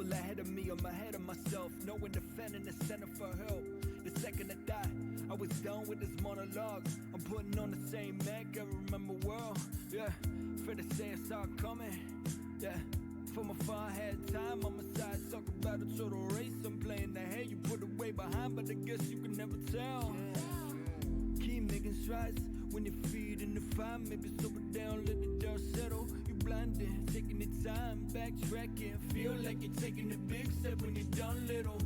people ahead of me, I'm ahead of myself. Knowing the fan in the center for help. The second I die, I was done with this monologue. I'm putting on the same neck, I remember world. Yeah, fair to say I saw it coming. Yeah, from afar I had time on my side. Talk about a total race, I'm playing the head you put away behind, but I guess you can never tell. Keep making strides when your feet in the fire. Maybe slow it down, let the dust settle. You blinded, taking the time, backtracking. Feel like you're taking a big step when you're done little.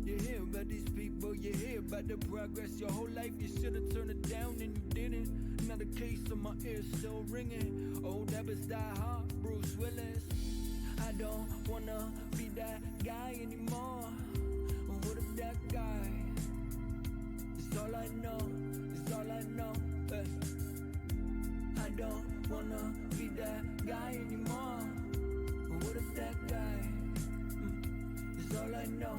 You hear about these people, you hear about the progress. Your whole life you should've turned it down and you didn't. Not a case of my ears still ringing. Old habits die hard, Bruce Willis. I don't wanna be that guy anymore. What if that guy? It's all I know, it's all I know. I don't wanna be that guy anymore. What if that guy? It's all I know,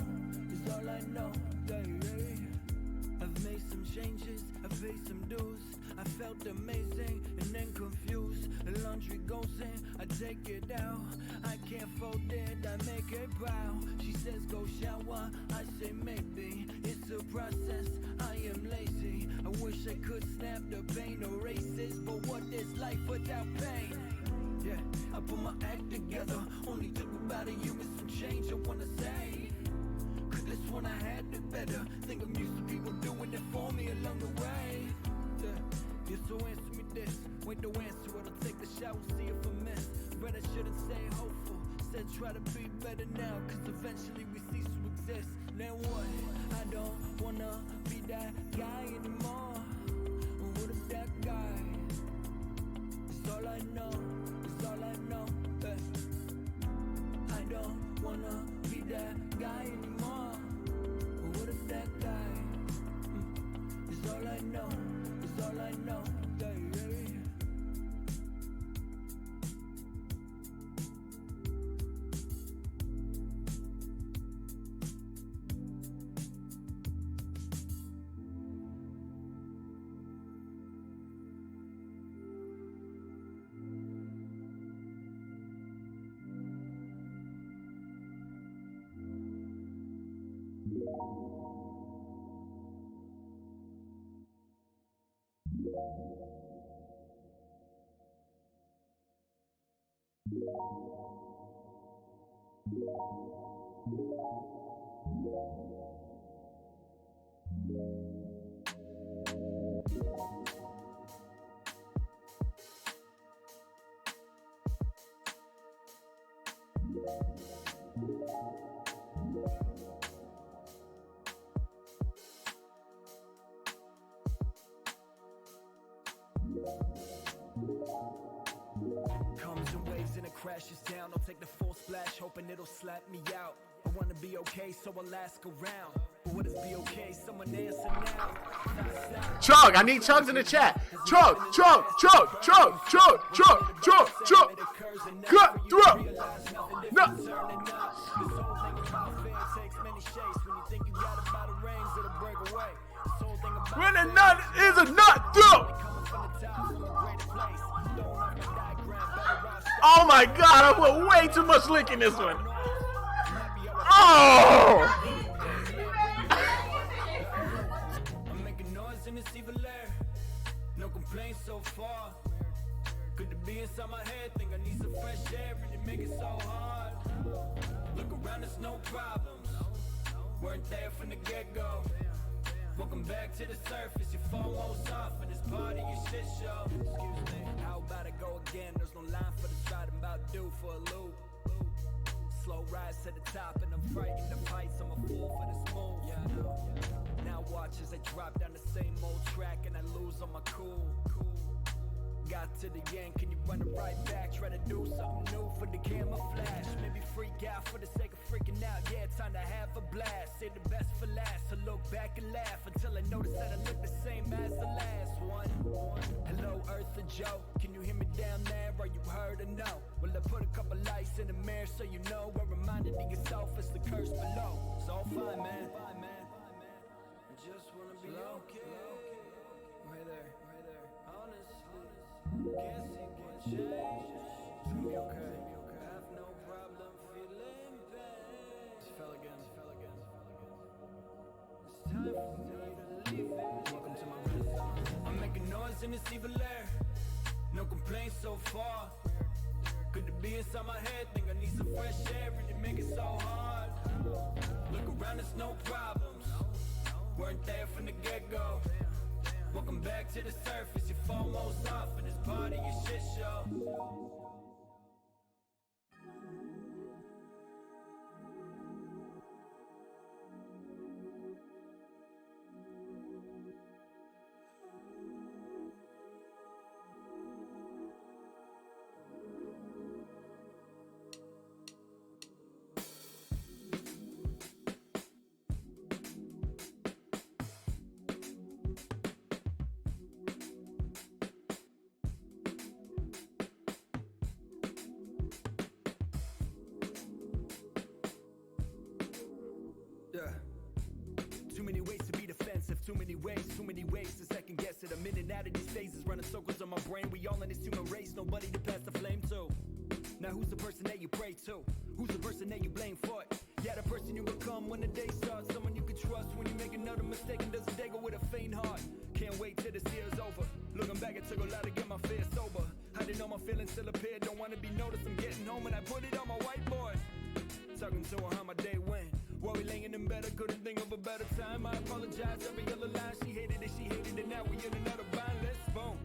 it's all I know. Yeah, yeah. I've made some changes, I've paid some dues. I felt amazing and then confused. The laundry goes in, I take it out. I can't fold it, I make it proud. She says go shower, I say maybe. It's a process, I am lazy. I wish I could snap the pain erases. But what is life without pain? Yeah, I put my act together. Only took about a year with some change I wanna say. Cause this one I had it better. Think I'm used to people doing it for me along the way. Yeah, so answer me this. Wait to answer, it'll take the shower, see if I miss. But I shouldn't say hopeful. Said try to be better now, cause eventually we cease to exist. Then what? I don't wanna be that guy anymore. What if that guy? It's all I know, it's all I know. I don't wanna be that guy anymore. What if that guy? It's all I know, it's all I know. Yeah, yeah. Comes in waves and it crashes down. I'll take the full splash, hoping it'll slap me out. I wanna be okay, so I'll ask around. But what is be okay? Someone answer now. Chug, I need chugs in the chat. Chug, chug, chug, chug, chug, chug, chug, chug. Cut through. No. When a nut is a nut through. Oh my god, I put way too much lick in this one. Oh! I'm making noise in this evil air. No complaints so far. Good to be inside my head. Think I need some fresh air and it make it so hard. Look around, there's no problems. Weren't there from the get-go. Welcome back to the surface. Your phone won't off and it's part of your shit show. Excuse me, how about I go again? There's no line for the stride, I'm about due for a loop. Slow rise to the top and I'm frightened of heights. I'm a fool for this move. Yeah, I know. Now watch as I drop down the same old track and I lose on my cool. Got to the end, can you run it right back? Try to do something new for the camouflage. Maybe freak out for the sake of freaking out. Yeah, time to have a blast. Say the best for last. To look back and laugh until I notice that I look the same as the last one. Hello, Earth or Joe. Can you hear me down there? Are you heard or no? Well, I put a couple lights in the mirror so you know. A reminder to yourself it's the curse below. It's all fine, man. I just wanna be okay. Right there. Honestly. Can't see what change. It's gonna be okay. I have no problem feeling pain. noise in this evil air. No complaints so far. Good to be inside my head, think I need some fresh air, and it make it so hard. Look around, there's no problems. Weren't there from the get-go. Welcome back to the surface, you're foremost off, and it's part of your shit show. Too many ways to be defensive, too many ways to second guess it. A minute out of these phases, running circles on my brain. We all in this human race, nobody to pass the flame to. Now who's the person that you pray to? Who's the person that you blame for it? Yeah, the person you become when the day starts. Someone you can trust when you make another mistake and doesn't dagger with a faint heart. Can't wait till this year's over. Looking back, it took a lot to get my fears sober. I didn't know my feelings still appeared. Don't want to be noticed, I'm getting home and I put it on my whiteboard. Talking to her how my day went. While we laying in bed, I couldn't think of a better time. I apologize, every other line. She hated it, now we in another bind. Let's boom,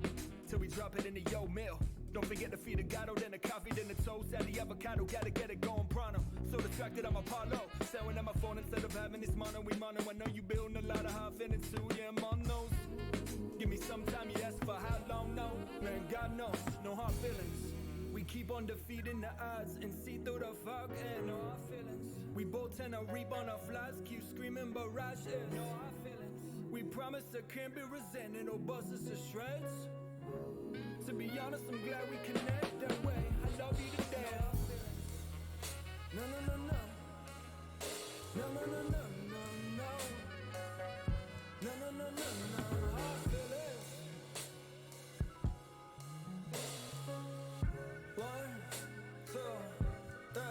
till we drop it in the yo meal. Don't forget to feed the gato, then the coffee, then the toast. Add the avocado, gotta get it going pronto. So distracted, I'm Apollo. Staring at my phone instead of having this mono. We mono, I know you building a lot of high feelings too. Yeah, I'm on those. Give me some time, you ask for how long, no. Man, God knows, no hard feelings. We keep on defeating the odds and see through the fog and no hard feelings. We both tend to reap on our flies, keep screaming barrage, no hard feelings. We promise I can't be resented or bust us to shreds. To be honest, I'm glad we connect that way. I love you to death. No, no, no, no. No, no, no, no, no, no. No, no, no, no, no. Hard feelings. 1, 2, 3.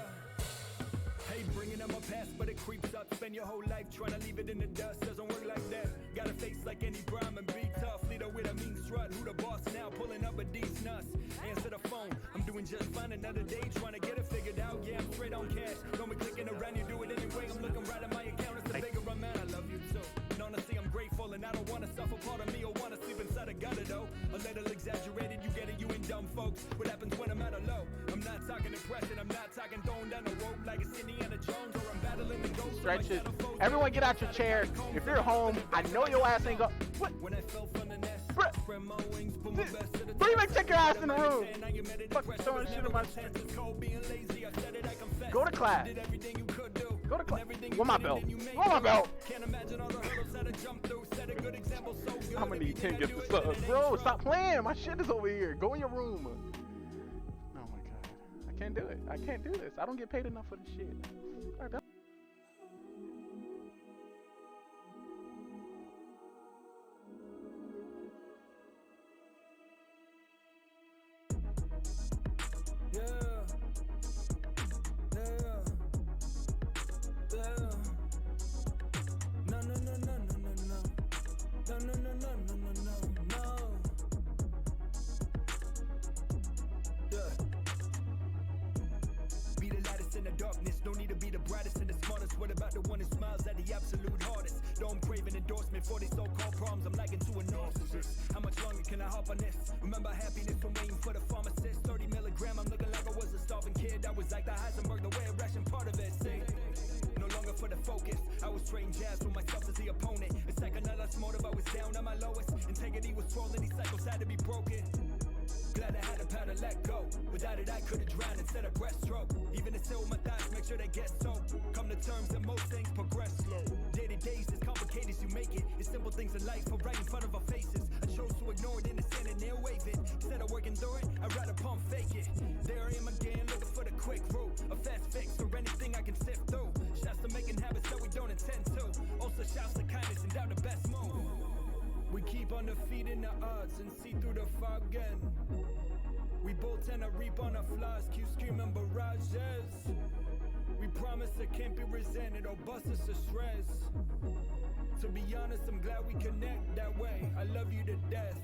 Hey, bringing up my past, but it creeps up. Spend your whole life trying to leave it in the dust. Doesn't work like that. Got a face like any Brahmin and be tough. Leader with a mean strut. Who the boss now? Pulling up a decent nuts. Answer the phone. I'm doing just fine another day. Trying to get it figured out. Yeah, I'm straight on cash. Don't be clicking around. You do it anyway. I'm looking right at my account. It's a bigger amount. I love you too. And honestly, I'm grateful. And I don't want to suffer part of me or want to sleep inside a gutter though. A little exaggerated. You get it, you and dumb folks. What happens when I'm at a low? I'm not talking depression. I'm not talking throwing down the rope like it's Indiana Jones or I'm battling the ghost. Stretches. Everyone get out your chair. If you're home, I know your ass ain't go. What? When I fell from the nest, spread my wings, put my best to the Don't even take your ass in the room. Fucking throwing shit in my chest. Go to class. Go to class. Where my belt? Where my belt? I'm gonna need 10 gifts to sub. Bro, stop playing. My shit is over here. Go in your room. Oh my god. I can't do it. I can't do this. I don't get paid enough for this shit. All right, no need to be the brightest and the smartest. What about the one that smiles at the absolute hardest? Though I'm craving endorsement for these so-called problems, I'm liking to a narcissist. How much longer can I hop on this? Remember happiness from waiting for the pharmacist. 30 milligram, I'm looking like I was a starving kid. I was like the Heisenberg, the way of ration, part of it. See, no longer for the focus. I was trading jazz with myself as the opponent. It's like another motive. I was down at my lowest. Integrity was swollen. These cycles had to be broken. Glad I had a power to let go. Without it, I could've drowned instead of breaststroke. Even to still my thoughts, make sure they get soaked. Come to terms that most things progress slow. Day to days, as complicated as you make it. It's simple things in life are right in front of our faces. I chose to ignore it in the sand and they'll wave it. Instead of working through it, I'd rather pump fake it. There I am again, looking for the quick route. A fast fix or anything I can sift through. Shouts to making habits that we don't intend to. Also shouts to kindness and doubt the best move. We keep on defeating the odds and see through the fog again. We both tend to reap on our flaws, keep screaming barrages. We promise it can't be resented or bust us to shreds. To be honest, I'm glad we connect that way. I love you to death.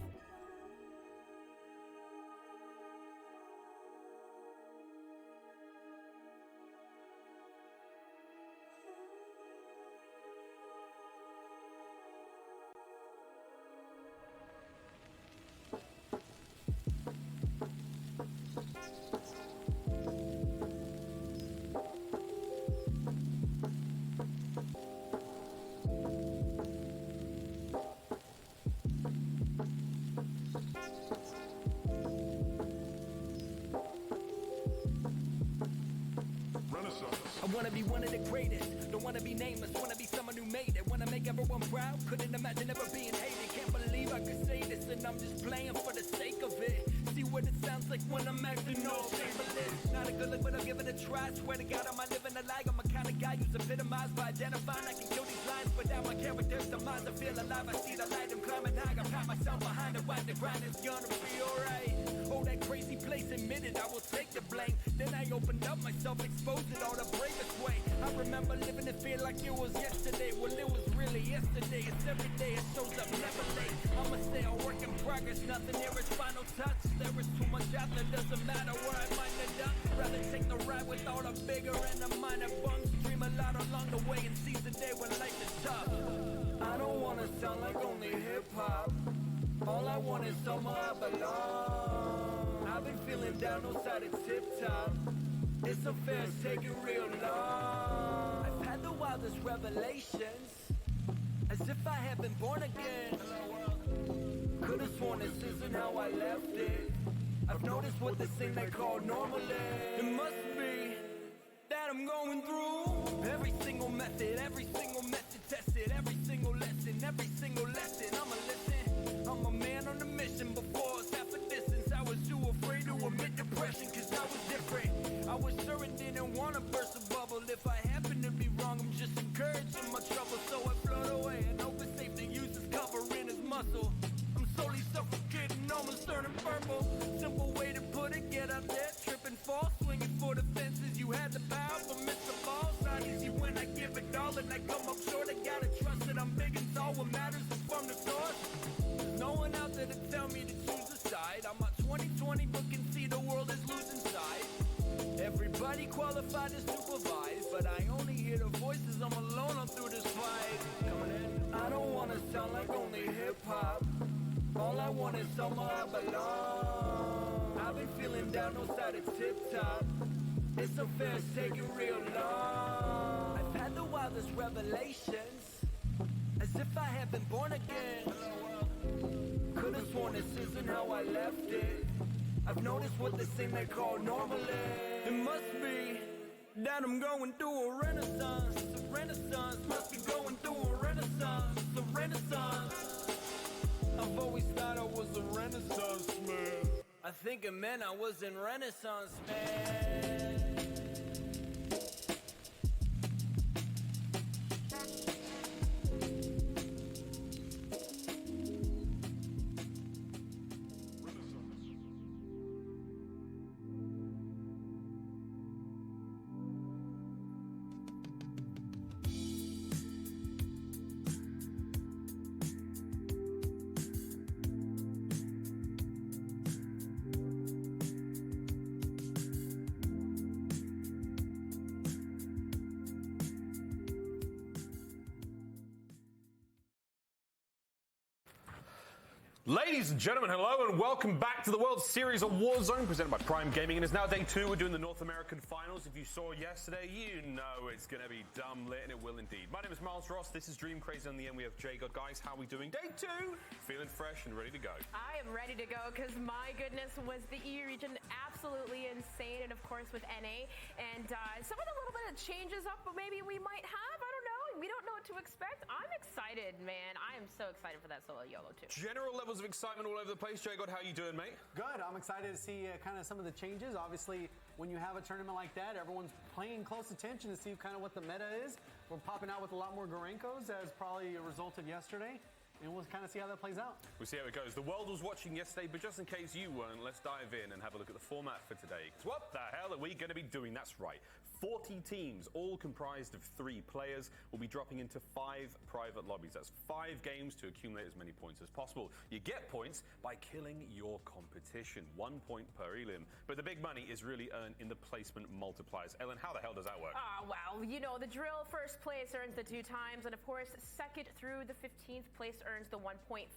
Wanna be one of the greatest, don't wanna be nameless, wanna be someone who made it. Wanna make everyone proud, couldn't imagine ever being hated. Can't believe I could say this and I'm just playing for the sake of it. See what it sounds like when I'm acting all shameless. Not a good look, but I'll give it a try. Swear to God, I'm living a lie. I'm a kind of guy who's epitomized by identifying. I can kill these lines, but now my character's the minds. I feel alive, I see the light, I'm climbing high. I pat myself behind it, while the grind is gonna be alright. Oh, that crazy place, admitted, I will take the blame. Then I opened up myself, exposed it all the bravest way. I remember living in fear like it was yesterday. Well, it was really yesterday. It's every day, it shows up never late. I'ma stay a work in progress, nothing here is final touch. There is too much out there, doesn't matter where I might end up. Rather take the ride with all the bigger and the minor bumps. Dream a lot along the way and seize the day when life is tough. I don't wanna sound like only hip-hop. All I want is somewhere I belong. I've been feeling down, no side it's tip-top. This affair's taking real long. I've had the wildest revelations, as if I had been born again. Could've sworn this isn't how I left it. I've noticed what this thing they call normal is. It must be that I'm going through every single method tested, every single lesson, I'ma listen. I'm a man on a mission. Before it's half a distance, I was too afraid to admit depression, cause I was different. I was sure and didn't wanna burst a bubble. If I happen to be wrong, I'm just encouraging my trouble. So I float away and hope it's safe to use this cover in his muscle. I'm slowly suffocating, almost turning purple. Simple way to put it, get up there, trip and fall, swinging for the fences. You had the power, but missed the ball. It's not easy when I give it all and I come up short. I gotta trust that I'm big and tall. What matters is from the source. There's no one out there to tell me to choose a side. I'm a 2020, but can see the world is losing sight. Everybody qualified to supervise, but I only hear the voices. I'm alone on through this fight. Coming in, I don't wanna sound like only hip-hop. All I want is somewhere I belong. I've been feeling down, no side it's tip-top. This affair's taking real long. I've had the wildest revelations, as if I had been born again. Could've sworn this isn't how I left it. I've noticed what this thing they call normal is. It must be that I'm going through a renaissance. It's a renaissance, must be going through a renaissance. It's a renaissance. I've always thought I was a renaissance man. I think it meant I was in Renaissance, man. Ladies and gentlemen, hello and welcome back to the World Series of Warzone presented by Prime Gaming. And it's now day 2. We're doing the North American Finals. If you saw yesterday, you know it's going to be dumb lit, and it will indeed. My name is Miles Ross. This is Dream Crazy. On the end, we have J God. Guys, how are we doing? Day 2. Feeling fresh and ready to go. I am ready to go because, my goodness, was the E region absolutely insane. And, of course, with NA. And some of the little bit of changes up maybe we might have. I don't know. We don't know what to expect. I'm excited, man. I am so excited for that solo YOLO, too. General levels of excitement all over the place. J God, how you doing, mate? Good. I'm excited to see kind of some of the changes. Obviously, when you have a tournament like that, everyone's paying close attention to see kind of what the meta is. We're popping out with a lot more Gorenkos, as probably a result of yesterday. And we'll kind of see how that plays out. We'll see how it goes. The world was watching yesterday, but just in case you weren't, let's dive in and have a look at the format for today. What the hell are we going to be doing? That's right. 40 teams, all comprised of 3 players, will be dropping into 5 private lobbies. That's 5 games to accumulate as many points as possible. You get points by killing your competition. 1 point per elim. But the big money is really earned in the placement multipliers. Ellen, how the hell does that work? Well, you know the drill. First place earns the 2 times, and of course, second through the 15th place earns the 1.5,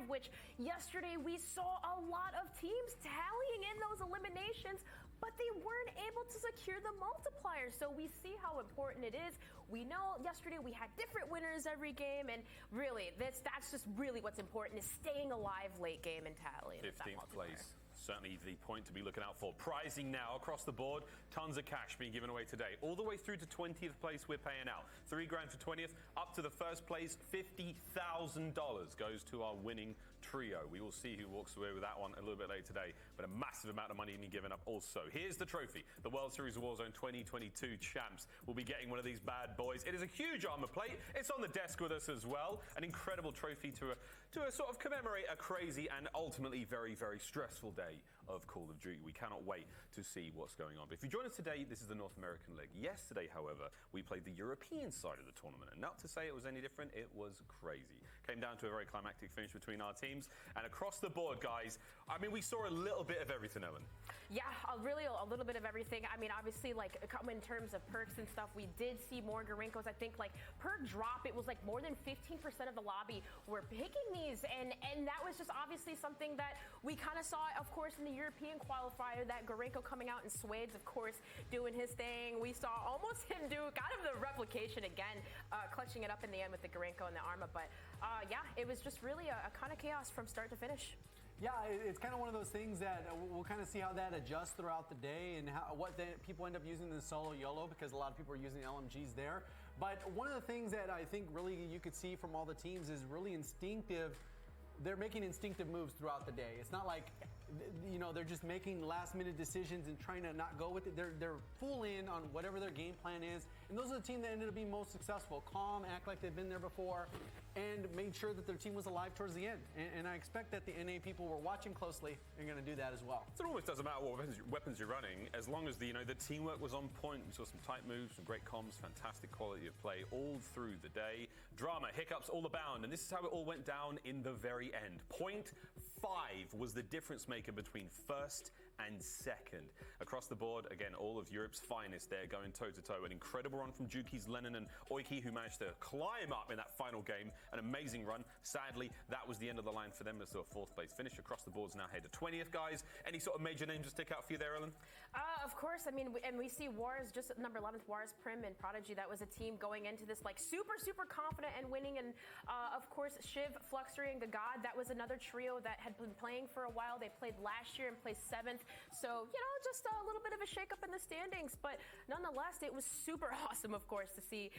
which yesterday we saw a lot of teams tallying in those eliminations, but they weren't able to secure the multiplier. So we see how important it is. We know yesterday we had different winners every game, and really, that's just really what's important, is staying alive late game and tallying. 15th place. certainly the point to be looking out for. Prizing now across the board, tons of cash being given away today. All the way through to 20th place we're paying out. $3 grand for 20th, up to the first place, $50,000 goes to our winning trio. We will see who walks away with that one a little bit later today, but a massive amount of money being given up also. Here's the trophy. The World Series of Warzone 2022 champs will be getting one of these bad boys. It is a huge armor plate. It's on the desk with us as well. An incredible trophy to sort of commemorate a crazy and ultimately very, very stressful day of Call of Duty. We cannot wait to see what's going on. But if you join us today, this is the North American leg. Yesterday, however, we played the European side of the tournament. And not to say it was any different, it was crazy. Came down to a very climactic finish between our teams. And across the board, guys, I mean, we saw a little bit of everything, Ellen. Yeah, really a little bit of everything. I mean, obviously, like, in terms of perks and stuff, we did see more Gorenkos. I think, like, per drop, it was, like, more than 15% of the lobby were picking these. And that was just obviously something that we kind of saw, of course, in the European qualifier, that Gorenko coming out in Suede's, of course, doing his thing. We saw almost him do kind of the replication again, clutching it up in the end with the Gorenko and the Arma. But, yeah, it was just really a kind of chaos from start to finish. Yeah, it's kind of one of those things that we'll kind of see how that adjusts throughout the day and what people end up using in the solo YOLO, because a lot of people are using LMGs there. But one of the things that I think really you could see from all the teams is really instinctive. They're making instinctive moves throughout the day. It's not like, you know, they're just making last-minute decisions and trying to not go with it. They're full in on whatever their game plan is. And those are the team that ended up being most successful. Calm, act like they've been there before, and made sure that their team was alive towards the end. And I expect that the NA people were watching closely and going to do that as well. So it almost doesn't matter what weapons you're running, as long as the teamwork was on point. We saw some tight moves, some great comms, fantastic quality of play all through the day. Drama, hiccups all abound, and this is how it all went down in the very end. 0.5 was the difference maker between first and second. Across the board, again, all of Europe's finest there going toe-to-toe. An incredible run from Juki's Lennon and Oiki, who managed to climb up in that final game. An amazing run. Sadly, that was the end of the line for them as their fourth place finish. Across the board's now head to 20th, guys. Any sort of major names to stick out for you there, Ellen? Of course. I mean, and we see Wars, just at number 11th, Wars, Prim, and Prodigy. That was a team going into this, like, super, super confident and winning. And, of course, Shiv, Fluxery, and Gagad. That was another trio that had been playing for a while. They played last year and placed 7th. So, you know, just a little bit of a shake-up in the standings. But nonetheless, it was super awesome, of course, to see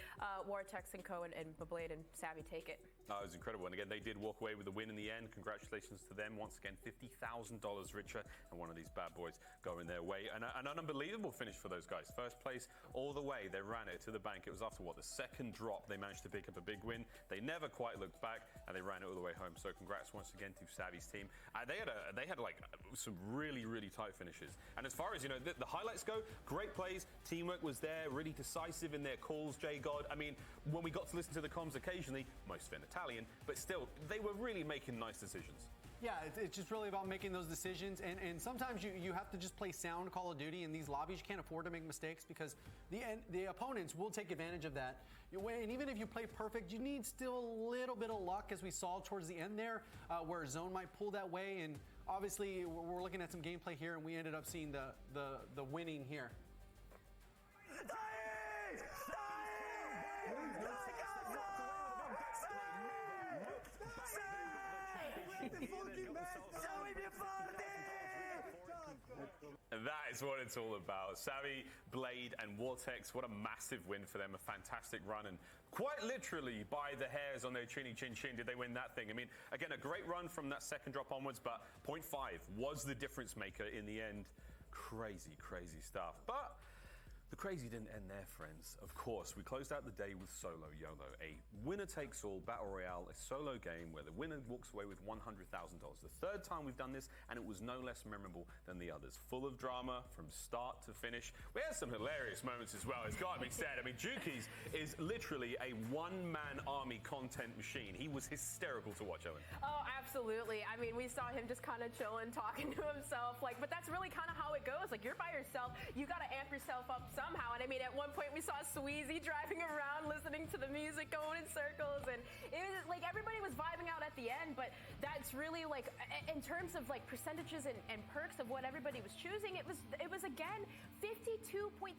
Wartex and Co. and Bablade and Savvy take it. It was incredible. And again, they did walk away with a win in the end. Congratulations to them. Once again, $50,000 richer, and one of these bad boys going their way. And an unbelievable finish for those guys. First place all the way. They ran it to the bank. It was after, the second drop. They managed to pick up a big win. They never quite looked back, and they ran it all the way home. So congrats once again to Savvy's team. They had like some really, really tight finishes. And as far as, the highlights go, great plays. Teamwork was there, really decisive in their calls, J-God. I mean, when we got to listen to the comms occasionally, most of it in Italian, but still, they were really making nice decisions. Yeah, it's just really about making those decisions, and sometimes you have to just play sound Call of Duty. In these lobbies, you can't afford to make mistakes because the opponents will take advantage of that. And even if you play perfect, you need still a little bit of luck, as we saw towards the end there, where Zone might pull that way. And obviously, we're looking at some gameplay here, and we ended up seeing the winning here. And that is what it's all about. Savvy, Blade, and Vortex, what a massive win for them. A fantastic run, and quite literally by the hairs on their chinny chin chin did they win that thing. I mean, again, a great run from that second drop onwards, but 0.5 was the difference maker in the end. Crazy, crazy stuff. But the crazy didn't end there, friends. Of course, we closed out the day with Solo YOLO, a winner-takes-all battle royale, a solo game where the winner walks away with $100,000. The third time we've done this, and it was no less memorable than the others. Full of drama from start to finish. We had some hilarious moments as well, it's got to be said. I mean, Juki's is literally a one-man army content machine. He was hysterical to watch, Owen. Oh, absolutely. I mean, we saw him just kind of chilling, talking to himself. But that's really kind of how it goes. Like, you're by yourself. You got to amp yourself up somehow. And I mean, at one point we saw Sweezy driving around listening to the music going in circles, and it was like everybody was vibing out at the end. But that's really like, in terms of like percentages and perks of what everybody was choosing, it was again 52.3%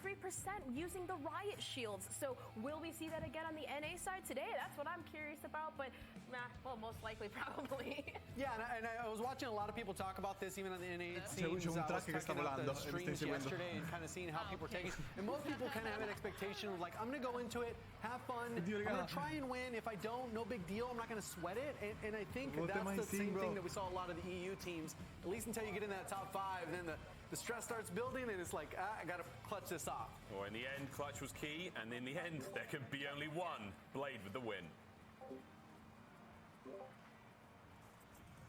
using the riot shields. So will we see that again on the NA side today? That's what I'm curious about. But well, most likely, probably. Yeah, and I was watching a lot of people talk about this even on the NA scenes. I was checking out the streams yesterday and kind of seeing how people are taking it. And most people kind of have an expectation of like, I'm going to go into it, have fun, I'm going to try and win. If I don't, no big deal. I'm not going to sweat it. And I think that's the same thing that we saw a lot of the EU teams, at least until you get in that top 5, then the stress starts building and it's like, I got to clutch this off. Well, in the end, clutch was key, and in the end, there could be only one Blade with the win.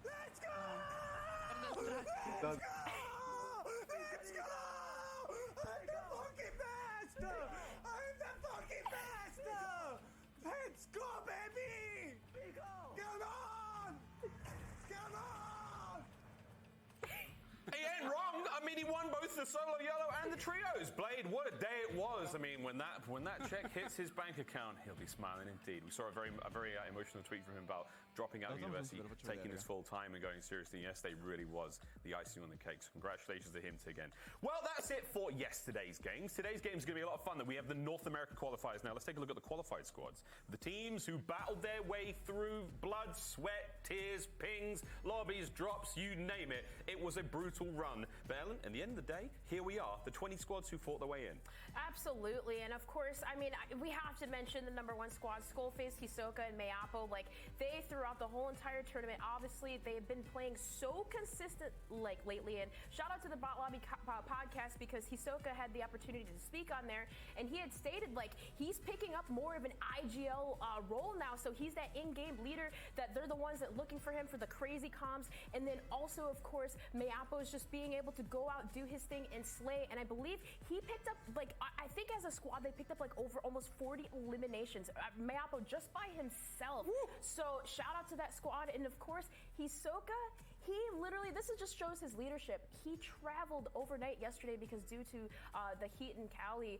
Let's go! Let's go! Let's go! I'm the fucking master! I'm the fucking master! Let's go, baby! Come on! Come on! He ain't wrong. I mean, he won both the solo yellow and the trios. Blade, what a day it was. I mean, when that check hits his bank account, he'll be smiling indeed. We saw a very emotional tweet from him about dropping out of university, taking this full time and going seriously. Yesterday really was the icing on the cake. So congratulations to him again. Well, that's it for yesterday's games. Today's game is going to be a lot of fun. We have the North American qualifiers now. Let's take a look at the qualified squads. The teams who battled their way through blood, sweat, tears, pings, lobbies, drops, you name it. It was a brutal run. But Ellen, at the end of the day, here we are, the 20 squads who fought their way in. Absolutely. And of course, I mean, we have to mention the number 1 squad, Skullface, Hisoka, and Mayapo. Like, they throughout the whole entire tournament, obviously, they've been playing so consistent, like, lately. And shout out to the Bot Lobby podcast, because Hisoka had the opportunity to speak on there, and he had stated, like, he's picking up more of an IGL role now. So he's that in-game leader, that they're the ones that looking for him for the crazy comms. And then also, of course, Mayapo is just being able to go out, do his thing, and slay. And I believe he picked up, like, I think as a squad, they picked up like over almost 40 eliminations. Mayapo just by himself. Woo! So shout out to that squad. And of course, Hisoka, he literally, this just shows his leadership. He traveled overnight yesterday because due to the heat in Cali,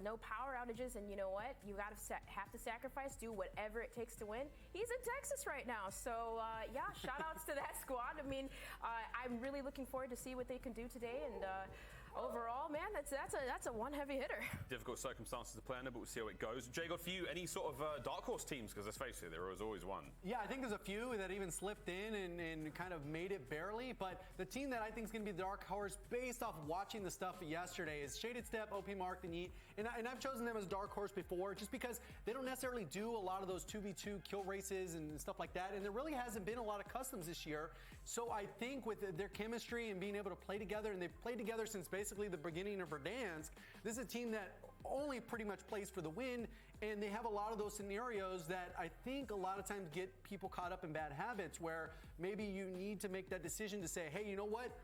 no power outages, and you know what? You have to sacrifice, do whatever it takes to win. He's in Texas right now, so yeah, shout outs to that squad. I mean, I'm really looking forward to see what they can do today, and overall, man, that's a one heavy hitter. Difficult circumstances to play under, but we'll see how it goes. Jacob, for you, any sort of dark horse teams? Because let's face it, there was always one. Yeah, I think there's a few that even slipped in and kind of made it barely. But the team that I think is going to be the dark horse, based off watching the stuff yesterday, is Shaded Step, OP Mark, and Yeet. And I've chosen them as dark horse before, just because they don't necessarily do a lot of those 2v2 kill races and stuff like that. And there really hasn't been a lot of customs this year. So I think with their chemistry and being able to play together, and they've played together since basically the beginning of Verdansk, this is a team that only pretty much plays for the win, and they have a lot of those scenarios that I think a lot of times get people caught up in bad habits, where maybe you need to make that decision to say, hey, you know what?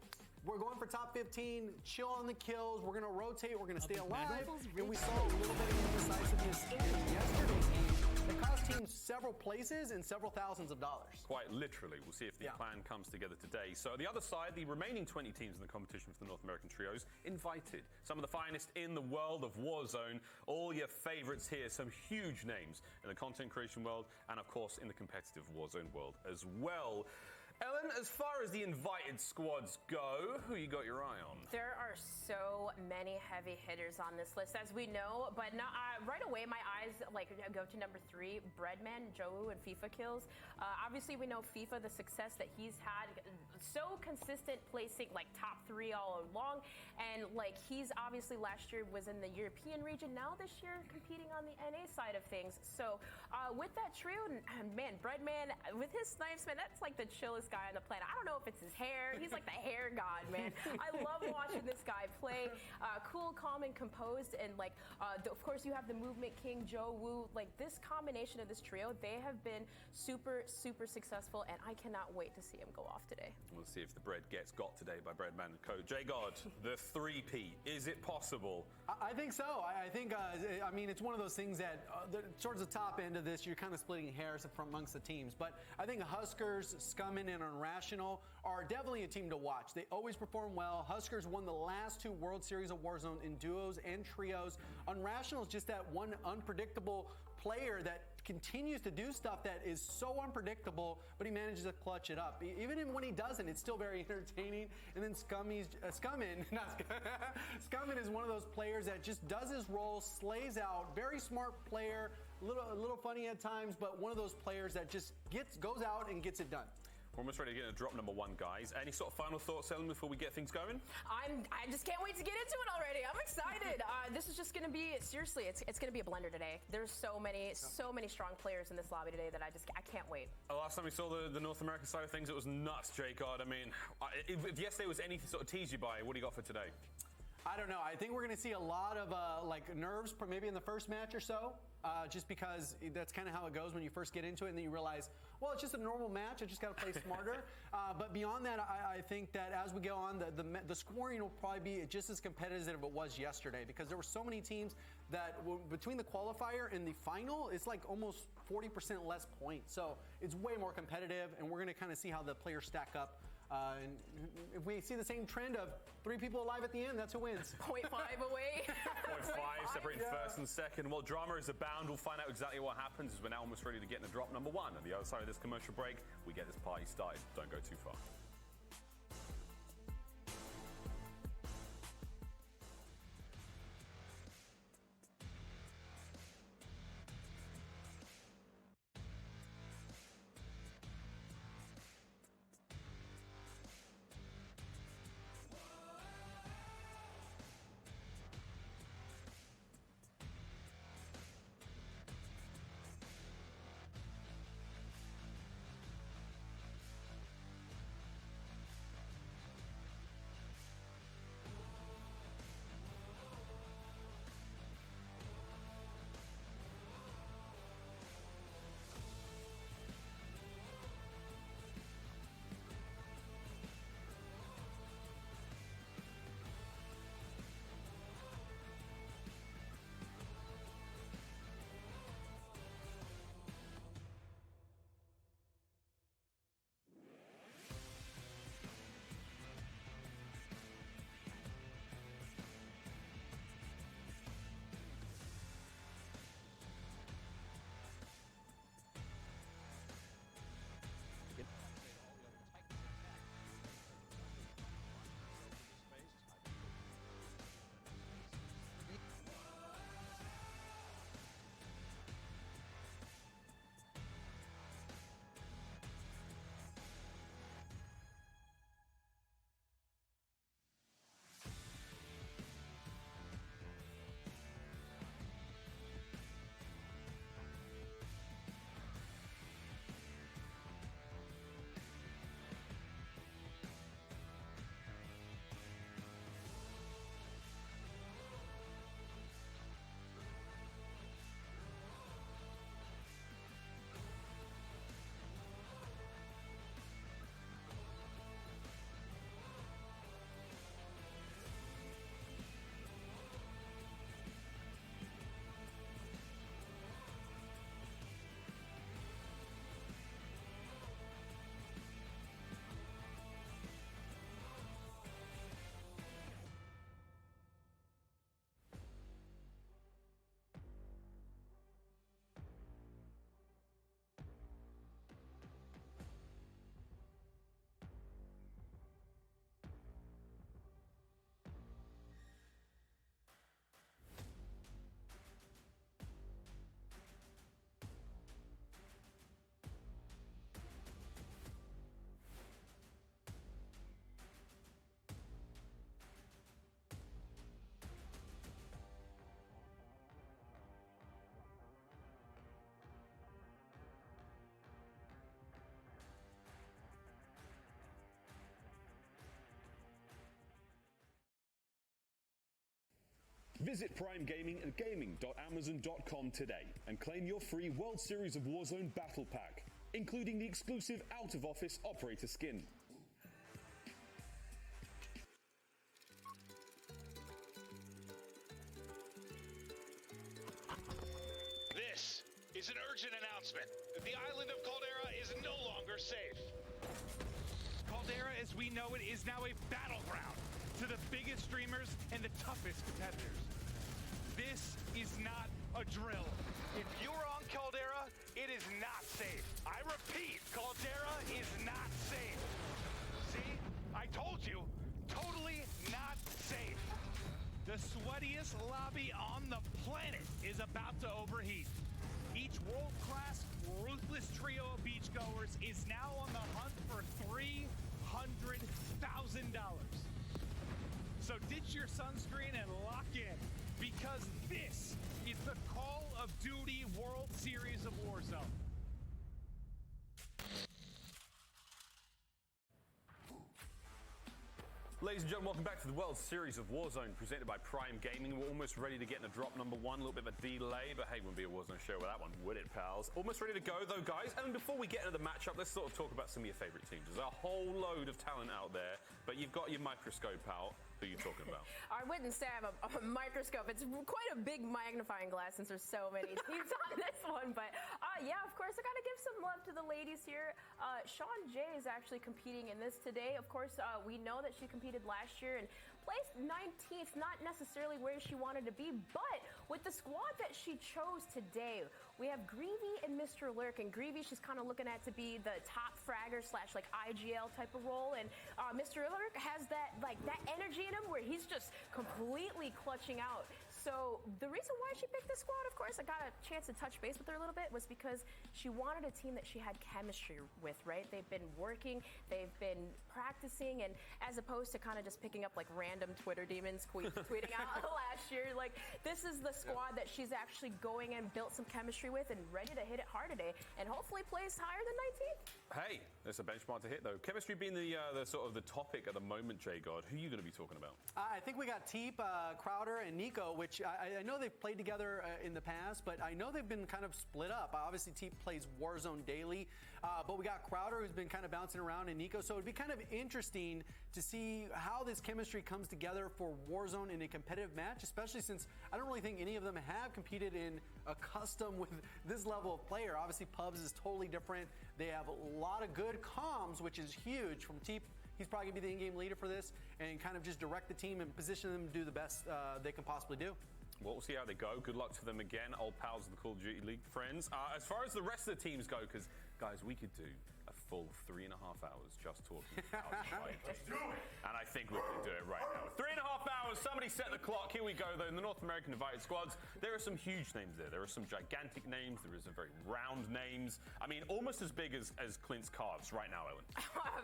We're going for top 15, chill on the kills, we're going to rotate, we're going to stay alive, and we saw a little bit of indecisiveness in yesterday's game that cost teams several places and several thousands of dollars. Quite literally. We'll see if the plan comes together today. So on the other side, the remaining 20 teams in the competition for the North American Trios invited some of the finest in the world of Warzone. All your favorites here, some huge names in the content creation world, and of course in the competitive Warzone world as well. Ellen, as far as the invited squads go, who you got your eye on? There are so many heavy hitters on this list, as we know, but not, right away my eyes go to number 3, Breadman, Joe, and FIFA kills. Obviously, we know FIFA, the success that he's had, so consistent, placing like top 3 all along, and like he's obviously last year was in the European region, now this year competing on the NA side of things. So with that trio, man, Breadman with his snipes, man, that's like the chillest guy on the planet. I don't know if it's his hair. He's like the hair god, man. I love watching this guy play. Cool, calm, and composed. And like, of course, you have the movement king, Joe Wu. Like this combination of this trio, they have been super, super successful, and I cannot wait to see him go off today. We'll see if the bread gets got today by Breadman & Co. J-God, the 3P. Is it possible? I think so. I think, I mean, it's one of those things that towards the top end of this, you're kind of splitting hairs from amongst the teams. But I think Huskers, Scummin, and and Unrational are definitely a team to watch. They always perform well. Huskers won the last 2 World Series of Warzone in duos and trios. Unrational is just that one unpredictable player that continues to do stuff that is so unpredictable, but he manages to clutch it up. Even when he doesn't, it's still very entertaining. And then Scummin is one of those players that just does his role, slays out. Very smart player, a little funny at times, but one of those players that just goes out and gets it done. We're almost ready to get into drop number 1, guys. Any sort of final thoughts, Ellen, before we get things going? I just can't wait to get into it already. I'm excited. This is just going to be, seriously, it's going to be a blender today. There's so many strong players in this lobby today that I can't wait. Last time we saw the North American side of things, it was nuts, J-God. I mean, if yesterday was anything sort of tease you by, what do you got for today? I don't know. I think we're going to see a lot of nerves maybe in the first match or so, just because that's kind of how it goes when you first get into it, and then you realize, well, it's just a normal match. I just got to play smarter. But beyond that, I think that as we go on, the scoring will probably be just as competitive as it was yesterday, because there were so many teams that between the qualifier and the final, it's like almost 40% less points. So it's way more competitive, and we're going to kind of see how the players stack up. And if we see the same trend of 3 people alive at the end, that's who wins. 0.5 away. 0.5 separating first and second. Well, drama is abound. We'll find out exactly what happens as we're now almost ready to get into drop number 1. On the other side of this commercial break, we get this party started. Don't go too far. Visit Prime Gaming at gaming.amazon.com today and claim your free World Series of Warzone Battle Pack, including the exclusive out-of-office operator skin. This is an urgent announcement. The island of Caldera is no longer safe. Caldera as we know it is now a battleground to the biggest streamers and the toughest competitors. This is not a drill. If you're on Caldera, it is not safe. I repeat, Caldera is not safe. See? I told you, totally not safe. The sweatiest lobby on the planet is about to overheat. Each world-class, ruthless trio of beachgoers is now on the hunt for $300,000. So ditch your sunscreen and lock in, because this is the Call of Duty World Series of Warzone. Ladies and gentlemen, welcome back to the World Series of Warzone presented by Prime Gaming. We're almost ready to get into drop number one. A little bit of a delay, but hey, wouldn't be a Warzone show with that one, would it, pals? Almost ready to go, though, guys. And before we get into the matchup, let's sort of talk about some of your favorite teams. There's a whole load of talent out there, but you've got your microscope out. Who are you talking about? I wouldn't say I have a microscope. It's quite a big magnifying glass since there's so many teams on this one. But yeah, of course, I got to give some love to the ladies here. Sean J is actually competing in this today. Of course, we know that she competed last year and placed 19th, not necessarily where she wanted to be, but with the squad that she chose today, we have Greavy and Mr. Lurk. And Greavy, she's kind of looking at to be the top fragger / like IGL type of role. And Mr. Lurk has that energy in him where he's just completely clutching out. So the reason why she picked this squad, of course, I got a chance to touch base with her a little bit, was because she wanted a team that she had chemistry with, right? They've been working, they've been practicing, and as opposed to kind of just picking up like random Twitter demons tweeting out last year, like this is the squad that she's actually going and built some chemistry with and ready to hit it hard today and hopefully place higher than 19th. Hey, there's a benchmark to hit, though. Chemistry being the sort of the topic at the moment, J-God. Who are you going to be talking about? I think we got Teep, Crowder, and Nico, which I know they've played together in the past, but I know they've been kind of split up. Obviously, Teep plays Warzone daily, but we got Crowder, who's been kind of bouncing around, and Nico. So it'd be kind of interesting to see how this chemistry comes together for Warzone in a competitive match, especially since I don't really think any of them have competed in a custom with this level of player. Obviously, Pubs is totally different. They have a lot of good comms, which is huge from Teep. He's probably going to be the in-game leader for this and kind of just direct the team and position them to do the best they can possibly do. Well, we'll see how they go. Good luck to them again, old pals of the Call of Duty League friends. As far as the rest of the teams go, because, guys, we could do a full 3.5 hours just talking about Let's do it! And I think we can do it right now. 3.5 hours, somebody set the clock. Here we go, though. In the North American Invited Squads, there are some huge names there. There are some gigantic names. There is some very round names. I mean, almost as big as Clint's calves right now, Ellen.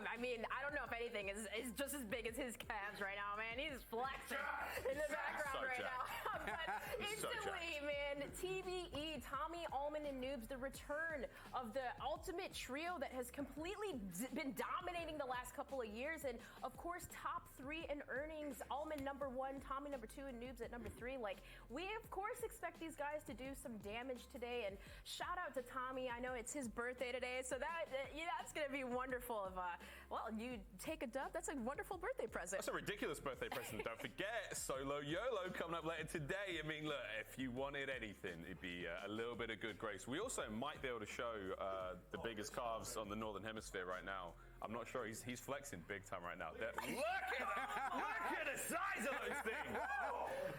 I mean, I don't know if anything is just as big as his calves right now, man. He's flexing in the background now. But instantly, man, TBE, Tommy, Allman, and Noobs, the return of the ultimate trio that has completely been dominating the last couple of years. And, of course, top 3 in earnings, Allman number 1, Tommy number 2, and Noobs at number 3. Like, we, of course, expect these guys to do some damage today. And shout out to Tommy. I know it's his birthday today, so that's going to be wonderful. Well, you take a dub. That's a wonderful birthday present. That's a ridiculous birthday present. Don't forget, Solo YOLO coming up later today. I mean, look, if you wanted anything, it'd be a little bit of good grace. We also might be able to show the biggest calves on the Northern Hemisphere right now. I'm not sure. He's flexing big time right now. Look at the size of those things.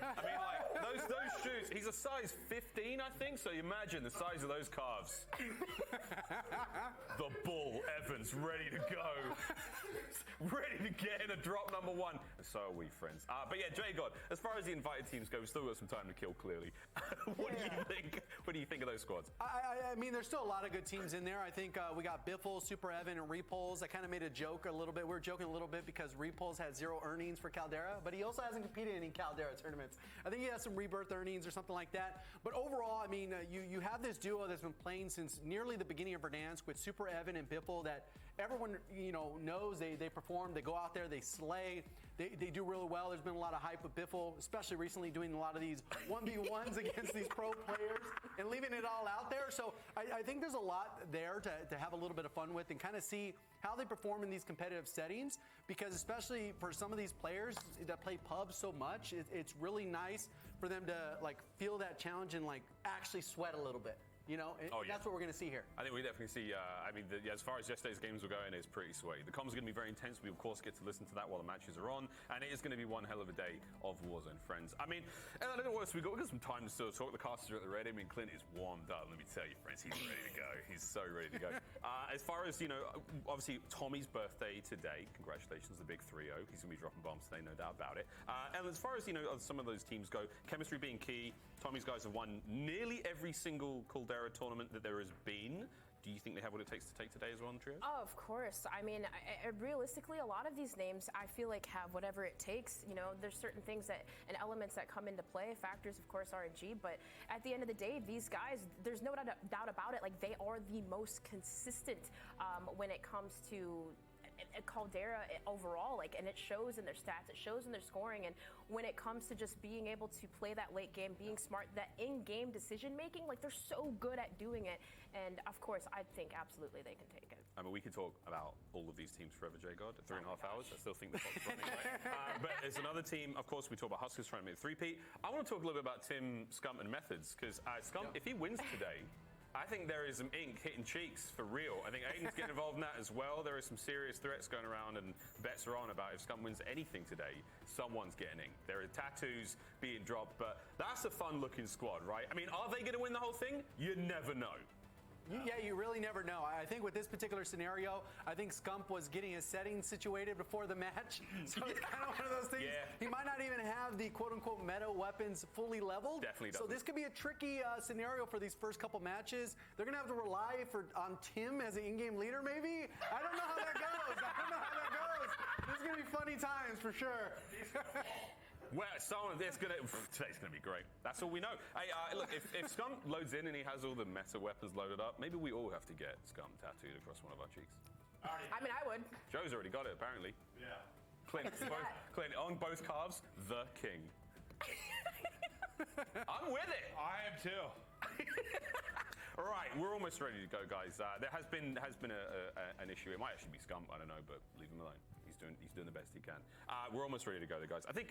I mean, like, those shoes, he's a size 15, I think, so you imagine the size of those calves. The Bull Evans ready to go. Ready to get in a drop number 1. And so are we, friends. But yeah, J-God, as far as the invited teams go, we've still got some time to kill, clearly. What do you think? What do you think of those squads? I mean, there's still a lot of good teams in there. I think we got Biffle, Super Evan, and Repulse. I kind of made a joke a little bit. We were joking a little bit because Repulse had 0 earnings for Caldera, but he also hasn't competed in any Caldera tournaments. I think he has some Rebirth earnings or something like that. But overall, I mean, you have this duo that's been playing since nearly the beginning of Verdansk with Super Evan and Biffle that everyone, knows they perform. They go out there, they slay. They do really well. There's been a lot of hype with Biffle, especially recently doing a lot of these 1v1s against these pro players and leaving it all out there. So I think there's a lot there to have a little bit of fun with and kind of see how they perform in these competitive settings, because especially for some of these players that play pubs so much, it's really nice for them to like feel that challenge and like actually sweat a little bit. You know, and Oh, yeah. that's what we're going to see here. I think we definitely see, as far as yesterday's games were going, it's pretty sweet. The comms are going to be very intense. We, of course, get to listen to that while the matches are on. And it is going to be one hell of a day of Warzone, friends. I mean, and I don't know what else we got some time to still talk. The casters are at the ready. I mean, Clint is warmed up. Let me tell you, friends, he's ready to go. He's so ready to go. As far as, obviously, Tommy's birthday today. Congratulations, the big 3-0. He's going to be dropping bombs today, no doubt about it. And as far as, some of those teams go, chemistry being key. Tommy's guys have won nearly every single Caldera tournament that there has been. Do you think they have what it takes to take today as well in trios? Oh, of course. I mean, realistically, a lot of these names, I feel like have whatever it takes. There's certain things and elements that come into play. Factors, of course, RNG. But at the end of the day, these guys, there's no doubt about it. Like, they are the most consistent when it comes to Caldera overall, and it shows in their stats, it shows in their scoring, and when it comes to just being able to play that late game, being smart, that in-game decision making, they're so good at doing it, and of course, I think absolutely they can take it. I mean, we could talk about all of these teams forever, J-God. 3.5 hours. I still think the clock's running away. But there's another team. Of course, we talk about Huskers trying to make a three-peat. I want to talk a little bit about Tim Scump and Methods, because Scump, if he wins today, I think there is some ink hitting cheeks for real. I think Aiden's getting involved in that as well. There is some serious threats going around, and bets are on about if Scump wins anything today, someone's getting ink. There are tattoos being dropped, but that's a fun-looking squad, right? I mean, are they going to win the whole thing? You never know. Yeah, you really never know. I think with this particular scenario, I think Scump was getting his settings situated before the match. So it's kind of one of those things. Yeah. He might not even have the quote-unquote meta weapons fully leveled. Definitely So doesn't. this could be a tricky scenario for these first couple matches. They're going to have to rely on Tim as an in-game leader, maybe? I don't know how that goes. This is going to be funny times for sure. Well, today's gonna be great. That's all we know. Hey, look, if Scump loads in and he has all the meta weapons loaded up, maybe we all have to get Scump tattooed across one of our cheeks. I mean, I would. Joe's already got it, apparently. Yeah. Clint, Clint on both calves, the king. I'm with it. I am too. All right, we're almost ready to go, guys. There has been an issue. It might actually be Scump. I don't know, but leave him alone. He's doing the best he can. We're almost ready to go, guys. I think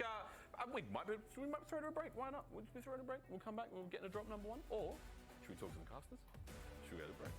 we might throw it a break. Why not? Would we throw it a break? We'll come back and we'll get in a drop number 1. Or should we talk to the casters? Should we go to break?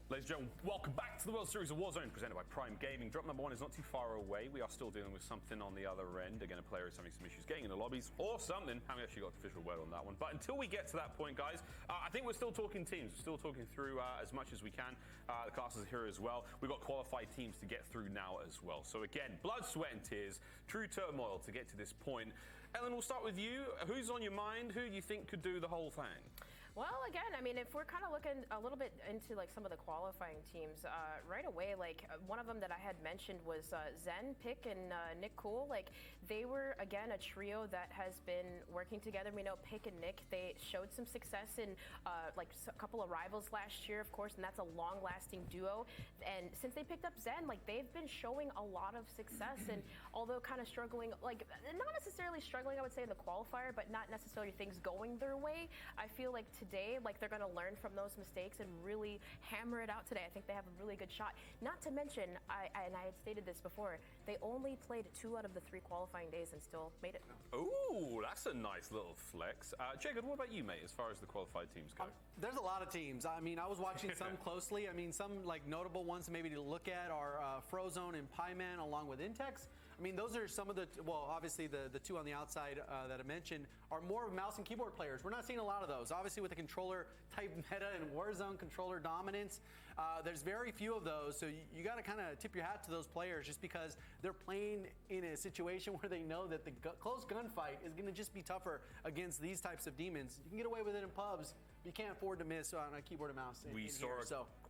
Ladies and gentlemen, welcome back to the World Series of Warzone, presented by Prime Gaming. Drop number 1 is not too far away. We are still dealing with something on the other end. Again, a player is having some issues getting in the lobbies or something. Haven't actually got the official word on that one. But until we get to that point, guys, I think we're still talking teams. We're still talking through as much as we can. The classes are here as well. We've got qualified teams to get through now as well. So again, blood, sweat, and tears, true turmoil to get to this point. Ellen, we'll start with you. Who's on your mind? Who do you think could do the whole thing? Well, again, I mean, if we're kind of looking a little bit into like some of the qualifying teams, right away, like one of them that I had mentioned was Zen, Pick, and Nick Cool. Like they were, again, a trio that has been working together. We know Pick and Nick, they showed some success in like a couple of rivals last year, of course, and that's a long-lasting duo. And since they picked up Zen, like they've been showing a lot of success. And although kind of struggling, like not necessarily struggling, I would say, in the qualifier, but not necessarily things going their way, I feel like today, like they're going to learn from those mistakes and really hammer it out today. I think they have a really good shot. Not to mention, I had stated this before, they only played 2 out of the 3 qualifying days and still made it. Ooh, that's a nice little flex. Jacob, what about you, mate, as far as the qualified teams go? There's a lot of teams. I mean, I was watching some closely. I mean, some like notable ones maybe to look at are Frozone and Pieman along with Intex. I mean, those are some of the, well, obviously the 2 on the outside that I mentioned are more of mouse and keyboard players. We're not seeing a lot of those. Obviously, with the controller type meta and Warzone controller dominance, there's very few of those. So you got to kind of tip your hat to those players just because they're playing in a situation where they know that the close gunfight is going to just be tougher against these types of demons. You can get away with it in pubs, but you can't afford to miss on a keyboard and mouse. We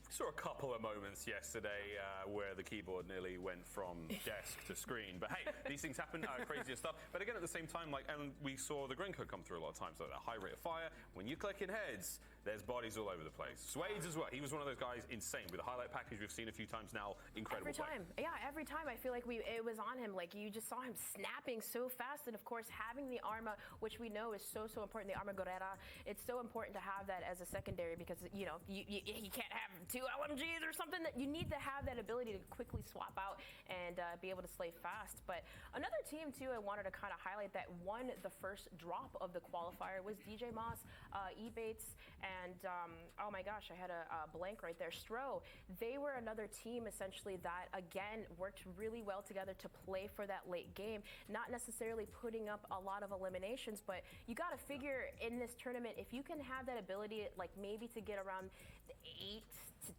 saw a couple of moments yesterday where the keyboard nearly went from desk to screen. But hey, these things happen, crazier stuff. But again, at the same time, like, and we saw the Grenko come through a lot of times, like that high rate of fire. When you click in heads, there's bodies all over the place. Swades as well. He was one of those guys insane with the highlight package we've seen a few times now. Incredible. Every time. Yeah, every time I feel like it was on him. Like you just saw him snapping so fast. And of course, having the Arma, which we know is so important, the Arma Gorera, it's so important to have that as a secondary because, you know, you can't have 2 LMGs or something. That you need to have that ability to quickly swap out and be able to slay fast. But another team, too, I wanted to kind of highlight that won the first drop of the qualifier was DJ Moss, E-Bates, and oh my gosh, I had a blank right there. Stro. They were another team essentially that again worked really well together to play for that late game. Not necessarily putting up a lot of eliminations, but you got to figure in this tournament if you can have that ability, like maybe to get around 8 to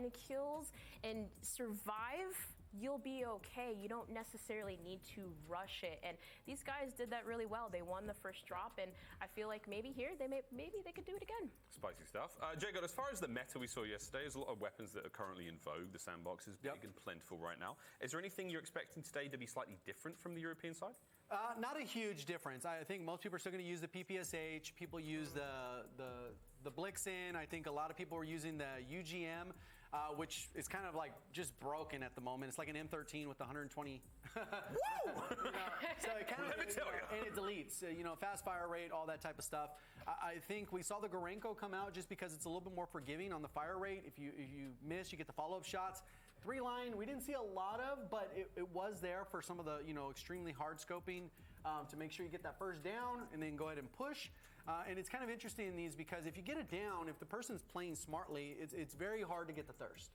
10 kills and survive, you'll be okay. You don't necessarily need to rush it. And these guys did that really well. They won the first drop, and I feel like maybe here maybe they could do it again. Spicy stuff. Jacob, as far as the meta we saw yesterday, there's a lot of weapons that are currently in vogue. The sandbox is big and plentiful right now. Is there anything you're expecting today to be slightly different from the European side? Not a huge difference. I think most people are still going to use the PPSH. People use the Blixen. I think a lot of people are using the UGM, which is kind of like just broken at the moment. It's like an M13 with 120. Woo! So it kind of, let me tell you. And it deletes, fast fire rate, all that type of stuff. I think we saw the Gorenko come out just because it's a little bit more forgiving on the fire rate. If you miss, you get the follow-up shots. 3-line, we didn't see a lot of, but it was there for some of the, extremely hard scoping to make sure you get that first down and then go ahead and push. And it's kind of interesting in these because if you get it down, if the person's playing smartly, it's very hard to get the thirst.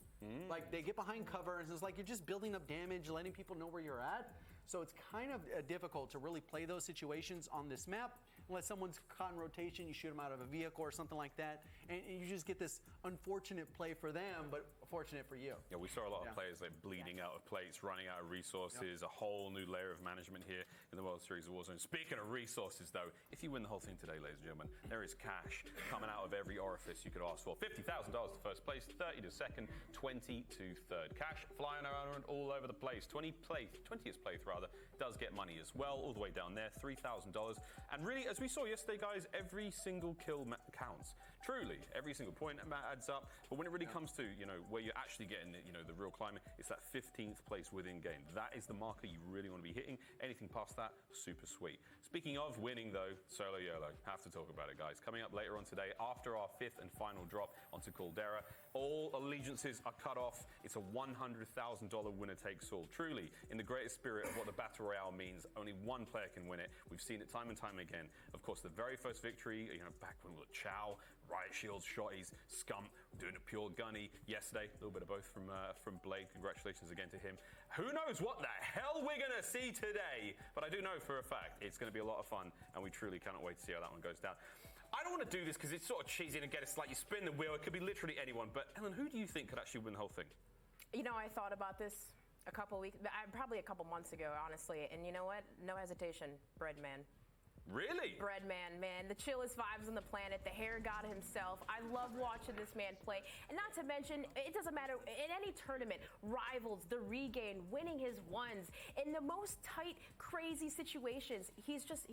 Like they get behind cover and it's like you're just building up damage, letting people know where you're at. So it's kind of difficult to really play those situations on this map. Unless someone's caught in rotation, you shoot them out of a vehicle or something like that, and you just get this unfortunate play for them, but fortunate for you. Yeah, we saw a lot of players like bleeding out of plates, running out of resources, a whole new layer of management here in the World Series of Warzone. Speaking of resources, though, if you win the whole thing today, ladies and gentlemen, there is cash coming out of every orifice you could ask for. $50,000 to first place, 30 to second, 20 to third. Cash flying around all over the place. 20th place rather, does get money as well, all the way down there, $3,000. And really, as we saw yesterday, guys, every single kill counts. Truly, every single point adds up. But when it really comes to, where you're actually getting, the real climbing, it's that 15th place within game. That is the marker you really want to be hitting. Anything past that, super sweet. Speaking of winning, though, Solo YOLO, have to talk about it, guys. Coming up later on today, after our 5th and final drop onto Caldera, all allegiances are cut off. It's a $100,000 winner takes all. Truly, in the greatest spirit of what the Battle Royale means, only one player can win it. We've seen it time and time again. Of course, the very first victory, back when we were Chow, Riot Shields, Shotties, Scump, doing a pure gunny. Yesterday, a little bit of both from Blade. Congratulations again to him. Who knows what the hell we're going to see today? But I do know for a fact it's going to be a lot of fun, and we truly cannot wait to see how that one goes down. I don't want to do this because it's sort of cheesy and get us like you spin the wheel. It could be literally anyone. But Ellen, who do you think could actually win the whole thing? I thought about this a couple weeks, probably a couple months ago, honestly. And you know what? No hesitation, Breadman. Really? Breadman, man. The chillest vibes on the planet, the hair god himself. I love watching this man play. And not to mention, it doesn't matter, in any tournament, rivals, the regain, winning his ones, in the most tight, crazy situations, he's just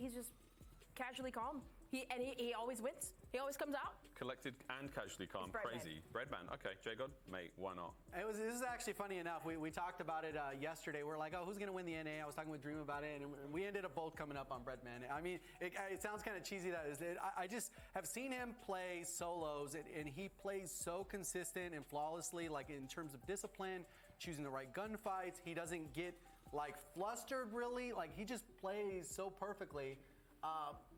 casually calm. He always wins. He always comes out. Collected and casually calm. Crazy. Breadman. Okay, J-God, mate, why not? This is actually funny enough. We talked about it yesterday. We're like, oh, who's going to win the NA? I was talking with Dream about it, and we ended up both coming up on Breadman. I mean, it sounds kind of cheesy. I just have seen him play solos, and he plays so consistent and flawlessly, like in terms of discipline, choosing the right gunfights. He doesn't get like flustered, really. Like, he just plays so perfectly.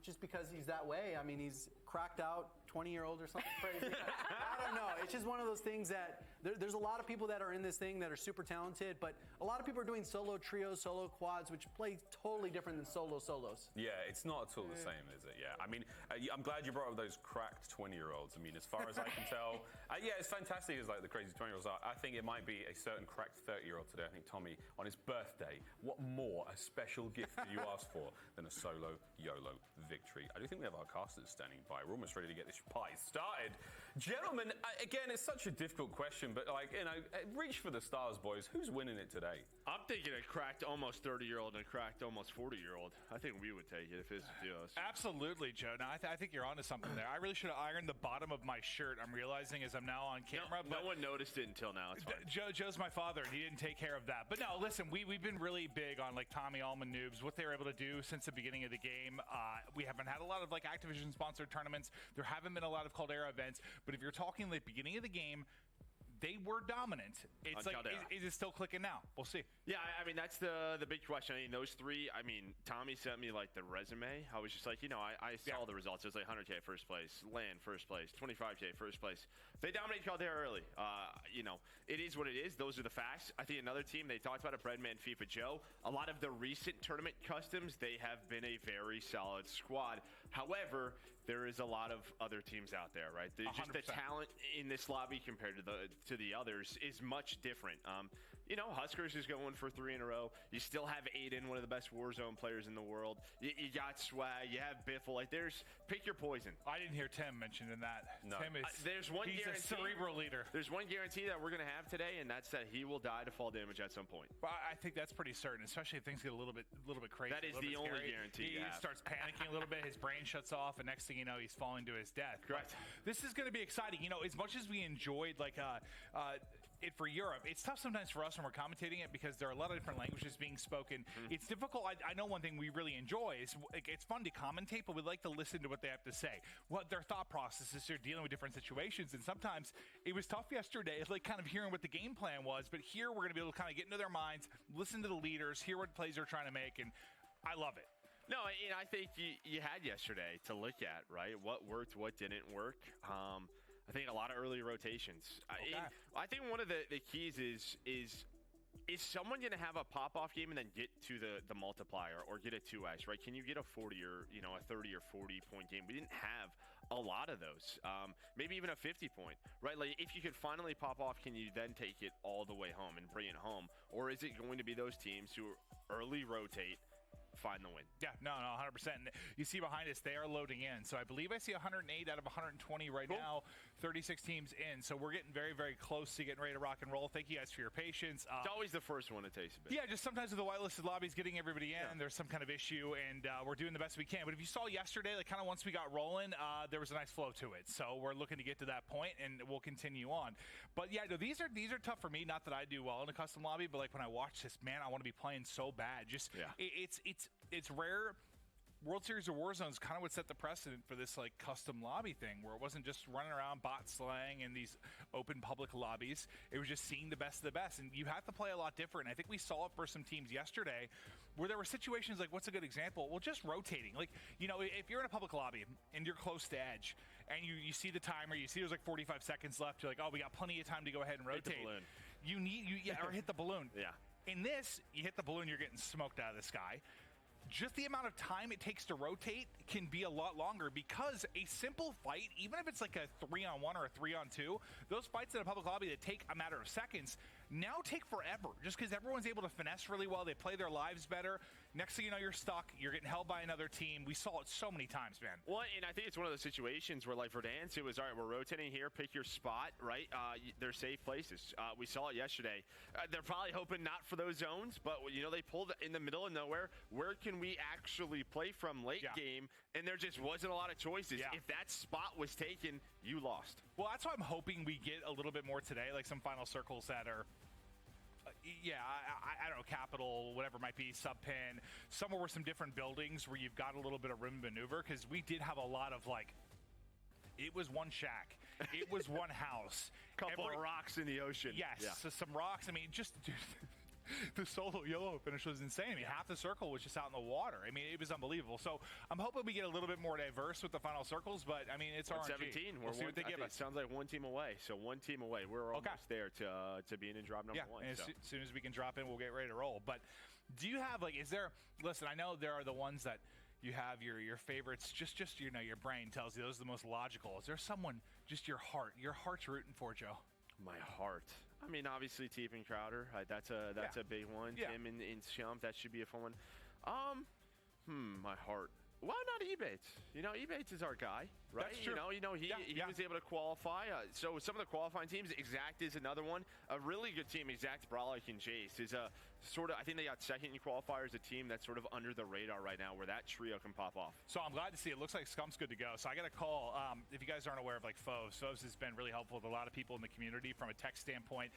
Just because he's that way. I mean, he's cracked out 20-year-old or something crazy. I don't know. It's just one of those things that there's a lot of people that are in this thing that are super talented, but a lot of people are doing solo trios, solo quads, which play totally different than solos. Yeah, it's not at all the same, is it? Yeah. I mean, I'm glad you brought up those cracked 20-year-olds. I mean, as far as I can tell, yeah, as fantastic as like the crazy 20-year-olds are, I think it might be a certain cracked 30-year-old today. I think Tommy, on his birthday, what more a special gift do you ask for than a solo YOLO victory? I do think we have our casters standing by. We're almost ready to get this party started. Gentlemen, again, it's such a difficult question, but reach for the stars, boys. Who's winning it today? I'm thinking a cracked almost 30-year-old and a cracked almost 40-year-old. I think we would take it if it's duos. Absolutely, Joe. No, I think you're onto something there. I really should have ironed the bottom of my shirt. I'm realizing as I'm now on camera. No one noticed it until now. It's fine. Joe's my father, and he didn't take care of that. But no, listen, we've been really big on like Tommy Allman Noobs, what they were able to do since the beginning of the game. We haven't had a lot of like Activision-sponsored tournaments. There haven't been a lot of Caldera events. But if you're talking the beginning of the game, they were dominant. It's like, is it still clicking now? We'll see. Yeah, I mean, that's the big question. I mean, those three, Tommy sent me like the resume. I was just like, I saw the results. It was like 100K first place, LAN first place, 25K first place. They dominated Caldera early. It is what it is. Those are the facts. I think another team, they talked about it, Breadman, FIFA Joe. A lot of the recent tournament customs, they have been a very solid squad. However, there is a lot of other teams out there, right? Just the talent in this lobby compared to the others is much different. Huskers is going for 3 in a row. You still have Aiden, one of the best Warzone players in the world. You got Swag. You have Biffle. Like, pick your poison. I didn't hear Tim mentioned in that. No. Tim is he's a cerebral leader. There's one guarantee that we're going to have today, and that's that he will die to fall damage at some point. Well, I think that's pretty certain, especially if things get a little bit crazy. That is the only guarantee. He starts panicking a little bit. His brain shuts off, and next thing you know, he's falling to his death. Correct. But this is going to be exciting. As much as we enjoyed it for Europe, it's tough sometimes for us when we're commentating it because there are a lot of different languages being spoken. It's difficult. I know one thing we really enjoy is it's fun to commentate, but we like to listen to what they have to say, what their thought processes. They're dealing with different situations, and sometimes it was tough yesterday. It's like kind of hearing what the game plan was, but here we're going to be able to kind of get into their minds, listen to the leaders, hear what plays they're trying to make, and I love it. No, I think you had yesterday to look at, right? What worked, what didn't work. I think a lot of early rotations. Okay. I think one of the keys is someone going to have a pop-off game and then get to the multiplier or get a 2x, right? Can you get a 40 or a 30 or 40 point game? We didn't have a lot of those. Maybe even a 50 point, right? Like if you could finally pop off, can you then take it all the way home and bring it home? Or is it going to be those teams who early rotate, find the win? Yeah, no, 100%. And you see behind us, they are loading in. So I believe I see 108 out of 120 right now, 36 teams in. So we're getting very, very close to getting ready to rock and roll. Thank you guys for your patience. It's always the first one that takes a bit. Yeah, just sometimes with the whitelisted lobbies, getting everybody in, there's some kind of issue, and we're doing the best we can. But if you saw yesterday, like kind of once we got rolling, there was a nice flow to it. So we're looking to get to that point, and we'll continue on. But yeah, no, these are tough for me. Not that I do well in a custom lobby, but like when I watch this, man, I want to be playing so bad. Just it's rare World Series of Warzone is kind of what set the precedent for this like custom lobby thing, where it wasn't just running around bot slaying in these open public lobbies. It was just seeing the best of the best, and you have to play a lot different. I think we saw it for some teams yesterday, where there were situations like, what's a good example? Well, just rotating. Like, you know, if you're in a public lobby and you're close to edge, and you see the timer, you see there's like 45 seconds left. You're like, oh, we got plenty of time to go ahead and rotate. Hit the balloon. Or hit the balloon. Yeah. In this, you hit the balloon, you're getting smoked out of the sky. Just the amount of time it takes to rotate can be a lot longer, because a simple fight, even if it's like a 3-on-1 or a 3-on-2, those fights in a public lobby that take a matter of seconds now take forever, just because everyone's able to finesse really well. They play their lives better. Next thing you know, you're stuck. You're getting held by another team. We saw it so many times, man. Well, and I think it's one of those situations where, like, for Dance, it was, all right, we're rotating here, pick your spot, right? They're safe places. We saw it yesterday. They're probably hoping not for those zones, but, you know, they pulled in the middle of nowhere. Where can we actually play from late game? And there just wasn't a lot of choices. Yeah. If that spot was taken, you lost. Well, that's why I'm hoping we get a little bit more today, like some final circles that are, I don't know, capital, whatever it might be, sub-pin, somewhere with some different buildings where you've got a little bit of room to maneuver, because we did have a lot of, like, it was one shack, it was one house. Couple of rocks in the ocean. Yes, Yeah. so some rocks. I mean, just... Dude, the solo YOLO finish was insane. I mean, half the circle was just out in the water. I mean, it was unbelievable. So I'm hoping we get a little bit more diverse with the final circles, but I mean, it's RNG. 17. We'll see what they give us. It sounds like one team away. So one team away. We're almost there to being in drop number one. And so. as soon as we can drop in, we'll get ready to roll. But do you have, like, is there, listen, I know there are the ones that you have your favorites, just you know, your brain tells you those are the most logical. Is there someone, just your heart's rooting for, Joe? My heart. I mean, obviously, Teep and Crowder. That's a big one. Yeah. Tim and Shump. That should be a fun one. My heart. Why not Ebates? You know, Ebates is our guy, right? That's true. You know, he was able to qualify. So some of the qualifying teams, Exact is another one. A really good team, Exact, Brolic, and Jace, is a sort of, I think they got second in qualifiers, a team that's sort of under the radar right now, where that trio can pop off. So I'm glad to see it. Looks like Scump's good to go. So I got a call. If you guys aren't aware of, like, Foves has been really helpful with a lot of people in the community from a tech standpoint,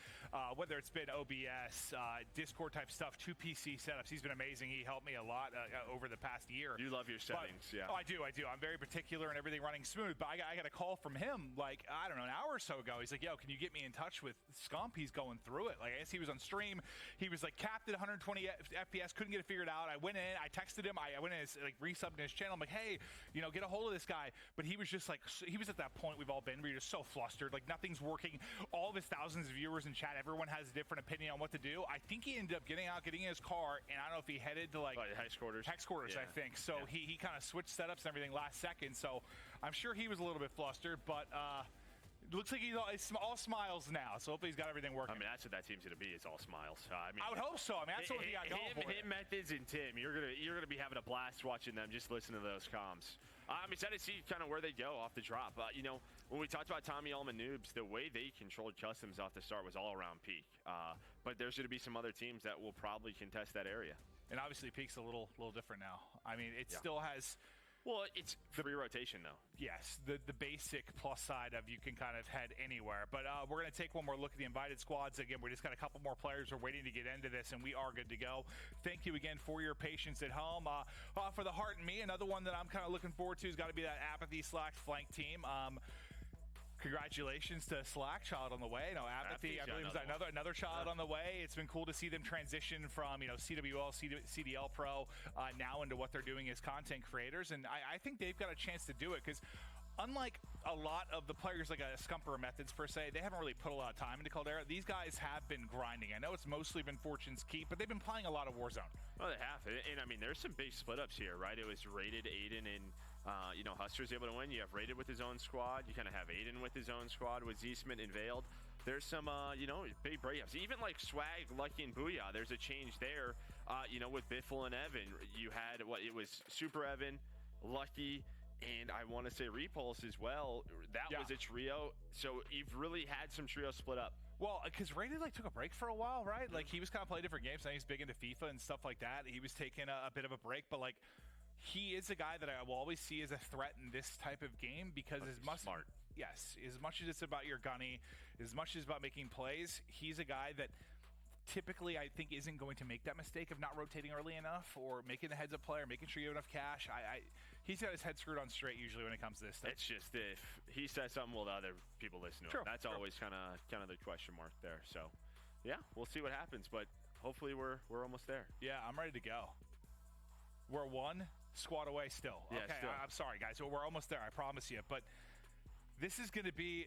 whether it's been OBS, Discord type stuff, 2 PC setups. He's been amazing. He helped me a lot over the past year. You love your settings, yeah. Oh, I do. I'm very particular and everything running smooth. But I got a call from him, like, I don't know, an hour or so ago. He's like, yo, can you get me in touch with Scump? He's going through it. Like, I guess he was on stream. He was, like, capped at 120 FPS, couldn't get it figured out. I went in, I texted him, I went in, like, resubbed in his channel. I'm like, hey, you know, get a hold of this guy. But he was just like, he was at that point we've all been where you're just so flustered, like, nothing's working. All of his thousands of viewers in chat, everyone has a different opinion on what to do. I think he ended up getting in his car, and I don't know if he headed to, like, Hex quarters, yeah. I think. So he kind of switched setups and everything last second. So I'm sure he was a little bit flustered, but looks like he's all smiles now, so hopefully he's got everything working. I mean, that's what that team's going to be. It's all smiles. I would hope so. I mean, that's what we got going for him, Methods, and Tim. You're gonna be having a blast watching them. Just listen to those comms. I'm excited to see kind of where they go off the drop. You know, when we talked about Tommy Elman Noobs, the way they controlled customs off the start was all around Peak. But there's going to be some other teams that will probably contest that area. And obviously, Peak's a little different now. I mean, it still has. Well, it's free rotation, though. Yes, the basic plus side of you can kind of head anywhere. But we're going to take one more look at the invited squads. Again, we just got a couple more players. We're waiting to get into this, and we are good to go. Thank you again for your patience at home. For the Heart and Me, another one that I'm kind of looking forward to has got to be that Apathy Slack flank team. Congratulations to Slack, child on the way. No, Apathy, I believe, was another child on the way. It's been cool to see them transition from, you know, CWL, CDL Pro, now into what they're doing as content creators. And I think they've got a chance to do it, because unlike a lot of the players like a Scumper Methods per se, they haven't really put a lot of time into Caldera. These guys have been grinding. I know it's mostly been Fortune's Keep, but they've been playing a lot of Warzone. Well, they have. And I mean, there's some big split ups here, right? It was Rated, Aiden, and you know, Huster's able to win. You have Rated with his own squad. You kind of have Aiden with his own squad with Zeesman and Veiled. There's some, you know, big breakups. Even like Swag, Lucky, and Booyah, there's a change there. You know, with Biffle and Evan, you had it was Super Evan, Lucky, and I want to say Repulse as well. That was a trio. So you've really had some trios split up. Well, because Rated took a break for a while, right? Like, he was kind of playing different games. Now he's big into FIFA and stuff like that. He was taking a bit of a break, but like, he is a guy that I will always see as a threat in this type of game, because smart. Yes, as much as it's about your gunny, as much as it's about making plays, he's a guy that typically I think isn't going to make that mistake of not rotating early enough or making the heads-up play or making sure you have enough cash. He's got his head screwed on straight usually when it comes to this stuff. It's just if he says something, will the other people listen to him? That's always kind of the question mark there. So, yeah, we'll see what happens, but hopefully we're almost there. Yeah, I'm ready to go. We're one squad away still. Yeah, okay, still. I'm sorry, guys. We're almost there. I promise you. But this is going to be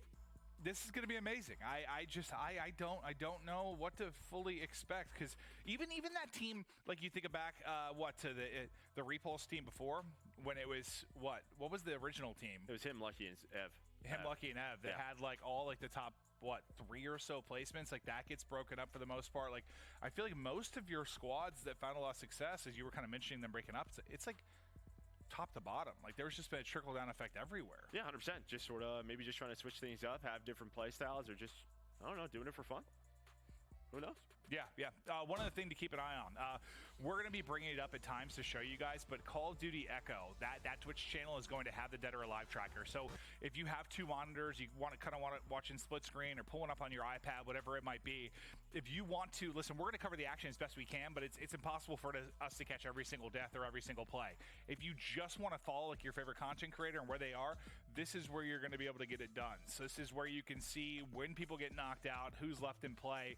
amazing. I don't know what to fully expect because even that team, like you think back to the Repulse team before when it was what was the original team? It was him, Lucky, and Ev. Lucky, and Ev that had like all like the top 3 or so placements. Like that gets broken up for the most part. Like I feel like most of your squads that found a lot of success, as you were kind of mentioning them breaking up, it's like top to bottom. Like there's just been a trickle down effect everywhere. Yeah, 100%. Just sort of maybe just trying to switch things up, have different play styles, or just I don't know, doing it for fun. Who knows? Yeah. One other thing to keep an eye on. We're going to be bringing it up at times to show you guys, but Call of Duty Echo, that Twitch channel is going to have the Dead or Alive tracker. So if you have 2 monitors, you want to watch in split screen or pulling up on your iPad, whatever it might be, if you want to, listen, we're going to cover the action as best we can, but it's impossible for us to catch every single death or every single play. If you just want to follow like your favorite content creator and where they are, this is where you're going to be able to get it done. So this is where you can see when people get knocked out, who's left in play.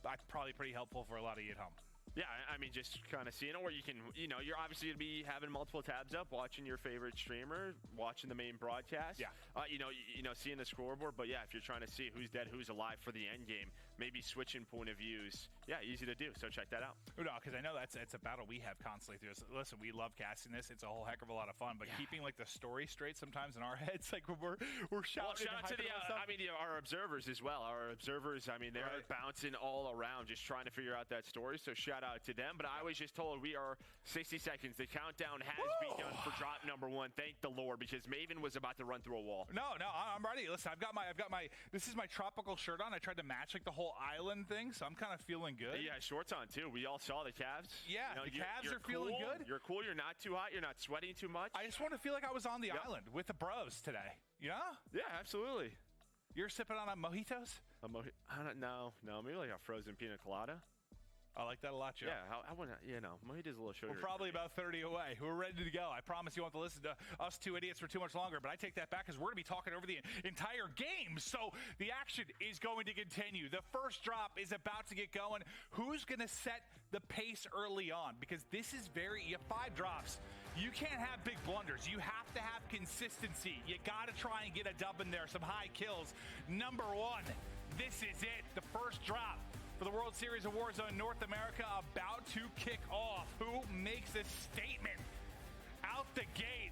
That's probably pretty helpful for a lot of you at home. Yeah, I mean, just kind of seeing it where you can, you're obviously going to be having multiple tabs up, watching your favorite streamer, watching the main broadcast. Yeah. Seeing the scoreboard. But yeah, if you're trying to see who's dead, who's alive for the end game, maybe switching point of views. Yeah, easy to do. So check that out. No, because I know it's a battle we have constantly through this. Listen, we love casting this. It's a whole heck of a lot of fun. But keeping like the story straight sometimes in our heads, like we're shouting. Well, shout out to our observers as well. Our observers, I mean, they're bouncing all around, just trying to figure out that story. So shout out to them. But I was just told we are 60 seconds. The countdown has begun for drop number 1. Thank the Lord, because Maven was about to run through a wall. No, I'm ready. Listen, I've got my. This is my tropical shirt on. I tried to match like the whole island thing, so I'm kind of feeling good. Yeah, shorts on too. We all saw the calves. Yeah, the calves are feeling good. You're cool. You're not too hot. You're not sweating too much. I just want to feel like I was on the island with the bros today. You know? Yeah, absolutely. You're sipping on a mojitos? I don't know. No, maybe like a frozen pina colada. I like that a lot, Joe. Yeah, I wouldn't, mojito's a little sugar. We're probably about 30 away. We're ready to go. I promise you won't have to listen to us two idiots for too much longer, but I take that back because we're going to be talking over the entire game. So the action is going to continue. The first drop is about to get going. Who's going to set the pace early on? Because this is you have 5 drops. You can't have big blunders. You have to have consistency. You got to try and get a dub in there, some high kills. Number 1, this is it. The first drop for the World Series of Warzone North America about to kick off. Who makes a statement out the gate?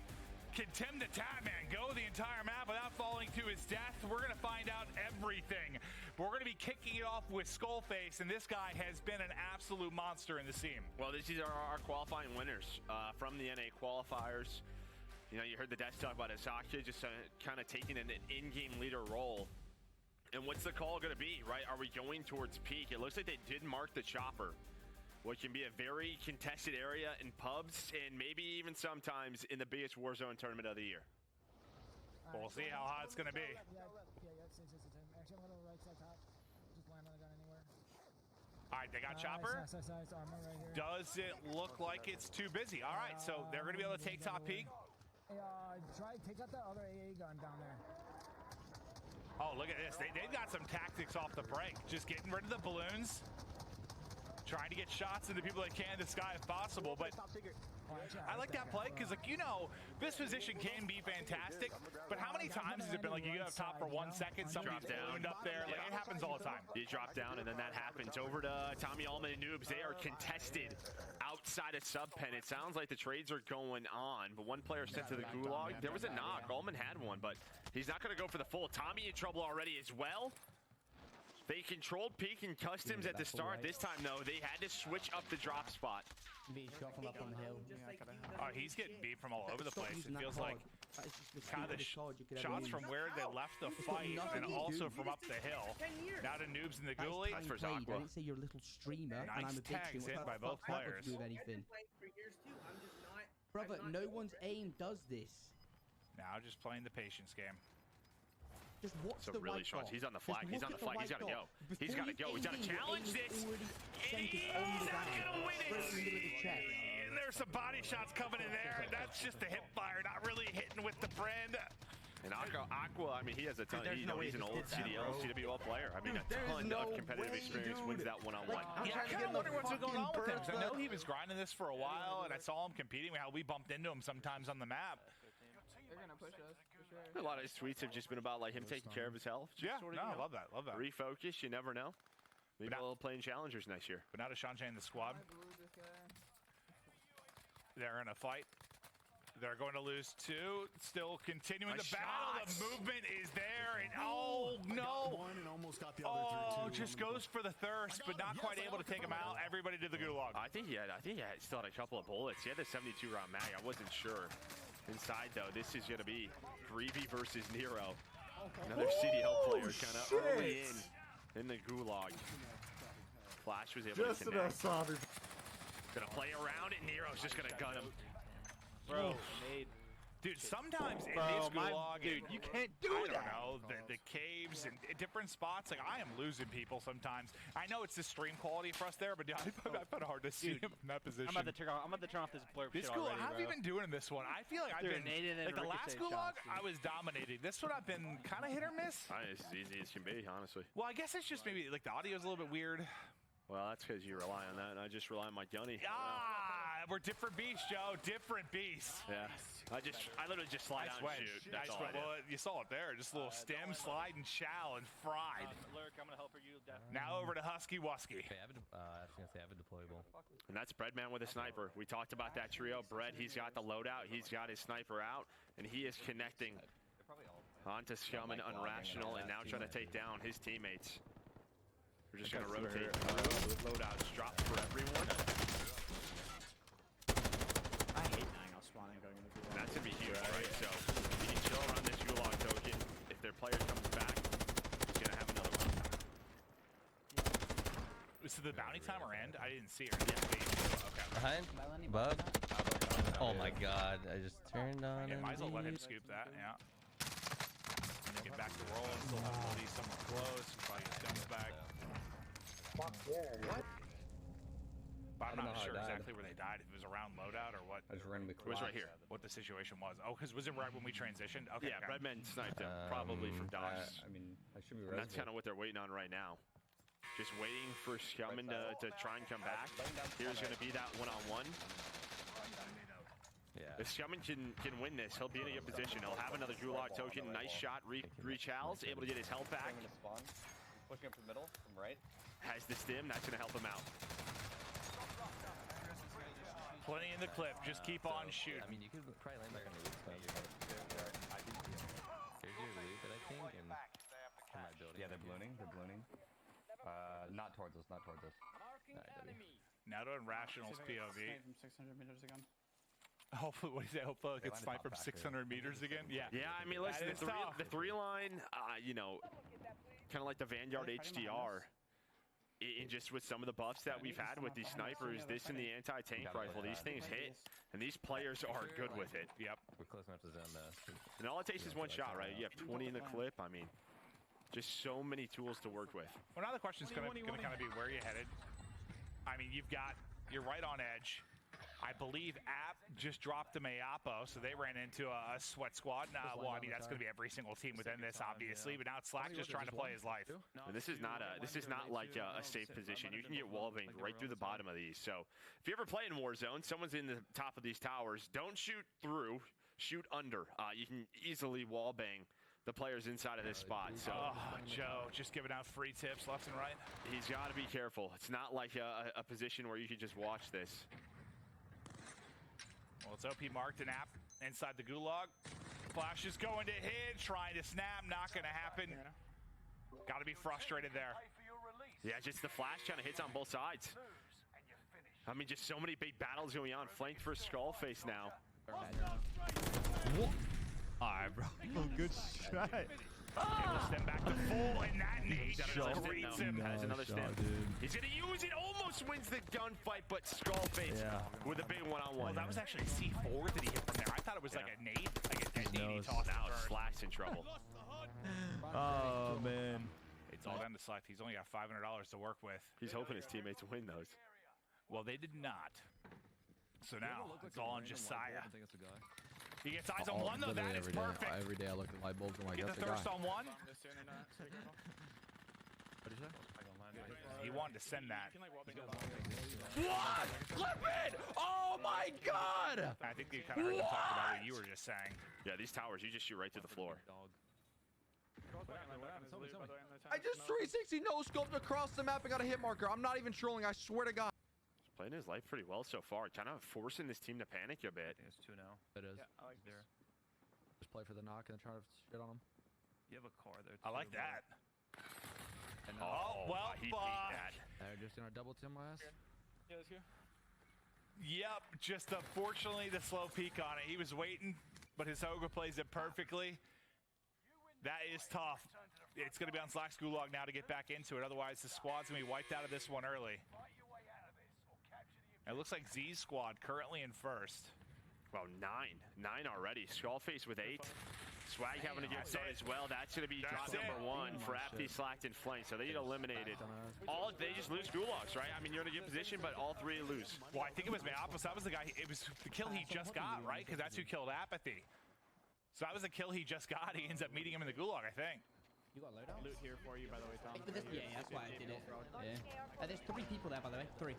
Can Tim the Tatman go the entire map without falling to his death? We're going to find out everything. We're going to be kicking it off with Skullface, and this guy has been an absolute monster in the scene. Well, these are our qualifying winners from the NA qualifiers. You heard the Death talk about Asaka just kind of taking an in-game leader role. And what's the call going to be, right? Are we going towards peak? It looks like they did mark the chopper, what can be a very contested area in pubs and maybe even sometimes in the biggest Warzone tournament of the year. We'll see how hot it's going to be. All right, they got chopper. Does it look like it's too busy? All right, so they're going to be able to take top peak. Take out that other AA gun down there. Oh, look at this. They've got some tactics off the break. Just getting rid of the balloons. Trying to get shots into people they can in the sky if possible. But I like that play because, this position can be fantastic. But how many times has it been like you get up top for 1 second, somebody's down up there? Like, it happens all the time. You drop down and then that happens. Over to Tommy Allman and Noobs. They are contested outside of sub pen. It sounds like the trades are going on, but one player sent to the gulag. There was a knock. Allman had one, but he's not going to go for the full. Tommy in trouble already as well. They controlled peak and customs at the start. This time, though, they had to switch up the drop spot. He's getting beat from all over the place. It feels like kind of the shots from where they left the fight and also from up the hill. Now to Noobs in the ghoulie. That's for Aqua. I didn't say you're a little streamer. Nice tags in by both players. Brother, no one's aim does this. Now just playing the patience game. Just watch So the really, white Sean, dot. he's on the Just flag. He's look on the at flag. He's white got to dot. go. He's Before got to go. He's got to you challenge aim, this. already sent his He's own not design. gonna win it. Straight in the middle of the chest. And there's some body shots coming in there. That's just the hip fire, not really hitting with the brand. And Aqua, I mean, he has a ton. There's no way He's an to old hit that, CDL, bro. CWL player. I mean, a There's ton no of competitive way, experience dude. wins that one-on-one. Like, I'm Yeah, trying I to kind get of in wonder the what's going on with him. 'Cause I know fucking he was grinding this for a while, and I saw him competing. How we bumped into him sometimes on the map. They're gonna push us for sure. A lot of his tweets have just been about like him taking care of his health. Just Yeah, sort of, no, you I know, love that. Love that. refocus. You never know. Maybe But now- we'll playing challengers next year. But now to Shanche and the squad, I blew this guy. they're in a fight. They're going to lose two. Still continuing Nice the battle. shots. The movement is there, and oh no! One and almost got the other Oh, through, too. just goes for the thirst, but not quite able to take him out. Everybody did the gulag. I think he still had a couple of bullets. He had the 72 round mag. I wasn't sure. Inside though, this is gonna be Greavy versus Nero. Another CDL player kind of early in the gulag. Flash was able to connect. Gonna play around it. Nero's just gonna gun him. Bro, dude, sometimes in these gulag, dude, you can't do I that. don't know, the caves and different spots, like I am losing people sometimes. I know it's the stream quality for us there, but dude, I find it hard to see him in that position. I'm about to turn off this blurb This shit gulag, already, how have bro. you been doing in this one? I feel like I've Dude, been, naded and like the last ricochet gulag, shots, dude. I was dominating. This one I've been kind of hit or miss. It's as easy as can be, honestly. Well, I guess it's just maybe like the audio's a little bit weird. Well, that's because you rely on that, and I just rely on my gunny. Ah, we're different beasts, Joe. Different beasts. Yeah. I literally just slide out and shoot. That's all I do. Well, you saw it there. Just a little stem, slide, and chow, and fried. Lurk, I'm gonna help you. Now over to Husky Wusky. I was gonna say I have a deployable. And that's Breadman with a sniper. We talked about that trio. Bread, he's got the loadout. He's got his sniper out, and he is connecting onto Scum and Unrational, and now trying to take down his teammates. We're just going to rotate through. Loadouts drop for everyone. I hate dying off spawn and going into And that's going to be huge, right? So you can chill around this gulag token. If their player comes back, he's going to have another one. So the bounty timer end? I didn't see her. Okay. Behind? Bug? Oh my god, I just turned on Yeah, might as well let him Indeed. scoop that, yeah. And then get back to rolling. Still have all these somewhere close. Probably get guns back. What? But I'm don't know not how I sure died. exactly where they died. If it was around loadout or what. I just randomly It was right here. What the situation was. Oh, because was it right when we transitioned? Okay. Yeah, okay. Breadman sniped him, probably from dodge. I mean, I should be And that's kind of what they're waiting on right now. Just waiting for Scummin to try and come back. Here's going to be that one-on-one. Yeah. If Scummin can win this, he'll be in a good position. He'll have another gulag token. Nice shot. Reach Al's, able to get his health back. Pushing up the middle from right. Has the stim. That's going to help him out. Plenty in the clip. Just keep on shooting. I mean, you could probably land back on the roof. There's your loot that I think, and from my building. Yeah, they're ballooning. They're ballooning. Not towards us. Not towards us. Now to Irrational's POV. from 600 meters again. Hopefully, what do you say? Hopefully, I can landed snipe top from back 600 meters again. Yeah. Yeah, I mean, listen, That is tough. the three line, you know, kind of like the Vanguard HDR. And just with some of the buffs that we've had with these snipers, this and the anti-tank rifle, these things hit, and these players are good with it. Yep. We're close enough to zone And all it takes is one shot, right? You have 20 in the clip. I mean, just so many tools to work with. Well, now the question's going to kind of be where you headed. I mean, you're right on edge. I believe App just dropped the Mayapo, so they ran into a sweat squad. Well, I mean, that's going to be every single team within this, obviously. But now it's Slack just trying to play his life. And this is not like a safe position. You can get wall banged right through the bottom of these. So if you ever play in Warzone, someone's in the top of these towers. Don't shoot through, shoot under. You can easily wall bang the players inside of this spot. So Joe just giving out free tips left and right. He's got to be careful. It's not like a position where you can just watch this. Well, it's OP marked an App inside the gulag. Flash is going to hit, trying to snap, not going to happen. Got to be frustrated there. Yeah, just the Flash kind of hits on both sides. I mean, just so many big battles going on. Flanked for Skullface now. Alright, bro. Oh, good shot. Able to stem back to full, and that nade greets him. Has another shot, stem. dude. He's gonna use it. Almost wins the gunfight, but Skullface with a big one-on-one. Well, that was actually a C4 that he hit from there. I thought it was like a nade. Like a nade he tossed Now first. Slack's in trouble. Oh man. It's all down to Slack. He's only got $500 to work with. He's hoping his teammates win those. Well, they did not. So now it's all on Josiah. He gets eyes on one though. That is perfect. Every day I look at light bulbs. I'm like, Get that's the the thirst guy. on one. What did you say? He wanted to send that. What? Flip it! Oh my god! I think you kind of heard them talk about what you were just saying. Yeah, these towers, you just shoot right to the floor. I just 360 no scoped across the map and got a hit marker. I'm not even trolling. I swear to God. He's playing his life pretty well so far. Kind of forcing this team to panic a bit. It's 2 now. It is. Yeah, I like there. Just play for the knock and try to shit on him. You have a car there. I like that. And Oh, well, he beat that. they're just gonna double team my ass. Yeah, let's go. Yep, just unfortunately the slow peak on it. He was waiting, but his Hoga plays it perfectly. That is tough. It's going to be on Slack's gulag now to get back into it. Otherwise, the squad's going to be wiped out of this one early. It looks like Z's squad currently in first. Well, 9 already. Skullface with 8. Swag having to get started as well. That's going to be drop number 1 for FP, Slacked, and Flank. So they get eliminated. They just lose gulags, right? I mean, you're in a good position, but all 3 lose. Well, I think it was Meopis. That was the guy. It was the kill he just got, right? Because that's who killed Apathy. So that was the kill he just got. He ends up meeting him in the gulag, I think. You got loadout? Loot here for you, by the way, Tom. Yeah, that's why I did it. Yeah. There's 3 people there, by the way. 3.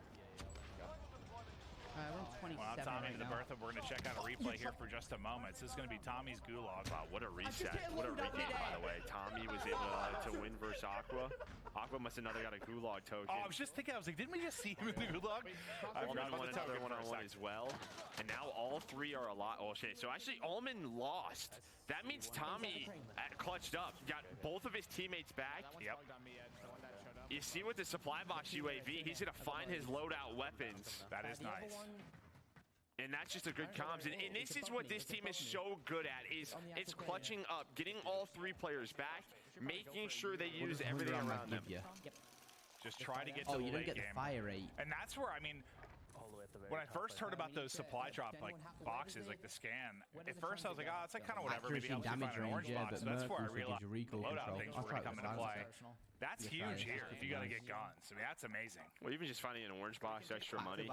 We're on 27 Well, Tommy right to the now. Bertha. We're going to check out a replay here for just a moment. This is going to be Tommy's gulag. Wow, what a reset. What a regain, by the way. Tommy was able to win versus Aqua. Aqua must have another got a gulag token. Oh, I was just thinking, I was like, didn't we just see him in the gulag? I forgot about the another token for a one-on-one sec. as well. And now all 3 are a lot. Oh, shit. So actually, Allman lost. That means Tommy clutched up. Got both of his teammates back. Yep. You see with the supply box UAV, he's going to find his loadout weapons. That is nice. And that's just a good comms. And this is what this team is so good at, is it's clutching up, getting all 3 players back, making sure they use everything around them. Just try to get to the you don't late get game. the fire rate. And that's where, I mean, when I first heard about those supply drop like boxes, like the scan, at first I was like, oh, it's like kind of whatever. Maybe helps you find an orange box. So that's where I realized the loadout things were going to come into play. That's huge here if you got to get guns. I mean, that's amazing. Well, even just finding an orange box, extra money.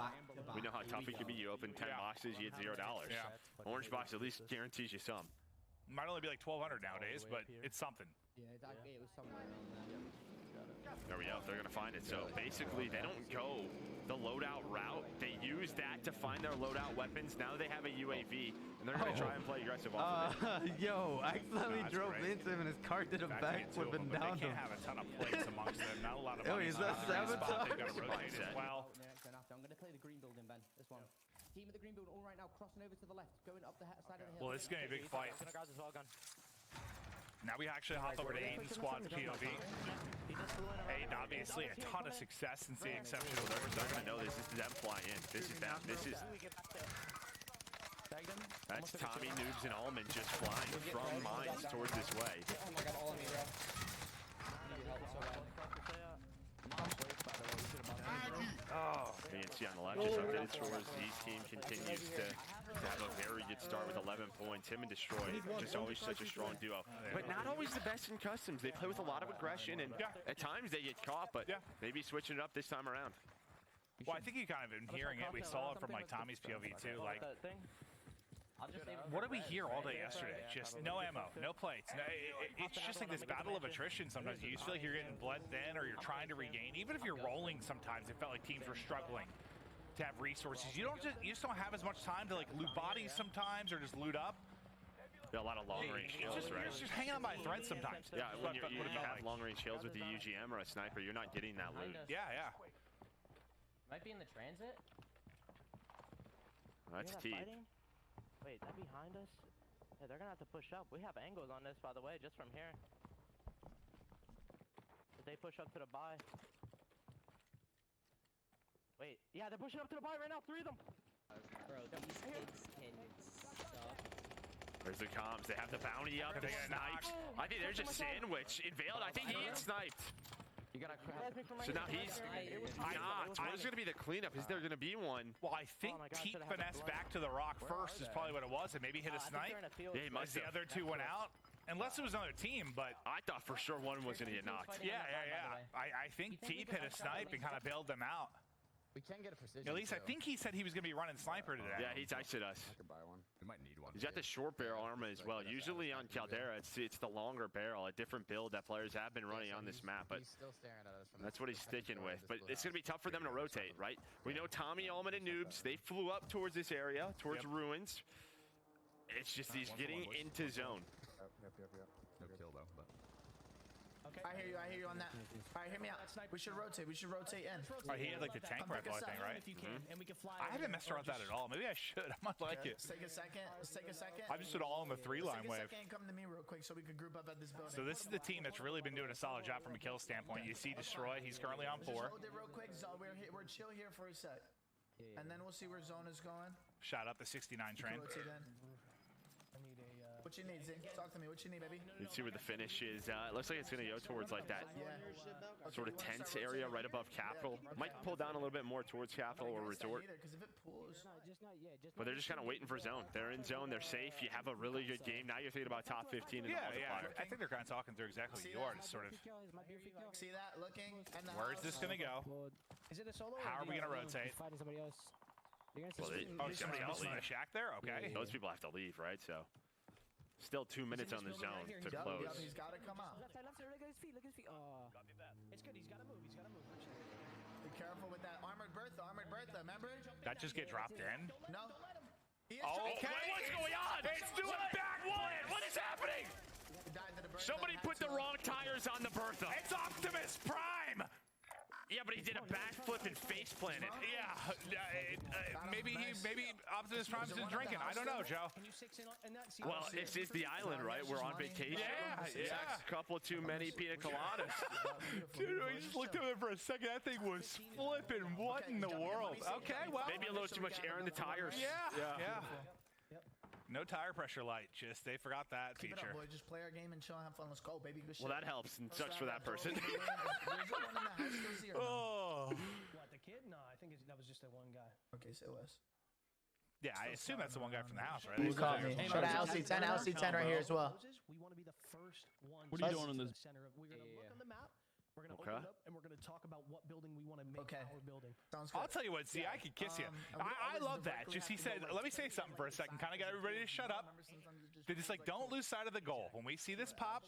We know how tough it can be. You open 10 boxes, you get $0. Yeah. Orange box at least guarantees you some. Might only be like 1,200 nowadays, but it's something. Yeah, it was somewhere around there. There we go. They're going to find it. So basically, they don't go the loadout route. They use that to find their loadout weapons. Now they have a UAV, and they're going to try and play aggressive off of it. Yo, I accidentally drove great. into him and his car did a backflip and They downed can't him. have a ton of plates amongst them. Not a lot of Oh, money. is that sabotage? They've got to rotate as well. I'm going to play the green building, Ben. This one. Team of the green building all right now, crossing over to the left, going up the side of the hill. Well, this is going to be a big fight. Now we actually hop over to Aiden Squad's POV. Aiden, obviously, a ton of success since the exceptional. They're going to know this. This is them flying in. This is them. This is... That's Tommy, Noobs, and Allman just flying from mines towards this way. Oh my god, all of me, bro. Oh, you can see on the left, just updated scores. Z's team continues to have a very good start with 11 points. Him and Destroy, just always such a strong duo. But not always the best in customs. They play with a lot of aggression, and at times they get caught, but maybe switching it up this time around. Well, I think you kind of been hearing it. We saw it from like Tommy's POV too. Like, what did we hear all day yesterday? Just no ammo, no plates. No, it's just like this battle of attrition sometimes. You just feel like you're getting bled thin or you're trying to regain. Even if you're rolling sometimes, it felt like teams were struggling to have resources. You just don't have as much time to like loot bodies sometimes or just loot up. Yeah, a lot of long-range kills, right? You're just hanging on by a thread sometimes. Yeah, when you have long-range kills with the UGM or a sniper, you're not getting that loot. Yeah, yeah. Might be in the transit. That's T. Wait, that behind us? Yeah, they're gonna have to push up. We have angles on this, by the way, just from here. Did they push up to the buy? Wait, yeah, they're pushing up to the buy right now. 3 of them. Bro, these kids can suck. There's the comms. They have the bounty up. They got sniped. I think they're just sandwiched. Invaled, I think he gets sniped. So now he's not. Where's going to be the cleanup? Is there going to be one? Well, I think Teep finessed back to the rock first is probably what it was, and maybe hit a snipe. Yeah, he must As the other two went out. Unless it was another team, but... I thought for sure one was going to get knocked. Yeah. I think Teep hit a snipe and kind of bailed them out. We can get a precision. At least I think he said he was going to be running sniper today. Yeah, he texted us. I could buy one. We might need one. He's got the short barrel armor as well. Usually on Caldera, it's the longer barrel, a different build that players have been running on this map. But he's still staring at us. That's what he's sticking with. But it's going to be tough for them to rotate, right? We know Tommy, Allman, and Noobs, they flew up towards this area, towards Ruins. It's just he's getting into zone. Yep. No kill though, but. Okay. I hear you on that. All right, hear me out. We should rotate in. Oh, he had like the tank rifle, I think, right? If you can, and we can fly. I haven't messed around with that at all. Maybe I should. I might like it. Let's take a second. I'm just all on the 3-line wave. Take a second and come to me real quick so we can group up at this building. So this is the team that's really been doing a solid job from a kill standpoint. You see Destroy, he's currently on 4. Just hold it real quick. We're chill here for a sec. And then we'll see where zone is going. Shot up the 69 train. What you need, Zing? Talk to me. What you need, baby? You can see where the finish is. It looks like it's going to go towards like that sort of tense area right above Capital. Might pull down a little bit more towards Capital or Resort. But they're just kind of waiting for zone. They're in zone. They're safe. You have a really good game. Now you're thinking about top 15 and multiplier. I think they're kind of talking through exactly what you are. Sort of. See that? Looking. Where's this going to go? Is it a solo? How are we going to rotate? Fighting somebody else. Somebody else in the shack there? Okay. Those people have to leave, right? So. Still 2 minutes on the zone to close. He's got to come out. Left side, look at his feet, Oh. It's good, he's got to move, Be careful with that armored Bertha, remember? That just get dropped in? No. Okay. What's going on? It's doing backwood! What is happening? Somebody put the wrong tires on the Bertha. It's Optimus Prime! Yeah, but he did a backflip and face planted. Yeah, maybe Optimus Prime's been drinking. I don't know, Joe. Well, this is the island, right? We're on vacation. Yeah. A couple too many pina coladas. Dude, I just looked over there for a second. That thing was flipping. What in the world? Okay, well. Maybe a little too much air in the tires. Yeah. No tire pressure light. Just they forgot that Keep feature. it up, boy. Just play our game and chill and have fun. Let's go, baby. Good shit. Well, that helps and sucks for that person. Oh. What, the kid? No, I think that was just that one guy. Okay, so it was. Yeah, I assume that's the one guy from the house, right? You caught me. Shout out LC10 right here as well. We want to be the first one. What are you doing in this? We're going to look on the map. We're going to open it up, and we're going to talk about what building we want to make our building. Sounds good. I'll tell you what, see, I could kiss you. I love that. Just he said, let me say something for a second. Kind of got everybody to shut up. They're just like, don't lose sight of the goal. When we see this pop,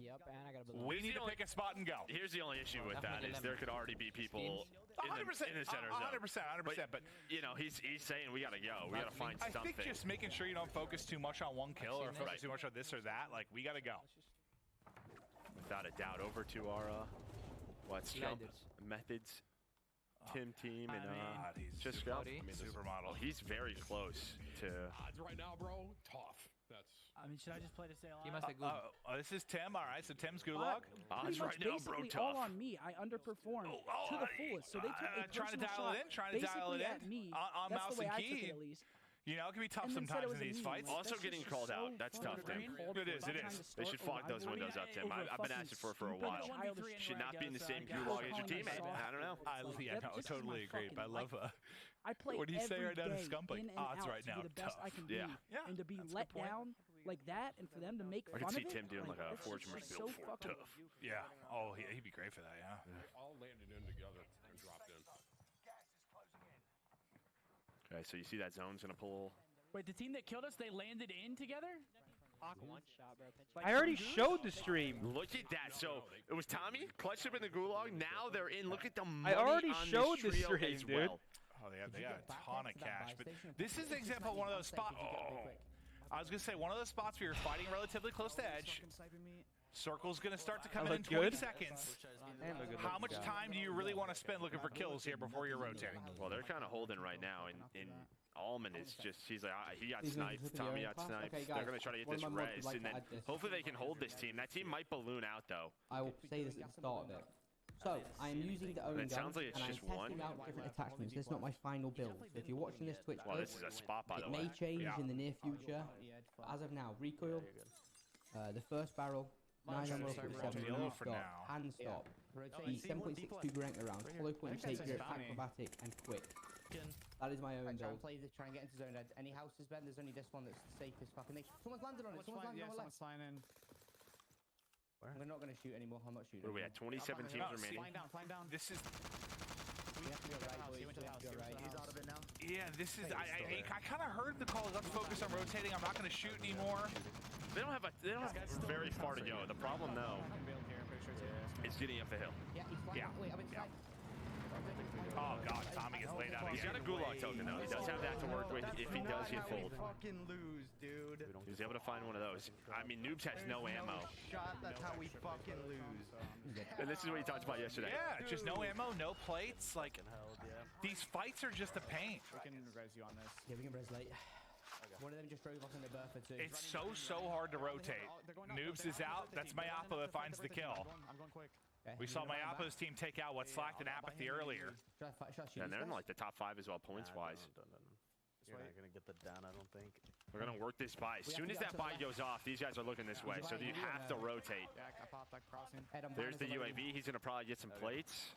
Yep, and I got to we need to pick a spot and go. Here's the only issue with that is there could already be people 100%, in the center zone. 100%. But you know, he's saying we got to go. We got to find something. I think just making sure you don't focus too much on one kill or focus too much on this or that. Like, we got to go. Without a doubt, over to our what's jump methods. Tim team and he's just supermodel. He's very close to odds right now, bro. Tough. I mean, should I just play to stay alive? He must have good. This is Tim. All right, so Tim's gulag. Odds right now, bro. Tough. All on me. I underperformed to the fullest. So they took a trying to dial it in. Trying to dial it in. Me. On That's mouse the way and I took key. it, at least. You know, it can be tough sometimes in these fights. Also getting called out. That's tough, Tim. It is. They should fog those windows up, Tim. I've been asking for it for a while. Should not be in the same gulag as your teammate. I don't know. I totally agree. But I love I play what do you say right now to Scump? in and odds out right to now. be the best I can be. And to be let down like that, and for them to make fun I of can it. see Tim doing like a that's Forge just build so for it. Tough. Yeah. Oh, he'd be great for that. Yeah. All landed in together and dropped in. Okay, so you see that zone's gonna pull. Wait, the team that killed us, they landed in together? One shot, bro. I already showed the stream. Look at that. So it was Tommy, clutched up in the gulag. Now they're in. Look at the money I already on showed this the trio stream, as dude. well. Oh, they got a ton of cash. But this is an example of one of those spots. I was going to say, one of those spots where you're fighting relatively close to edge. Circle's going to start to come in 20 seconds. How much time do you really want to spend looking for kills here before you're rotating? Well, they're kind of holding right now. And Allman is just, he's like, he got sniped. Tommy got sniped. They're going to try to get this res. And then hopefully they can hold this team. That team might balloon out, though. I will say this at the start of it. So, I am using the own It gun, sounds like it's and I'm just testing one. out different attachments. This is not my final build. So if you're watching this Twitch Well, clip, this is a spot, by it the may way. change in the near future. But as of now, recoil, the first barrel, 9mm47, Yellow for stop, now. hand stop, the 7.62 Gorenka round, follow point, take grip, acrobatic, and quick. That is my own Try build. and play this, try and get into zone. Any houses, Ben? There's only this one that's safe as fucking. Someone's landed on it. Someone's landed on the left. Flying in. We're not going to shoot anymore. I'm not shooting. What are we at? 27 teams remaining. Flying down. This is. We have to go right, boys. We have to go right. He's out of it now. Yeah, this is. I kind of heard the call. Let's focus on rotating. I'm not going to shoot anymore. They don't have very far to go. The problem though is getting up the hill. Yeah, he's flying. Yeah. Wait, I'm inside. Oh god, Tommy gets laid out He's again. got a gulag token though. He does have that to work with if he does get fooled. Fucking lose, dude. He was able to find one of those. I mean, Noobs has no ammo. Shot. That's how we fucking lose. And this is what he talked about yesterday. Yeah, just no ammo, no plates. Like, these fights are just a pain. We can res you on this. Yeah, we can res late. One of them just drove off in the Bertha too. It's so hard to rotate. Noobs is out. That's Mayapo that finds the kill. I'm going quick. We saw Mayapo's team take out what slacked in apathy earlier. And they're in like the top 5 as well, points-wise. You're not going to get the down, I don't think. We're going to work this buy. As soon as that buy goes off, these guys are looking this way. So you have to rotate. Yeah, I popped that crossing. There's the UAV. He's going to probably get some plates.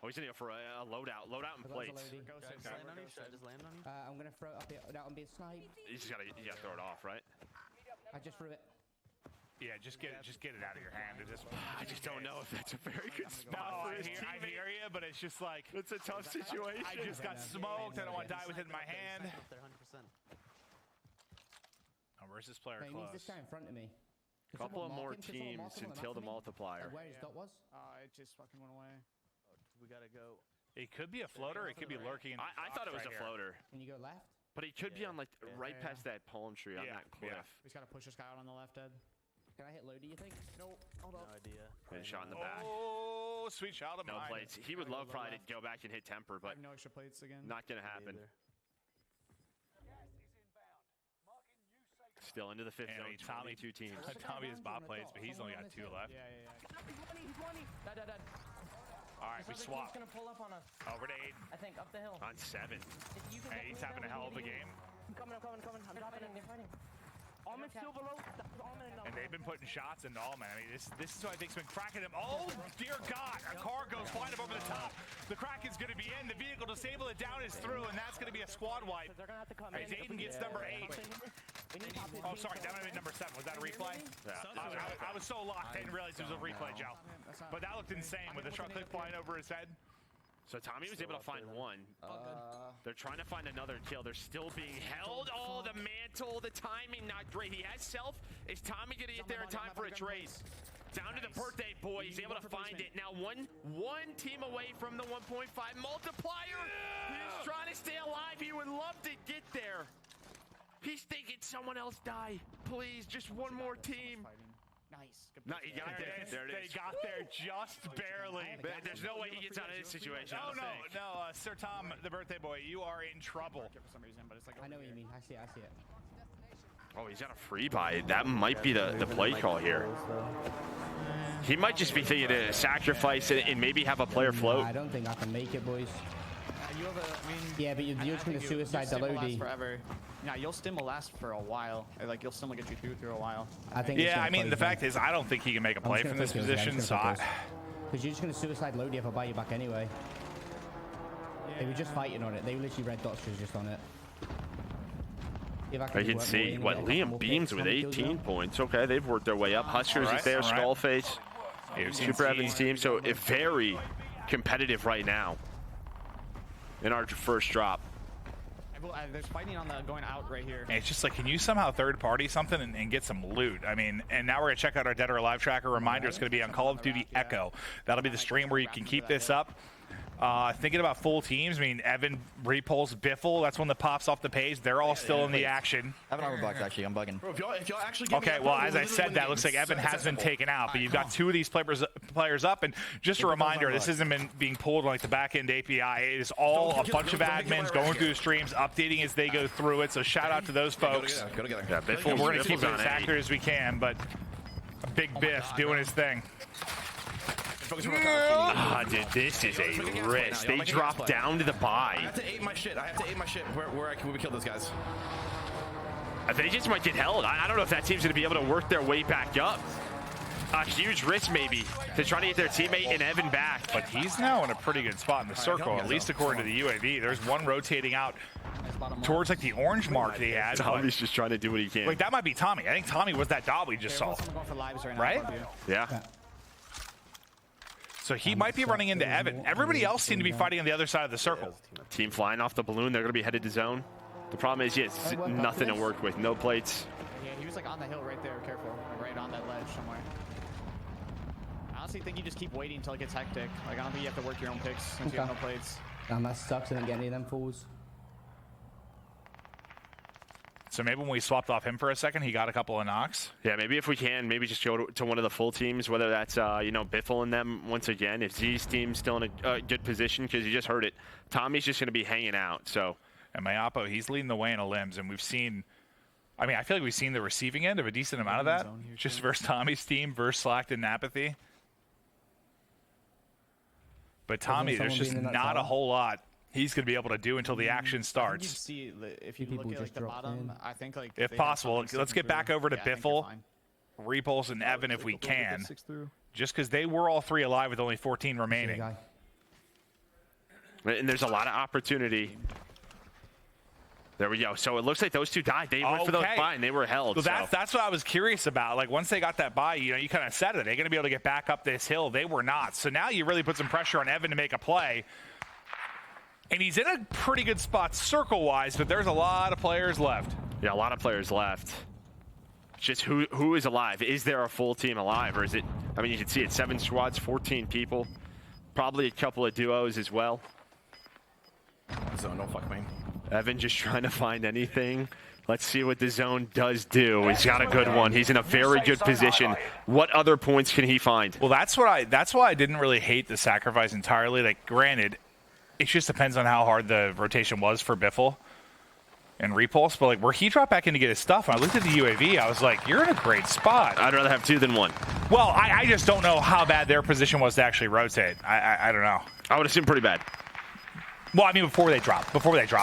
Oh, he's going to go for a loadout. Loadout and plates. Just land on you? Should I just land on you? I'm going to throw it up here. I'm being sniped. You just got to throw it off, right? I just threw it. Yeah, just get it out of your hand. I just don't know if that's a very good spot No, for his I hear you, but it's just like it's a tough situation. I just got smoked. I don't want to die with it in my hand. They're 100%. Oh, where's this player He needs close? this guy in front of me. Couple of more teams until the multiplier. Where his dot was? It just fucking went away. We got to go. It could be a floater. It could be lurking. In I thought it was a floater. Can you go left? But he could be on like right past that palm tree on that cliff. We just got to push this guy out on the left, Ed. Can I hit low, do you think? No, hold up. No idea. And shot in the back. Oh, sweet shot of No mine. plates. He would love probably to go back and hit temper, I but have no extra plates again. not going to happen. Still into the 5th zone. Tommy, 22 teams. Tommy has bot plates, but he's only got 2 left. Yeah. He's 20. Dead. All right, we swap. He's gonna pull up on us. Over to Aiden. I think up the hill. On 7. Hey, he's having a hell of a game. I'm coming. I'm dropping in. They're fighting. Almond's still below. And they've been putting shots into Allman. I mean, this is what I think's been cracking him. Oh, dear God. A car goes flying up over the top. The crack is going to be in. The vehicle disable it down is through, and that's going to be a squad wipe. As Aiden gets number 8. Oh, sorry. That might have been number 7. Was that a replay? Yeah. I was so locked. I didn't realize it was a replay, Joe. But that looked insane with the truck clip flying over his head. So Tommy was able to find one. They're trying to find another kill. They're still being held. Oh, the mantle, the timing, not great. He has self. Is Tommy going to get there in time for a trade? Down to the birthday boy. He's able to find it. Now one team away from the 1.5 multiplier. He's trying to stay alive. He would love to get there. He's thinking someone else die. Please, just one more team. Nice. No, he got there. There it is. They got there just barely. There's no way he gets out of this situation. Oh, no, Sir Tom, the birthday boy, you are in trouble. For some reason, but it's like I know what you mean. I see it. Oh, he's got a free buy. That might be the play call here. He might just be thinking to sacrifice it and maybe have a player float. I don't think I can make it, boys. You have yeah, but you're just going to suicide the Lodi. Forever. Yeah, your stim will last for a while. Like, you'll still get you through a while. I think. Yeah, I mean, the fact is, I don't think he can make a play from this position, so because you're just going to suicide Lodi if I buy you back anyway. They were just fighting on it. They were literally red dots just on it. I can see what Liam Beams with 18 points. Okay, they've worked their way up. Huskers is there, Skullface, Super Evans team. So it's very competitive right now in our first drop. There's fighting on the going out right here. It's just like, can you somehow third party something and get some loot? I mean, and now we're going to check out our Dead or Alive tracker. Reminder, it's going to be on Call of Duty Echo. That'll be the stream where you can keep this up. Thinking about full teams, I mean, Evan, Repulse, Biffle, that's one that pops off the page. They're all still in the action. I have an armor box, actually. I'm bugging. Bro, if y'all actually Okay, well, as I said, that looks like Evan has been taken out, but you've got 2 of these players up. And just a reminder, this isn't being pulled like the back-end API. It is all a bunch of admins going through the streams, updating as they go through it. So shout out to those folks. Go together. Yeah, We're going to keep it as accurate as we can, but Big Biff doing his thing. focus. Ah, dude, this is a risk. They drop down to the buy. I have to aim my shit. Where we kill those guys. They just might get held. I don't know if that team's going to be able to work their way back up. A huge risk, maybe, to try to get their teammate and Evan back. But he's now in a pretty good spot in the circle, at least according to the UAV. There's one rotating out towards like the orange mark they had. Tommy's just trying to do what he can. Like, that might be Tommy. I think Tommy was that dot we just saw. Right? Yeah. So he might be running into Evan. Everybody else seemed to be fighting on the other side of the circle. Team flying off the balloon. They're going to be headed to zone. The problem is, yes, nothing to work with. No plates. Yeah, he was like on the hill right there. Careful. Right on that ledge somewhere. I honestly think you just keep waiting until it gets hectic. Like, I don't think you have to work your own picks since you have no plates. Damn, that sucks. I didn't get any of them fools. So maybe when we swapped off him for a second, he got a couple of knocks. Yeah, maybe if we can, maybe just go to one of the full teams, whether that's, Biffle and them once again. If Z's team's still in a good position, because you just heard it, Tommy's just going to be hanging out, so. And Mayapo, he's leading the way in a limbs, and we've seen, I mean, I feel like we've seen the receiving end of a decent amount of that, just versus Tommy's team, versus Slacked and Apathy. But Tommy, there's just not a whole lot he's going to be able to do until the action starts. See, if you look at like, the bottom, I think like if possible, let's get back over to Biffle, Repulse, and Evan if we can. Just because they were all three alive with only 14 remaining. And there's a lot of opportunity. There we go. So it looks like those two died. They went for those buy and they were held. Well, that's what I was curious about. Like, once they got that buy, you kind of said it. They're going to be able to get back up this hill. They were not. So now you really put some pressure on Evan to make a play. And he's in a pretty good spot circle-wise, but there's a lot of players left. Yeah, a lot of players left. Just who is alive? Is there a full team alive? Or is it, I mean, you can see it, 7 squads, 14 people. Probably a couple of duos as well. Zone, don't fuck me. Evan just trying to find anything. Let's see what the zone does do. He's got a good one. He's in a very good position. What other points can he find? Well, that's why I didn't really hate the sacrifice entirely. Like, granted, it just depends on how hard the rotation was for Biffle and Repulse. But, like, where he dropped back in to get his stuff, and I looked at the UAV, I was like, you're in a great spot. I'd rather have 2 than 1. Well, I just don't know how bad their position was to actually rotate. I don't know. I would assume pretty bad. Well, I mean, before they dropped,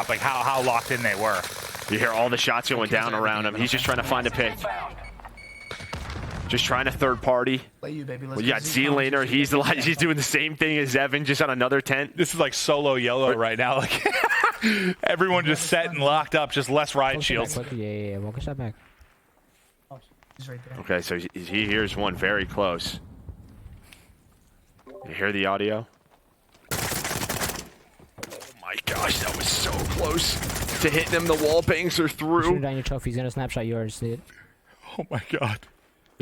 like how locked in they were. You hear all the shots going down around him. He's just trying to find a pick. Just trying to third party. Play you, baby. Well, you got Z-Laner. He's doing the same thing as Evan, just on another tent. This is like solo yellow right now. Like everyone just set and locked up, just less riot shields. Yeah. Walk a shot back. He's right there. Okay, so he hears one very close. You hear the audio? My gosh, that was so close to hitting him. The wall bangs are through. Shoot down your trophy. He's gonna snapshot yours, dude. Oh my god.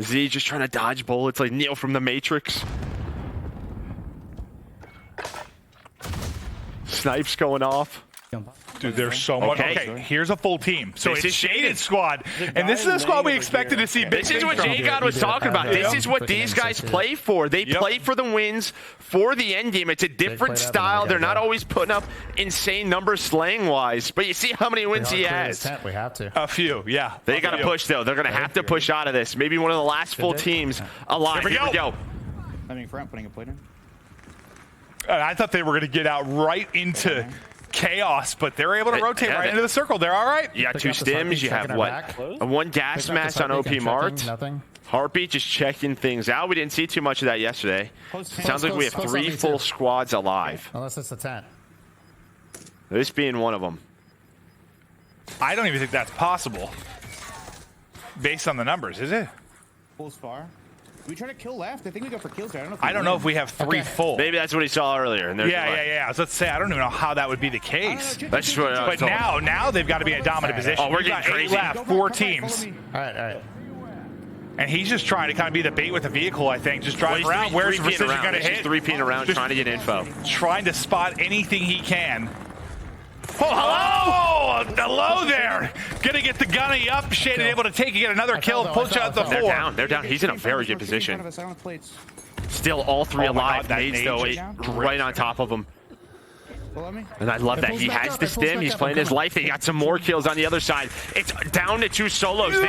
Z just trying to dodge bullets like Neo from the Matrix. Snipes going off. Dude, there's so much. Okay, here's a full team. So This it's is Shaded Squad, and this is the squad we expected to see. This is what J-God was talking about. This is what these guys play for. They play for the wins, for the end game. It's a different style. They're not always putting up insane numbers slang-wise, but you see how many wins he has. We have to. A few, yeah. They got to push, though. They're going to have to push out of this. Maybe one of the last full teams alive. Here we go. I mean, front putting a plate in. I thought they were going to get out right into chaos, but they're able to rotate right into the circle. They're all right. You got 2 stims. You have what? 1 gas mask on OP Mart. Nothing. Heartbeat just checking things out. We didn't see too much of that yesterday. Sounds like we have 3 full squads alive. Unless it's a tent. This being one of them. I don't even think that's possible based on the numbers, is it? Pulls far. We try to kill left. I think we go for kills there. I don't know if we have 3 full. Maybe that's what he saw earlier. And Yeah. So let's say I don't even know how that would be the case. That's just what I was But told. now they've got to be in a dominant position. Oh, we're We've getting got 8 crazy. left, 4 teams. All right. And he's just trying to kind of be the bait with the vehicle, I think. Just driving around. Where's the precision going to hit? 3-peeing around, trying to get info. Trying to spot anything he can. Oh, hello there. Gonna get the gunny up. Shaded able to take and get another kill. Push out the 4. They're down. He's in a very good position. Still all 3 alive. Nades, though, right on top of him. And I love that. He has the stim. He's playing his life. He got some more kills on the other side. It's down to 2 solos. This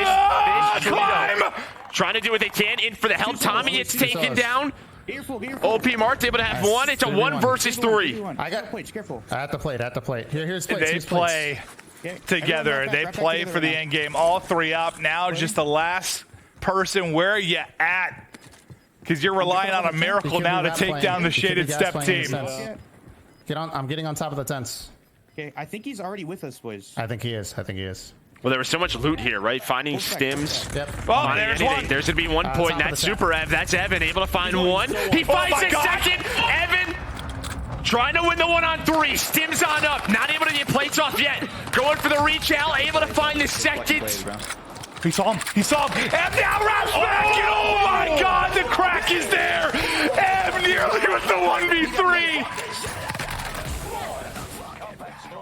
climb! trying to do what they can. In for the help. Tommy, it's taken down. OP Marth able to have one. It's a 1 versus 3. I got plates. Careful. At the plate. Here's plates. They here's play together. They play for the end game. All 3 up. Now just the last person. Where are you at? Because you're relying on a miracle now to take down the Shaded Step team. Get on. I'm getting on top of the tents. Okay, I think he's already with us, boys. I think he is. Well, there was so much loot here, right? Finding stims. Yep. Oh, there's one. There's going to be 1 point. That's Super Ev. That's Evan able to find one. He finds a second. Evan trying to win the 1-on-3. Stims on up. Not able to get plates off yet. Going for the reach out. Able to find the second. He saw him. And now Ralph's back. And oh my God, the crack is there. Ev nearly with the 1v3.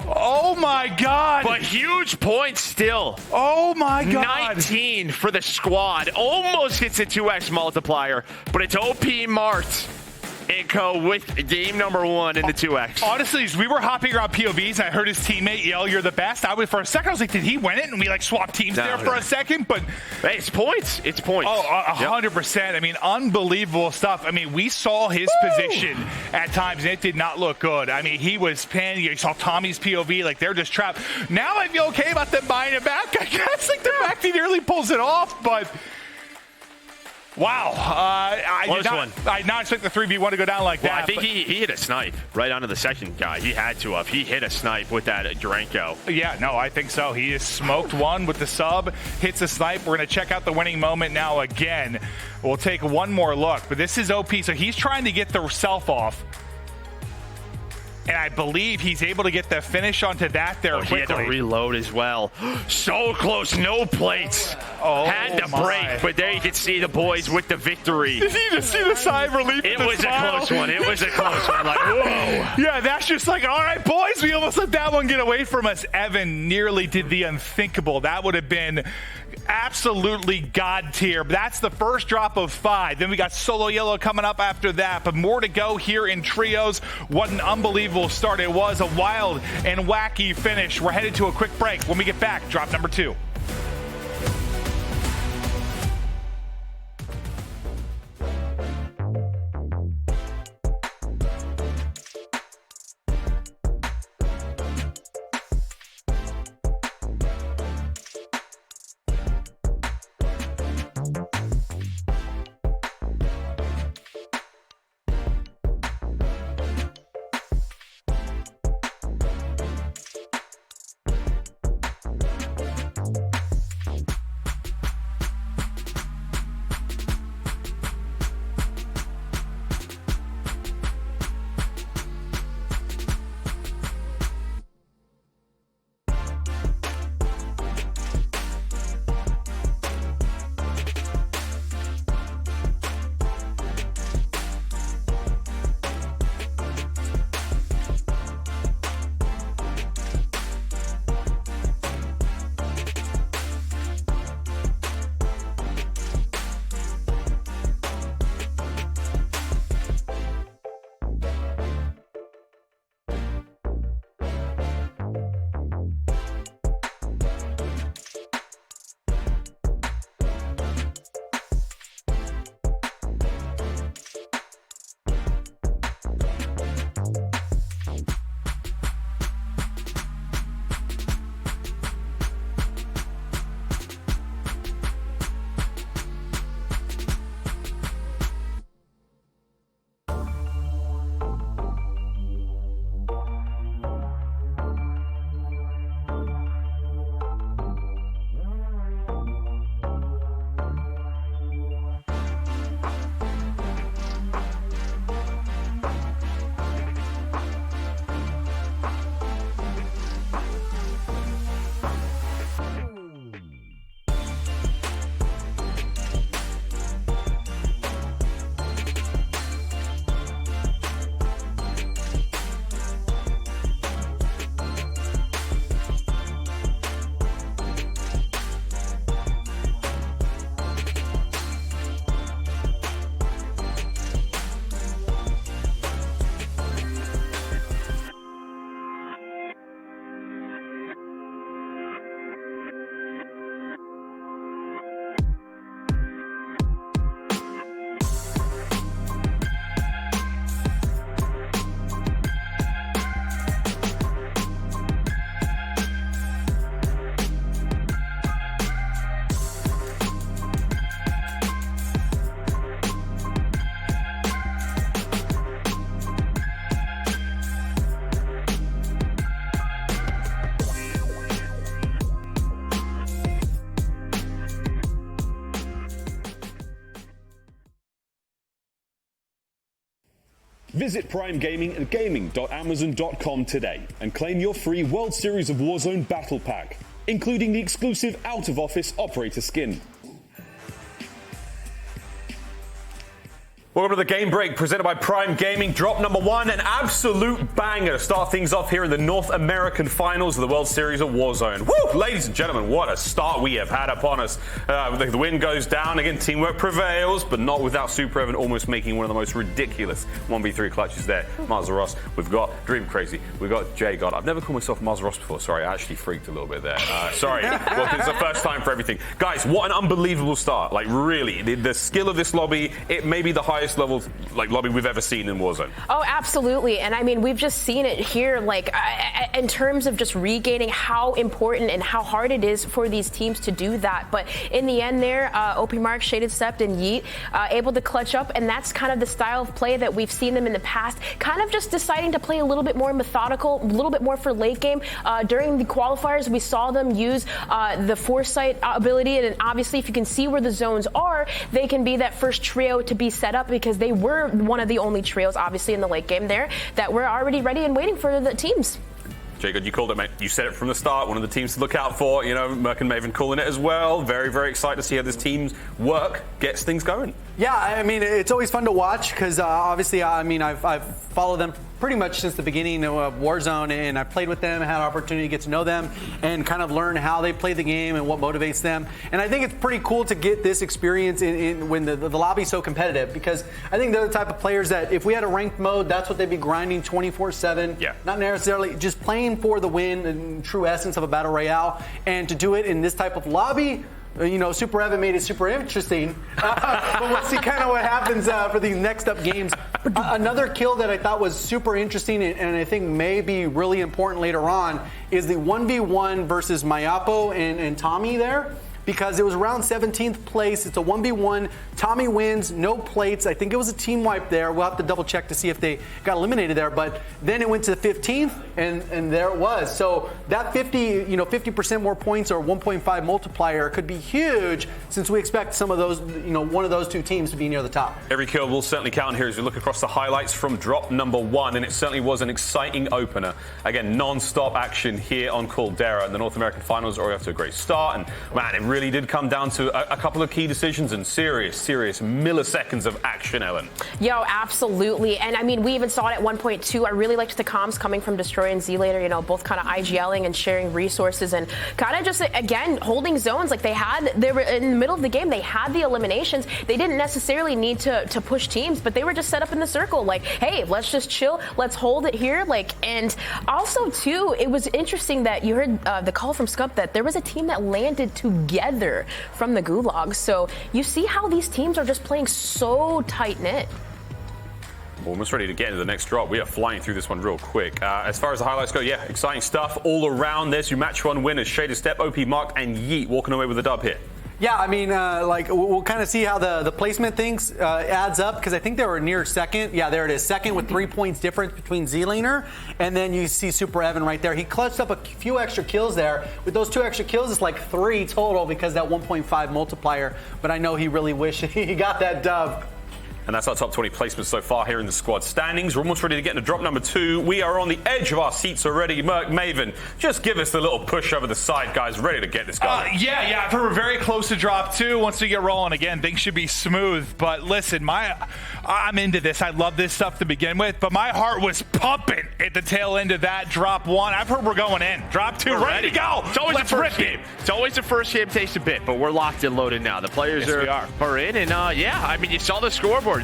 Oh my God. But huge points still. Oh my God. 19 for the squad. Almost hits a 2x multiplier. But it's OP Mart and co with game number 1 in the 2x. Honestly, as we were hopping around POVs, I heard his teammate yell, "You're the best." For a second, I was like, did he win it? And we like swapped teams there for a second. But hey, it's points. It's points. Oh, 100%. I mean, unbelievable stuff. I mean, we saw his position at times, and it did not look good. I mean, he was panicking. You saw Tommy's POV, like they're just trapped. Now I feel okay about them buying it back. I guess like the fact he nearly pulls it off, but. Wow. I did not expect the 3v1 to go down like that. I think he hit a snipe right onto the second guy. He had to have. He hit a snipe with that Duranko. Yeah, no, I think so. He just smoked one with the sub, hits a snipe. We're going to check out the winning moment now again. We'll take one more look, but this is OP. So he's trying to get the self off. And I believe he's able to get the finish onto that there quickly. He had to reload as well. So close, no plates. Had to break, but there you can see the boys with the victory. Did you just see the sigh of relief? It was a close one. It was a close one. Like, whoa. Yeah, that's just like, all right, boys, we almost let that one get away from us. Evan nearly did the unthinkable. That would have been absolutely god tier. That's the first drop of 5. Then we got Solo Yellow coming up after that, but more to go here in trios. What an unbelievable start. It was a wild and wacky finish. We're headed to a quick break. When we get back, drop number 2. Visit Prime Gaming at gaming.amazon.com today and claim your free World Series of Warzone Battle Pack, including the exclusive out-of-office operator skin. Welcome to the Game Break presented by Prime Gaming. Drop number 1, an absolute banger to start things off here in the North American Finals of the World Series of Warzone. Woo! Ladies and gentlemen, what a start we have had upon us. The wind goes down, again, teamwork prevails, but not without Super Evan almost making one of the most ridiculous 1v3 clutches there. Marza Ross, we've got Dream Crazy, we've got Jay God. I've never called myself Marza Ross before, sorry, I actually freaked a little bit there. Sorry, well, it's the first time for everything. Guys, what an unbelievable start. Like, really, the skill of this lobby, it may be the highest level lobby we've ever seen in Warzone. Oh, absolutely. And I mean, we've just seen it here, like, in terms of just regaining how important and how hard it is for these teams to do that. But in the end there, OP Mark, Shaded Stepped, and Yeet able to clutch up, and that's kind of the style of play that we've seen them in the past, kind of just deciding to play a little bit more methodical, a little bit more for late game. During the qualifiers, we saw them use the foresight ability, and obviously if you can see where the zones are, they can be that first trio to be set up, because they were one of the only trios, obviously, in the late game there that were already ready and waiting for the teams. Jacob, you called it, mate. You said it from the start. One of the teams to look out for. You know, Merc and Maven calling it as well. Very, very excited to see how this team's work gets things going. Yeah, I mean, it's always fun to watch because obviously, I mean, I've followed them pretty much since the beginning of Warzone, and I played with them, had an opportunity to get to know them and kind of learn how they play the game and what motivates them. And I think it's pretty cool to get this experience when the lobby's so competitive, because I think they're the type of players that if we had a ranked mode, that's what they'd be grinding 24/7. Yeah. Not necessarily just playing for the win and true essence of a battle royale. And to do it in this type of lobby, you know, Super Evan made it super interesting. But we'll see kind of what happens for these next up games. Another kill that I thought was super interesting and I think may be really important later on is the 1v1 versus Mayapo and Tommy there, because it was around 17th place. It's a 1v1. Tommy wins, no plates. I think it was a team wipe there. We'll have to double check to see if they got eliminated there. But then it went to the 15th, and there it was. So that 50% more points or 1.5 multiplier could be huge, since we expect some of those, one of those two teams to be near the top. Every kill will certainly count here as we look across the highlights from drop number 1, and it certainly was an exciting opener. Again, non-stop action here on Caldera, and the North American Finals are already off to a great start. And man, it really did come down to a couple of key decisions and serious milliseconds of action, Ellen. Yo, absolutely. And I mean, we even saw it at 1.2. I really liked the comms coming from Destroy and Z later, both kind of IGLing and sharing resources and kind of just, again, holding zones. Like they were in the middle of the game, they had the eliminations. They didn't necessarily need to push teams, but they were just set up in the circle. Like, hey, let's just chill. Let's hold it here. Like, and also too, it was interesting that you heard the call from Scump that there was a team that landed together from the Gulag. So you see how these teams are just playing so tight-knit. Almost ready to get into the next drop. We are flying through this one real quick. As far as the highlights go, yeah, exciting stuff all around. There's your match 1 winners, Shaded Step, OP Mark, and Yeet walking away with a dub here. Yeah, I mean, like, we'll kind of see how the placement things adds up, because I think they were near second. Yeah, there it is. Second with 3 points difference between Z-Laner. And then you see Super Evan right there. He clutched up a few extra kills there. With those 2 extra kills, it's like 3 total because that 1.5 multiplier. But I know he really wished he got that dub. And that's our top 20 placements so far here in the squad standings. We're almost ready to get into drop number 2. We are on the edge of our seats already. Merc, Maven, just give us a little push over the side, guys. Ready to get this going. Yeah. I've heard we're very close to drop 2. Once we get rolling again, things should be smooth. But listen, I'm into this. I love this stuff to begin with. But my heart was pumping at the tail end of that drop 1. I've heard we're going in. Drop 2, ready to go. It's always the first game. It's always the first game takes a bit, but we're locked and loaded now. The players are in, and yeah, I mean, you saw the scoreboard.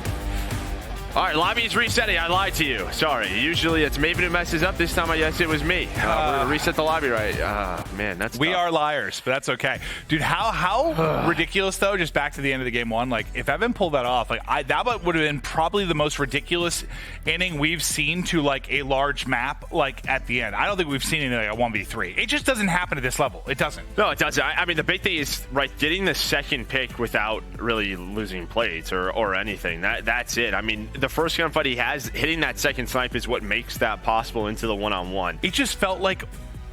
All right, lobby's resetting. I lied to you. Sorry. Usually it's Maven who messes up. This time I guess it was me. We're gonna reset the lobby, right? Man, that's we tough. are liars, but that's okay, dude. How ridiculous though? Just back to the end of the game 1. Like, if Evan pulled that off, like that would have been probably the most ridiculous inning we've seen to like a large map. Like at the end, I don't think we've seen anything like a 1v3. It just doesn't happen at this level. It doesn't. No, it doesn't. I mean, the big thing is getting the second pick without really losing plates or anything. That's it. I mean, the first gunfight he has, hitting that second snipe is what makes that possible into the one-on-one. It just felt like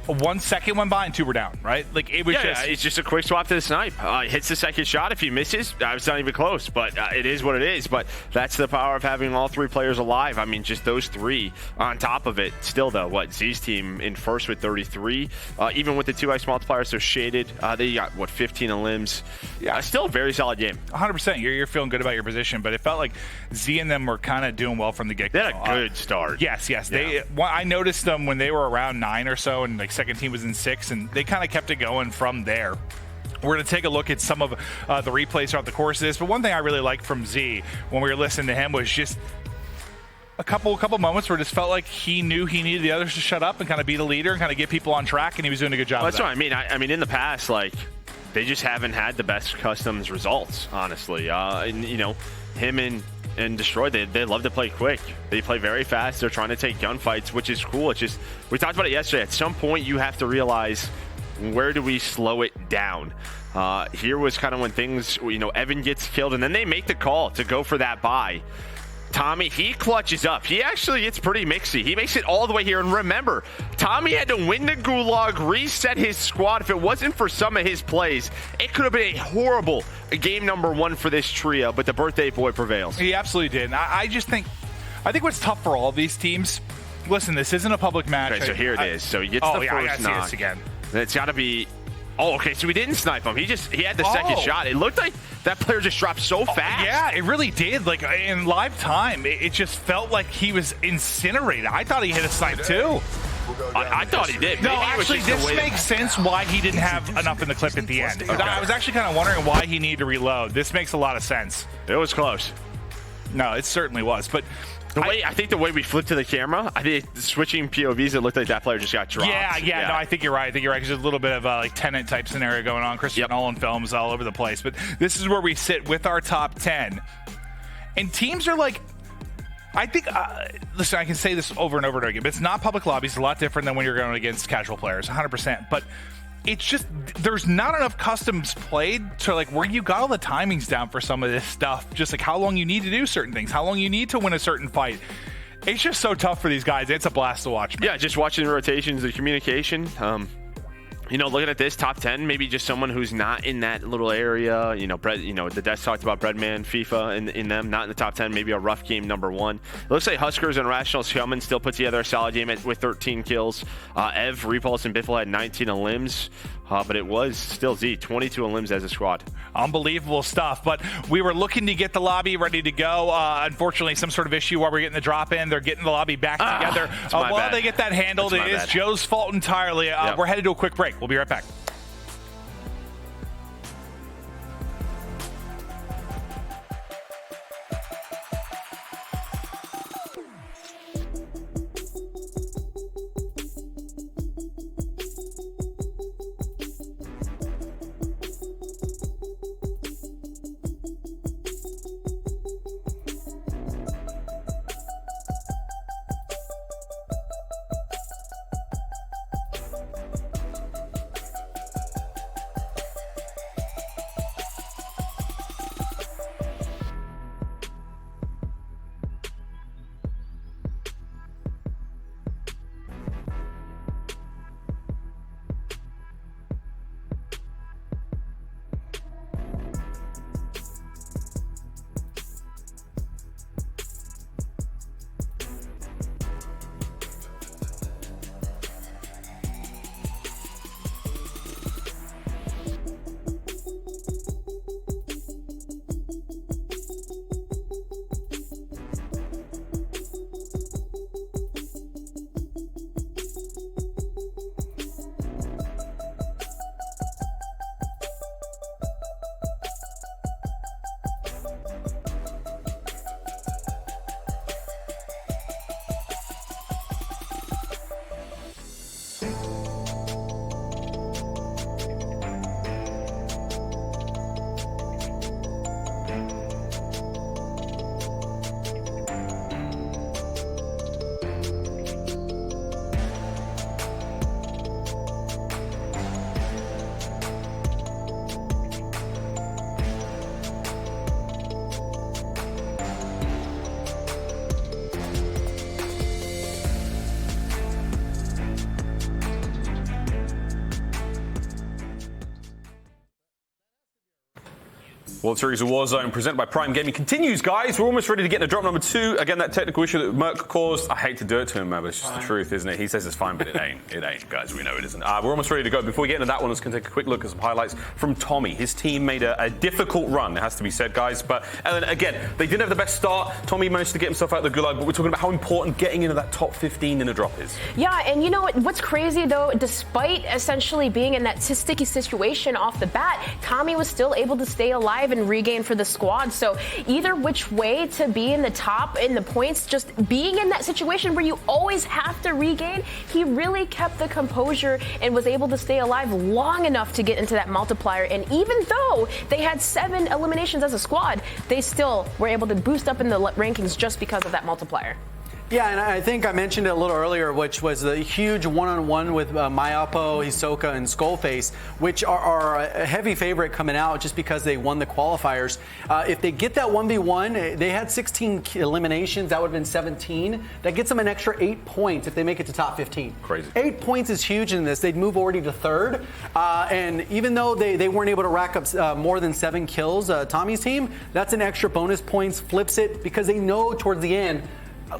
1 second went by and 2 were down, right? Like, it was just... it's just a quick swap to the snipe. Hits the second shot. If he misses, it's not even close, but it is what it is. But that's the power of having all 3 players alive. I mean, just those 3 on top of it. Still, though, Z's team in first with 33. Even with the 2x multipliers, they're shaded. They got, 15 elims. Yeah, still a very solid game. 100%. You're feeling good about your position, but it felt like Z and them were kind of doing well from the get-go. They had a good start. Yes. Yeah. I noticed them when they were around 9 or so, and like second team was in 6, and they kind of kept it going from there. We're going to take a look at some of the replays throughout the course of this, but one thing I really liked from Z when we were listening to him was just a couple moments where it just felt like he knew he needed the others to shut up and kind of be the leader and kind of get people on track, and he was doing a good job. Well, that's what I mean. I mean, in the past, like, they just haven't had the best customs results, honestly. And him and Destroy, they love to play quick. They play very fast. They're trying to take gunfights, which is cool. It's just, we talked about it yesterday. At some point, you have to realize, where do we slow it down? Here was kind of when things, Evan gets killed, and then they make the call to go for that buy. Tommy, he clutches up. He actually gets pretty mixy. He makes it all the way here. And remember, Tommy had to win the Gulag, reset his squad. If it wasn't for some of his plays, it could have been a horrible game number 1 for this trio, but the birthday boy prevails. He absolutely did. And I think what's tough for all of these teams, listen, this isn't a public match. Okay, so here it is. So he gets the first I gotta knock. see this again. It's got to be... Oh, okay, so we didn't snipe him. He had the second shot. It looked like that player just dropped so fast. Yeah, it really did. Like, in live time, it just felt like he was incinerated. I thought he hit a snipe, too. I thought he did. No, actually, this makes sense why he didn't have enough in the clip at the end. Okay. I was actually kind of wondering why he needed to reload. This makes a lot of sense. It was close. No, it certainly was, but... I think the way we flipped to the camera, I think switching POVs, it looked like that player just got dropped. Yeah. No, I think you're right. Because there's a little bit of a Tenet type scenario going on. Christopher Nolan films all over the place. But this is where we sit with our top 10. And teams are like, I think, listen, I can say this over and over and again, but it's not public lobbies. It's a lot different than when you're going against casual players, 100%. But it's just, there's not enough customs played to like where you got all the timings down for some of this stuff. Just like how long you need to do certain things, how long you need to win a certain fight. It's just so tough for these guys. It's a blast to watch, man. Yeah, just watching the rotations, the communication. Looking at this top 10, maybe just someone who's not in that little area. Brett, the desk talked about Breadman, FIFA, in them, not in the top 10. Maybe a rough game number 1. It looks like Huskers and Rational Scummins still put together a solid game with 13 kills. Ev, Repulse, and Biffle had 19 elims. But it was still Z, 22 elims as a squad. Unbelievable stuff. But we were looking to get the lobby ready to go. Unfortunately, some sort of issue while we're getting the drop in. They're getting the lobby back together. While they get that handled, it is Joe's fault entirely. We're headed to a quick break. We'll be right back. World Series of Warzone presented by Prime Gaming continues, guys. We're almost ready to get into drop number 2. Again, that technical issue that Merc caused. I hate to do it to him, man, but it's just the truth, isn't it? He says it's fine, but it ain't. It ain't, guys. We know it isn't. We're almost ready to go. Before we get into that one, let's take a quick look at some highlights from Tommy. His team made a difficult run, it has to be said, guys. But again, they didn't have the best start. Tommy managed to get himself out of the gulag, but we're talking about how important getting into that top 15 in a drop is. Yeah, and you know what's crazy, though? Despite essentially being in that sticky situation off the bat, Tommy was still able to stay alive and regain for the squad. So either which way to be in the top in the points, just being in that situation where you always have to regain, he really kept the composure and was able to stay alive long enough to get into that multiplier. And even though they had 7 eliminations as a squad, they still were able to boost up in the rankings just because of that multiplier. Yeah, and I think I mentioned it a little earlier, which was the huge one-on-one with Mayapo, Hisoka, and Skullface, which are a heavy favorite coming out just because they won the qualifiers. If they get that 1v1, they had 16 eliminations. That would have been 17. That gets them an extra 8 points if they make it to top 15. Crazy. 8 points is huge in this. They'd move already to 3rd. And even though they weren't able to rack up more than 7 kills, Tommy's team, that's an extra bonus points, flips it, because they know towards the end,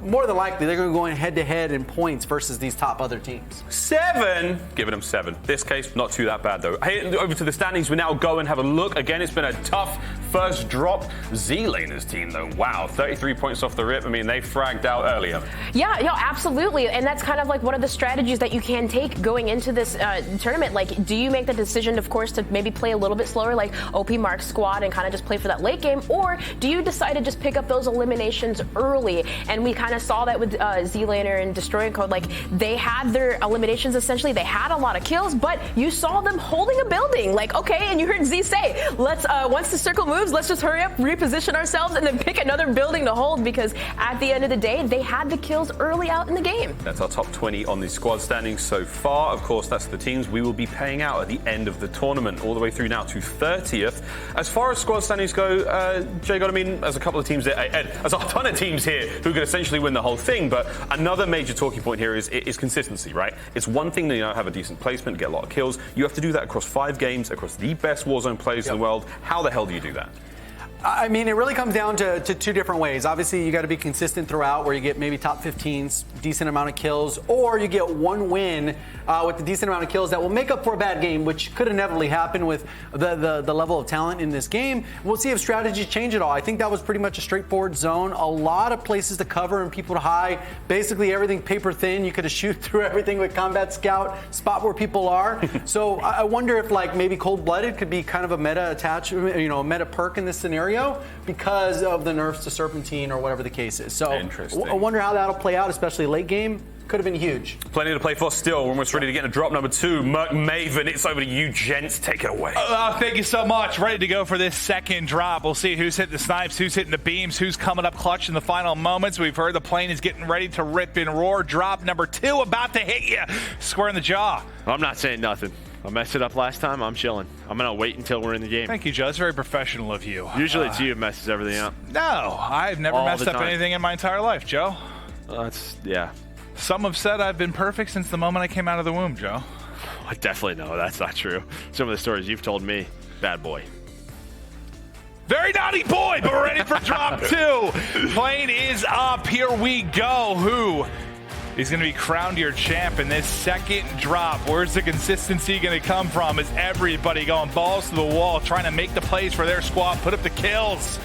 more than likely, they're going to go in head-to-head in points versus these top other teams. 7? Giving them 7. This case, not too that bad, though. Hey, over to the standings. We now go and have a look. Again, it's been a tough first drop. Z-Laner's team, though, wow, 33 points off the rip. I mean, they fragged out earlier. Yeah, absolutely. And that's kind of like one of the strategies that you can take going into this tournament. Like, do you make the decision, of course, to maybe play a little bit slower, like OP Mark's squad, and kind of just play for that late game? Or do you decide to just pick up those eliminations early? And we kind of saw that with Z-Laner and Destroying Code. Like, they had their eliminations, essentially. They had a lot of kills, but you saw them holding a building. Like, okay, and you heard Z say, let's, once the circle moves, let's just hurry up, reposition ourselves, and then pick another building to hold, because at the end of the day, they had the kills early out in the game. That's our top 20 on the squad standings so far. Of course, that's the teams we will be paying out at the end of the tournament, all the way through now to 30th. As far as squad standings go, Jay God, I mean, there's a couple of teams there, Ed, there's a ton of teams here who could essentially win the whole thing, but another major talking point here is consistency, right? It's one thing to have a decent placement, get a lot of kills. You have to do that across 5 games, across the best Warzone players in the world. How the hell do you do that? I mean, it really comes down to 2 different ways. Obviously, you got to be consistent throughout, where you get maybe top 15s, decent amount of kills, or you get 1 win with a decent amount of kills that will make up for a bad game, which could inevitably happen with the level of talent in this game. We'll see if strategies change at all. I think that was pretty much a straightforward zone. A lot of places to cover and people to hide. Basically, everything paper thin. You could have shoot through everything with Combat Scout, spot where people are. So I wonder if, like, maybe Cold Blooded could be kind of a meta attachment, a meta perk in this scenario, because of the nerfs to Serpentine or whatever the case is. So I wonder how that'll play out, especially late game. Could have been huge. Plenty to play for still. We're almost ready to get into drop number 2. Merc Maven, it's over to you, gents. Take it away. Thank you so much. Ready to go for this second drop. We'll see who's hitting the snipes, who's hitting the beams, who's coming up clutch in the final moments. We've heard the plane is getting ready to rip and roar. Drop number 2 about to hit you square in the jaw. I'm not saying nothing. I messed it up last time. I'm chilling. I'm going to wait until we're in the game. Thank you, Joe. That's very professional of you. Usually it's you who messes everything up. No, I've never messed up anything in my entire life, Joe. Yeah. Some have said I've been perfect since the moment I came out of the womb, Joe. I definitely know that's not true. Some of the stories you've told me, bad boy. Very naughty boy, but we're ready for drop 2. Plane is up. Here we go. Who is going to be crowned your champ in this second drop? Where's the consistency going to come from? Is everybody going balls to the wall, trying to make the plays for their squad, put up the kills?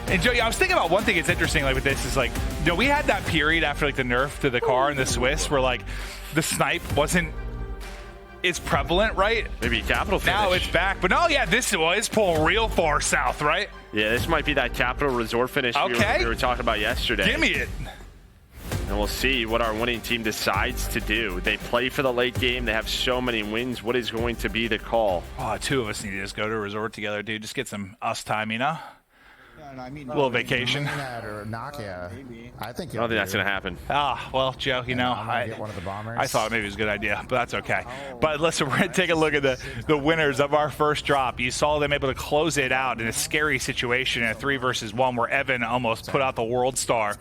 And Joe, I was thinking about one thing that's interesting, like with this is like, we had that period after like the nerf to the car and the Swiss where like the snipe wasn't as prevalent, right? Maybe Capital finish. Now it's back, but no, yeah, this is pulling real far south, right? Yeah, this might be that Capital Resort finish we were talking about yesterday. Give me it. And we'll see what our winning team decides to do. They play for the late game. They have so many wins. What is going to be the call? Oh, 2 of us need to just go to a resort together, dude. Just get some us time, a little vacation. I don't think that's going to happen. Well, Joe, I thought maybe it was a good idea, but that's okay. But listen, we're going to take a look at the winners of our first drop. You saw them able to close it out in a scary situation in a 3 versus 1 where Evan almost put out the world star.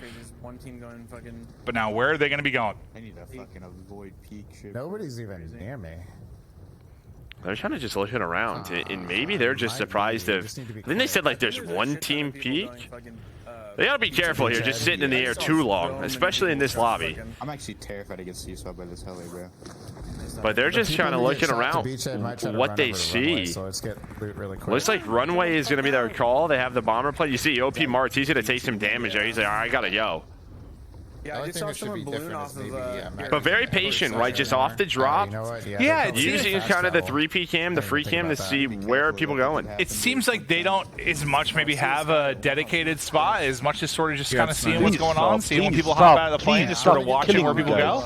But now where are they going to be going? I need to fucking avoid peak. Nobody's even near me. They're kind of just looking around, and maybe they're just surprised of. I think they said like there's one team peak. They gotta be careful here, just sitting in the air too long, especially in this lobby. I'm actually terrified to get C-swapped by this heli, bro. But they're just kind of looking around what they see. Looks like runway is going to be their call. They have the bomber plate. You see OP Martz, he's going to take some damage there. He's like, all right, I got to go. Yeah, I just saw someone balloon off of But very patient, right? Just off the drop. Yeah, it's using kind of the 3P cam, the free cam to see where are people going. It seems like they don't as much maybe have a dedicated spot as much as sort of just kind of seeing what's going on, seeing when people hop out of the plane, just sort of watching where people go.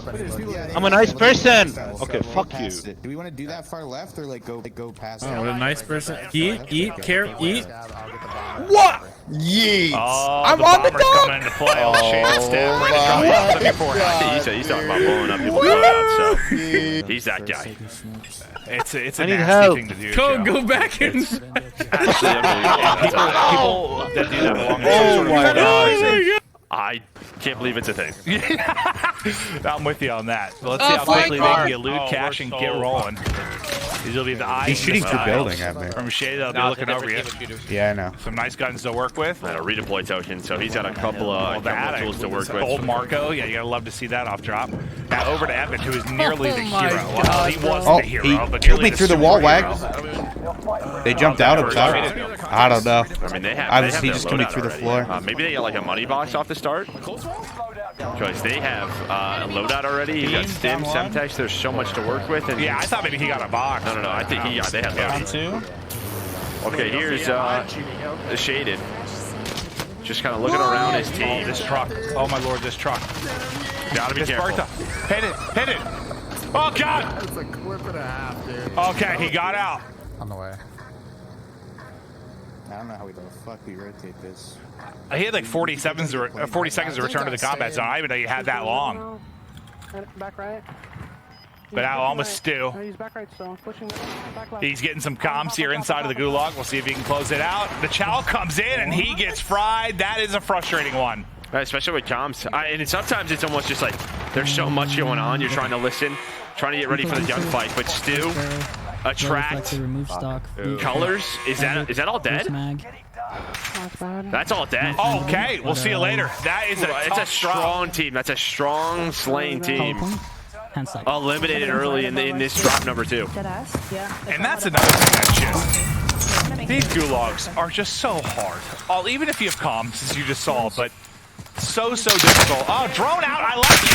I'm a nice person. Okay, fuck you. Do we want to do that far left or like go past? Oh, what a nice person. Eat, care, eat. What? Yeet. Oh, I'm the on the bomber's dog. coming into play. Oh, Shane step. Ready to go. He's talking about blowing up people's loadouts, so he's that guy. It's a I need nasty help. thing to do. Go back in. Actually, People that do that belong to some Oh sort of my organization. I can't believe it's a thing. I'm with you on that. But let's see how quickly they can get loot, cash, and get rolling. These will be the eyes. He's shooting through building at me. From Shea, they'll be looking over you. Yeah, I know. Some nice guns to work with. And a redeploy token, so he's got a couple of tools to work with. Old Marco, yeah, you gotta love to see that off drop. Now over to Evan, who is nearly the my hero. God, Well, he was Oh, the hero, he but killed nearly me through the super wall, hero. Wag. They jumped out of top. I don't know. I mean, they have. I they was have he their just coming loadout through the already. floor. Maybe they got like a money box off the start. Because they have a loadout already. You got Stim, Semtex. There's so much to work with. And Yeah, I thought maybe he got a box. No. I think they have loadout. Okay, here's the Shaded. Just kind of looking around his team. This truck. Oh my lord, this truck. Gotta be careful. Bertha. Hit it. Oh god. That's a clip and a half, dude. Okay, he got out. On the way. I don't know how the fuck we rotate this. He had like 40 seconds to return to the combat zone. I didn't even know you had that long. Back right. But I'll almost stew. He's back right still. Pushing back left. He's getting some comms here inside of the gulag. We'll see if he can close it out. The Chow comes in and he gets fried. That is a frustrating one. Right, especially with comms. And sometimes it's almost just like there's so much going on. You're trying to listen, trying to get ready for the gunfight. But Stu, attract, colors. Is that all dead? That's all dead. Okay, we'll see you later. That is it's a strong team. That's a strong slaying team. Eliminated early in this drop number 2. And that's another thing that's just... These gulags are just so hard. Even if you have comms, as you just saw, but so difficult. Oh, drone out. I like it.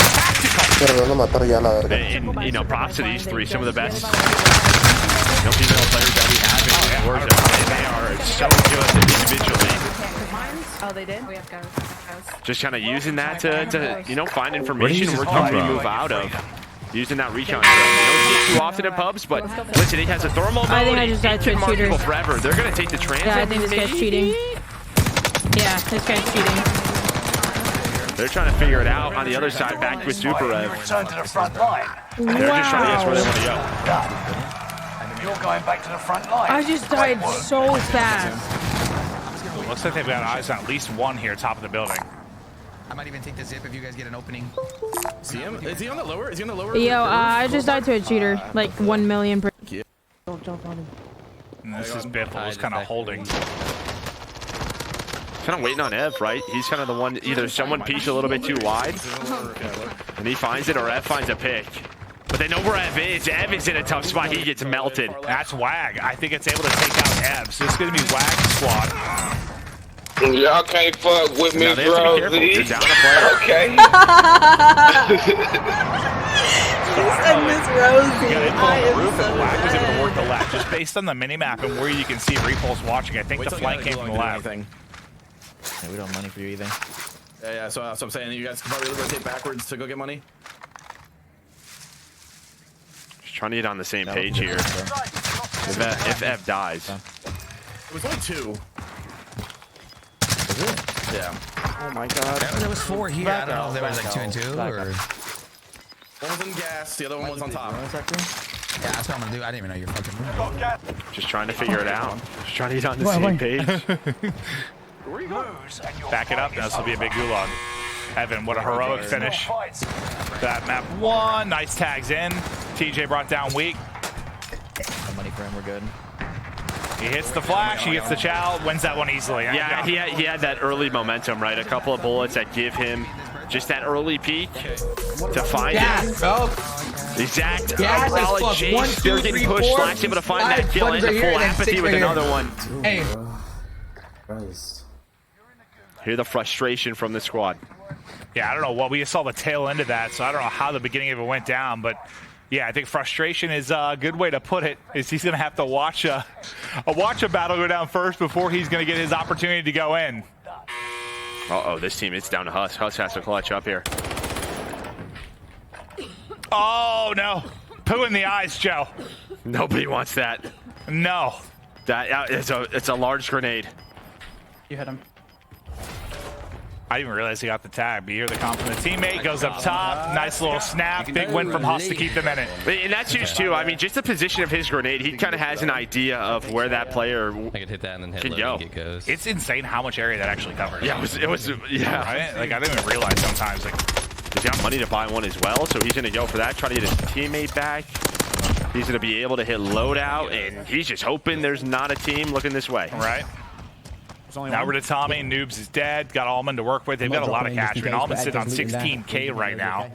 Tactical. And, props to these three. Some of the best female players that we have in Warzone. They are so good individually. Oh, they did? We have guys. Just kind of using that to find information where company move out of. Using that recon. You don't see it too often in pubs, but listen, he has a thermal mode. I think I just died to a mark cheater. people forever. They're going to take the transit. Yeah, I think this guy's cheating. Yeah, this guy's cheating. They're trying to figure it out on the other side, back with Super Rev. Return to the front line. They're just trying to guess where they want to go. You're going back to the front line. I just died so fast. Looks like they've got eyes on at least one here, top of the building. I might even take the zip if you guys get an opening. See him? Is he on the lower? Is he on the lower? Yo, I just died to a cheater. Like 1 million per. Don't jump on him. And this is Biffle, just kind of holding. Kind of waiting on Ev, right? He's kind of the one, either someone peeks a little bit too wide, and he finds it, or Ev finds a pick. But they know where Ev is. Ev is in a tough spot. He gets melted. That's Wag. I think it's able to take out Ev. So it's going to be Wag's squad. Y'all can't fuck with me, bro. They're down a player. Okay. Miss Rosie. Wag was able to work the left, just based on the mini-map and where you can see Repulse watching. I think the flank came from the left. Yeah, we don't have money for you either. Yeah, so that's what I'm saying. You guys can probably rotate backwards to go get money. Just trying to get on the same page here. If Ev dies. It was only 2. Is it? Yeah. Oh my god. There was 4 here. I don't know if there was like 2 and 2 or. One was in gas, the other one was on top. Yeah, that's what I'm gonna do. I didn't even know you're fucking moving. Just trying to figure it out. Just trying to get on the same page. Back it up. Now this will be a big gulag. Evan, what a heroic finish. That map 1. Nice tags in. TJ brought down Weak. No money for him. We're good. He hits the flash, he gets the chow, wins that one easily. Yeah, he had that early momentum, right? A couple of bullets that give him just that early peak to find it. Bro. Exact. Gas is Solid plus chase. 1, 2, They're getting 3, pushed. 4, Slack's able to find that 5 kill buttons and right full here, and then apathy 6 with right another here. one. Hey. Hear the frustration from the squad. Yeah, I don't know what we just saw the tail end of that, so I don't know how the beginning of it went down, but yeah, I think frustration is a good way to put it. Is he's gonna have to watch a battle go down first before he's gonna get his opportunity to go in. Uh-oh, this team, it's down to Huss. Huss has to clutch up here. Oh no, poo in the eyes, Joe. Nobody wants that. No. That it's a large grenade. You hit him. I didn't even realize he got the tag, but you hear the comp from the teammate, goes up top, nice little snap, big win from Huss to keep them in it. And that's huge too. I mean, just the position of his grenade, he kind of has an idea of where that player hit that and then hit can low go. and get goes. It's insane how much area that actually covers. Yeah, it was yeah. Right? Like, I didn't even realize sometimes. Like, he's got money to buy one as well, so he's going to go for that, try to get his teammate back. He's going to be able to hit loadout, and he's just hoping there's not a team looking this way. Right. Now we're to Tommy. Noobs is dead. Got Allman to work with. They've got a lot of cash. I mean, Allman's sitting on 16K right now.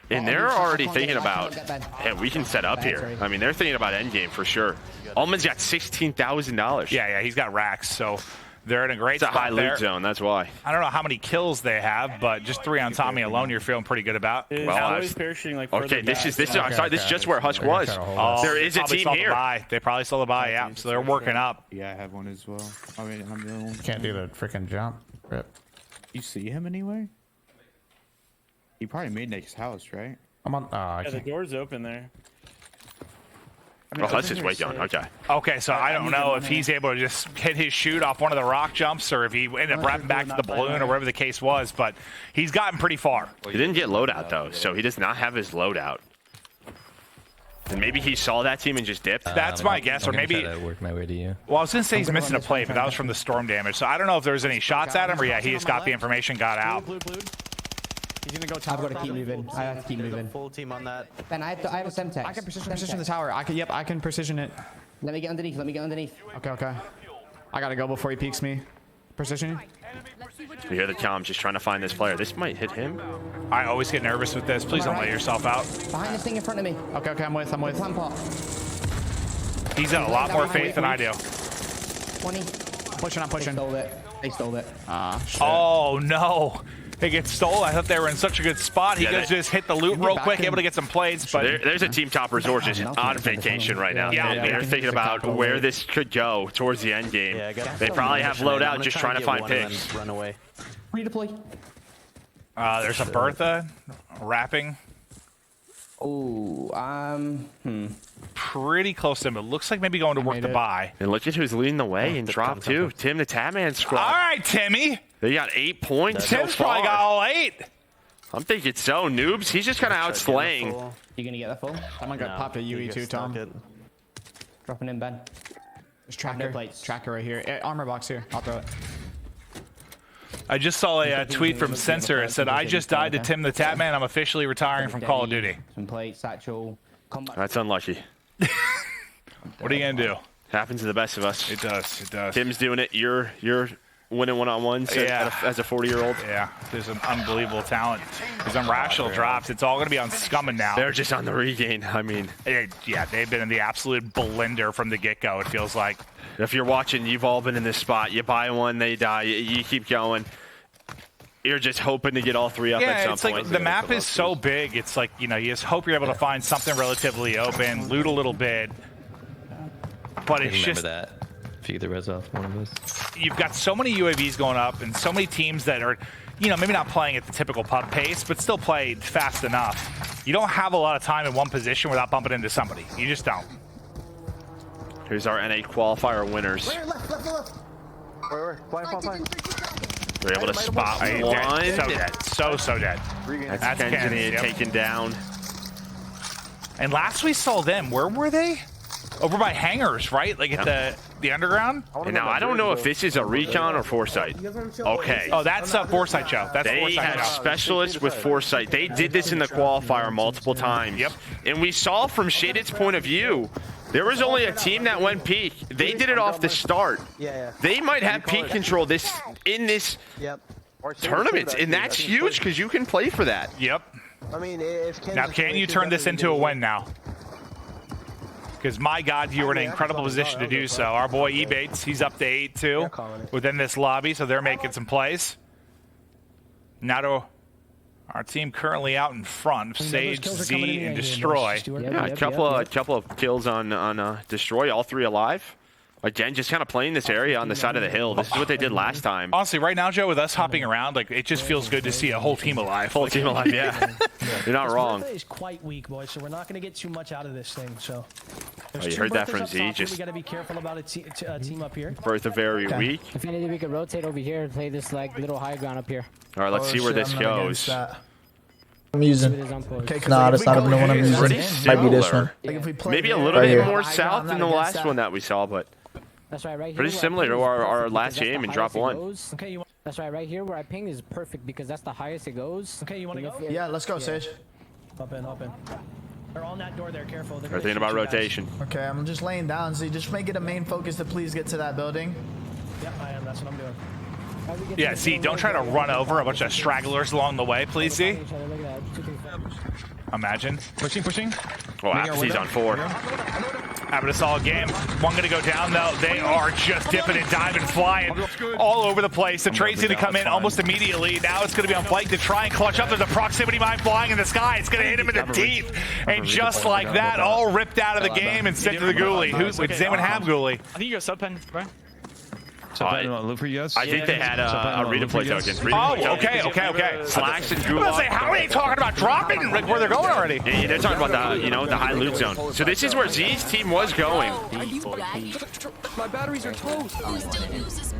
And they're already thinking about, hey, we can set up here. I mean, they're thinking about endgame for sure. Allman's got $16,000. Yeah, he's got racks, so they're in a great It's a spot high there. loot zone, that's why. I don't know how many kills they have, but just 3 on Tommy alone, you're feeling pretty good about. Well, okay, this is just where Husk was. There is a team here. They probably saw the buy, yeah. So they're working up. Yeah, I have one as well. I mean, I'm the only Can't do the freaking jump. Rip. You see him anywhere? He probably made next house, right? I'm on. The door's open there. Oh, Huss is way going. Okay. Okay, so I don't know if he's able to just hit his shoot off one of the rock jumps or if he ended up wrapping back to the balloon or whatever the case was, but he's gotten pretty far. He didn't get loadout, though, so he does not have his loadout. And maybe he saw that team and just dipped. That's my guess, or maybe. Try to work my way to you. Well, I was going to say he's missing a plate, but that was from the storm damage. So I don't know if there was any shots at him, or yeah, he just got the information, got out. He's gonna go top. I've got to keep moving. I have to keep moving. Full team on that. Ben, I have a Semtex. I can precision the tower. I can precision it. Let me get underneath. Okay. I gotta go before he peeks me. Precision. You hear the comm just trying to find this player. This might hit him. I always get nervous with this. Please don't let yourself out. Behind this thing in front of me. Okay, I'm with. Plant pot. He's got a lot more faith than I do. 20. I'm pushing. They stole it. Shit. Oh, no. They get stolen. I thought they were in such a good spot. He could just hit the loot real quick, able to get some plates. But there's a team top resort just on vacation right now. Yeah, They're thinking about where this could go towards the end game. They probably have loadout just trying to find picks. Run away. Redeploy. There's a Bertha wrapping. Oh, Pretty close to him. It looks like maybe going to work the buy. And look at who's leading the way and drop too. Tim the Tatman squad. All right, Timmy. They got 8 points so Tim's far. probably got all 8. I'm thinking so. Noobs, he's just kind of out slaying. You gonna get that full? Someone got popped a UE too, Tom. Dropping in, Ben. There's tracker. Tracker right here. Armor box here. I'll throw it. I just saw a tweet from Sensor. It said, I just died to Tim the Tatman. I'm officially retiring from Call of Duty. Some plates, satchel. That's unlucky. What are you going to do? Happens to the best of us. It does. Tim's doing it. You're winning one-on-ones as a 40-year-old. Yeah, there's an unbelievable talent. There's unrational drops. It's all going to be on Scummin now. They're just on the regain. I mean. Yeah, they've been in the absolute blender from the get-go, it feels like. If you're watching, you've all been in this spot. You buy one, they die. You keep going. You're just hoping to get all 3 up at some point. Like the map is so big. It's like, you just hope you're able to find something relatively open, loot a little bit. But it's Remember just that. If you get the res off one of those. You've got so many UAVs going up and so many teams that are, maybe not playing at the typical pub pace, but still play fast enough. You don't have a lot of time in one position without bumping into somebody. You just don't. Here's our NA qualifier winners. Where? Flying. We're able to spot one. Dead. So dead. So dead. That's Kenjini taken down. And last we saw them, where were they? over by hangars, right? Like at the underground. And now I don't know if this is a recon or foresight. Okay. Oh, that's foresight, Joe. That's they foresight. had specialists with foresight. They did this in the qualifier multiple times. Yep. And we saw from Shaded's point of view, there was only a team that went peak. They did it off the start. They might have peak control in this tournament, and that's huge because you can play for that. Yep. I mean, if Now, can you turn this into a win now? Because, my God, you were in an incredible position to do so. Our boy E-Bates, he's up to 8-2 within this lobby, so they're making some plays. Now to our team currently out in front, Sage, Z, and Destroy. Yeah, a couple of kills on Destroy, all 3 alive. Again, just kind of playing this area on the side of the hill. This is what they did last time. Honestly, right now, Joe, with us hopping around, like it just feels good to see a whole team alive. Whole team alive, yeah. You're not wrong. Bertha is quite weak, boys, so we're not going to get too much out of this thing. So, you heard that from Z. We got to be careful about a team up here. Bertha very weak. If anything, we could rotate over here and play this like little high ground up here. All right, let's see where this goes. I'm using. Nah, that's not the one I'm using. Might be this one. Maybe a little bit more south than the last one that we saw, but that's right here. Pretty similar to our last game in drop 1. Okay, that's right here where I ping is perfect because that's the highest it goes. Okay, you want to go? Yeah, let's go, Sage. Up in. They're on that door there, careful. They're thinking about rotation. Okay, I'm just laying down, so you just make it a main focus to please get to that building. Yep, I am. That's what I'm doing. Yeah, Z, don't try to run over a bunch of stragglers along the way, please, Z. Imagine. Pushing. Oh, Apathy's on 4. Having a solid game. One going to go down, though. They are just dipping and diving, flying all over the place. The trade's going to come in almost immediately. Now it's going to be on Blake to try and clutch up. There's a proximity mine flying in the sky. It's going to hit him in the teeth. And just like that, all ripped out of the game and sent to the ghoulie. Does anyone have ghoulie? I think you go sub-pen, bro. Look for you guys. I think they had a redeploy token. Oh, okay. Slacks and Gulag. I was gonna say, how are they talking about dropping like where they're going already? Yeah, they're talking about the high loot zone. So this is where Z's team was going. My batteries are toast.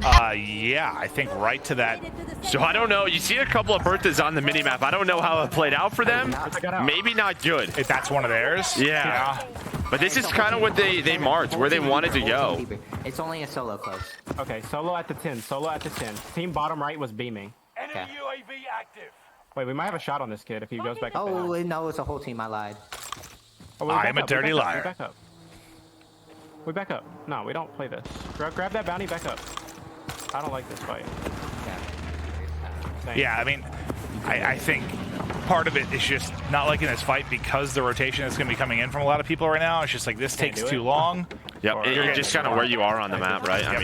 Yeah, I think right to that. So I don't know. You see a couple of Berthas on the minimap. I don't know how it played out for them. Maybe not good. If that's one of theirs. Yeah. But this is kind of what they marked, where they wanted to go. It's only a solo close. Okay, solo at the 10. Solo at the 10. Team bottom right was beaming. Enemy UAV active. Wait, we might have a shot on this kid if he goes back. Oh, no, it's a whole team. I lied. Oh, I am a dirty liar. We back up. No, we don't play this. Grab that bounty, back up. I don't like this fight. Yeah, I mean, I think part of it is just not liking this fight because the rotation is going to be coming in from a lot of people right now. It's just like this takes too long. Yep, it's just kind of where you are on the map, right? I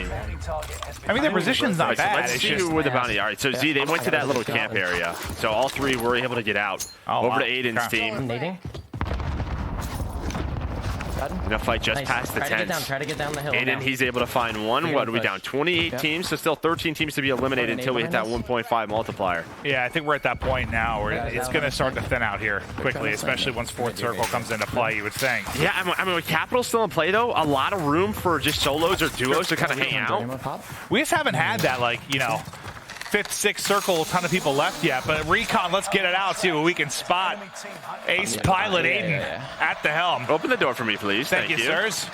mean, their position's not bad. Let's it's see just where the bounty. All right, so Z, they went to that little camp area. So all 3 were able to get out. Over to Aiden's team. In a fight just past the 10. Try to get down the hill. Aiden, he's able to find 1. What are we down? 28 teams, so still 13 teams to be eliminated until we hit that 1.5 multiplier. Yeah, I think we're at that point now where it's going to start to thin out here quickly, especially once 4th Circle comes into play, you would think. Yeah, I mean, with Capital still in play, though, a lot of room for just solos or duos to kind of hang out. We just haven't had that, like, 5th, 6th Circle, a ton of people left yet. But Recon, let's get it out, see what we can spot. Ace Pilot Aiden at the helm. Open the door for me, please. Thank you, sirs.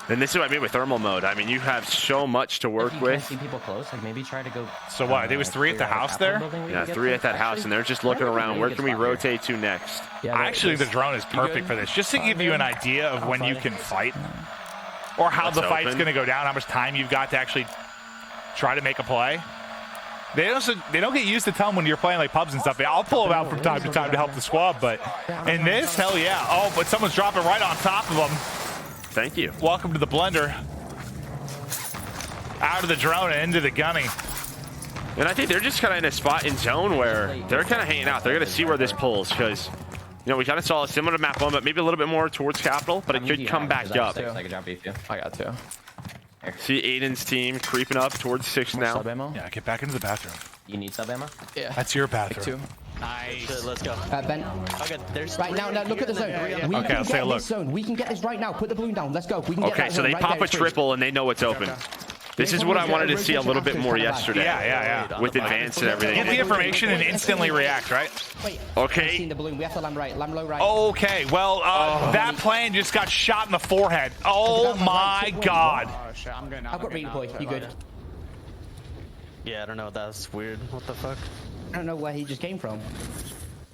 And this is what I mean with thermal mode. I mean, you have so much to work with. See people close, like maybe try to go. So what? There was 3 at the house there? Yeah, 3 at that house, and they're just looking around. Where can we rotate to next? Actually, the drone is perfect for this. Just to give you an idea of when you can fight, or how the fight's going to go down, how much time you've got to actually try to make a play. They don't get used to telling when you're playing like pubs and stuff. I'll pull them out from time to time to help the squad, but in this, hell yeah. Oh, but someone's dropping right on top of them. Thank you. Welcome to the blender. Out of the drone and into the gunny. And I think they're just kind of in a spot in zone where they're kind of hanging out. They're going to see where this pulls because, we kind of saw a similar to map 1, but maybe a little bit more towards Capital, but it could come back up. I got 2. See Aiden's team creeping up towards 6 now. Sub ammo? Yeah, get back into the bathroom. You need sub ammo? Yeah. That's your bathroom. Nice. Let's go. Ben. Okay, there's right now, look at the zone. We okay, can let's get take a look. This zone. We can get this right now. Put the balloon down. Let's go. We can get Okay, that so they right pop there. a triple and they know what's open. This is what I wanted to see a little bit more yesterday. Yeah. With advance and everything. Get the information and instantly react, right? Wait. Okay. I've seen the balloon. We have to land right. Land low right. Okay, well, that plane just got shot in the forehead. Oh my god. Oh shit, I'm good now. I've got reading boy. You good? Yeah, I don't know. That's weird. What the fuck? I don't know where he just came from.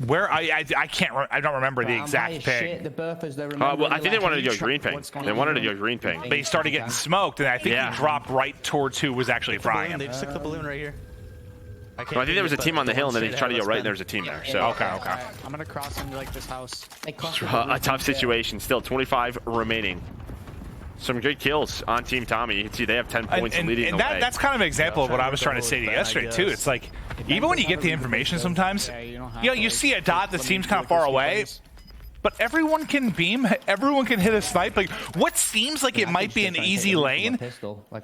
Where I don't remember the exact ping. The burpers, they're well, I think they wanted to go green ping. They wanted to go green ping. But he started getting smoked, and I think he dropped right towards who was actually frying him. They just took the balloon right here. I think there was a team on the hill, and then they tried to go right, and there was a team there. So okay. I'm gonna cross into like this house. A tough situation. Still 25 remaining. Some good kills on Team Tommy. You can see they have 10 points leading the way. That's kind of an example of what I was trying to say to you yesterday too. It's like even when you get the information, sometimes you see a dot that seems kind of far away, but everyone can beam. Everyone can hit a snipe. Like what seems like it might be an easy lane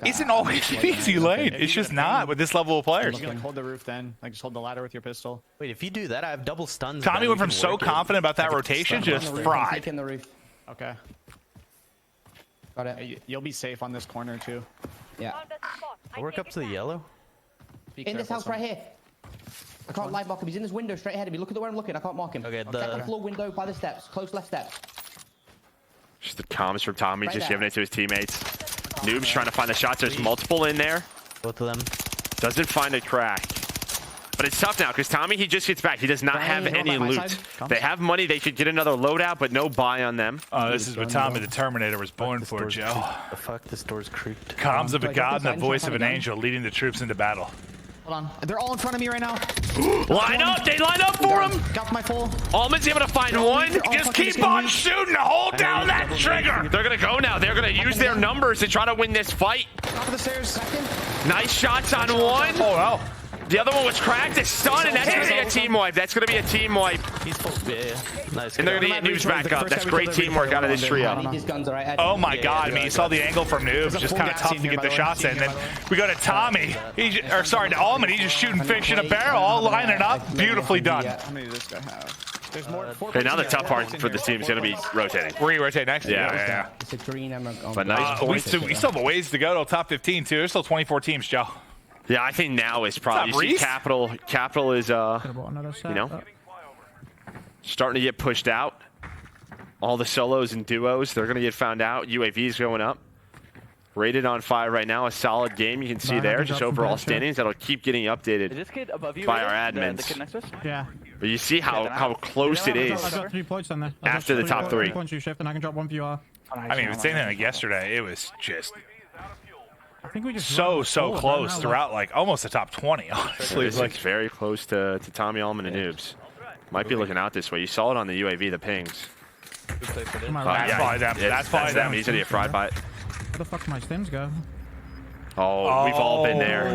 isn't always an easy lane. It's just not with this level of players. You can hold the roof then. Like just hold the ladder with your pistol. Wait, if you do that, I have double stuns. Tommy went from so confident about that rotation, just fried. Okay. Got it. You'll be safe on this corner too. Yeah. I'll work up to the yellow. In this house right here. I can't live mark him. He's in this window straight ahead of me. Look at the where I'm looking. I can't mark him. Okay, Second floor window by the steps. Close left steps. Just the comms from Tommy, just giving it to his teammates. Noob's trying to find the shots. There's multiple in there. Both of them. Doesn't find a crack. But it's tough now because Tommy, he just gets back. He does not have any loot. They have money. They could get another loadout, but no buy on them. Oh, this is what Tommy the Terminator was born for, Joe. The fuck? This door's creaked. Comms of a god and the voice of an angel leading the troops into battle. Hold on. They're all in front of me right now. Line up. They line up for him. Got my full. Almond's able to find one. Just keep on shooting. Hold down that trigger. They're going to go now. They're going to use their numbers to try to win this fight. Top of the stairs. Nice shots on one. Oh, wow. The other one was cracked, it's stunned, and that's going to be a team wipe. That's going to be a team wipe. He's full. Yeah. Nice. And they're going to get Noobs back up. That's great teamwork out of this trio. Oh my god, I mean, you saw the angle from Noobs, just kind of tough to get the shots in. Then we go to Tommy, to Almond, he's just shooting fish in a barrel, all lining up. Beautifully done. How many does this guy have? There's more. Okay, now the tough part for this team is going to be rotating. We're going to rotate next? Yeah. It's a green emerald. But nice points. We still have a ways to go to top 15, too. There's still 24 teams, Joe. Yeah, I think now is probably, you see Capital is, starting to get pushed out. All the solos and duos, they're going to get found out. UAV's going up. Rated on 5 right now, a solid game. You can see there, just overall standings. That'll keep getting updated by our admins. Yeah. But you see how close it is I got 3 points on there. after the top 3. 3 points you shift, and I can drop 1 for you. I mean, with saying like yesterday, it was just I think we just so close throughout, like almost the top 20. Honestly, it's like very close to Tommy Allman and Noobs. Might be looking out this way. You saw it on the UAV, the pings. That's probably them. He's gonna get fried by it. Where the fuck my stims go? Oh, we've all been there.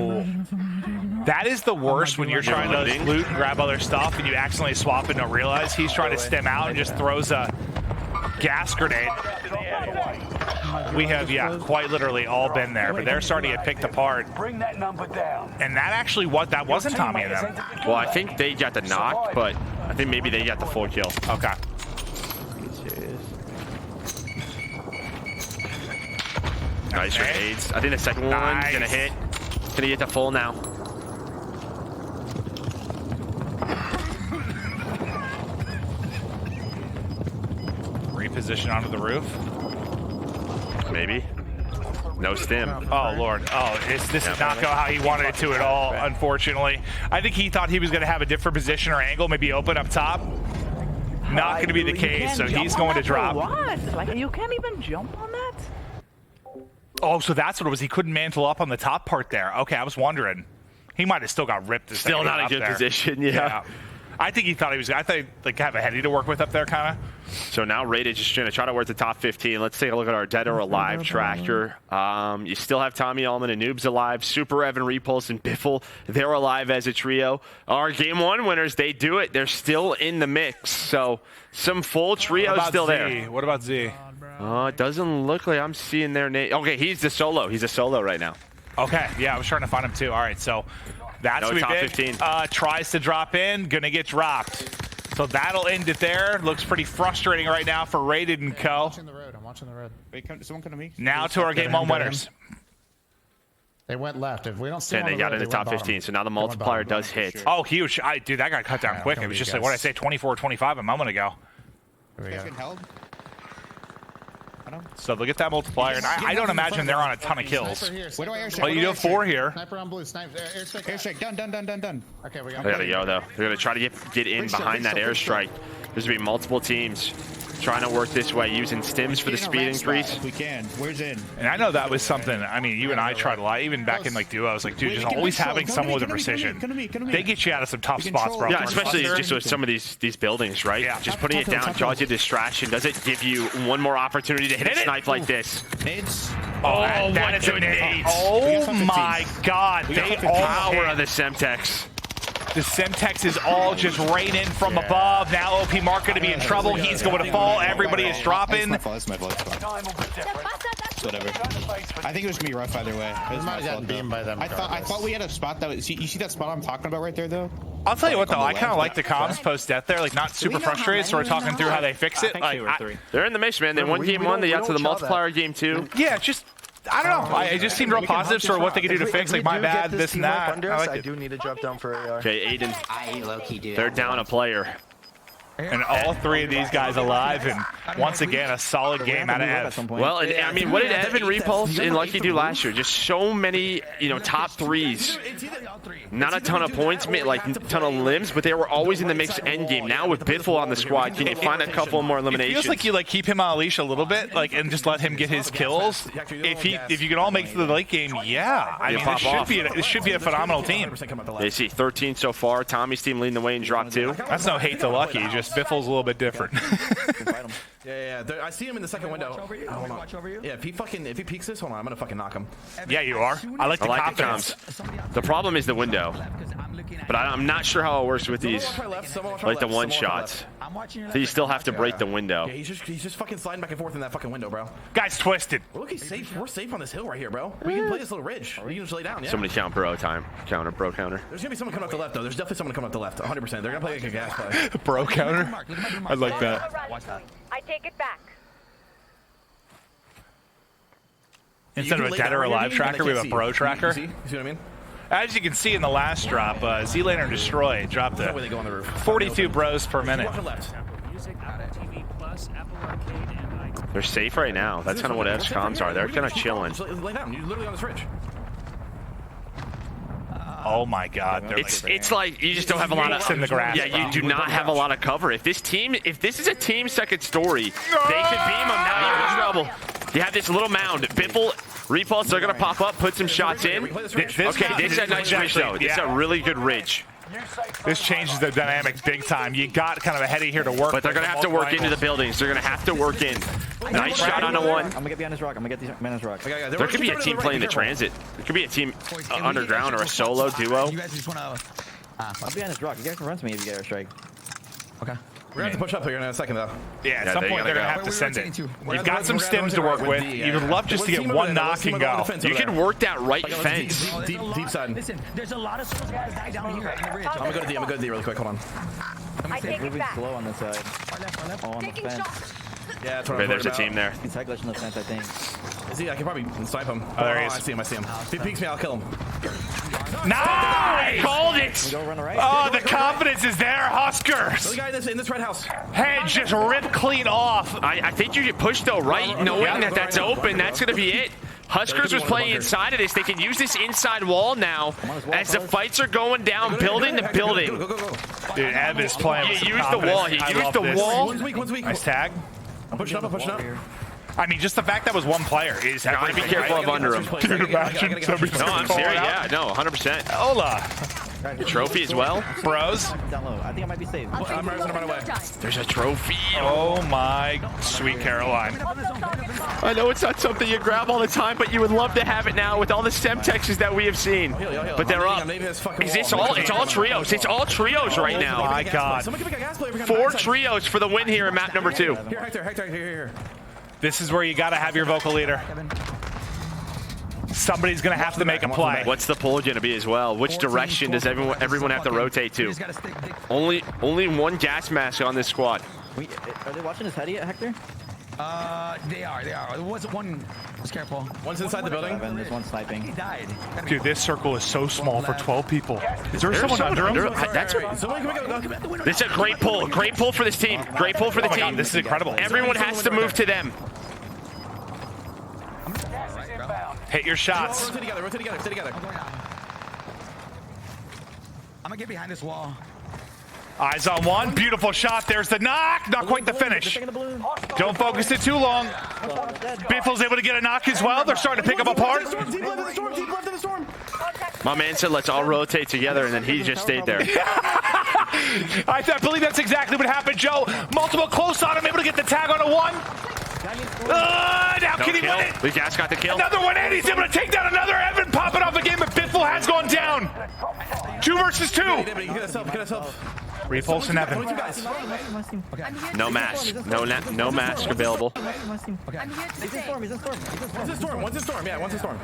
That is the worst when you're trying to loot and grab other stuff and you accidentally swap and don't realize he's trying to stem out and just throws a gas grenade. We have, quite literally all been there, but they're starting to get picked apart. Bring that number down. And that actually, that wasn't Tommy and them. Well, I think they got the knock, but I think maybe they got the full kill. Okay. Nice grenades. I think the second one's gonna hit. Gonna get the full now. Reposition onto the roof. Maybe. No stim. Oh, Lord. Oh, this did not go how he wanted it to at all, unfortunately. I think he thought he was going to have a different position or angle, maybe open up top. Not going to be the case, so he's going to drop. What? Like, you can't even jump on that? Oh, so that's what it was. He couldn't mantle up on the top part there. Okay, I was wondering. He might have still got ripped. Still not in good position, yeah. I think he thought he was. I thought he'd like have a heady to work with up there, kind of. So now Rated just going to try to work the top 15. Let's take a look at our dead or alive tracker. You still have Tommy Allman and Noobs alive. Super Evan, Repulse, and Biffle. They're alive as a trio. Our game 1 winners, they do it. They're still in the mix. So some full trio still there. What about Z? It doesn't look like I'm seeing their name. Okay, he's the solo. He's a solo right now. Okay, yeah, I was trying to find him too. All right, so. That's no, top big. 15. Tries to drop in, gonna get dropped. So that'll end it there. Looks pretty frustrating right now for Rated and Co. I'm watching the road. Wait, someone come to me. Now to our game 1 winners. They went left. If we don't stay And on they the got road, in the top 15, so now the multiplier does hit. Oh, huge. Dude, that got cut down quick. It was just like, what did I say, 24, 25 a moment ago. So they'll get that multiplier, and I don't imagine they're on a ton of kills. Where do I airstrike? Well, you do have 4 here. Sniper on blue. Airstrike. Done. Okay, we got. They gotta go though. They're gonna try to get in behind that airstrike. There's gonna be multiple teams trying to work this way, using stims for the speed increase. We can. Where's in? And I know that was something, I mean, you and I tried a lot, even back in like duos, like, dude, just always having someone with a precision. They get you out of some tough spots, bro. Yeah, especially just with some of these buildings, right? Yeah. Just putting it down draws you distraction. Does it give you one more opportunity to hit a snipe like this? Nades. Oh, that is a nade. Oh my God. They all power of the Semtex. The Semtex is all just raining from above. Now OP Mark going to be in trouble. He's going to fall. Everybody is dropping. That's my fault. Whatever. I think it was going to be rough either way. We might have gotten beamed by them. I thought we had a spot that was, you see that spot I'm talking about right there though? I'll tell you what though, I kind of like the comms post-death there, like not super frustrated, sort of talking through how they fix it. Like, they're in the mix, man. They won game 1, they got to the multiplier game 2. Yeah, just, I don't know. It just seemed real positive, sort of what they could do to fix, like my bad, this and that. I do need to drop down for AR. Okay, Aiden. I low-key do. They're down a player. And all 3 of these guys alive, and once again, a solid game out of Ev. Well, and, I mean, what did Evan Repulse and Lucky do last year? Just so many, top 3s. Not a ton of points, like a ton of limbs, but they were always in the mix end game. Now with Biffle on the squad, can you find a couple more eliminations? It feels like you keep him on a leash a little bit, and just let him get his kills. If you can all make it to the late game, yeah. I mean, this should be a phenomenal team. They see 13 so far. Tommy's team leading the way in drop 2. That's no hate to Lucky, just Biffle's a little bit different. Yeah. I see him in the second window. Yeah, if he peeks this, hold on, I'm gonna fucking knock him. Yeah, you are. I like the confidence. The problem is the window, but I'm not sure how it works with these, like the one shots. So you still have to break the window. Yeah, he's just fucking sliding back and forth in that fucking window, bro. Guy's twisted. Look, he's safe. We're safe on this hill right here, bro. We can play this little ridge. We can just lay down. Yeah. Somebody count bro time. Counter, bro counter. There's gonna be someone coming up the left though. There's definitely someone coming up the left. 100%. They're gonna play like a gas play. Bro counter. I like that. I take it back. Instead of a dead or alive tracker, we have a bro tracker. You see what I mean? As you can see in the last drop, Z-Laner Destroy dropped the 42 bros per minute. They're safe right now. That's kind of what Ev's comms are. They're kind of chilling. Lay down. You're literally on this ridge. Oh my God! It's like you just don't have a lot of in the grass. Yeah, you do not have a lot of cover. If this is a team second story, they could beam them. Now you're in trouble. You have this little mound. Biffle, Repulse, they're gonna pop up, put some shots in. This is a nice ridge though. This is a really good ridge. This changes the dynamic big time. You got kind of a heady here to work. But they're gonna have to work into the buildings. They're gonna have to work in. Nice shot on a one. I'm gonna get behind this rock. Behind this rock. There could be a team playing the transit. There could be a team underground or a solo duo. You guys just wanna. I'm behind this rock. You guys can run to me if you get a strike. Okay. We're gonna have to push up here in a second though. Yeah, at some point they're gonna have to send it. You've got some stims to work with. You would love just to get one knock and go. You can work that right fence. Deep side. Listen, there's a lot of guys down here in the ridge. I'm gonna go to D really quick. Hold on. I take it back. Slow on this side. Oh, on the fence. Yeah, that's Okay, what I'm there's a about. team there. He's high glitch on the fence, I think. Is he? I can probably snipe him. Oh, there he is. I see him. If he peeks me, I'll kill him. Nice! Called it! Oh, the confidence is there, Huskers! The guy in this red house. Head just ripped clean off. I think you get pushed though, right? Knowing that that's open, that's gonna be it. Huskers was playing inside of this. They can use this inside wall now as the fights are going down, building to building. Dude, Ev is playing with some used the wall. He used the wall. One's weak. Nice tag. I'm pushing up. I mean, just the fact that was one player is Gotta be careful of under him. Dude, imagine somebody No, I'm serious. Yeah, no, 100%. Hola. The trophy as well. Bros. Down low. I think I might be safe. I'm gonna run away. There's a trophy. Oh my sweet Caroline. I know it's not something you grab all the time, but you would love to have it now with all the Semtexes that we have seen. But they're up. Is this all? It's all trios. It's all trios right now. My God. 4 trios for the win here in map number 2. Here, Hector, here. This is where you got to have your vocal leader. Somebody's going to have to make a play. What's the pull going to be as well? Which direction does everyone have to rotate to? Only one gas mask on this squad. Are they watching his head yet, Hector? They are. What's one? Just careful. One's inside the building. There's one sniping. He died. Dude, this circle is so small for 12 people. Is there someone under him? This is a great pull. Great pull for this team. Great pull for the team. God, this is incredible. Everyone has to move to them. Hit your shots. Rotate together. Stay together. I'm gonna get behind this wall. Eyes on one. Beautiful shot. There's the knock. Not quite the finish. Don't focus it too long. Biffle's able to get a knock as well. They're starting to pick up apart. Deep left of the storm. My man said, let's all rotate together, and then he just stayed there. I believe that's exactly what happened, Joe. Multiple close on him. Able to get the tag on a one. Now can he win it? The gas got the kill. Another one, and he's able to take down another. Evan popping off the game, but Biffle has gone down. 2 versus 2. Get us up. Repulsing Evan. No mask. No mask available. One's in storm. Yeah, one's in storm.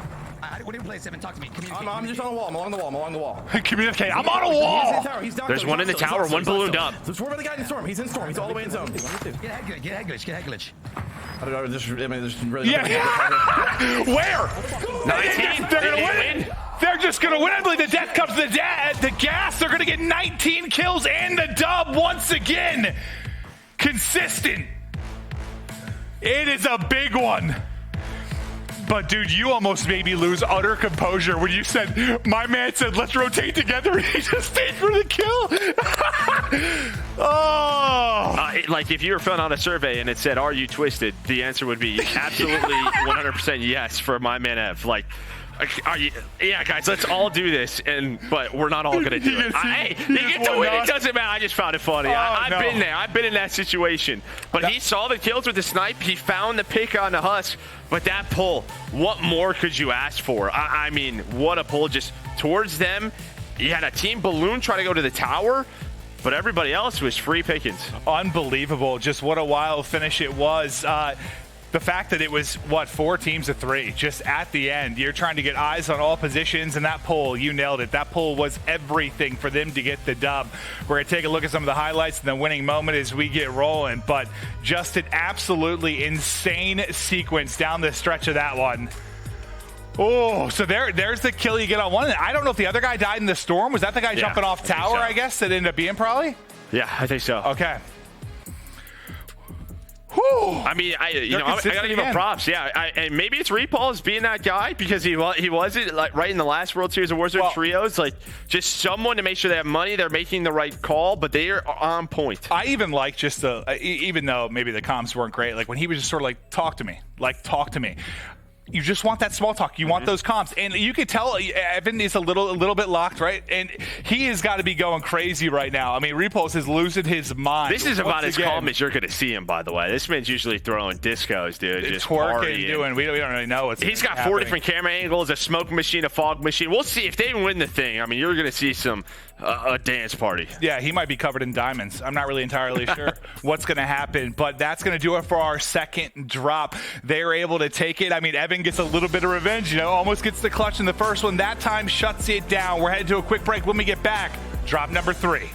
What do you play, Seven? Talk to me. I'm just on the wall. I'm along the wall. Communicate. I'm on a wall. There's one in the tower. One ballooned up. There's 4 by the guy in storm. He's in storm. He's all the way in zone. Get head glitch. I don't know. There's really. Yeah. Where? 19. They're gonna win. They're just gonna win. I believe the death comes to the gas. They're gonna get 19 kills and the dub once again. Consistent. It is a big one. But dude, you almost made me lose utter composure when you said, my man said, let's rotate together. He just stayed for the kill. Like if you were filling out a survey and it said, are you twisted? The answer would be absolutely 100% yes for my man Ev. Like, yeah, guys, let's all do this, but we're not all gonna do it. Hey, you get to win. It doesn't matter. I just found it funny. I've been there. I've been in that situation. But he saw the kills with the snipe. He found the pick on the husk. But that pull, what more could you ask for? I mean, what a pull just towards them. You had a team balloon try to go to the tower, but everybody else was free pickings. Unbelievable. Just what a wild finish it was. The fact that it was, 4 teams of 3, just at the end. You're trying to get eyes on all positions, and that pull, you nailed it. That pull was everything for them to get the dub. We're going to take a look at some of the highlights and the winning moment as we get rolling, but just an absolutely insane sequence down the stretch of that one. Oh, so there's the kill you get on one. I don't know if the other guy died in the storm. Was that the guy jumping off tower, I guess, that ended up being probably? Yeah, I think so. Okay. I mean, I gotta give him props. Yeah, and maybe it's Repulse being that guy because he wasn't like right in the last World Series of Warzone trios, like just someone to make sure they have money, they're making the right call, but they are on point. I even like just even though maybe the comms weren't great, like when he was just sort of like talk to me. You just want that small talk. You want those comps. And you could tell Evan is a little bit locked, right? And he has got to be going crazy right now. I mean, Repulse is losing his mind. This is about as calm as you're going to see him, by the way. This man's usually throwing discos, dude. Just twerking, doing. We don't really know what's He's got happening. 4 different camera angles, a smoke machine, a fog machine. We'll see if they win the thing. I mean, you're going to see some a dance party. Yeah, he might be covered in diamonds. I'm not really entirely sure what's going to happen, but that's going to do it for our second drop. They're able to take it. I mean, Evan gets a little bit of revenge, almost gets the clutch in the first one. That time shuts it down. We're headed to a quick break. When we get back, drop number 3.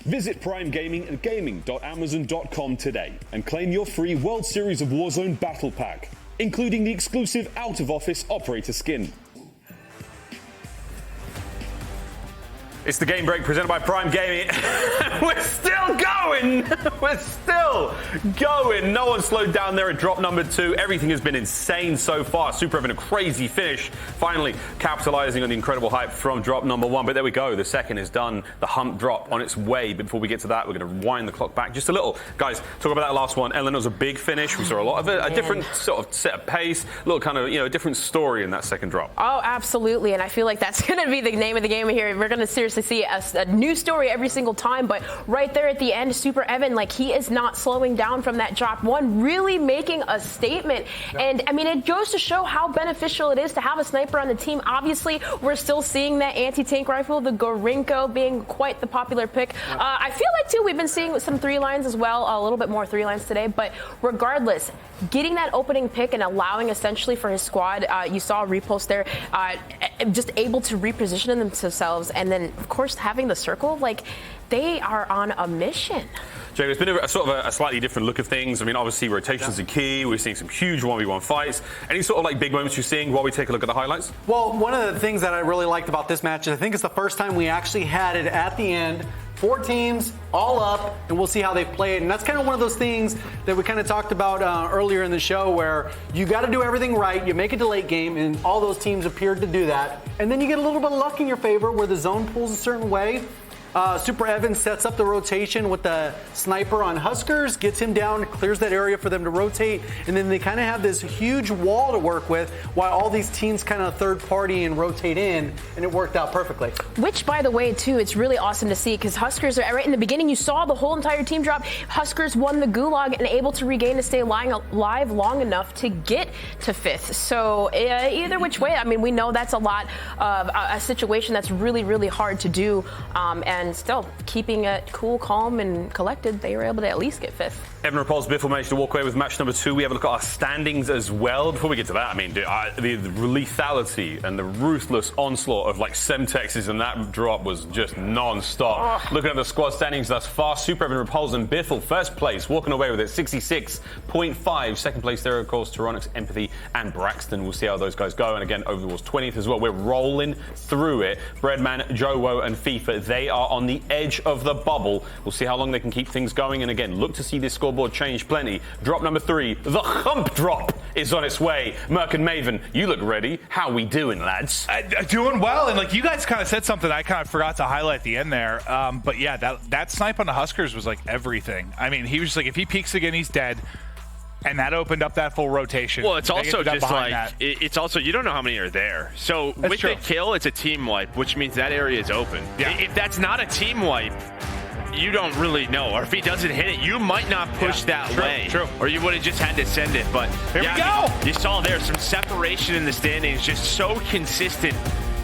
Visit Prime Gaming at gaming.amazon.com today and claim your free World Series of Warzone Battle Pack, including the exclusive out-of-office operator skin. It's the game break presented by Prime Gaming. We're still going. We're still going. No one slowed down there at drop number 2. Everything has been insane so far. Super having a crazy finish. Finally capitalizing on the incredible hype from drop number 1. But there we go. The second is done. The hump drop on its way. But before we get to that, we're going to wind the clock back just a little. Guys, talk about that last one. Ellen, it was a big finish. We saw a lot of it. A different sort of set of pace. A little kind of, a different story in that second drop. Oh, absolutely. And I feel like that's going to be the name of the game here. We're going to seriously see a new story every single time, but right there at the end, Super Evan, like, he is not slowing down from that drop 1, really making a statement. Yep. And I mean, it goes to show how beneficial it is to have a sniper on the team. Obviously, we're still seeing that anti-tank rifle, the Gorinko, being quite the popular pick. Yep. I feel like too, we've been seeing some 3 lines as well, a little bit more 3 lines today, but regardless, getting that opening pick and allowing essentially for his squad, you saw a repost there, just able to reposition themselves, and then of course having the circle, like, they are on a mission. Jay, it's been a sort of a slightly different look of things. I mean, obviously rotations are key. We're seeing some huge 1v1 fights. Any sort of like big moments you're seeing while we take a look at the highlights? Well, one of the things that I really liked about this match is I think it's the first time we actually had it at the end. 4 teams, all up, and we'll see how they play it. And that's kind of one of those things that we kind of talked about earlier in the show, where you got to do everything right. You make it to late game, and all those teams appeared to do that. And then you get a little bit of luck in your favor where the zone pulls a certain way. Super Evan sets up the rotation with the sniper on Huskers, gets him down, clears that area for them to rotate, and then they kind of have this huge wall to work with while all these teams kind of third party and rotate in, and it worked out perfectly. Which, by the way, too, it's really awesome to see, because Huskers, right in the beginning, you saw the whole entire team drop. Huskers won the Gulag and able to regain to stay alive long enough to get to 5th. So either which way, I mean, we know that's a lot of a situation that's really, really hard to do, and still keeping it cool, calm, and collected, they were able to at least get 5th. Evan Repulse Biffle managed to walk away with match number 2. We have a look at our standings as well. Before we get to that, I mean, the lethality and the ruthless onslaught of like Semtexes and that drop was just non-stop. Looking at the squad standings thus far, Super Evan Repulse and Biffle first place, walking away with it, 66.5. Second place there, of course, Tyronix, Empathy, and Braxton. We'll see how those guys go. And again, Overwars 20th as well. We're rolling through it. Breadman, Jowo, and FIFA, they are on the edge of the bubble. We'll see how long they can keep things going. And again, look to see this scoreboard change plenty. Drop number 3, the hump drop, is on its way. Merc and Maven, you look ready. How we doing, lads? Doing well, and like you guys kind of said something I kind of forgot to highlight at the end there. But yeah, that snipe on the Huskers was like everything. I mean, he was just like, if he peeks again, he's dead. And that opened up that full rotation. Well, it's also just like, it's also, you don't know how many are there. So with the kill, it's a team wipe, which means that area is open. Yeah. If that's not a team wipe, you don't really know. Or if he doesn't hit it, you might not push that way. True. Or you would have just had to send it. But here we go. You saw there some separation in the standings, just so consistent.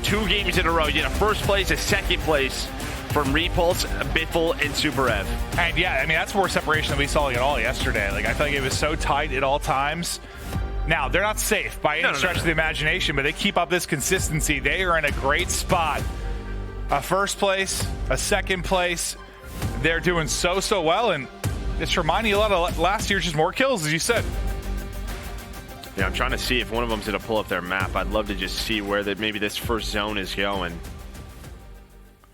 2 games in a row. You had a first place, a second place from Repulse, Biffle, and Super Ev. And yeah, I mean, that's more separation than we saw at all yesterday. Like, I feel like it was so tight at all times. Now, they're not safe by any stretch of the imagination, but they keep up this consistency. They are in a great spot. A first place, a second place. They're doing so well, and it's reminding you a lot of last year's, just more kills, as you said. Yeah, I'm trying to see if one of them's going to pull up their map. I'd love to just see where maybe this first zone is going.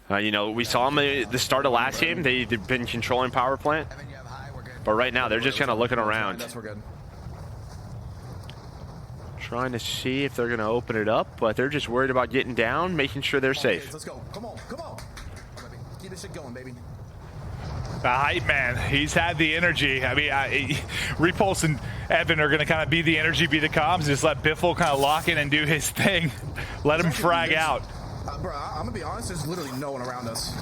You know, we saw them at the start of last game. They've been controlling power plant. But right now, they're just kind of looking around. Trying to see if they're going to open it up, but they're just worried about getting down, making sure they're safe. Let's go. Come on. this shit going, baby. The hype man, he's had the energy. I mean, Repulse and Evan are going to kind of be the energy, be the comms. Just let Biffle kind of lock in and do his thing. Let him frag out. Bro, I'm going to be honest, there's literally no one around us.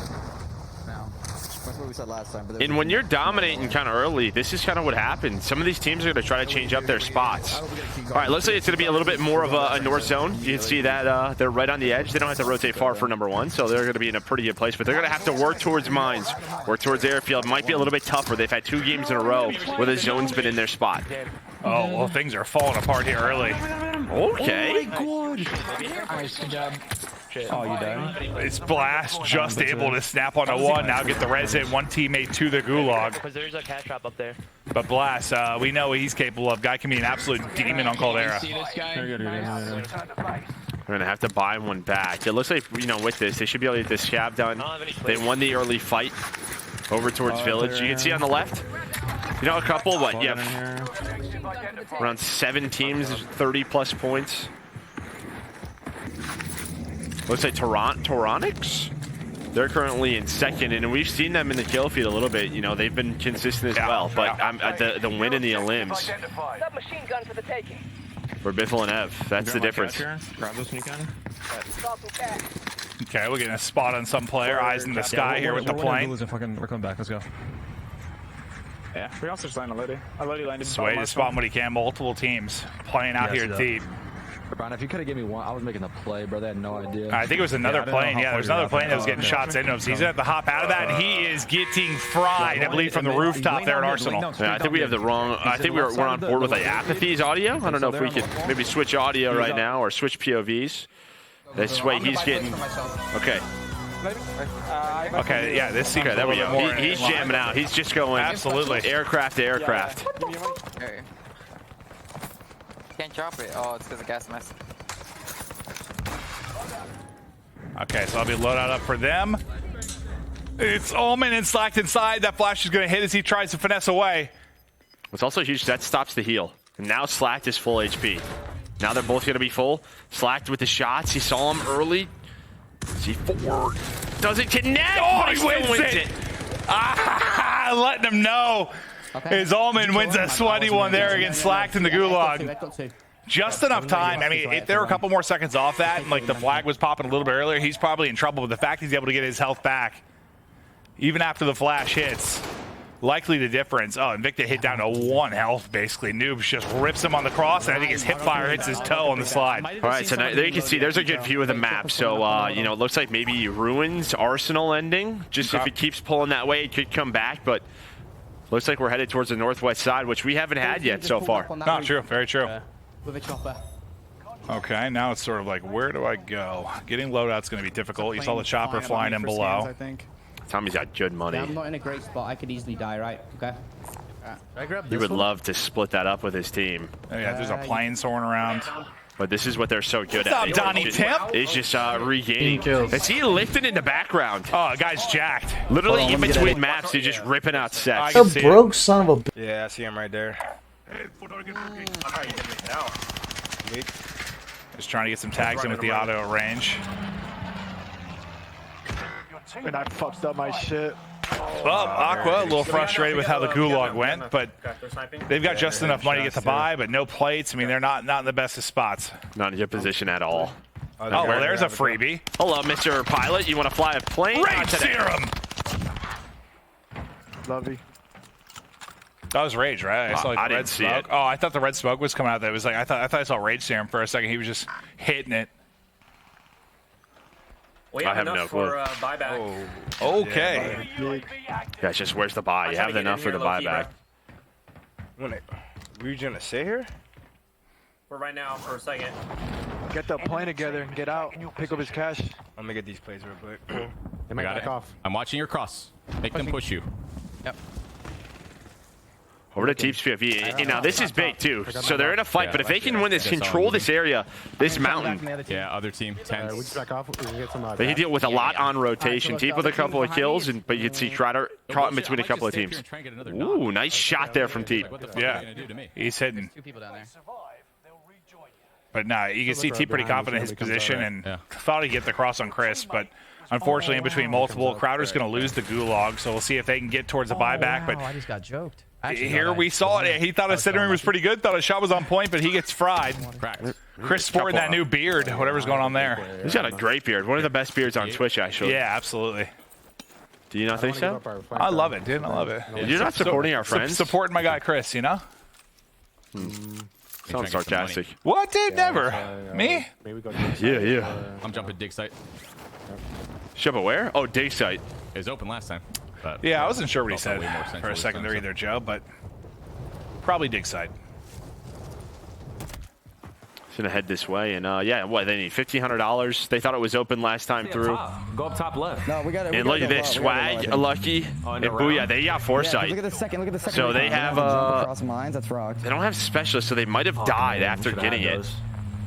That's what we said last time. And when you're dominating kind of early, this is kind of what happens. Some of these teams are going to try to change up their spots. All right, looks like it's going to be a little bit more of a north zone. You can see that they're right on the edge. They don't have to rotate far for number one, so they're going to be in a pretty good place. But they're going to have to work towards mines, work towards airfield. Might be a little bit tougher. They've had 2 games in a row where the zone's been in their spot. Oh, well, things are falling apart here early. Okay. Oh my god. Nice, good job. Oh, you done? It's Blast just able to snap on a 1. Now get the res in. 1 teammate to the gulag. Because there's a cash drop up there. But Blast, we know what he's capable of. Guy can be an absolute demon on Caldera. They're going to have to buy one back. It looks like, you know, with this, they should be able to get this scab done. They won the early fight over towards Village. You can see on the left, you know, a couple, what, yeah, around 7 teams, 30-plus points. Looks like Toronics. They're currently in second, and we've seen them in the kill feed a little bit. You know, they've been consistent as well. But the win in the elims Submachine gun for the taking. for Biffle and Ev. That's the difference. Grab this when you can. Okay, we're getting a spot on some player. Eyes in the sky here with the plane. We're coming back. Let's go. Yeah, we also just landed already. I already landed. Sway to spot when he can. Multiple teams playing out here deep. Brian, if you could have given me one, I was making a play, bro. They had no idea. I think it was another plane. Yeah, there was another plane that was getting shots into him. So he's going to have to hop out of that, and he is getting fried, I believe, from the rooftop there at Arsenal. Yeah, I think we have the wrong... I think we're on board with like Apathy's audio. I don't know if we could maybe switch audio right now or switch POVs. This way he's getting... Okay. Okay, yeah, this seems okay, there we go. He's jamming out. He's just going... Absolutely. Aircraft to aircraft. Can't drop it. Oh, it's because of gas mask. Okay, so I'll be loaded up for them. It's Omen and Slacked inside. That flash is going to hit as he tries to finesse away. What's also huge, that stops the heal. And now Slacked is full HP. Now they're both going to be full. Slacked with the shots. He saw him early. C4 doesn't connect. Oh, he wins it. Ah, letting him know. As Allman wins a sweaty one there against Slacked in the gulag. Just enough time. I mean, if there were a couple more seconds off that, and like the flag was popping a little bit earlier, he's probably in trouble. But the fact he's able to get his health back, even after the flash hits, likely the difference. Oh, Invicta hit down to 1 health, basically. Noobs just rips him on the cross, and I think his hip fire hits his toe on the slide. All right, so now there you can see there's a good view of the map. So, you know, it looks like maybe Ruins Arsenal ending. Just if it keeps pulling that way, it could come back, but looks like we're headed towards the northwest side, which we haven't had yet so far. Not true. Very true. With a chopper. Okay, now it's sort of like, where do I go? Getting loadout's going to be difficult. You saw the chopper flying in below. I think. Tommy's got good money. Yeah, I'm not in a great spot. I could easily die, right? Okay. He would love to split that up with his team. Oh, yeah, there's a plane soaring around. But this is what they're so good What's at. up, Donnie Temp? It's just regaining. Is he lifting in the background? Oh, guy's jacked. Literally in between maps, he's just ripping out sets. A broke son of a... Yeah, I see him right there. Just trying to get some tags in with the auto at range. And I fucked up my shit. Well, Aqua a little frustrated with how the gulag went, but they've got just enough money to get the buy, but no plates. I mean, they're not in the best of spots. Not in a good position at all. Oh, well, there's a freebie. Hello, Mr. Pilot. You want to fly a plane? Rage Serum! Love you. That was Rage, right? I saw like, I the didn't red see smoke. it. Oh, I thought the red smoke was coming out. That was like I thought I saw Rage Serum for a second. He was just hitting it. We have I have enough no clue. for buyback. Oh. Okay. Yeah, it's just where's the buy? You have enough for the buyback. Were you gonna sit here? For right now, for a second. Get the plane together and get out. Pick up his cash. I'm gonna get these plays real quick. I got it. I'm watching your cross. Make them push you. Yep. Over to Teeps PFE. Now, this is big, too. So they're in a fight, but if they can win this, control this area, this mountain, Yeah, other team. 10. We just back off. We can get some they can deal with a lot on rotation. Teep with a couple of kills, but you can see Trotter caught in between a couple of teams. Ooh, nice shot there from Teep. Yeah, he's hitting. 2 people down there. But nah, you can see Teep pretty confident in his position and thought he'd get the cross on Chris, but Unfortunately, in between multiple, Crowder's going to lose the gulag, so we'll see if they can get towards the buyback. But I just got joked. here we saw it. He thought his centering was pretty good, thought his shot was on point, but he gets fried. Cracked. Chris sporting that new beard, whatever's going on there. He's got a great beard. One of the best beards on Twitch, actually. Yeah, absolutely. Do you not think so? I love it, dude. I love it. You're not supporting our friends? Supporting my guy Chris, you know? Sounds sarcastic. What, dude? Never. Me? Yeah. I'm jumping dig site. Ship where? Oh, dig site. It was open last time. But Yeah, I wasn't sure what he said way more for a central second this there time, either, Joe, but probably dig side. Just gonna head this way, and yeah, what they need $1,500. They thought it was open last time through. Go up top left. No, we got it. And look at this swag, Lucky, and Booyah. They got foresight. Look at the second. So they have across mines. That's rocked. they don't have specialists, so they might have died after getting it.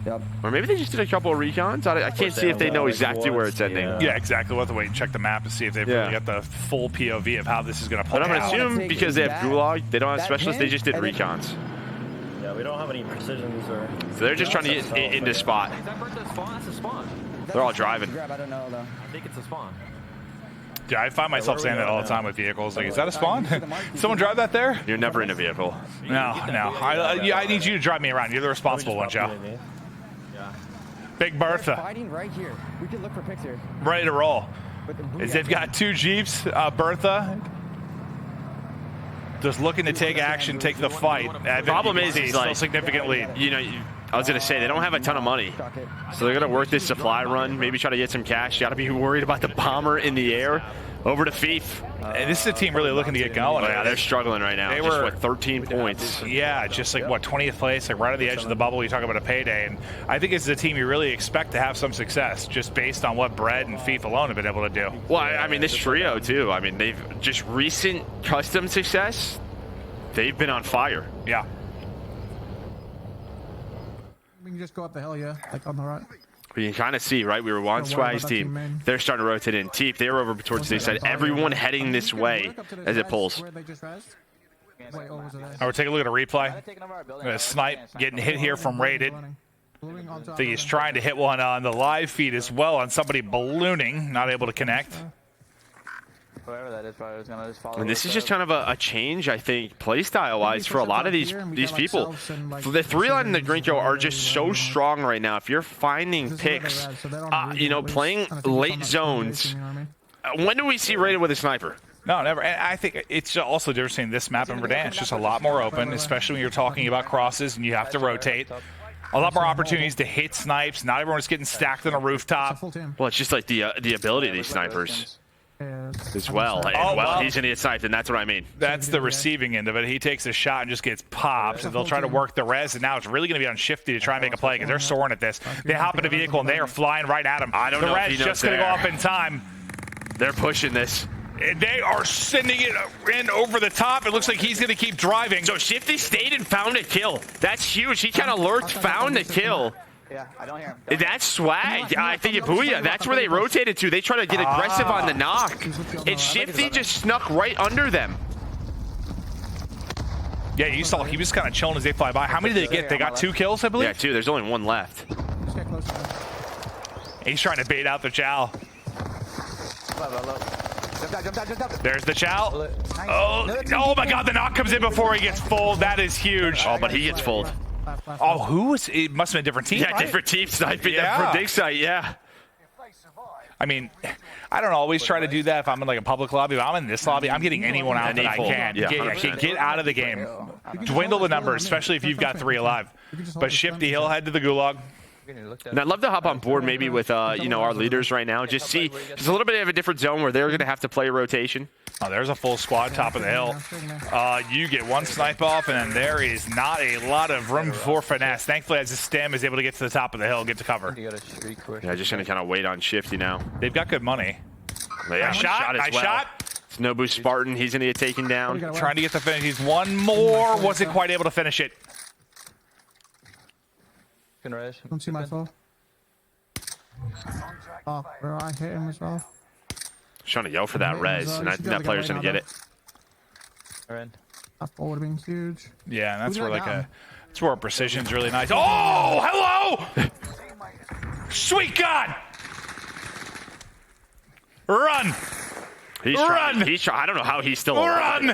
Yep. Or maybe they just did a couple of recons. I can't see if they know exactly where it's ending. Yeah, exactly. We'll have to wait and check the map and see if they've really got the full POV of how this is going to play But I'm out. gonna assume because they have gulag, they don't have specialists. They just did recons. Yeah, we don't have any precisions or. So they're just trying to get into spot. Is that Bertha's spawn? That's a spawn. They're all driving. I don't know though. I think it's a spawn. Yeah, I find myself saying that all the time with vehicles. Like, is that a spawn? Someone drive that there? You're never in a vehicle. No. I need you to drive me around. You're the responsible one, Joe. Big Bertha. Fighting right here. We can look for pics here. Ready to roll. As they've got two Jeeps, Bertha just looking to take action, take the fight. Problem is still like significant lead. You know, I was gonna say they don't have a ton of money, so they're gonna work this supply run. Maybe try to get some cash. Got to be worried about the bomber in the air. Over to Fief. And this is a team really looking to get going. Oh, yeah, they're struggling right now. They Just, were what, 13 points. Yeah, just like, what, 20th place, like right on the edge of the bubble. You talk about a payday. And I think this is a team you really expect to have some success just based on what Bread and Fief alone have been able to do. Well, I mean, this trio, too. I mean, they've just recent custom success. They've been on fire. Yeah. We can just go up the hill, yeah, like on the right. You can kind of see, right? We were on Swag's team. They're starting to rotate in. Teep, they're over towards this side. Everyone heading this way as it pulls. We're taking a look at a replay. A snipe getting hit here from Rated. I think he's trying to hit one on the live feed as well on somebody ballooning, not able to connect. Whoever that is probably was gonna just follow. And this is just kind of a change, I think, playstyle-wise for a lot of these people. The three line and the Grinko are just so strong right now. If you're finding picks, you know, playing late zones, when do we see Rated with a sniper? No, never. And I think it's also different between this map and Verdansk. It's just a lot more open, especially when you're talking about crosses and you have to rotate. A lot more opportunities to hit snipes. Not everyone's getting stacked on a rooftop. Well, it's just like the ability of these snipers. As well. And he's going to get sniped, and that's what I mean. That's the receiving end of it. He takes a shot and just gets popped. And they'll try to work the res, and now it's really going to be on Shifty to try and make a play because they're soaring at this. They hop in a vehicle, and they are flying right at him. I don't know if he The res knows just going to go off in time. They're pushing this. They are sending it in over the top. It looks like he's going to keep driving. So Shifty stayed and found a kill. That's huge. He kind of lurked, found the kill. Yeah, I don't hear him. That's swag. I think Booyah. That's where they rotated to. They try to get aggressive on the knock. And Shifty just snuck right under them. Yeah, you saw he was kind of chilling as they fly by. How many did they get? They got 2 kills, I believe? Yeah, 2. There's only 1 left. He's trying to bait out the Chow. There's the Chow. Oh my God, the knock comes in before he gets full. That is huge. Oh, but he gets fulled. Oh, who was it? Must have been a different team. Yeah, right? different team sniping Yeah. for dig site, yeah. I mean, I don't always try to do that if I'm in like a public lobby, but I'm in this lobby. I'm getting anyone out that I can. Yeah, Get out of the game. Dwindle the numbers, especially if you've got 3 alive. But Shifty, he'll head to the gulag. And I'd love to hop on board maybe with you know, our leaders right now. Just see there's a little bit of a different zone where they're going to have to play a rotation. Oh, there's a full squad top of the hill. You get 1 snipe off, and then there is not a lot of room for finesse. Thankfully, as the stem is able to get to the top of the hill, get to cover. Yeah, just going to kind of wait on Shifty now. They've got good money. Yeah, Nice shot. as Nice well. shot. Snobu Spartan, he's going to get taken down. Trying to get the finish. He's 1 more. Wasn't quite able to finish it. Don't see myself. Oh, bro, I hit him as well. Trying to yell for that res, and I think that player's going to get it. That ball would have been huge. Yeah, and that's where that's where precision's really nice. Oh, hello! Sweet God! Run! He's Run! trying. He's trying. I don't know how he's still alive. Run!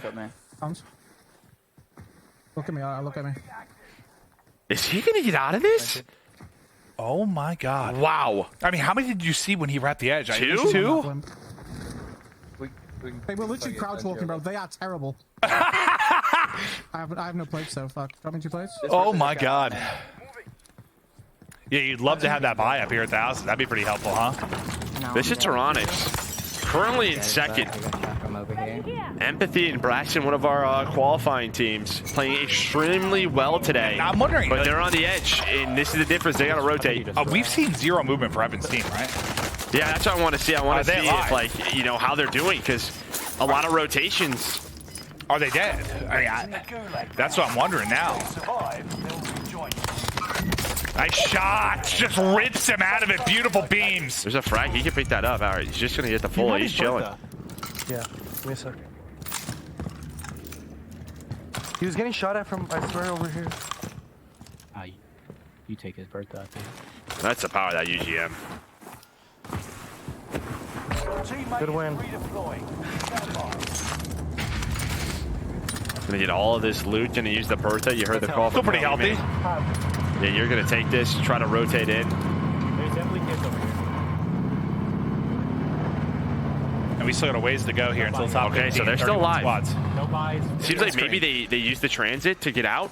Look at me. Look at me. Is he gonna get out of this? Oh my God! Wow. I mean, how many did you see when he wrapped the edge? Two? Hey, we're literally crouch walking, bro. They are terrible. I have no plates, so fuck. Drop me 2 plates. Oh my God! Yeah, you'd love to have that buy up here at the house. That'd be pretty helpful, huh? This is Tyrannics, currently in second. Empathy and Braxton, one of our qualifying teams, playing extremely well today. I'm wondering, but they're on the edge, and this is the difference. They got to rotate. We've seen zero movement for Evan's team, right? Yeah, that's what I want to see. I want to see if, like, you know, how they're doing, because a lot of rotations. Are they dead? I mean, that's what I'm wondering now. Nice shot! Just rips him out of it. Beautiful beams. There's a frag. He can pick that up. All right, he's just gonna get the full. He's chilling. Yeah, give me a second. He was getting shot at from, I swear, over here. You take his bird, though. That's the power of that UGM. Good win. Gonna get all of this loot. Gonna use the Bertha. You heard the call. Still pretty healthy. Yeah, you're gonna take this. Try to rotate in. There's definitely kids over here. And we still got a ways to go here until top 15. Okay, so they're still alive. Squads. No buys. Seems like maybe they use the transit to get out.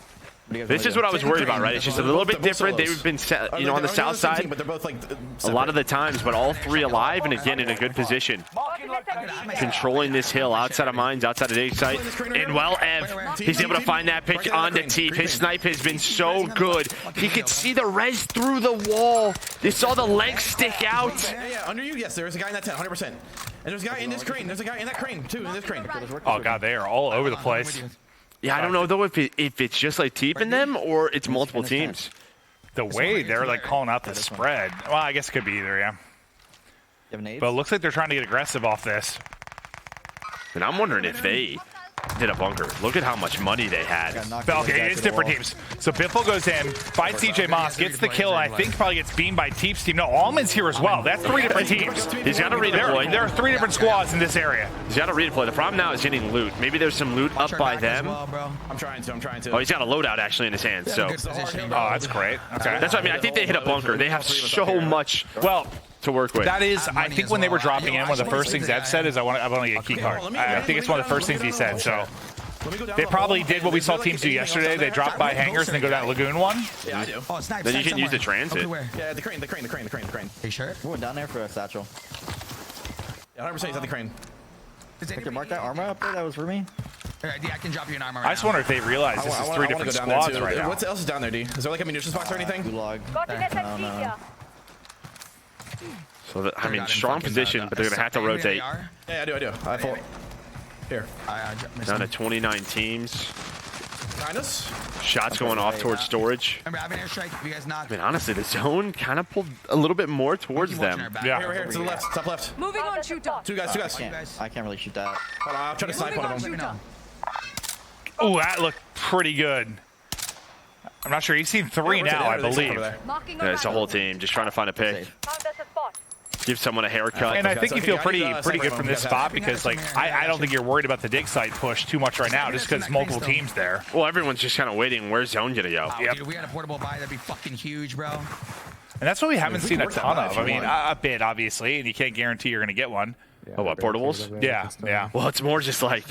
This is what I was worried about, right? It's just a little bit different. They've been, you know, on the south side but they're both like a lot of the times, but all three alive and again in a good position. Controlling this hill outside of mines, outside of dig site. And well, Ev, he's able to find that pick onto Teep. His snipe has been so good. He could see the res through the wall. They saw the legs stick out. Yeah, under you, yes, there's a guy in that tent, 100%. And there's a guy in this crane. There's a guy in that crane, too, in this crane. Oh, God, they are all over the place. Yeah, I don't know, though, if it's just like Teep in them or it's multiple teams. The way they're, like, calling out the spread. Well, I guess it could be either, yeah. But it looks like they're trying to get aggressive off this. And I'm wondering if they did a bunker. Look at how much money they had. Okay, it's different teams. So Biffle goes in, fights CJ Moss, gets the kill, and I think probably gets beamed by Teep's team. No, Almond's here as well. That's 3 different teams. He's got to redeploy. There are 3 different squads in this area. He's got to redeploy. The problem now is getting loot. Maybe there's some loot up by them. I'm trying to. Oh, he's got a loadout actually in his hands. So. Oh, that's great. Okay. That's what I mean. I think they hit a bunker. They have so much. Well, to work with. That is, I think when they were dropping in, one of the first things Ev said is I want to get a key card. I think it's one of the first things he said. So they probably did what we saw teams do yesterday. They drop by hangars and then go to that lagoon one. Yeah, I do. Oh, snipe, then you can use the transit. Yeah, the crane. Are you sure? We're down there for a satchel. Yeah, 100% he's at the crane. Victor, mark that armor up there that was for me. Yeah, I can drop you an armor. I just wonder if they realize this is 3 different squads right now. What else is down there, D? Is there like a munitions box or anything? Gulag. No. So, I mean, strong position, but they're going to have to rotate. Yeah, I do. I have full. Here. Down to 29 teams. Behind us. Shots going off towards storage. Remember, I have an airstrike. If you guys not. I mean, honestly, the zone kind of pulled a little bit more towards them. Yeah. Here, to the left, top left. Moving on, shoot dog. Two guys. I can't really shoot that. Hold on, I'll try to snipe one of them. Oh, that looked pretty good. I'm not sure. He's seen 3 now, I believe. Yeah, it's a whole team just trying to find a pick. Give someone a haircut. And I think you feel pretty good from this spot because, like, I don't think you're worried about the dig site push too much right now just because multiple teams there. Well, everyone's just kind of waiting. Where's zone going to go? Dude, if we had a portable buy, that'd be fucking huge, bro. And that's what we haven't seen a ton of. I mean, a bit, obviously, and you can't guarantee you're going to get one. Oh, what, portables? Yeah. Well, it's more just like...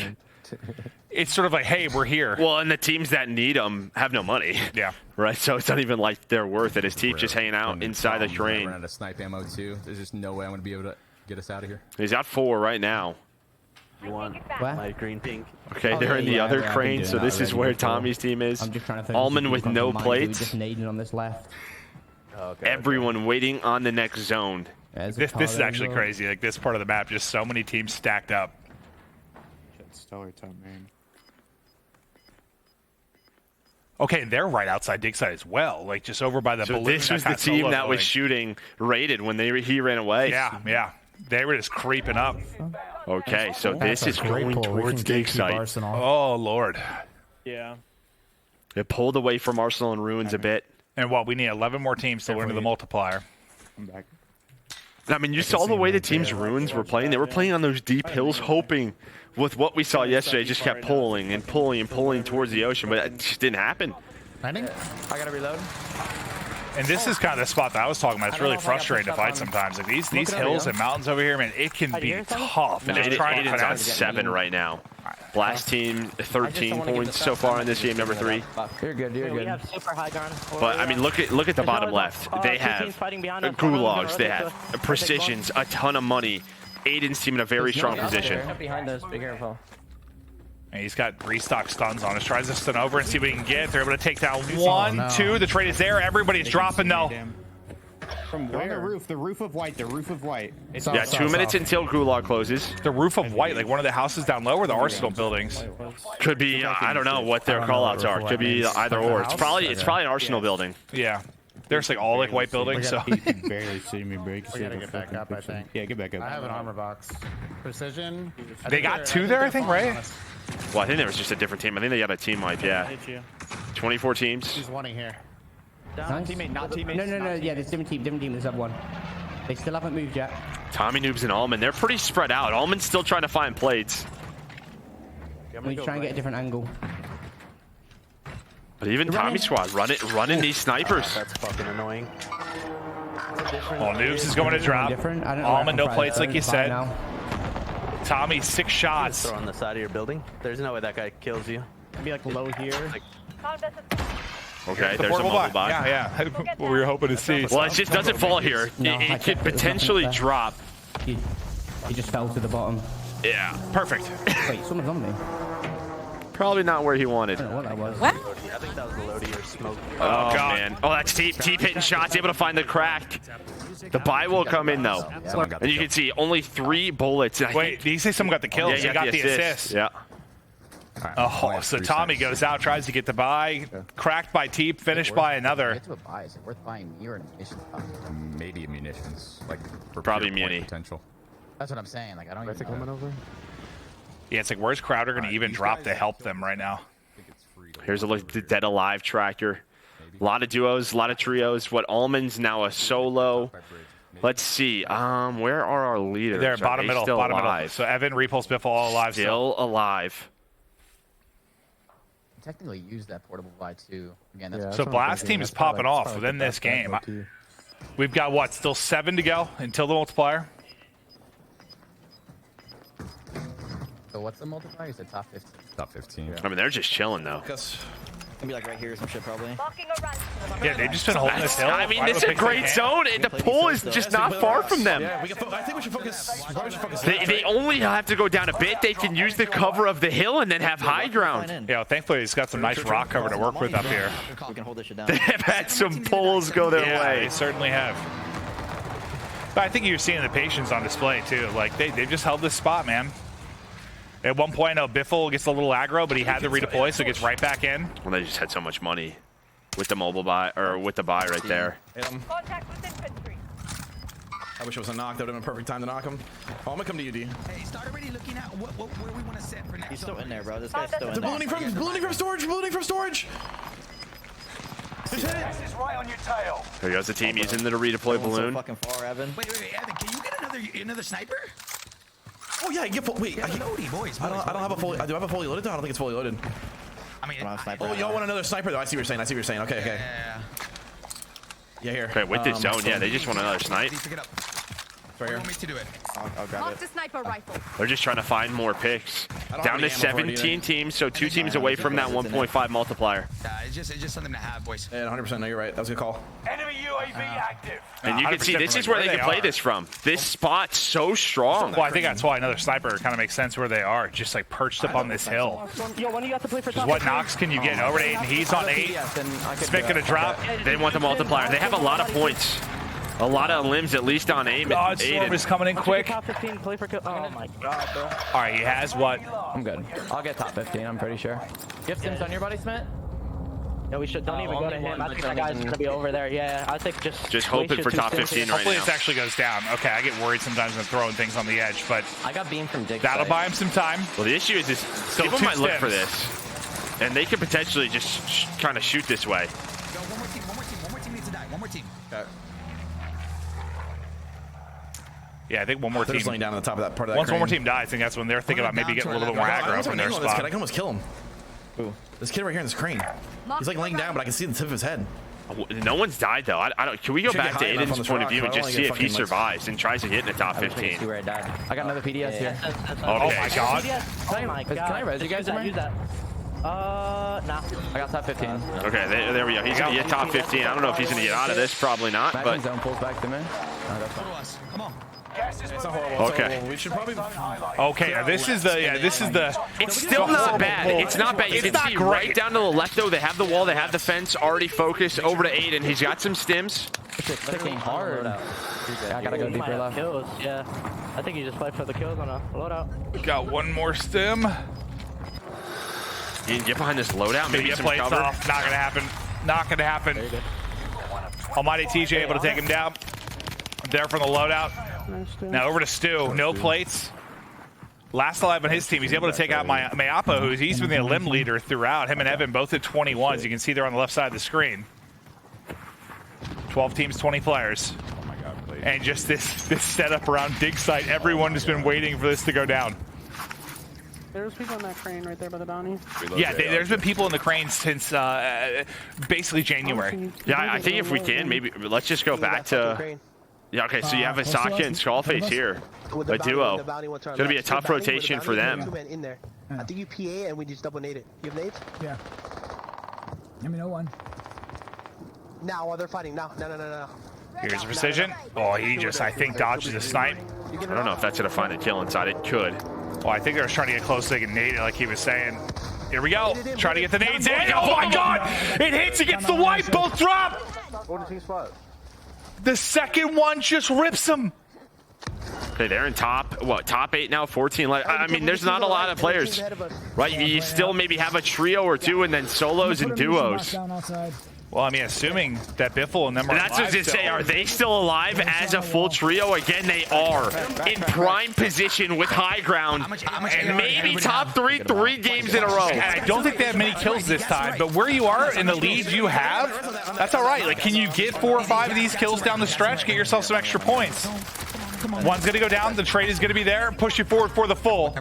It's sort of like, hey, we're here. Well, and the teams that need them have no money. Yeah. Right? So it's not even like they're worth it. His team just hanging out inside the train. Run out of snipe ammo, too. There's just no way I'm going to be able to get us out of here. He's got 4 right now. You want light green, pink? Okay, they're in the other crane, so this is where Tommy's team is. I'm just trying to think. Almond with no plates. Just nading on this left. Everyone waiting on the next zone. This is actually crazy. Like, this part of the map, just so many teams stacked up. Stellar top, man. Okay, they're right outside dig site as well, like just over by the balloon. So this was the team that was shooting raided when he ran away. Yeah. They were just creeping up. Okay, so this is going towards dig site. Oh, Lord. Yeah. It pulled away from Arsenal and Ruins a bit. And we need 11 more teams to learn to the multiplier. I'm back. I mean, you saw the way the team's ruins were playing. They were playing on those deep hills, hoping with what we saw yesterday, just kept pulling and pulling and pulling towards the ocean, but it just didn't happen. I gotta reload. And this is kind of the spot that I was talking about. It's really frustrating to fight sometimes. Like these hills and mountains over here, man, it can be tough. And Aiden's on 7 right now. Blast team 13 points so far in this game, number 3. You're good. You're good. We have super high ground. But I mean, look at the bottom left. They have gulags. They have precisions, a ton of money. Aiden's team in a very strong position. Behind us, be careful. And he's got restock stuns on us. Tries to stun over and see what he can get. They're able to take down 1, 2. The trade is there. Everybody's dropping though. From where? The roof of white. The roof of white. Yeah, 2 minutes until gulag closes. The roof of white, like one of the houses down low, or the arsenal buildings. Could be. I don't know what their callouts are. Could be either or. It's probably an arsenal building. Yeah. There's like all like white buildings. So You can barely see me break. We gotta get back up, I think. Yeah, get back up. I have an armor box. Precision. They got 2 there, I think, right? Well, I think there was just a different team. I think they got a team wipe. Yeah. 24 teams. He's wanting here. Not teammate, not teammate. No. Yeah, there's different team. There's up one. They still haven't moved yet. Tommy Noobs and Allman. They're pretty spread out. Allman's still trying to find plates. We try and get a different angle. But even Tommy's squad running these snipers. That's fucking annoying. Well, Noobs is going to drop. Allman, no plates like you said. Tommy, 6 shots. Throw on the side of your building. There's no way that guy kills you. Be like low here. Okay, there's a mobile bot. Yeah. What we were hoping to see. Well, it just doesn't fall here. It could potentially drop. He just fell to the bottom. Yeah. Perfect. Wait, someone's on me. Probably not where he wanted. I don't know what that was. What? I think that was the Lodi or smoke. Oh, man. Oh, that's Teep hitting shots, able to find the crack. The buy will come in, though. And you can see only 3 bullets. Wait, did you say someone got the kills? Yeah, He got the assist. Yeah. Oh, so Tommy goes out, tries to get the buy. Cracked by Teep, finished by another. Get to a buy. Is it worth buying me or a munitions box? Maybe munitions. Like, for probably pure point muni. Potential. That's what I'm saying. Like, I don't even know. over? Yeah, it's like, where's Crowder going to even drop to help them right now? Here's a look at the Dead Alive tracker. A lot of duos, a lot of trios. What Allman's now a solo. Let's see. Where are our leaders? They're bottom middle. Bottom alive? middle. So Evan, Repulse, Biffle, all alive. Still alive. Technically use that portable buy too. Again, that's So Blast Team is popping off within this game. We've got what? Still 7 to go until the multiplier. So what's the multiplier? You said top 15. Top 15. I mean, they're just chilling though. Gonna be like right here or some shit probably. Yeah, they've just been holding this hill. I mean, this is a great zone. The pool is just not far from them. Yeah, I think we should focus. They only have to go down a bit. They can use the cover of the hill and then have high ground. Yeah, well, thankfully he's got some nice rock cover to work with up here. We can hold this shit down. They have had some pulls go their way. They certainly have. But I think you're seeing the patience on display too. Like they've just held this spot, man. At one point, I know Biffle gets a little aggro, but he had to redeploy, so he gets right back in. Well, they just had so much money with the mobile buy, or with the buy right there. Contact with infantry. I wish it was a knock. That would have been a perfect time to knock him. Oh, I'm gonna come to you, D. Hey, start already looking at where we want to set for next. He's still in there, bro. This guy's still in They're ballooning from storage. Ballooning from storage. This is right on your tail. There goes the team using the redeploy balloon. So fucking far, Evan. Wait, Evan, can you get another sniper? Oh yeah, get full. Wait, boys. I don't have a fully. Do I have a fully loaded? I don't think it's fully loaded. I mean, oh, y'all want another sniper though? I see what you're saying. Okay. Yeah, here. Okay, with this zone, yeah, they just want another snipe. Right want me to do it? I'll grab it. Sniper rifle. They're just trying to find more picks. Down to 17 teams, so 2 teams away from that 1.5 multiplier. Yeah, it's just something to have, boys. Yeah, 100%. No, you're right. That was a good call. Enemy UAV active. And you can see this is where they can play this from. This spot's so strong. Well, I think that's why another sniper kind of makes sense where they are, just like perched up on this hill. Yo, when you got to play for top What knocks can you get over to 8? And he's on 8. Spick gonna drop. They want the multiplier. They have a lot of points. A lot of limbs, at least on aim. God, Storm is coming in quick. Top 15, play for kill. Oh my god, bro. All right, he has what? I'm good. I'll get top 15, I'm pretty sure. You have Sims on your body, Smith? Yeah, we should. Don't even go to him. I think that guy's gonna be over there. Yeah, I think just hoping for top 15 right now. Hopefully this actually goes down. Okay, I get worried sometimes when throwing things on the edge, but I got beam from Dig. That'll buy him some time. Well, the issue is people might look for this, and they could potentially just kind of shoot this way. One more team needs to die. One more team. Okay. Yeah, I think one more They're team. just laying down on the top of that part of that Once one more crane. team dies, I think that's when they're thinking about maybe getting a little bit more aggro from their spot. I can almost kill him. Ooh. This kid right here in this crane. He's like laying down, but I can see the tip of his head. No one's died though. I don't. Can we go back to Aiden's point of view and just see if he survives and tries to get in the top 15? Where I died. I got another PDS here. Okay. Oh my god. Oh my god. Can I res you guys somewhere? Use that. Nah. I got top 15. Okay, there we go. He's gonna get top 15. I don't know if he's gonna get out of this. Probably not. But zone pulls back to me. Come on. It's not horrible. Okay. We should probably. Okay, now this is the. It's still not bad. It's not bad. You can see right down to the left though. They have the wall. They have the fence already focused over to Aiden. He's got some stims. It's clicking hard. I gotta go deeper left. Kills. Yeah. I think he just played for the kills on a loadout. Got one more stim. You can get behind this loadout. Maybe some plates cover. off. Not gonna happen. Not gonna happen. Almighty TJ able to take him down. There from the loadout. Now over to Stu. No plates. Last alive on his team. He's able to take out Mayapo, he's been the limb leader throughout. Him and Evan both at 21s. You can see there on the left side of the screen. 12 teams, 20 players. Oh my god, please. And just this setup around dig site. Everyone has been waiting for this to go down. There's people in that crane right there by the bounty. Yeah, there's been people in the crane since basically January. Yeah, I think if we can, maybe let's just go back to. Yeah, okay, so you have Asaka and Skullface here. A duo. It's going to be a tough rotation for them. In there. I think you PA and we just double nade it. You have nades? Yeah. Let me know one. Now while they're fighting. No. Here's precision. Oh, he just, I think, dodges a snipe. I don't know if that's going to find a kill inside. It could. Well, I think they're trying to get close so they can nade it like he was saying. Here we go. Trying to get the nades in. Oh my god! It hits, it gets the wipe, both drop! The second one just rips him. Okay, they're in top 8 now, 14 left. I mean, there's not a lot of players, right? You still maybe have a trio or two and then solos and duos. Well, I mean, assuming that Biffle and them are That's what I was going to say. Are they still alive as a full trio? Again, they are in prime position with high ground and maybe top 3 games in a row. And I don't think they have many kills this time, but where you are in the lead you have, that's all right. Like, can you get 4 or 5 of these kills down the stretch? Get yourself some extra points. One's going to go down. The trade is going to be there. Push you forward for the full.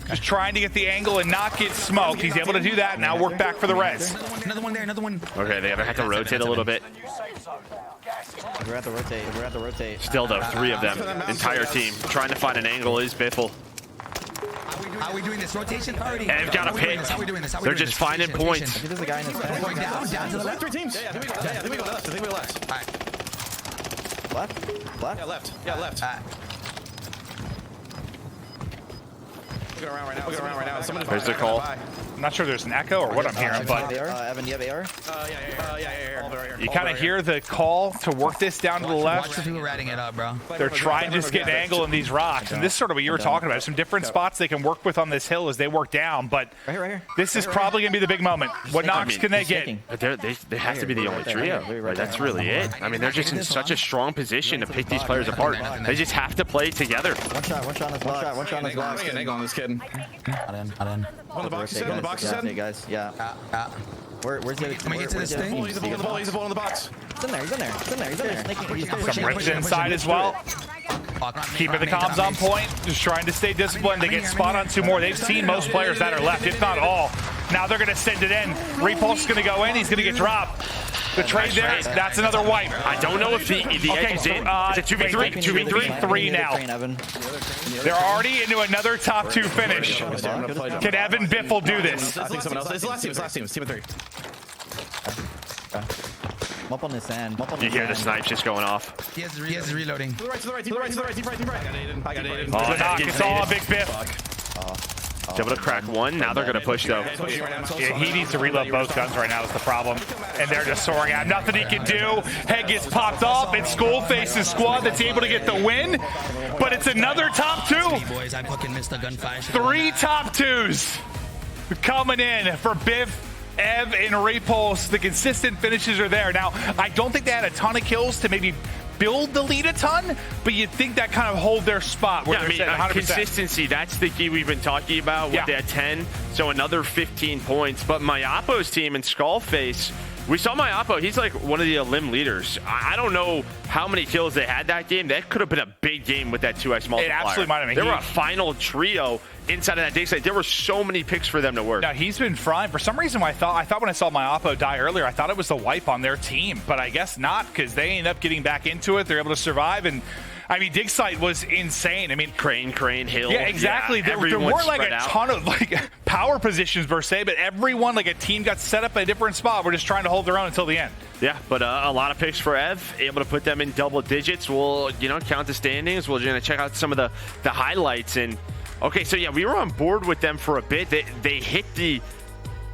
Just trying to get the angle and not get smoked. He's able to do that. Now work back for the res. Another one there, another one. Okay, they have to rotate a little bit. We're at the rotate. Still, though, 3 of them. Entire team. Trying to find an angle is Biffle. How are we doing this? Rotation already. And they've got a pick. They're just finding points. There's a guy in his Going down to the left. 3 teams. Yeah, I think we go left. All right. Left? Yeah, left. Looking around right now. There's the call. I'm not sure there's an echo or what I'm hearing, but Evan, do you have AR? Yeah. you kind of hear the call to work this down to the Watch left. the people ratting it up, bro. They're trying to just get an angle in these rocks, and this is sort of what you were talking about. Some different spots they can work with on this hill as they work down, but Right here. this is probably going to be the big moment. What knocks can they get? They have to be the only trio. Like, that's really it. I mean, they're just in such a strong position to pick these players apart. They just have to play together. One shot on this block. One shot on this block. Get an angle on this kid. Not in. On the box, on the box, Yeah, guys. Yeah. Where's the other? Can we get to this thing? He's the ball in the box. He's in there. Some rips inside as well. Keeping the comms on point, just trying to stay disciplined. They get spot on 2 more. They've seen most players that are left, if not all. Now they're going to send it in. Repulse is going to go in. He's going to get dropped. The trade there, that's another wipe. I don't know if the edge is in. It's a 2v3. 2v3. 3 now. They're already into another top 2 finish. Can Evan Biffle do this? I think someone else. It's the last team. It's team of 3. I'm up on the sand. You hear the snipes just going off. He has reloading. To the right. I got Aiden. Oh, knock. It's all a big Biff. He's able to crack 1. Now they're going to push, though. Yeah, he needs to reload both guns right now is the problem. And they're just soaring out. Nothing he can do. Head gets popped off. It's Skullface's squad that's able to get the win. But it's another top 2. Boys, I fucking missed the gunfire. 3 top 2s coming in for Biff, Ev, and Repulse. The consistent finishes are there. Now, I don't think they had a ton of kills to maybe build the lead a ton, but you'd think that kind of hold their spot where they're at 100%. Consistency, that's the key we've been talking about with that 10. So another 15 points. But Mayapo's team and Skullface We saw my Oppo. He's like one of the Elim leaders. I don't know how many kills they had that game. That could have been a big game with that 2x multiplier. It absolutely might have been. They were a final trio inside of that dig site. There were so many picks for them to work. Now, he's been frying. For some reason, I thought when I saw my Oppo die earlier, I thought it was the wipe on their team. But I guess not, because they end up getting back into it. They're able to survive. And I mean, dig site was insane. I mean, crane, hill. Yeah, exactly. Yeah, there weren't like a ton of like power positions per se, but everyone, like a team, got set up at a different spot. We're just trying to hold their own until the end. Yeah, but a lot of picks for Ev, able to put them in double digits. We'll, count the standings. We're going to check out some of the highlights. And okay, so yeah, we were on board with them for a bit. They hit the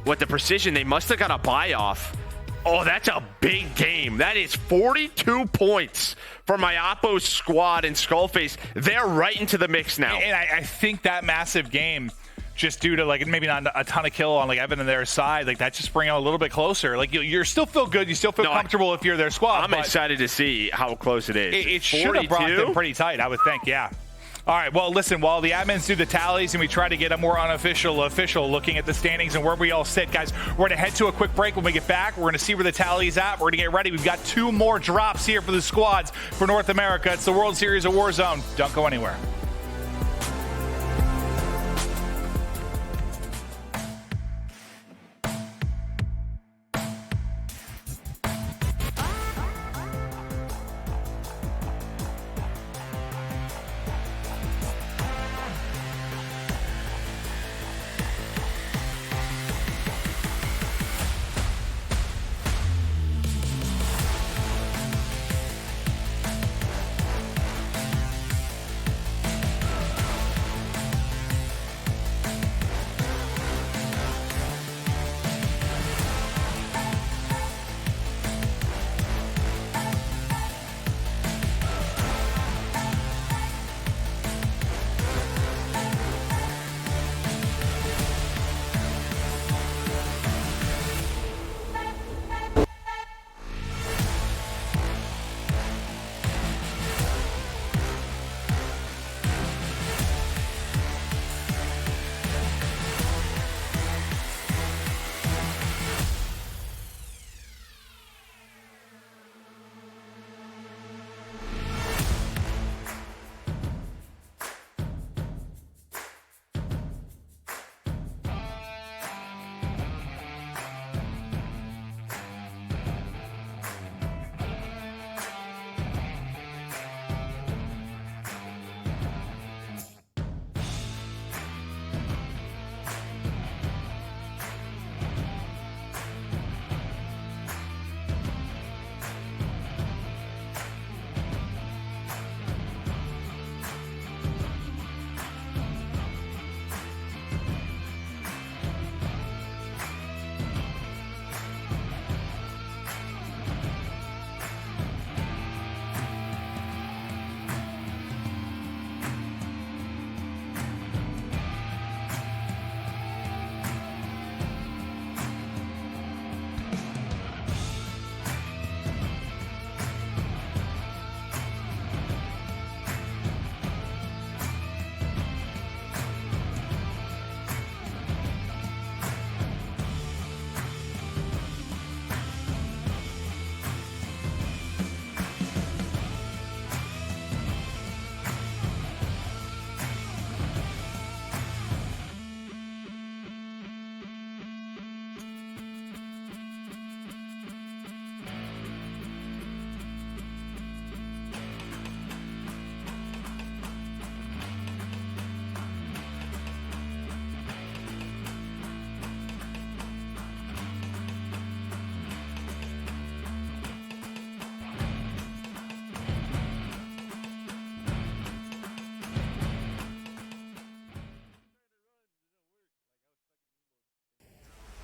precision. They must have got a buy off. Oh, that's a big game. That is 42 points for my Oppo squad and Skullface. They're right into the mix now. And I think that massive game, just due to like maybe not a ton of kill on like Evan and their side, like that just bring it a little bit closer. Like you still feel good, you still feel comfortable if you're their squad. I'm excited to see how close it is. It should have brought them pretty tight, I would think. Yeah. All right, well, listen, while the admins do the tallies and we try to get a more unofficial official looking at the standings and where we all sit, guys, we're going to head to a quick break. When we get back, we're going to see where the tally is at. We're going to get ready. We've got 2 more drops here for the squads for North America. It's the World Series of Warzone. Don't go anywhere.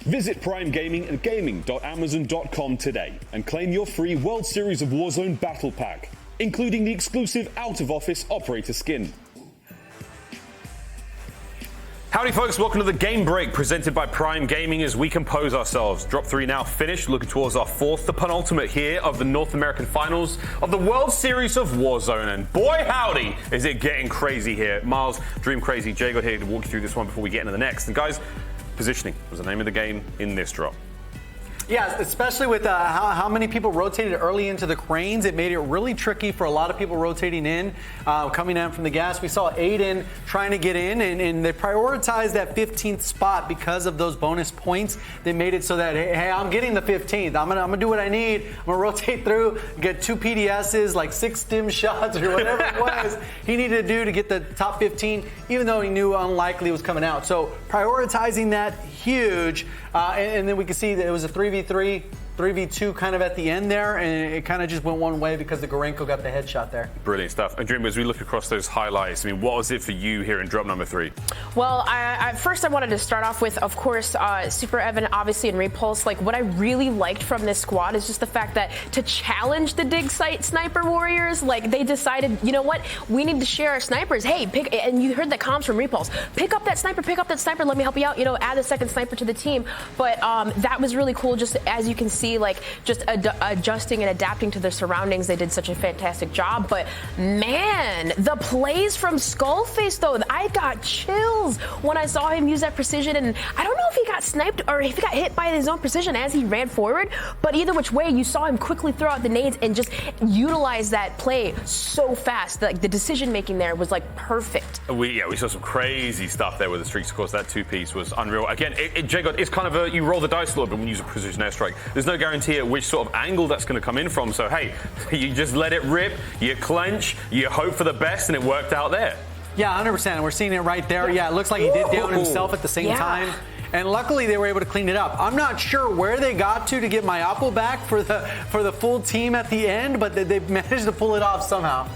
Visit Prime Gaming at gaming.amazon.com today and claim your free World Series of Warzone Battle Pack, including the exclusive out-of-office operator skin. Howdy folks, welcome to the Game Break presented by Prime Gaming as we compose ourselves. Drop 3 now finished, looking towards our 4th, the penultimate here of the North American Finals of the World Series of Warzone. And boy howdy, is it getting crazy here. Miles, Dream Crazy, Jay got here to walk you through this one before we get into the next. And guys, positioning was the name of the game in this drop. Yeah, especially with how many people rotated early into the cranes. It made it really tricky for a lot of people rotating in, coming in from the gas. We saw Aiden trying to get in, and they prioritized that 15th spot because of those bonus points. They made it so that, hey, I'm getting the 15th. I'm gonna do what I need. I'm gonna rotate through, get 2 PDSs, like 6 stim shots or whatever it was he needed to do to get the top 15, even though he knew unlikely it was coming out. So prioritizing that, huge. And then we can see that it was a 3v3, 3v2 kind of at the end there, and it kind of just went one way because the Gorenko got the headshot there. Brilliant stuff. And Dream, as we look across those highlights, I mean, what was it for you here in drop number 3? Well, first I wanted to start off with, of course, Super Evan, obviously, and Repulse. Like, what I really liked from this squad is just the fact that to challenge the dig site sniper warriors, like, they decided, you know what, we need to share our snipers. Hey, pick, and you heard the comms from Repulse, pick up that sniper, let me help you out, you know, add a second sniper to the team. But that was really cool, just as you can see, like, just adjusting and adapting to their surroundings. They did such a fantastic job. But man, the plays from Skullface, though, I got chills when I saw him use that precision. And I don't know if he got sniped or if he got hit by his own precision as he ran forward, but either which way, you saw him quickly throw out the nades and just utilize that play so fast. Like, the decision making there was like perfect. We saw some crazy stuff there with the streaks. Of course, that 2-piece was unreal. Again, J-God, it's kind of you roll the dice a little bit when you use a precision airstrike. There's no guarantee at which sort of angle that's going to come in from. So, hey, you just let it rip, you clench, you hope for the best, and it worked out there. Yeah, 100%. And we're seeing it right there. Yeah, it looks like he did down himself at the same time. And luckily, they were able to clean it up. I'm not sure where they got to get my Oppo back for the full team at the end, but they managed to pull it off somehow.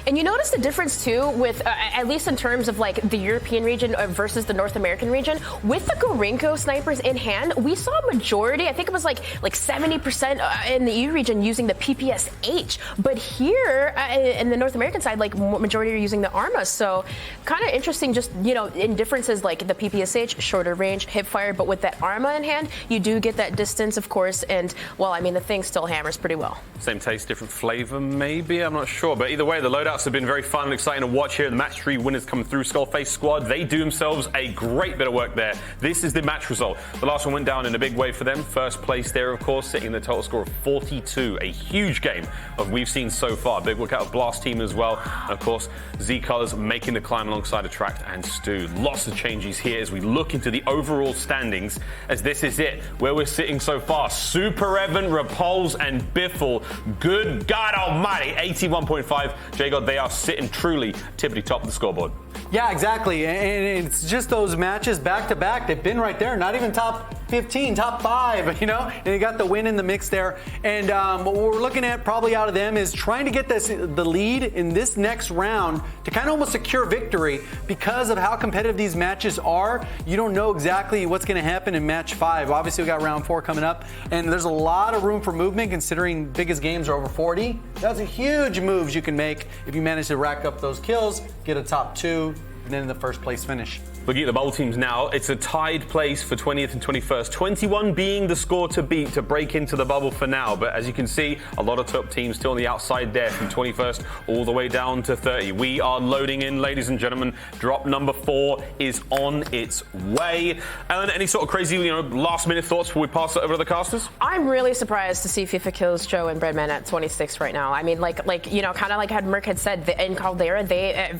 And you notice the difference too with, at least in terms of like the European region versus the North American region, with the Gorenko snipers in hand, we saw a majority, I think it was like 70% in the EU region using the PPS-H. But here in the North American side, like majority are using the Arma. So kind of interesting, just, you know, in differences like the PPS-H, shorter range, hip fire, but with that Arma in hand, you do get that distance, of course. And well, I mean, the thing still hammers pretty well. Same taste, different flavor, maybe. I'm not sure. But either way, the loadouts have been very fun and exciting to watch here. The match 3 winners coming through. Skullface squad, they do themselves a great bit of work there. This is the match result. The last one went down in a big way for them. First place there, of course, sitting in the total score of 42. A huge game of we've seen so far. Big work out of Blast team as well. And of course, Z Colors making the climb alongside Attract and Stu. Lots of changes here as we look into the overall standings, as this is it, where we're sitting so far. Super Evan, Repulse, and Biffle. Good God almighty. 81.5. J-God, they are sitting truly tippity top of the scoreboard. Yeah, exactly. And it's just those matches back to back. They've been right there, not even top 15, top 5, you know, and they got the win in the mix there. And what we're looking at probably out of them is trying to get the lead in this next round to kind of almost secure victory because of how competitive these matches are. You don't know exactly what's going to happen in match 5. Obviously, we got round 4 coming up, and there's a lot of room for movement considering biggest games are over 40. That's a huge moves you can make if you manage to rack up those kills, get a top 2, and then the first place finish. Looking at the bubble teams now, it's a tied place for 20th and 21st. 21 being the score to beat to break into the bubble for now. But as you can see, a lot of top teams still on the outside there from 21st all the way down to 30. We are loading in, ladies and gentlemen. Drop number 4 is on its way. Ellen, any sort of crazy, last minute thoughts before we pass it over to the casters? I'm really surprised to see FIFA kills Joe and Breadman at 26 right now. I mean, like kind of like how Merc had said, in Caldera,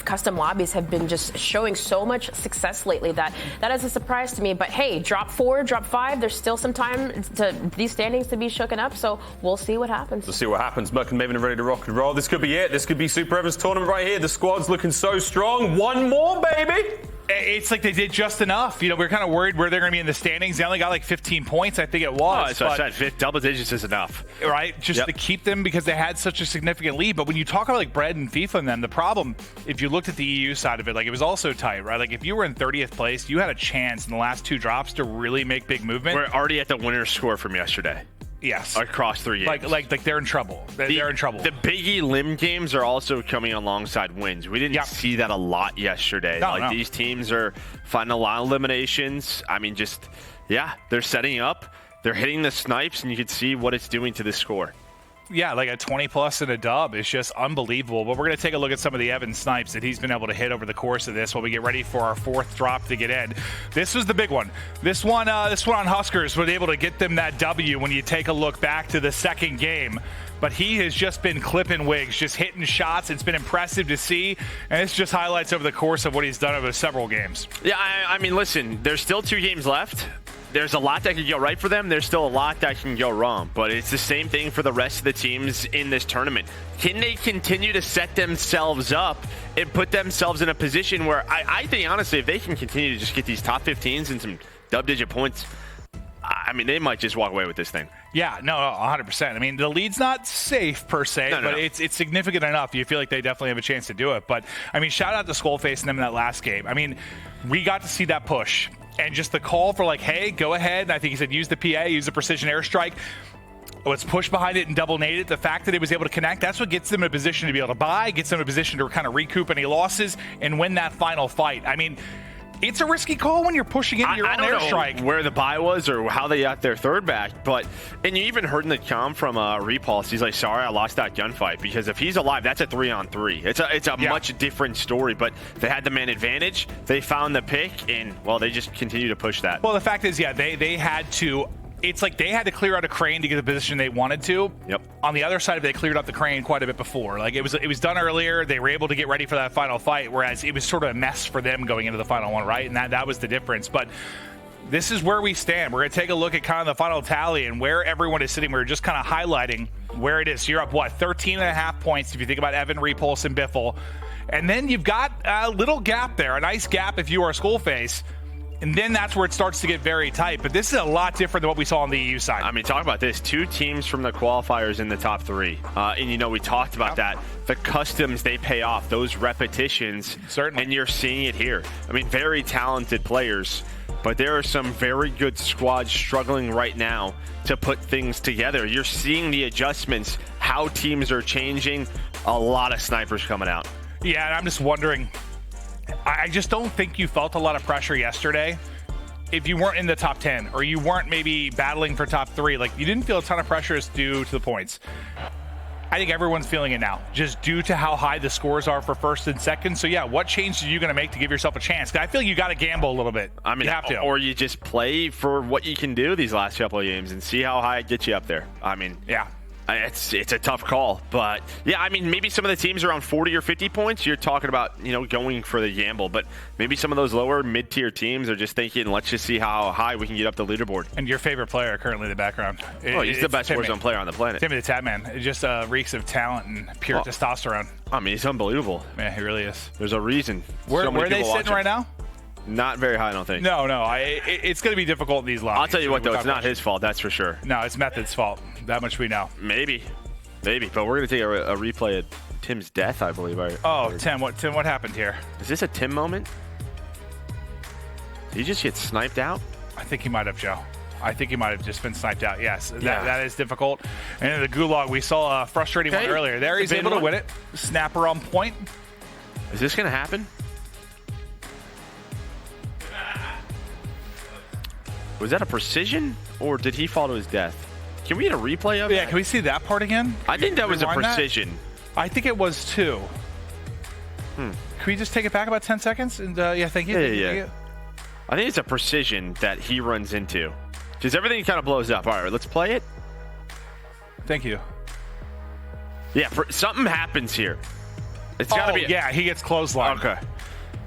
custom lobbies have been just showing so much success lately that is a surprise to me. But hey, drop 4, drop 5, there's still some time to these standings to be shooken up, so we'll see what happens. We'll see what happens. Merc and Maven are ready to rock and roll. This could be it. This could be Super Evan's tournament right here. The squad's looking so strong. One more, baby. It's like they did just enough. We're kind of worried where they're going to be in the standings. They only got like 15 points, I think it was. So I said double digits is enough. Right? Just to keep them because they had such a significant lead. But when you talk about like Bread and FIFA and them, the problem, if you looked at the EU side of it, like it was also tight, right? Like if you were in 30th place, you had a chance in the last 2 drops to really make big movement. We're already at the winner's score from yesterday. Yes. Across 3 games. Like they're in trouble. They're in trouble. The Biggie Lim games are also coming alongside wins. We didn't see that a lot yesterday. These teams are finding a lot of eliminations. I mean, they're setting up. They're hitting the snipes, and you can see what it's doing to the score. yeah, like a 20+ and a dub is just unbelievable. But we're going to take a look at some of the Evan snipes that he's been able to hit over the course of this while we get ready for our 4th drop to get in. This was the big one. This one on Huskers was able to get them that W when you take a look back to the 2nd game. But he has just been clipping wigs, just hitting shots. It's been impressive to see, and this just highlights over the course of what he's done over several games. Yeah, I mean, listen, there's still 2 games left. There's a lot that can go right for them. There's still a lot that can go wrong. But it's the same thing for the rest of the teams in this tournament. Can they continue to set themselves up and put themselves in a position where I think, honestly, if they can continue to just get these top 15s and some double-digit points, I mean, they might just walk away with this thing. Yeah, no, 100%. I mean, the lead's not safe per se, but it's significant enough. You feel like they definitely have a chance to do it. But, I mean, shout out to Skullface and them in that last game. I mean, we got to see that push. And just the call for like, hey, go ahead. I think he said use the PA, use the precision airstrike. Let's push behind it and double nade it. The fact that it was able to connect, that's what gets them in a position to be able to buy, gets them in a position to kind of recoup any losses and win that final fight. I mean, it's a risky call when you're pushing into your own airstrike. I don't know where the buy was or how they got their 3rd back, and you even heard in the comm from Repulse, he's like, sorry, I lost that gunfight, because if he's alive, that's a 3-on-3. It's a much different story, but they had the man advantage, they found the pick, and, well, they just continue to push that. Well, the fact is, yeah, they had to... It's like they had to clear out a crane to get the position they wanted to. Yep. On the other side of it, they cleared out the crane quite a bit before. Like it was done earlier. They were able to get ready for that final fight, whereas it was sort of a mess for them going into the final one, right? And that was the difference. But this is where we stand. We're going to take a look at kind of the final tally and where everyone is sitting. We're just kind of highlighting where it is. So you're up, what, 13.5 points if you think about Evan, Repulse, and Biffle. And then you've got a little gap there, a nice gap if you are Skullface. And then that's where it starts to get very tight. But this is a lot different than what we saw on the EU side. I mean, talk about this. 2 teams from the qualifiers in the top 3. And, you know, we talked about that. The customs, they pay off. Those repetitions. Certainly. And you're seeing it here. I mean, very talented players. But there are some very good squads struggling right now to put things together. You're seeing the adjustments, how teams are changing. A lot of snipers coming out. Yeah, and I'm just wondering... I just don't think you felt a lot of pressure yesterday if you weren't in the top 10 or you weren't maybe battling for top 3. Like, you didn't feel a ton of pressure due to the points. I think everyone's feeling it now, just due to how high the scores are for 1st and 2nd. So, yeah, what change are you going to make to give yourself a chance? I feel you got to gamble a little bit. I mean, you have to. Or you just play for what you can do these last couple of games and see how high it gets you up there. I mean, yeah. It's a tough call, but yeah, I mean, maybe some of the teams around 40 or 50 points, you're talking about, you know, going for the gamble, but maybe some of those lower mid-tier teams are just thinking, let's just see how high we can get up the leaderboard. And your favorite player currently in the background. Oh, he's the best Warzone player on the planet. Timmy the Tatman. It just reeks of talent and pure testosterone. I mean, he's unbelievable. Man, he really is. There's a reason. Where are they sitting right now? Not very high, I don't think. No, it's going to be difficult in these lobbies. I'll tell you what, though, it's not his fault, that's for sure. No, it's Method's fault. That much we know. Maybe, but we're going to take a replay of Tim's death, I believe. Oh, Tim, what happened here? Is this a Tim moment? Did he just get sniped out? I think he might have, Joe. I think he might have just been sniped out. Yes, that is difficult. And in the gulag, we saw a frustrating one earlier. There, he's able to win it. Snapper on point. Is this going to happen? Was that a precision, or did he fall to his death? Can we get a replay of it? Yeah, can we see that part again? I think that was a precision. I think it was too. Can we just take it back about 10 seconds? And yeah, thank you. Yeah. I think it's a precision that he runs into. Because everything kind of blows up. All right, let's play it. Thank you. Yeah, something happens here. It's got to be. Yeah, he gets clotheslined. Okay.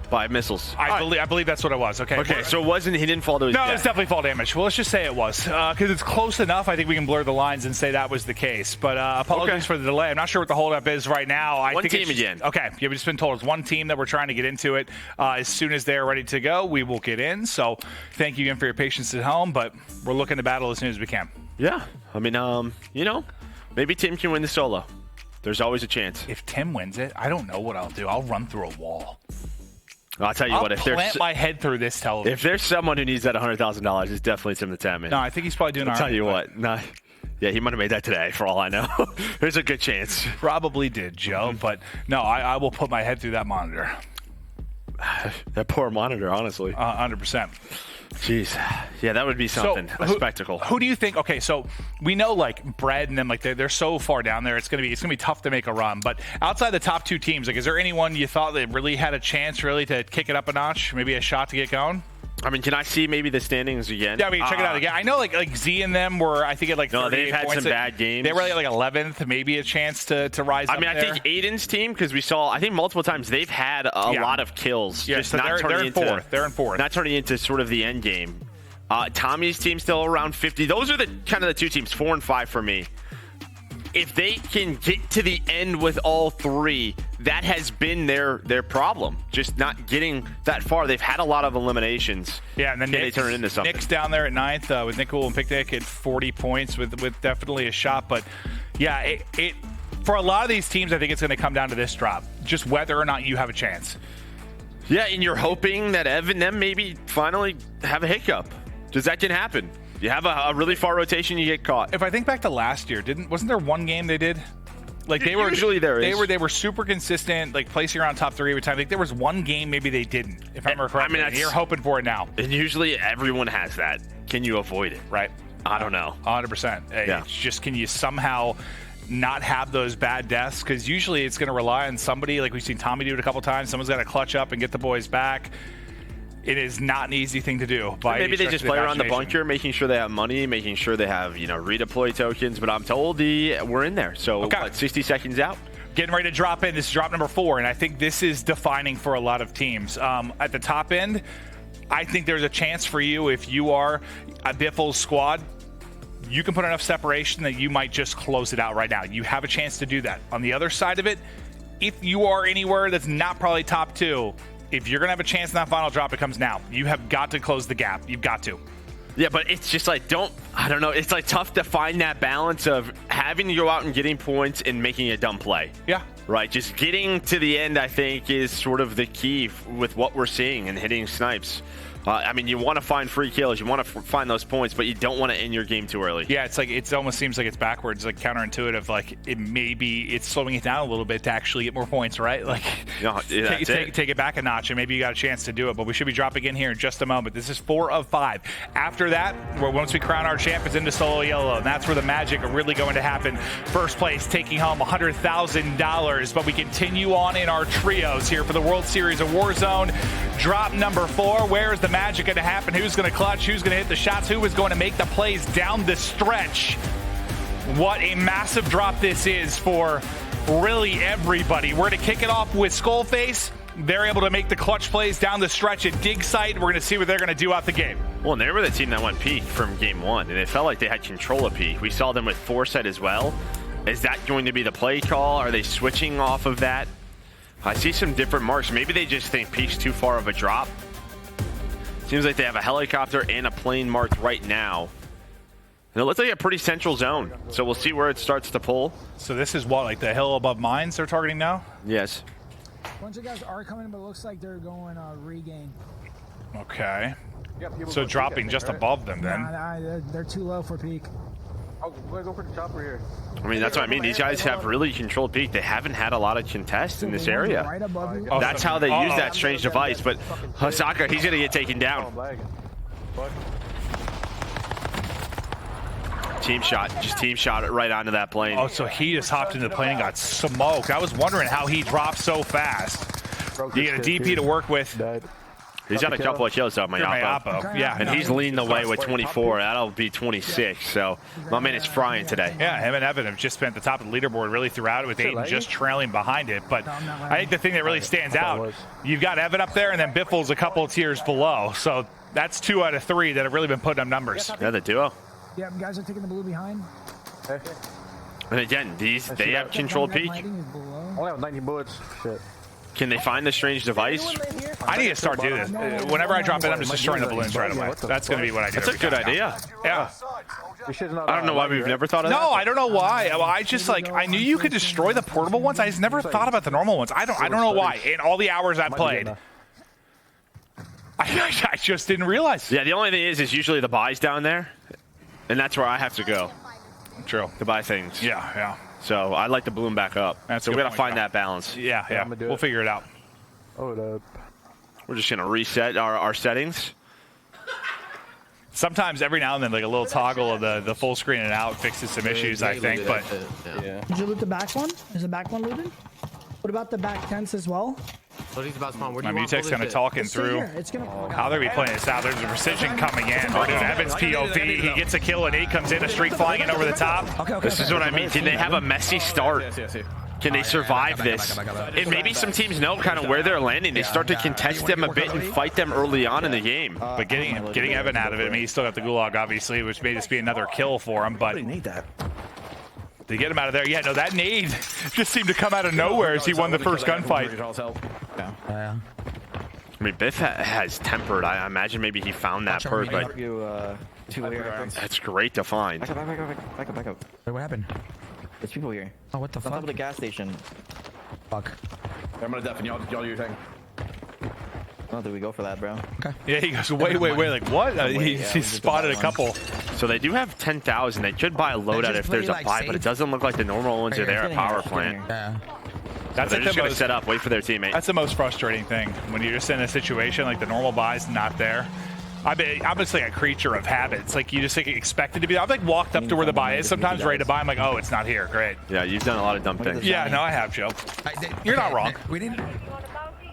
By missiles. I believe that's what it was. Okay. Okay, so he didn't fall to his death. No, it's definitely fall damage. Well, let's just say it was. Because it's close enough, I think we can blur the lines and say that was the case. But apologies for the delay. I'm not sure what the holdup is right now. One team again. Okay. Yeah, we've just been told it's one team that we're trying to get into it. As soon as they're ready to go, we will get in. So thank you again for your patience at home, but we're looking to battle as soon as we can. Yeah. I mean, you know, maybe Tim can win the solo. There's always a chance. If Tim wins it, I don't know what I'll do. I'll run through a wall. I'll tell you what. If plant my head through this television. If there's someone who needs that $100,000, it's definitely Tim the Tatman. No, I think he's probably doing all right. I'll tell you what. Nah, yeah, he might have made that today, for all I know. There's a good chance. Probably did, Joe. But no, I will put my head through that monitor. That poor monitor, honestly. 100%. Jeez. Yeah, that would be something. A spectacle. Who do you think? Okay, so we know like Bread and them, like they're so far down there. It's gonna be tough to make a run. But outside the top 2 teams, like, is there anyone you thought that really had a chance really to kick it up a notch? Maybe a shot to get going? I mean, can I see maybe the standings again? Yeah, I mean, check it out again. I know like Z and them were, I think, at like 38 they've had points. some bad games. They were like 11th, maybe a chance to rise up. I mean, I think Aiden's team, because we saw, I think multiple times they've had a lot of kills. Yeah, just so not they're in 4th. They're in 4th. Not turning into sort of the end game. Tommy's team still around 50. Those are the kind of the 2 teams, 4 and 5 for me. If they can get to the end with all 3, that has been their problem. Just not getting that far. They've had a lot of eliminations. Yeah, and then they turn it into something. Nick's down there at 9th with Nickel and Picnic at 40 points with definitely a shot. But yeah, it for a lot of these teams, I think it's going to come down to this drop. Just whether or not you have a chance. Yeah, and you're hoping that Ev and them maybe finally have a hiccup. Because that can happen. You have a really far rotation, you get caught. If I think back to last year, wasn't there one game they did? Like they were usually they were super consistent, like placing around top 3 every time. I think there was one game maybe they didn't. If I remember correctly, and you're hoping for it now. And usually everyone has that. Can you avoid it? Right. I don't know. 100%. Yeah. It's just, can you somehow not have those bad deaths? Because usually it's going to rely on somebody, like we've seen Tommy do it a couple times. Someone's got to clutch up and get the boys back. It is not an easy thing to do. Maybe they just play around the bunker, making sure they have money, making sure they have, redeploy tokens. But I'm told we're in there. So, 60 seconds out? Getting ready to drop in. This is drop number 4, and I think this is defining for a lot of teams. At the top end, I think there's a chance for you if you are a Biffle's squad. You can put enough separation that you might just close it out right now. You have a chance to do that. On the other side of it, if you are anywhere that's not probably top 2, if you're going to have a chance in that final drop, it comes now. You have got to close the gap. You've got to. Yeah, but it's just like, I don't know. It's like tough to find that balance of having to go out and getting points and making a dumb play. Yeah. Right. Just getting to the end, I think, is sort of the key with what we're seeing and hitting snipes. I mean, you want to find free kills, you want to find those points, but you don't want to end your game too early. Yeah, it's like it almost seems like it's backwards, like counterintuitive. Like it's slowing it down a little bit to actually get more points, right? Like take it back a notch, and maybe you got a chance to do it. But we should be dropping in here in just a moment. This is 4 of 5. After that, once we crown our champ, it's into solo yellow, and that's where the magic are really going to happen. First place taking home $100,000. But we continue on in our trios here for the World Series of Warzone. Drop number 4. Where is the magic going to happen? Who's going to clutch? Who's going to hit the shots? Who is going to make the plays down the stretch? What a massive drop this is for really everybody. We're going to kick it off with Skullface. They're able to make the clutch plays down the stretch at Dig Site. We're going to see what they're going to do out the game. Well, and they were the team that went peak from game 1, and it felt like they had control of peak. We saw them with Foresight as well. Is that going to be the play call? Are they switching off of that? I see some different marks. Maybe they just think peak's too far of a drop. Seems like they have a helicopter and a plane marked right now. And it looks like a pretty central zone. So we'll see where it starts to pull. So this is what, like the hill above mines they're targeting now? Yes. A bunch of guys are coming, but it looks like they're going regain. Okay. So dropping just above them then. Nah, they're too low for peak. Oh, we're gonna go for the chopper here. I mean, that's what I mean. These guys have really controlled peak. They haven't had a lot of contests in this area. That's how they use that strange device. But Hasaka, he's going to get taken down. Team shot. Just team shot it right onto that plane. Oh, so he just hopped into the plane and got smoked. I was wondering how he dropped so fast. You get a DP to work with. He's got a couple of kills though, Mayapo. Yeah. And he's leading the way with 24. That'll be 26. So my man is frying today. Yeah, him and Evan have just been at the top of the leaderboard really throughout it, with Aiden just trailing behind it. But I think the thing that really stands out, you've got Evan up there and then Biffle's a couple of tiers below. So that's 2 out of 3 that have really been putting up numbers. Yeah, the duo. Yeah, guys are taking the blue behind. And again, they have controlled peak. Only have 19 bullets. Shit. Can they find the strange device? I need to start doing this. Whenever I drop in, I'm just destroying the balloons right away. That's going to be what I do. That's a good idea. Yeah. I don't know why we've never thought of that. No, I don't know why. I just I knew you could destroy the portable ones. I just never thought about the normal ones. I don't know why. In all the hours I played, I just didn't realize. Yeah, the only thing is usually the buys down there, and that's where I have to go. True. To buy things. Yeah. So I like to bloom back up. So we got to find that balance. Yeah. We'll figure it out. Hold up. We're just going to reset our settings. Sometimes every now and then, like a little toggle of the full screen and out fixes some issues, I think. But Did you loot the back one? Is the back one looted? What about the back tents as well? My Mutek's kind of talking through how they're be playing this out. There's a precision coming in. We're doing Evan's POV. He gets a kill and 8 comes in. A streak flying in over the top. This is what I mean. Can they have a messy start? Can they survive this? And maybe some teams know kind of where they're landing. They start to contest them a bit and fight them early on in the game. But getting Evan out of it, I mean, he's still got the gulag, obviously, which may just be another kill for him. But to get him out of there, yeah, no, that nade just seemed to come out of nowhere as he won the first gunfight. I mean, Biff has tempered. I imagine maybe he found that perk, but that's great to find. Back up. Wait, what happened? There's people here. Oh, what the fuck? On top of the gas station. Fuck. I'm gonna deafen y'all do your thing. I don't think we go for that, bro. Okay. Yeah, he goes, wait, like what? He spotted a couple. So they do have 10,000. They could buy a loadout if there's a buy, but it doesn't look like the normal ones are there at power plant. Yeah. That's they're just going to set up, wait for their teammate. That's the most frustrating thing. When you're just in a situation like the normal buy's not there. I'm just like a creature of habits. Like you just like expect it to be. I've like walked up to where the buy is sometimes ready to buy. I'm like, oh, it's not here. Great. Yeah, you've done a lot of dumb things. Yeah, no, I have, Joe. You're not wrong. We didn't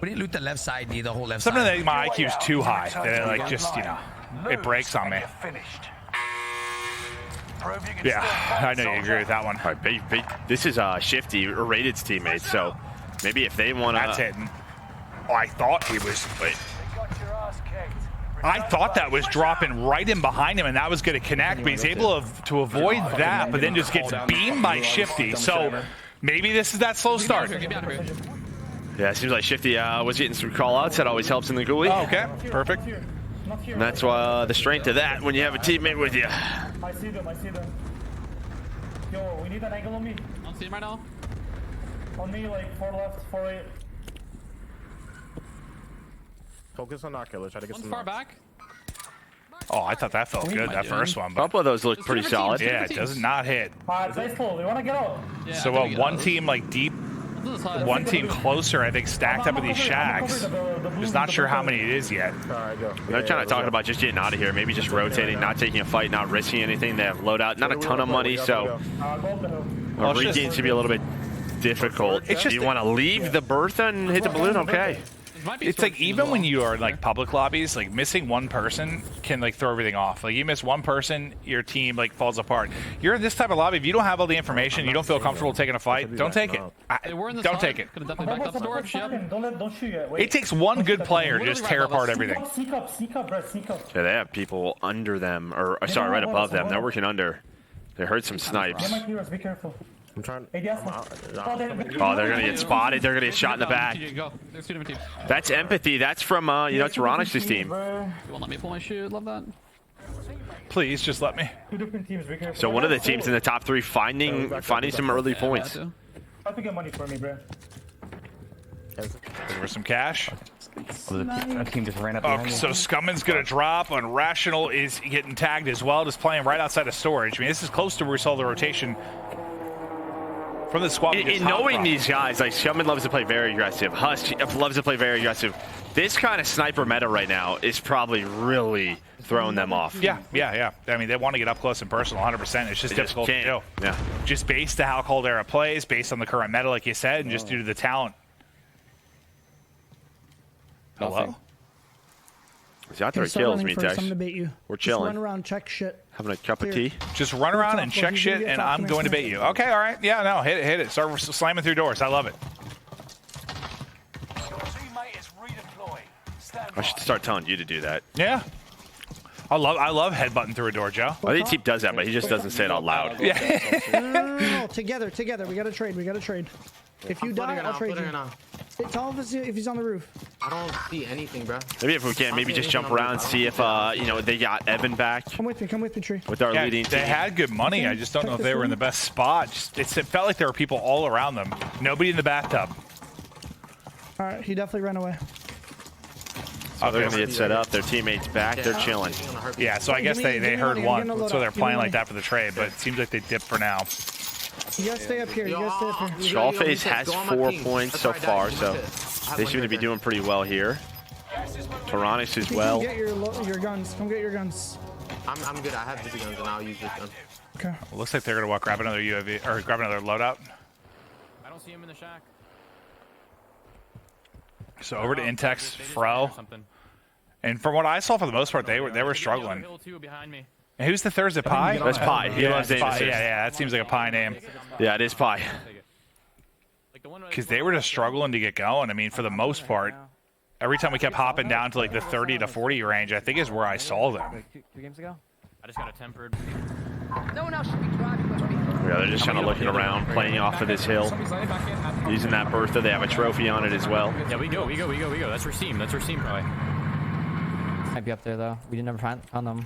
loot the left side, the whole left Something side. that my IQ is too high. That it like just, you know, it breaks on me. Yeah, I know you agree with that one. All right, this is Shifty, Rated's teammate, so maybe if they want to... That's hitting. Oh, I thought he was... Wait. I thought that was dropping right in behind him, and that was going to connect, but he's able to avoid that, but then just gets beamed by Shifty. So maybe this is that slow start. Yeah, it seems like Shifty was getting some call-outs. That always helps in the ghoulie. Oh, okay, perfect. And that's the strength of that when you have a teammate with you. I see them. Yo, we need an angle on me. I don't see him right now. On me, like 4 left, 4 right. Focus on knock killer. Try to get some far back. Oh, I thought that felt good, that first one. A couple of those look pretty solid. Yeah, it does not hit. Play slow. You want to get out? Yeah, so one team like deep, one team closer, I think, stacked up with these shacks. Just not sure how many it is yet. They're trying to talk about just getting out of here, maybe just rotating, not taking a fight, not risking anything. They have loadout, not a ton of money, so a regain should be a little bit difficult. It's just, you want to leave the Bertha and hit the balloon, okay. It's like even when you are in like public lobbies, like missing one person can like throw everything off. Like you miss one person, your team like falls apart. You're in this type of lobby. If you don't have all the information, you don't feel comfortable taking a fight, don't take it. Don't take it. It takes one good player to just tear apart everything. Yeah, they have people under them, or sorry, right above them. They're working under. They heard some snipes. Be careful. I'm trying. Oh, they're gonna get spotted. They're gonna get shot in the back. That's empathy. That's from it's Ronix's team. You won't let me pull my shoot. Love that. Please just let me. So one of the teams in the top 3 finding some early points. Try to get money for me, bro. For some cash. That team just ran up. Oh, so Scumman's gonna drop. Unrational is getting tagged as well, just playing right outside of storage. I mean, this is close to where we saw the rotation from the squad. In knowing these guys, like Scumman loves to play very aggressive. Husk loves to play very aggressive. This kind of sniper meta right now is probably really throwing them off. Yeah. I mean, they want to get up close and personal 100%. It's just difficult to do. Yeah. Just based to how Caldera plays, based on the current meta, like you said, and just due to the talent. Hello? He's out there kills me, Tex. We're chilling. Just run around, check shit. Having a cup of tea. Just run around and check shit, and I'm going to bait you. Okay, all right. Yeah, no, hit it. Start slamming through doors. I love it. I should start telling you to do that. Yeah. I love headbutting through a door, Joe. I think Teep does that, but he just doesn't say it out loud. Yeah. No, together. We gotta trade. If you die, I'll trade you. Tell us if he's on the roof. I don't see anything, bro. Maybe if we can, maybe just jump around, see if they got Evan back. Come with me, Tree. With our leading team. They had good money. I just don't know if they were in the best spot. It felt like there were people all around them. Nobody in the bathtub. All right, he definitely ran away. So they're gonna get set up. Their teammates back. They're chilling. Yeah, so I guess they heard one, so they're playing like that for the trade. But it seems like they dipped for now. You gotta stay up here. Skullface has 4 points so far, so they seem to be doing pretty well here. Tyrannis as well. Come get your guns. I'm good. I have BB guns and I'll use this gun. Okay. Well, looks like they're gonna grab another UAV or grab another loadout. I don't see him in the shack. So over to Intex, Fro. And from what I saw, for the most part, they were struggling. And who's the third? Is it Pi? That's Pi. He loves aim assist. Yeah, that seems like a Pi name. Yeah, it is Pi. Because they were just struggling to get going. I mean, for the most part, every time we kept hopping down to like the 30 to 40 range, I think is where I saw them. 2 games ago? I just got a tempered. No one else should be driving with me. Yeah, they're just kind of looking around, playing off of this hill. Using that Bertha, they have a trophy on it as well. Yeah, we go. That's our team. That's our team, probably. Might be up there though. We never found them.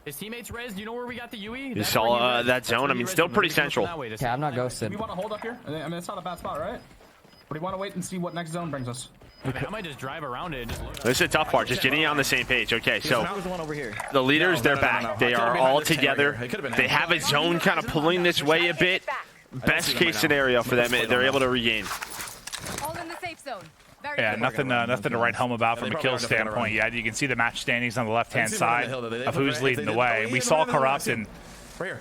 His teammates res. Do you know where we got the UE? You saw that zone. I mean, still pretty central. Okay, I'm not ghosted. We want to hold up here? I mean, it's not a bad spot, right? Or do you want to wait and see what next zone brings us? I might just drive around it and just load up. This is a tough part, just getting on the same page. Okay, so the leaders, they're back. They are been all this tank together. right here. It could've been They have a zone kind of pulling this way a bit. Best case scenario for them, they're able to regain. All in the safe zone. Very Yeah, good. nothing to write home about from a kill standpoint yet. You can see the match standings on the left-hand side of who's leading the way. We saw Corrupt and Right here.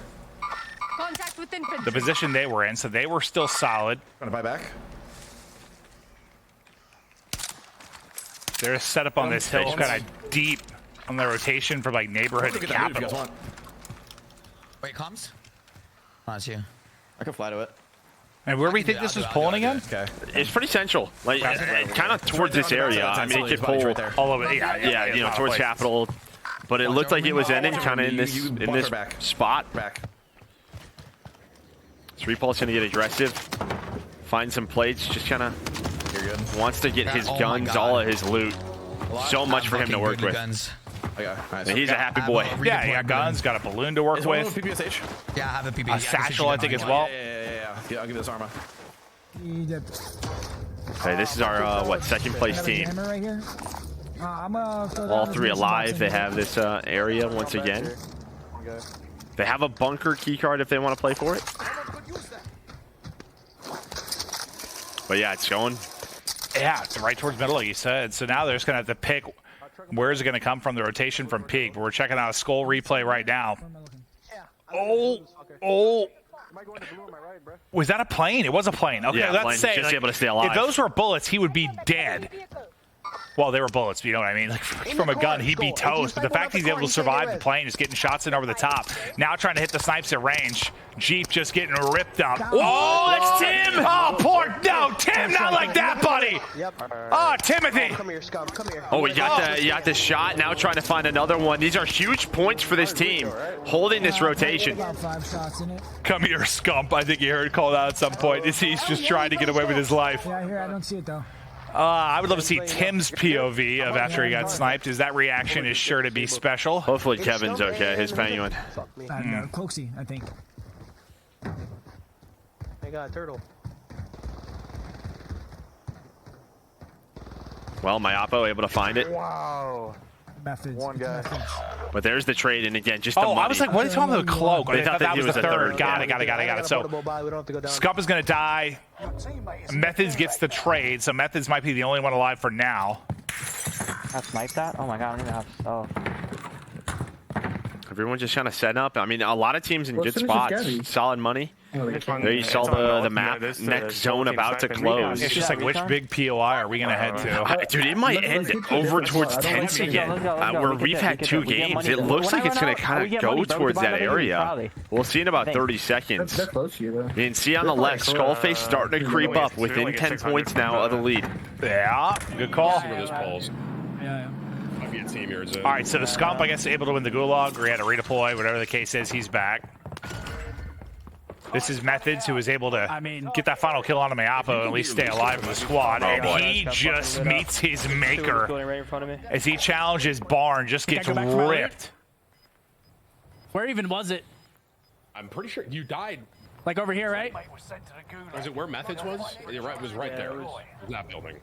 Contact with infantry. the position they were in, so they were still solid. Trying to buy back. They're set up on this hill, kind of deep on the rotation from like neighborhood to capital. Wait, comms? Oh, it's you. I can fly to it. And where do we think this was pulling again? Okay. It's pretty central, like kind of towards this area. I mean, it could pull all over. Yeah, you know, towards capital. But it looked like it was ending kind of in this spot. Back. So Repulse gonna get aggressive, find some plates, just kind of wants to get his guns, all of his loot. So much for him to work with. And he's a happy boy. Yeah, he got guns, got a balloon to work with. PPSH? Yeah, I have a PP. A satchel, I think, as well. Yeah, I'll give this armor. Okay, this is our second place team. Right here. All three alive. They have this area once again. They have a bunker keycard if they want to play for it. But yeah, it's going. Yeah, it's right towards middle, like you said. So now they're just gonna have to pick where is it gonna come from, the rotation from Peak. But we're checking out a skull replay right now. Oh. Was that a plane? It was a plane. Okay, yeah, let's say just like, able to stay alive. if those were bullets, he would be dead. Well, they were bullets, you know what I mean? Like, from a gun, he'd be toast. But the fact he's able to survive the plane, just getting shots in over the top. Now trying to hit the snipes at range. Jeep just getting ripped up. Oh, that's Tim! Oh, poor, no, Tim, not like that, buddy! Oh, Timothy! Come here, scum, come here. Oh, you got the shot. Now trying to find another one. These are huge points for this team, holding this rotation. Come here, Scump. I think you heard called out at some point. He's just trying to get away with his life. Yeah, here, I don't see it though. I would love to see Tim's POV of after he got sniped. That reaction is sure to be special. Hopefully Kevin's okay, his penguin. Cloaksy, I think. I got a turtle. Well, my Oppo able to find it. Wow. Methods. One guy. But there's the trade, and again, just the money. I was like, what is wrong with the cloak? They thought that was the a third. Got it. So, Scump is going to die. Methods gets the trade, so Methods might be the only one alive for now. I sniped that? Oh my god, I don't even have stuff. Everyone just kind of setting up. I mean, a lot of teams in good spots. Solid money. There you saw the map. Next zone about to close. It's just like, which big POI are we going to head to? Dude, it might end over towards tense again. Where we've had 2 games. It looks like it's going to kind of go towards that area. We'll see in about 30 seconds. And see on the left, Skullface starting to creep up within 10 points now of the lead. Yeah, good call. Yeah. All right, so the Scump, I guess, able to win the Gulag, or he had to redeploy, whatever the case is, he's back. This is Methods, who was able to get that final kill on Mayapo and at least stay alive in the squad. And he just meets his maker as he challenges Barn, just gets ripped. Where even was it? I'm pretty sure you died. Like over here, right? Was it where Methods was? It was right there. It was that building. It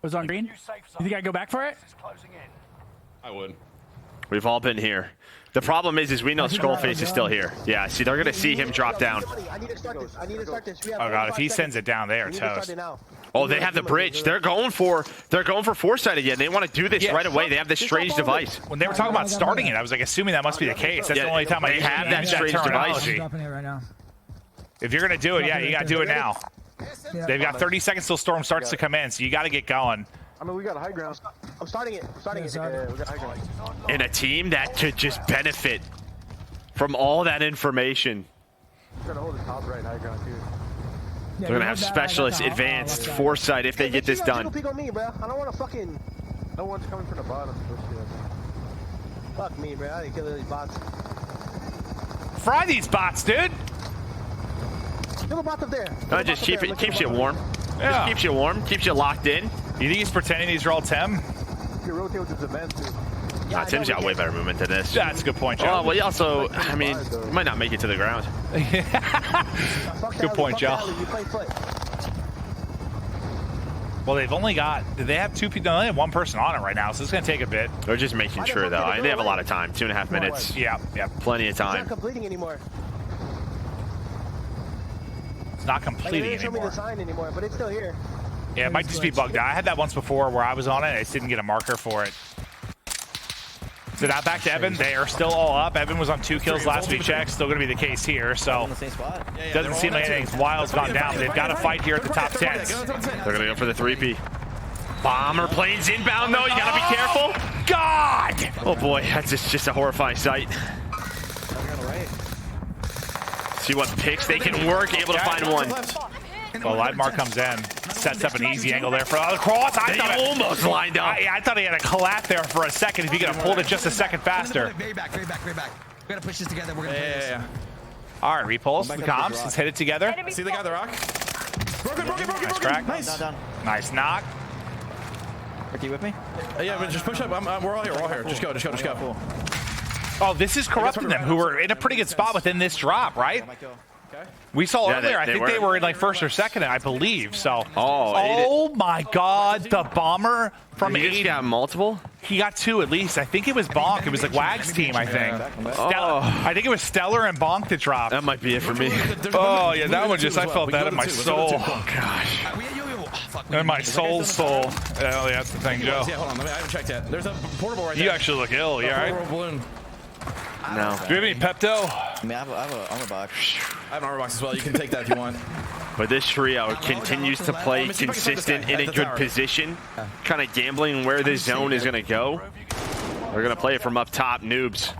was on green? You think I'd go back for it? I would. We've all been here. The problem is we know Skullface is still here. Yeah, see, they're gonna see him drop down. I need to start this. I need to start this. We have Oh god, if he 45 sends it down, they are seconds. We need to toast. start it now. Oh, they have the bridge. They're going for foresight again. They want to do this right away. They have this strange device. When they were talking about starting it, I was like assuming that must be the case. That's the only time I have that strange device. If you're gonna do it, yeah, you gotta do it now. They've got 30 seconds till Storm starts to come in, so you gotta get going. I mean, we got high ground. I'm starting it. I'm starting it. Yeah, we got high ground. And a team that could just benefit from all that information. We're gonna hold the top right high ground too. They're gonna have specialists, advanced foresight if they get this done. Pick on me, bro. I don't want to fucking. No one's coming from the bottom. Fuck me, bro. I didn't kill these bots. Fry these bots, dude. Kill the bots up there. No, just keeps you warm. Yeah. Just keeps you warm, keeps you locked in. You think he's pretending these are all Tim? You rotate with his advance too. Nah, Tim's got way better movement than this. That's a good point, Joe. Oh, well, he also, I mean, he might not make it to the ground. Good point, Joe. Well, they've only got, do they have two people? No, they have one person on it right now, so it's going to take a bit. They're just making sure, though. They have a lot of time. 2.5 minutes. Yeah. Plenty of It's time. not completing anymore. It's not Like, they completing didn't show me anymore. the sign anymore, but it's still here. Yeah, it might just be bugged out. I had that once before where I was on it, and I just didn't get a marker for it. So now back to Evan. They are still all up. Evan was on 2 kills last we checked. Still going to be the case here. So doesn't seem like anything's wild's gone down. They've got to fight here at the top 10s. They're going to go for the 3P. Bomber planes inbound, though. You got to be careful. God! Oh, boy. That's just a horrifying sight. See what picks they can work. Able to find one. Well, Lidmar comes in, sets up an easy angle there for the cross. They almost lined up. I thought he had a collapse there for a second if he could have pulled it just a second faster. Very back. We gotta push this together. We're gonna play this. All right, repulse, the comms. Let's hit it together. See the guy the rock? Broken. Nice crack. Nice. Nice knock. Ricky with me? Yeah, but just push up. We're all here. Just go. Oh, this is corrupting them, who were in a pretty good spot within this drop, right? We saw earlier, I think they were in like first or second, I believe. So, oh my God, the bomber from He got multiple. He got 2 at least. I think it was Bonk. It was like Wag's team, I think. I think it was Stellar and Bonk that dropped. That might be it for me. Oh yeah, that one just I felt that in my soul. Oh gosh. In my soul. Oh yeah, that's the thing, Joe. Yeah, hold on. I haven't checked yet. There's a portable right there. You actually look ill. You all right? Portable balloon. No. Do you have any Pepto? I mean, I have an armor box. I have an armor box as well. You can take that if you want. But this trio continues to play consistent in a good position, kind of gambling where this zone is going to go. They're going to play it from up top, noobs.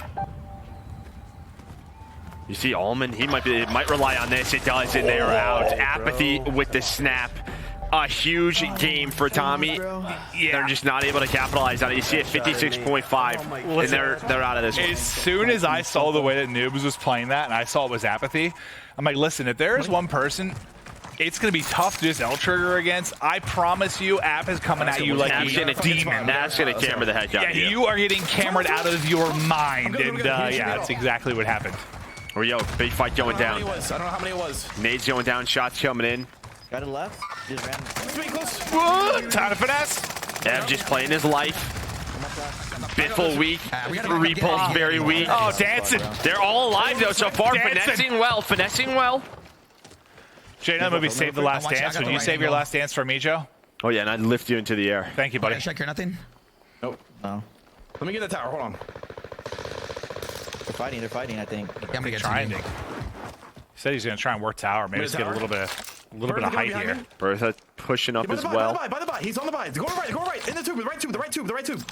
You see Allman, he might rely on this. It does, and they're out. Apathy with the snap. A huge game for Tommy. Yeah. They're just not able to capitalize on it. You see it 56.5, and they're out of this one. As soon as I saw the way that Noobs was playing that, and I saw it was apathy, I'm like, listen, if there is one person it's going to be tough to just L-trigger against. I promise you, App is coming at you like a demon. That's going to camera the heck out of you. Yeah, you are getting cameraed out of your mind, and yeah, that's exactly what happened. Or yo, big fight going down. I don't know how many it was. Nades going down, shots coming in. Guy to the left. Just ran. Time to finesse. Ev just playing his life. Biffle weak. Repulse very weak. Oh, dancing. They're all alive though so far. Finessing well. Finessing well. Jay, that movie Save the Last Dance. Would you save your last dance for me, Joe? Oh yeah, and I'd lift you into the air. Thank you, buddy. Check here, nothing. Nope. No. Let me get the tower. Hold on. They're fighting, I think. Yeah, I'm gonna get trying to. He said he's gonna try and work tower. Maybe just get a little bit of height here. Bertha pushing up as well. By the by. He's on the by. Go right. In the tube. The right tube.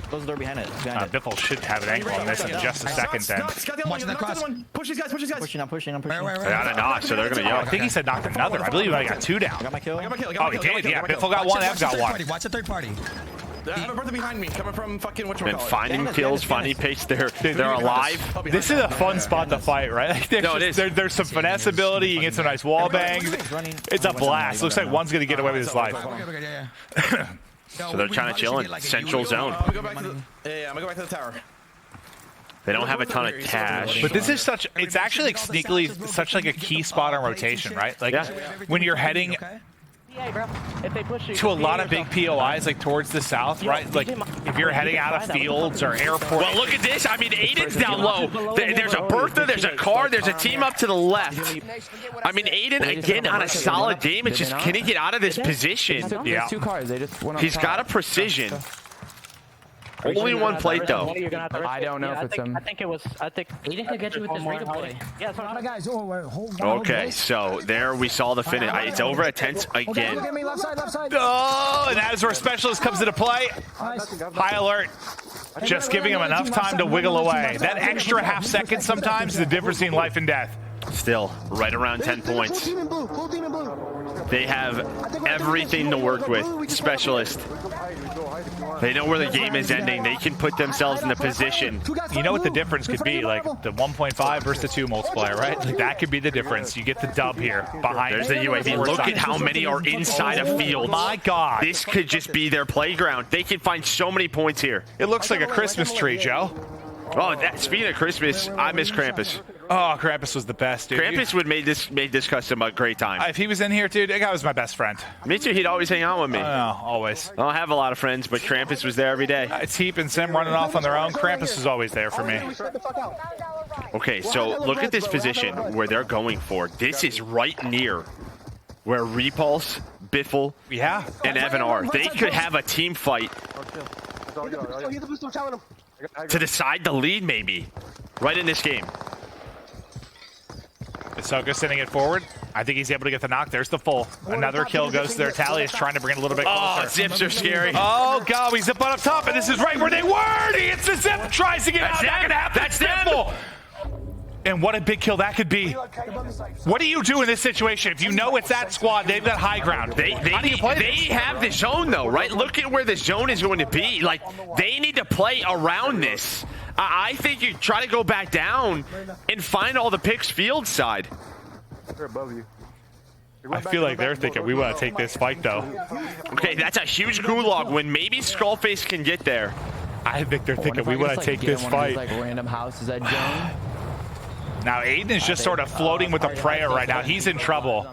Close the door behind it. Biffle should have an angle on this in just a second then. Watching that cross. Push these guys. I'm pushing. They got a knock, so they're gonna yell. I think he said knocked another. I believe I got 2 down. I got my kill. Oh, he did. Yeah, Biffle got 1. Ev got 1. Watch the third party. I have a Bertha behind me, coming from fucking whatchamacallit. And finding kills, finding pace. They're alive. This is a fun spot to fight, right? Like, no, it is. There's some finesse ability. You can get some nice wall bangs. It's a blast. Looks like one's gonna get away with his life. So they're trying to chill in central zone. I'm gonna go back to the tower. They don't have a ton of cash. But this is such, it's actually like sneakily such like a key spot on rotation, right? Like when you're heading If they push you, to a lot of big POIs, like towards the south, right? Like if you're heading out of fields or airport. Well, look at this. I mean, Aiden's down low. There's a Bertha, there's a car, there's a team up to the left. I mean, Aiden, again, on a solid game. It's just, can he get out of this position? Yeah. 2 cars. They just went He's got a precision. Only one plate, though. I don't know if it's him. I think Aiden could get you with this replay. Yeah, A lot of guys. Oh, wait, hold on. Okay, so there we saw the finish. It's over at 10 again. Look at me, left side, left side. Oh, and that is where Specialist comes into play. High alert. Just giving him enough time to wiggle away. That extra half second sometimes is the difference between life and death. Still, right around 10 points. They have everything to work with. Specialist. They know where the game is ending. They can put themselves in a position. You know what the difference could be? Like the 1.5 versus the 2 multiplier, right? Like that could be the difference. You get the dub here behind. There's the UAV. Look at how many are inside a field. My God. This could just be their playground. They can find so many points here. It looks like a Christmas tree, Joe. Oh, speaking of Christmas, I miss Krampus. Oh, Krampus was the best, dude. Krampus would made this custom a great time. If he was in here, dude, that guy was my best friend. Me too. He'd always hang out with me. Always. I don't have a lot of friends, but Krampus was there every day. It's Heap and Sim running off on their own. Krampus was always there for me. Okay, so look at this position where they're going for. This is right near where Repulse, Biffle, and Evan are. They could have a team fight to decide the lead, maybe, right in this game. Ahsoka sending it forward. I think he's able to get the knock. There's the full. Another kill goes to their tally. Is trying to bring it a little bit closer. Oh, zips are scary. Oh, God, we zip on up top, and this is right where they were. He hits the zip, tries to get out. Not gonna happen. That's them. And what a big kill that could be. What do you do in this situation? If you know it's that squad, they've got high ground. They have the zone, though, right? Look at where the zone is going to be. Like, they need to play around this. I think you try to go back down and find all the picks field side. They're above you. I feel like they're thinking we want to take this fight, though. Okay, that's a huge gulag when maybe Skullface can get there. I think they're thinking we want to take this fight. Like random houses at Joan. Now, Aiden is just sort of floating with a prayer right now. He's in trouble.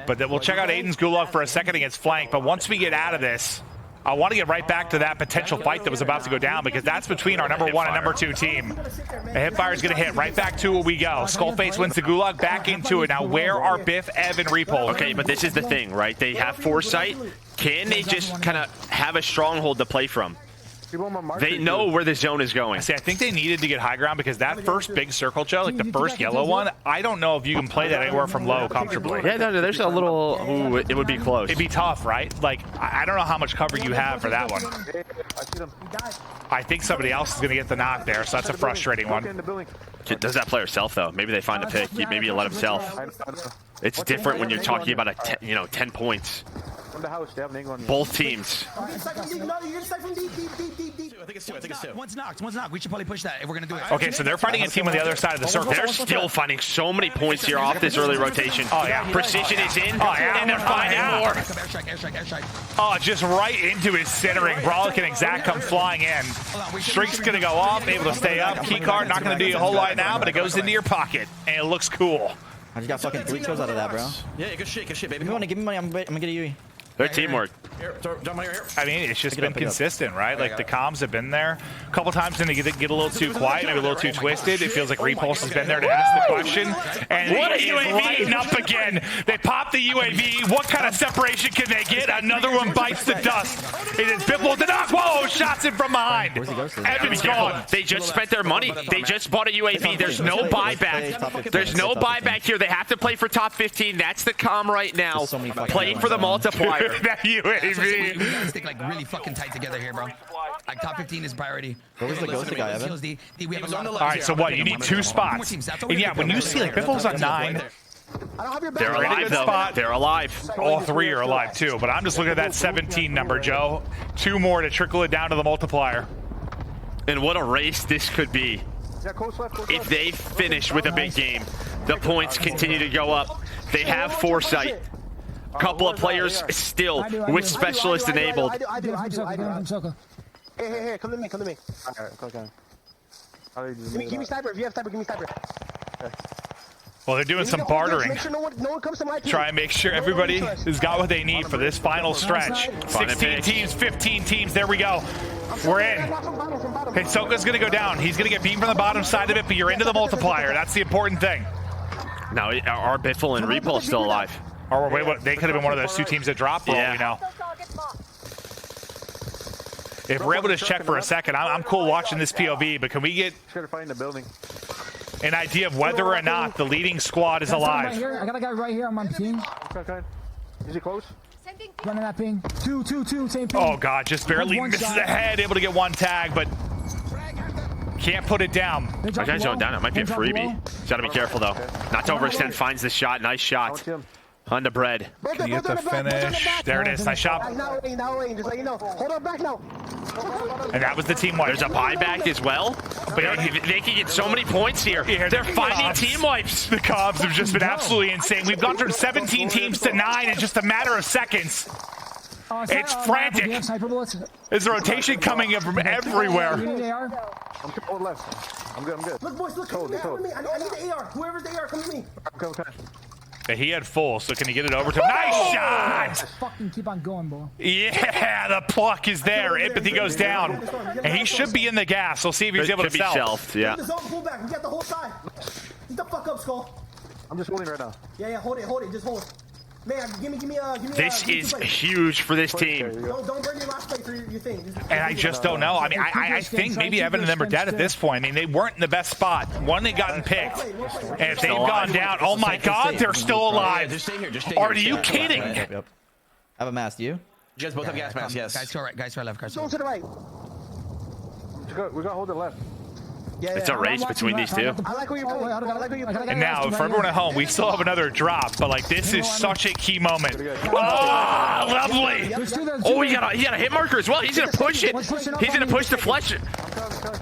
But we'll check out Aiden's gulag for a second against Flank. But once we get out of this, I want to get right back to that potential fight that was about to go down because that's between our number 1 and number 2 team. The hipfire is going to hit. Right back to it we go. Skullface wins the gulag. Back into it. Now, where are Biff, Ev, and Repulse? Okay, but this is the thing, right? They have foresight. Can they just kind of have a stronghold to play from? They know where the zone is going. See, I think they needed to get high ground because that first big circle, Joe, like the first yellow one, I don't know if you can play that anywhere from low comfortably. Yeah, no, there's a little... Ooh, it would be close. It'd be tough, right? Like, I don't know how much cover you have for that one. I think somebody else is going to get the knock there, so that's a frustrating one. Does that player self, though? Maybe they find a pick. Maybe you let him self. It's different when you're talking about 10 points. Both teams. I think it's two. One's knocked. We should probably push that if we're going to do it. Okay, so they're fighting a team on the other side of the circle. They're still finding so many points here off this early rotation. Oh, yeah. Precision is in, and they're finding more. Airstrike. Oh, just right into his centering. Brolic and Exact come flying in. Streak's going to go off, able to stay up. Keycard not going to do you a whole lot now, but it goes into your pocket, and it looks cool. I just got fucking 3 kills out of that, bro. Yeah, good shit, baby. Give me money, I'm gonna get a UE. Their teamwork. I mean, it's just been consistent, right? Like, the comms have been there. A couple times, then they get a little too quiet, maybe a little too twisted. It feels like Repulse has been there to ask the question. And what a UAV! Lighting up again. They pop the UAV. What kind of separation can they get? Another one bites the dust. It is Biffle with the knock. Whoa, shots in from behind. Evan's gone. They just spent their money. They just bought a UAV. There's no buyback. There's no buyback here. They have to play for top 15. That's the comm right now. Play for the multiplier. That UAV. We gotta stick like really fucking tight together here, bro. Like top 15 is priority. Where was the ghosted guy, Evan? We have a lot of all right, so what? You need 2 spots. And yeah, when you see like Biffle's on 9. They're alive, though. They're alive. All 3 are alive, too. But I'm just looking at that 17 number, Joe. 2 more to trickle it down to the multiplier. And what a race this could be. If they finish with a big game, the points continue to go up. They have foresight. Couple of players still with specialist enabled. I do. Hey, come to me. Okay. Give me sniper. If you have sniper, give me sniper. Well, they're doing some bartering. Make sure no one comes to my team. Try and make sure everybody has got what they need for this final stretch. 16 teams, 15 teams. There we go. We're in. Okay, Soka's going to go down. He's going to get beaten from the bottom side of it, but you're into the multiplier. That's the important thing. Now, are Biffle and Repulse still alive? Or wait, what? They could have been one of those two teams that dropped, for all we know. If we're able to check for a second, I'm cool watching this POV, but can we get an idea of whether or not the leading squad is alive? I got a guy right here on my ping. Okay. Is he close? Running that ping. Two, same ping. Oh, God, just barely misses ahead, able to get one tag, but can't put it down. My guy's going down. It might be a freebie. Got to be careful, though. Not to overextend. Finds the shot. Nice shot. On the bread. Can you get the finish? There it is. Nice shot. Now, just let you know. Hold on back now. And that was the team wipe. There's a buyback as well. But they can get so many points here. They're finding team wipes. The Cubs have just been absolutely insane. We've gone from 17 teams to 9 in just a matter of seconds. It's frantic. There's a rotation coming in from everywhere. I'm good left. I'm good. Look, boys, look. Come to me. I need the AR. Whoever's the AR, come to me. Okay. He had full, so can he get it over to him? Nice shot! Fucking keep on going, bro. Yeah, the pluck is there. Empathy goes down. And he should be in the gas. We'll see if he's able to self. Shelved, yeah. Pull back. We got the whole side. Get the fuck up, Skull. I'm just holding right now. Yeah, hold it. Just hold it. Man, give me This is huge for this team. Don't burn your last play for your thing. And I just don't know. I mean, I think maybe Evan and them are dead at this point. I mean, they weren't in the best spot. One, they gotten picked. And if they've gone down, oh my God, they're still alive. Just stay here. Are you kidding? Yep. I have a mask. You? You guys both have gas masks, yes. Guys to right, left. Guys to the right. We got to hold it left. It's a race between these two. I like where you're playing. And now, for everyone at home, we still have another drop, but like this is such a key moment. Oh, lovely! Oh, he got a hit marker as well. He's gonna push it. He's gonna push the flesh.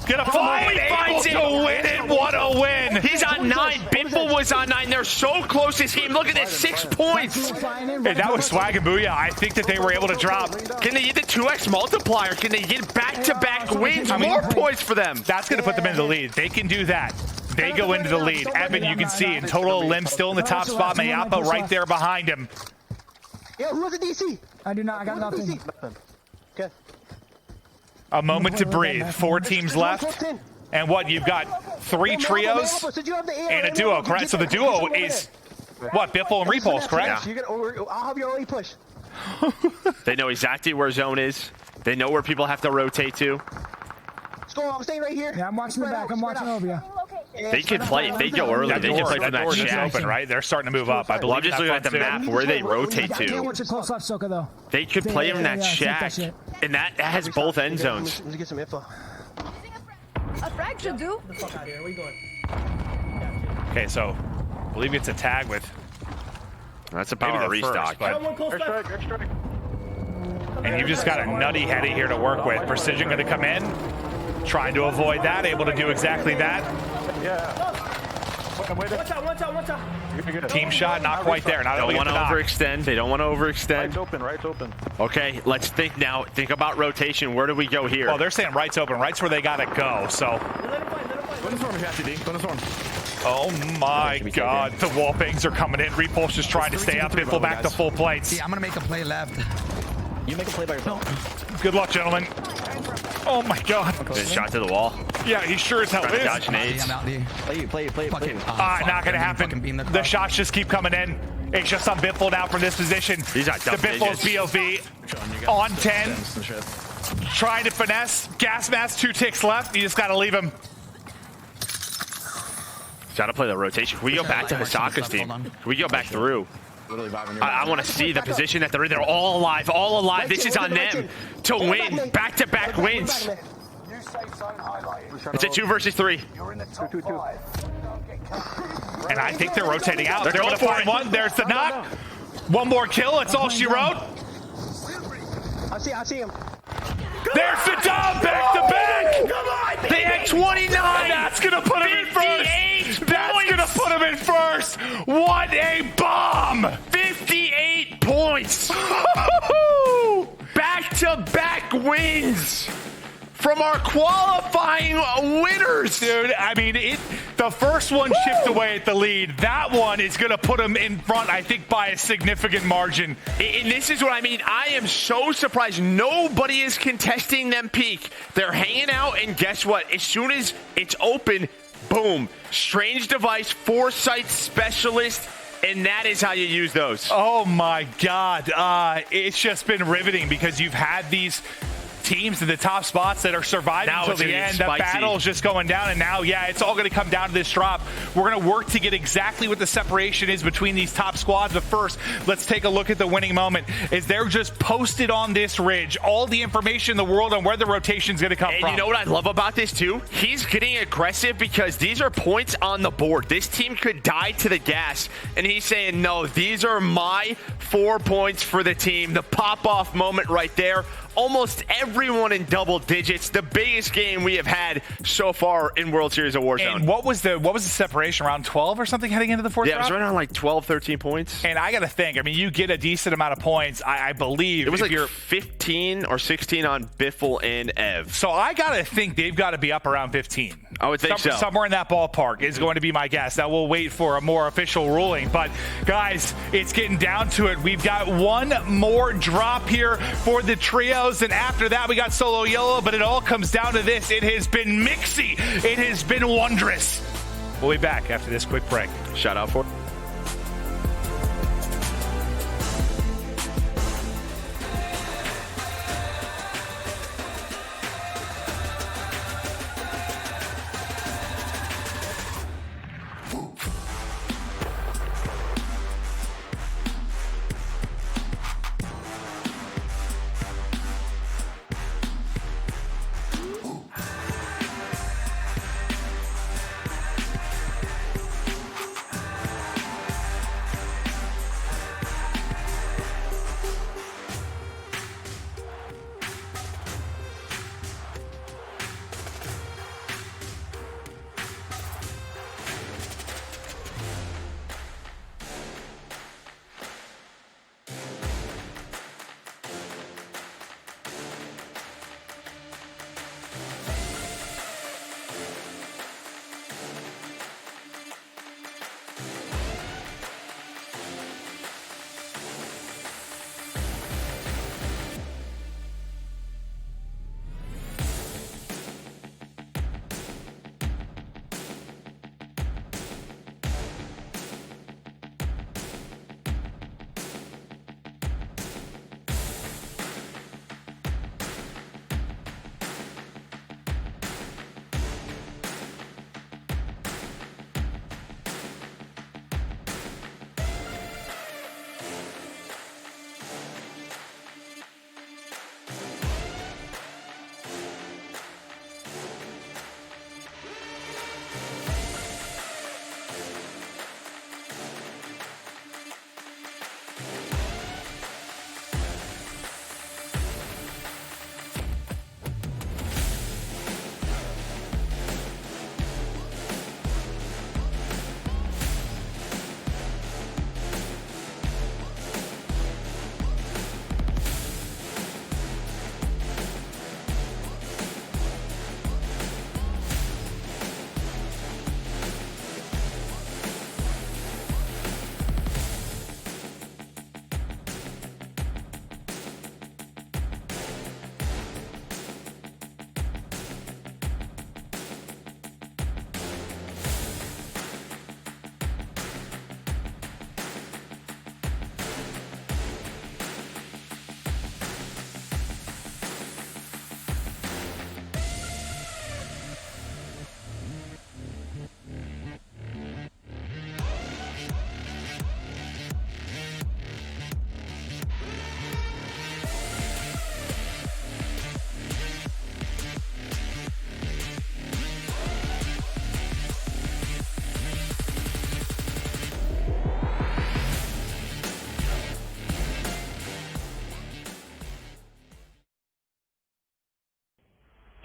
Gonna find able to win it. What a win! He's on 9. Biffle was on 9. They're so close to him. Look at this, 6 points. And that was Swag and Booyah. I think that they were able to drop. Can they get the 2x multiplier? Can they get back-to-back wins? More points for them. That's gonna put them in the lead. They can do that. They go into the lead. Evan, you can see in total limb still in the top spot. Mayapa right there behind him. Yeah, who has a DC? I do not. I got nothing. Okay. A moment to breathe. 4 teams left. And what? You've got 3 trios and a duo, correct? So the duo is what? Biffle and Repulse, correct? Yeah. I'll have your only push. They know exactly where zone is. They know where people have to rotate to. I'm staying right here. Yeah, I'm watching the back. I'm watching over you. They can play. If they go early, they can play from that shack. Open, right? They're starting to move up. I believe. Well, I'm just looking at the map where they rotate I can't to. watch it close left, Soka, though. They could play in that shack, and that has both end zones. Let me get some info. A frag should do. Get the fuck out of here. Where you going? Okay, so I believe it's a tag with. That's a power restock. And you've just got a nutty heady here to work with. Precision going to come in, trying to avoid that, able to do exactly that. Watch out. Team shot, not quite there. Not Don't want to overextend. They don't want to overextend. Right's open. Okay, let's think now. Think about rotation. Where do we go here? Well, they're saying right's open. Right's where they got to go, so. Oh my God, the wall bangs are coming in. Repulse just trying to stay up. Biffle back to full plates. Yeah, I'm going to make a play left. You make a play by yourself. Good luck, gentlemen. Oh my God. Good shot to the wall. Yeah, he sure as hell is. Dodge nades. Play. Not gonna happen. The shots just keep coming in. It's just on Biffle now from this position. He's got the Biffle's POV on 10. Trying to finesse. Gas mask, 2 ticks left. You just gotta leave him. Gotta play the rotation. Can we go back to Hisaka's team? Can we go back through? I want to see the position that they're in. They're all alive. All alive. This is on them to win. Back-to-back wins. It's a 2 versus 3. And I think they're rotating out. They're going to find one. There's the knock. One more kill. That's all she wrote. I see him. There's the dub. Back to back. Come on, they had 29. That's going to put him in first. That's going to put him in first. What a bomb. 58 points. Back-to-back wins from our qualifying winners. Dude, I mean, the first one chipped away at the lead. That one is going to put them in front, I think, by a significant margin. And this is what I mean. I am so surprised. Nobody is contesting them peak. They're hanging out, and guess what? As soon as it's open, boom. Strange device, foresight specialist, and that is how you use those. Oh, my God. It's just been riveting because you've had these teams in the top spots that are surviving until the end. The battle's just going down, and now, yeah, it's all going to come down to this drop. We're going to work to get exactly what the separation is between these top squads, but first, let's take a look at the winning moment. Is they're just posted on this ridge all the information in the world on where the rotation's going to come from. And you know what I love about this, too? He's getting aggressive because these are points on the board. This team could die to the gas, and he's saying, no, these are my 4 points for the team. The pop-off moment right there. Almost everyone in double digits. The biggest game we have had so far in World Series of Warzone. And what was the separation, around 12 or something heading into the fourth Yeah, drop? it was right around like 12, 13 points. And I got to think, I mean, you get a decent amount of points, I believe. It was like 15 or 16 on Biffle and Ev. So I got to think they've got to be up around 15. I would think so. Somewhere in that ballpark is going to be my guess. Now we'll wait for a more official ruling. But guys, it's getting down to it. We've got one more drop here for the trios. And after that, we got solo yellow. But it all comes down to this. It has been mixy. It has been wondrous. We'll be back after this quick break. Shout out for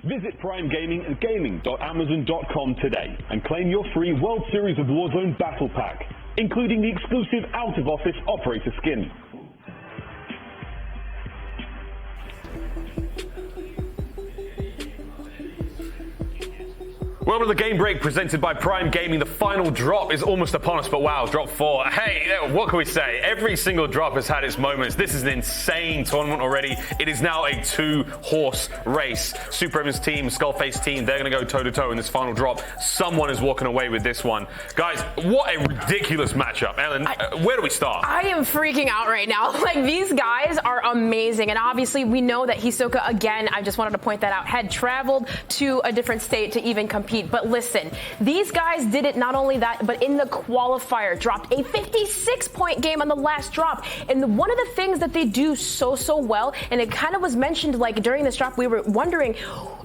Visit Prime Gaming at gaming.amazon.com today and claim your free World Series of Warzone Battle Pack, including the exclusive out-of-office operator skin. Welcome to the game break presented by Prime Gaming. The final drop is almost upon us, but wow, drop 4. Hey, what can we say? Every single drop has had its moments. This is an insane tournament already. It is now a 2-horse race. Super Evans team, Skullface team, they're going to go toe-to-toe in this final drop. Someone is walking away with this one. Guys, what a ridiculous matchup. Ellen, where do we start? I am freaking out right now. Like, these guys are amazing. And obviously, we know that Hisoka, again, I just wanted to point that out, had traveled to a different state to even compete. But listen, these guys did it not only that, but in the qualifier, dropped a 56-point game on the last drop. And one of the things that they do so well, and it kind of was mentioned like during this drop, we were wondering,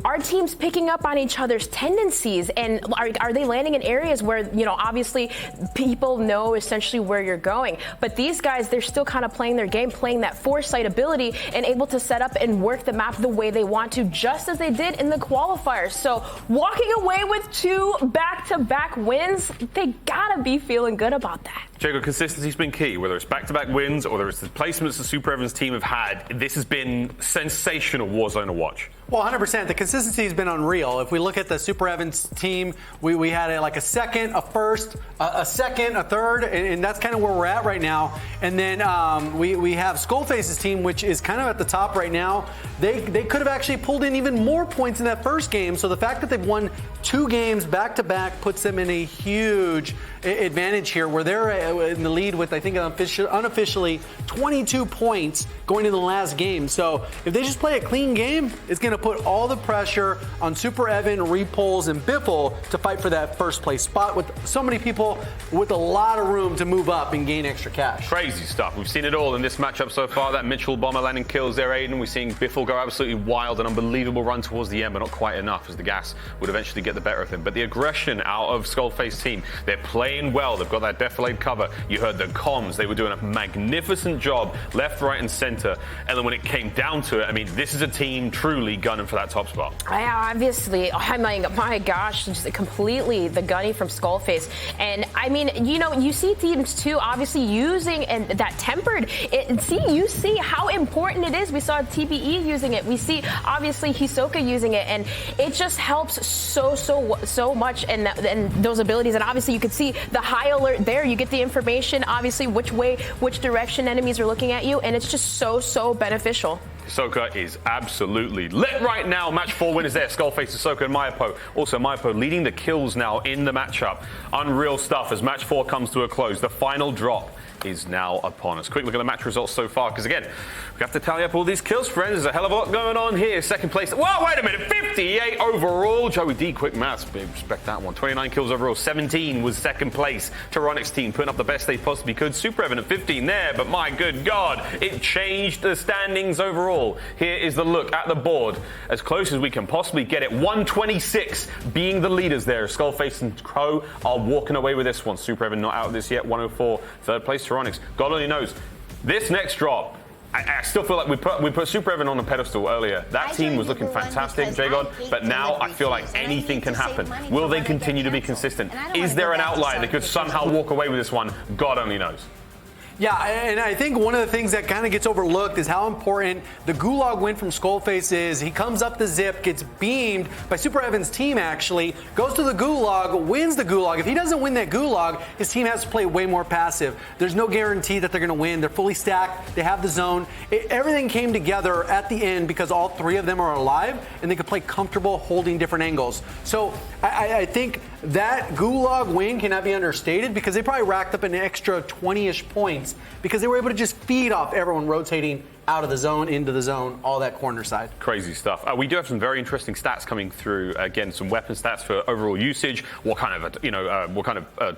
are teams picking up on each other's tendencies? And are they landing in areas where, you know, obviously people know essentially where you're going. But these guys, they're still kind of playing their game, playing that foresight ability and able to set up and work the map the way they want to, just as they did in the qualifiers. So walking away with 2 back-to-back wins, they gotta be feeling good about that. Jacob, consistency's been key, whether it's back-to-back wins or whether it's the placements the Super Evans team have had. This has been sensational Warzone to watch. Well, 100%. The consistency has been unreal. If we look at the Super Evans team, we had like a second, a first, a second, a third, and that's kind of where we're at right now. And then we have Skullface's team, which is kind of at the top right now. They could have actually pulled in even more points in that first game. So the fact that they've won 2 games back-to-back puts them in a huge advantage here, where they're in the lead with, I think, unofficially 22 points going into the last game. So if they just play a clean game, it's going to put all the pressure on Super Evan, Repulse, and Biffle to fight for that first place spot, with so many people with a lot of room to move up and gain extra cash. Crazy stuff. We've seen it all in this matchup so far. That Mitchell bomber landing kills there, Aiden. We're seeing Biffle go absolutely wild, an unbelievable run towards the end, but not quite enough, as the gas would eventually get the better of him. But the aggression out of Skullface team, they're playing well. They've got that defilade cover. You heard the comms. They were doing a magnificent job, left, right, and center. And then when it came down to it, I mean, this is a team truly gunning for that top spot. Obviously, I'm like, my gosh, just completely the gunning from Skullface. And I mean, you know, you see teams too, obviously using and that tempered. You see how important it is. We saw TBE using it. We see obviously Hisoka using it, and it just helps so much. And those abilities, and obviously you could see the high alert there. You get the information, obviously which direction enemies are looking at you, and it's just so beneficial. Hisoka is absolutely lit right now. Match 4 winners there. Skullface, Hisoka, and Mayapo. Also, Mayapo leading the kills now in the matchup. Unreal stuff as match 4 comes to a close. The final drop is now upon us. Quick look at the match results so far, because again, we have to tally up all these kills, friends. There's a hell of a lot going on here. Second place. Whoa, wait a minute. 58 overall. Joey D, quick maths. Big respect that one. 29 kills overall. 17 was second place. Tyrannic's team putting up the best they possibly could. Super Evan at 15 there, but my good God, it changed the standings overall. Here is the look at the board. As close as we can possibly get it. 126 being the leaders there. Skullface and Crow are walking away with this one. Super Evan not out of this yet. 104. Third place, Tyrannics. God only knows. This next drop, I still feel like we put Super Evan on a pedestal earlier. That team was looking fantastic, J-God, but now I feel like anything can happen. Will they continue to be consistent? Is there an outlier that could somehow walk away with this one? God only knows. Yeah, and I think one of the things that kind of gets overlooked is how important the Gulag win from Skullface is. He comes up the zip, gets beamed by Super Evan's team actually, goes to the Gulag, wins the Gulag. If he doesn't win that Gulag, his team has to play way more passive. There's no guarantee that they're going to win. They're fully stacked. They have the zone. Everything came together at the end because all 3 of them are alive and they could play comfortable holding different angles. So I think that Gulag win cannot be understated, because they probably racked up an extra 20-ish points because they were able to just feed off everyone rotating out of the zone, into the zone, all that corner side. Crazy stuff. We do have some very interesting stats coming through. Again, some weapon stats for overall usage. What kind of,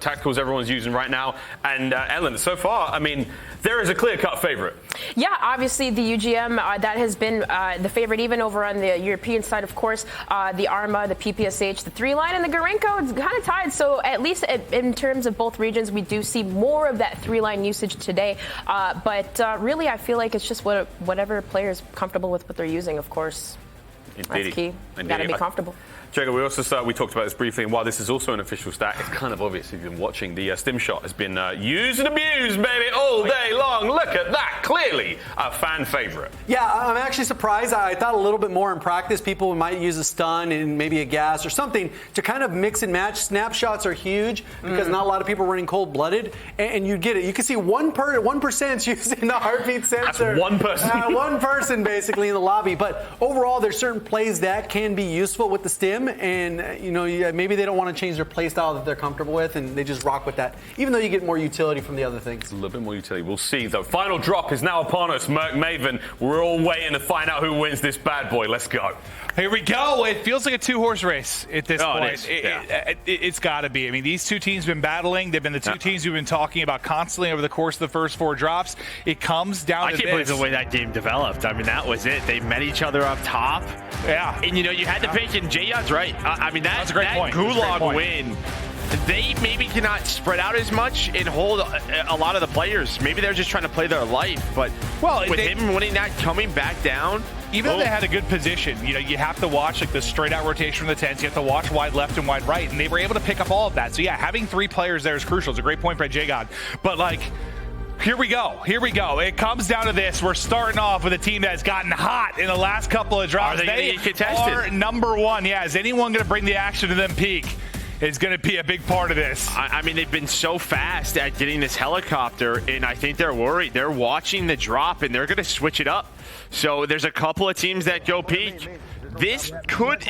tacticals everyone's using right now. And Ellen, so far, I mean, there is a clear-cut favorite. Yeah, obviously the UGM, that has been the favorite even over on the European side, of course. The Arma, the PPSH, the 3-line, and the Gorenko, it's kind of tied. So at least in terms of both regions, we do see more of that 3-line usage today. But really, I feel like it's just whatever player is comfortable with what they're using, of course. That's key. Gotta be comfortable. Jacob, we talked about this briefly, and while this is also an official stat, it's kind of obvious if you've been watching. The stim shot has been used and abused, baby, all day long. Look at that. Clearly a fan favorite. Yeah, I'm actually surprised. I thought a little bit more in practice. People might use a stun and maybe a gas or something to kind of mix and match. Snapshots are huge because not a lot of people are running cold-blooded, and you get it. You can see 1% using the heartbeat sensor. That's one person. One person, basically, in the lobby. But overall, there's certain plays that can be useful with the stim. And maybe they don't want to change their play style that they're comfortable with, and they just rock with that, even though you get more utility from the other things. A little bit more utility. We'll see. The final drop is now upon us. Merc Maven, we're all waiting to find out who wins this bad boy. Let's go. Here we go. It feels like a two-horse race at this point. It's got to be. I mean, these two teams have been battling. They've been the two teams we've been talking about constantly over the course of the first 4 drops. It comes down to this. I can't believe the way that game developed. I mean, that was it. They met each other up top. Yeah. And, you had to pick, and Jayon's right. I mean, that's a great point. Gulag win. They maybe cannot spread out as much and hold a lot of the players. Maybe they're just trying to play their life. But with him winning that, coming back down, even though they had a good position, you have to watch like the straight out rotation from the tents. You have to watch wide left and wide right, and they were able to pick up all of that. So yeah, having 3 players there is crucial. It's a great point by J-God. But here we go. It comes down to this. We're starting off with a team that's gotten hot in the last couple of drops. Are they going to get contested? Are number 1. Yeah, is anyone going to bring the action to them peak? Is going to be a big part of this. I mean, they've been so fast at getting this helicopter, and I think they're worried. They're watching the drop, and they're going to switch it up. So there's a couple of teams that go peak. This could,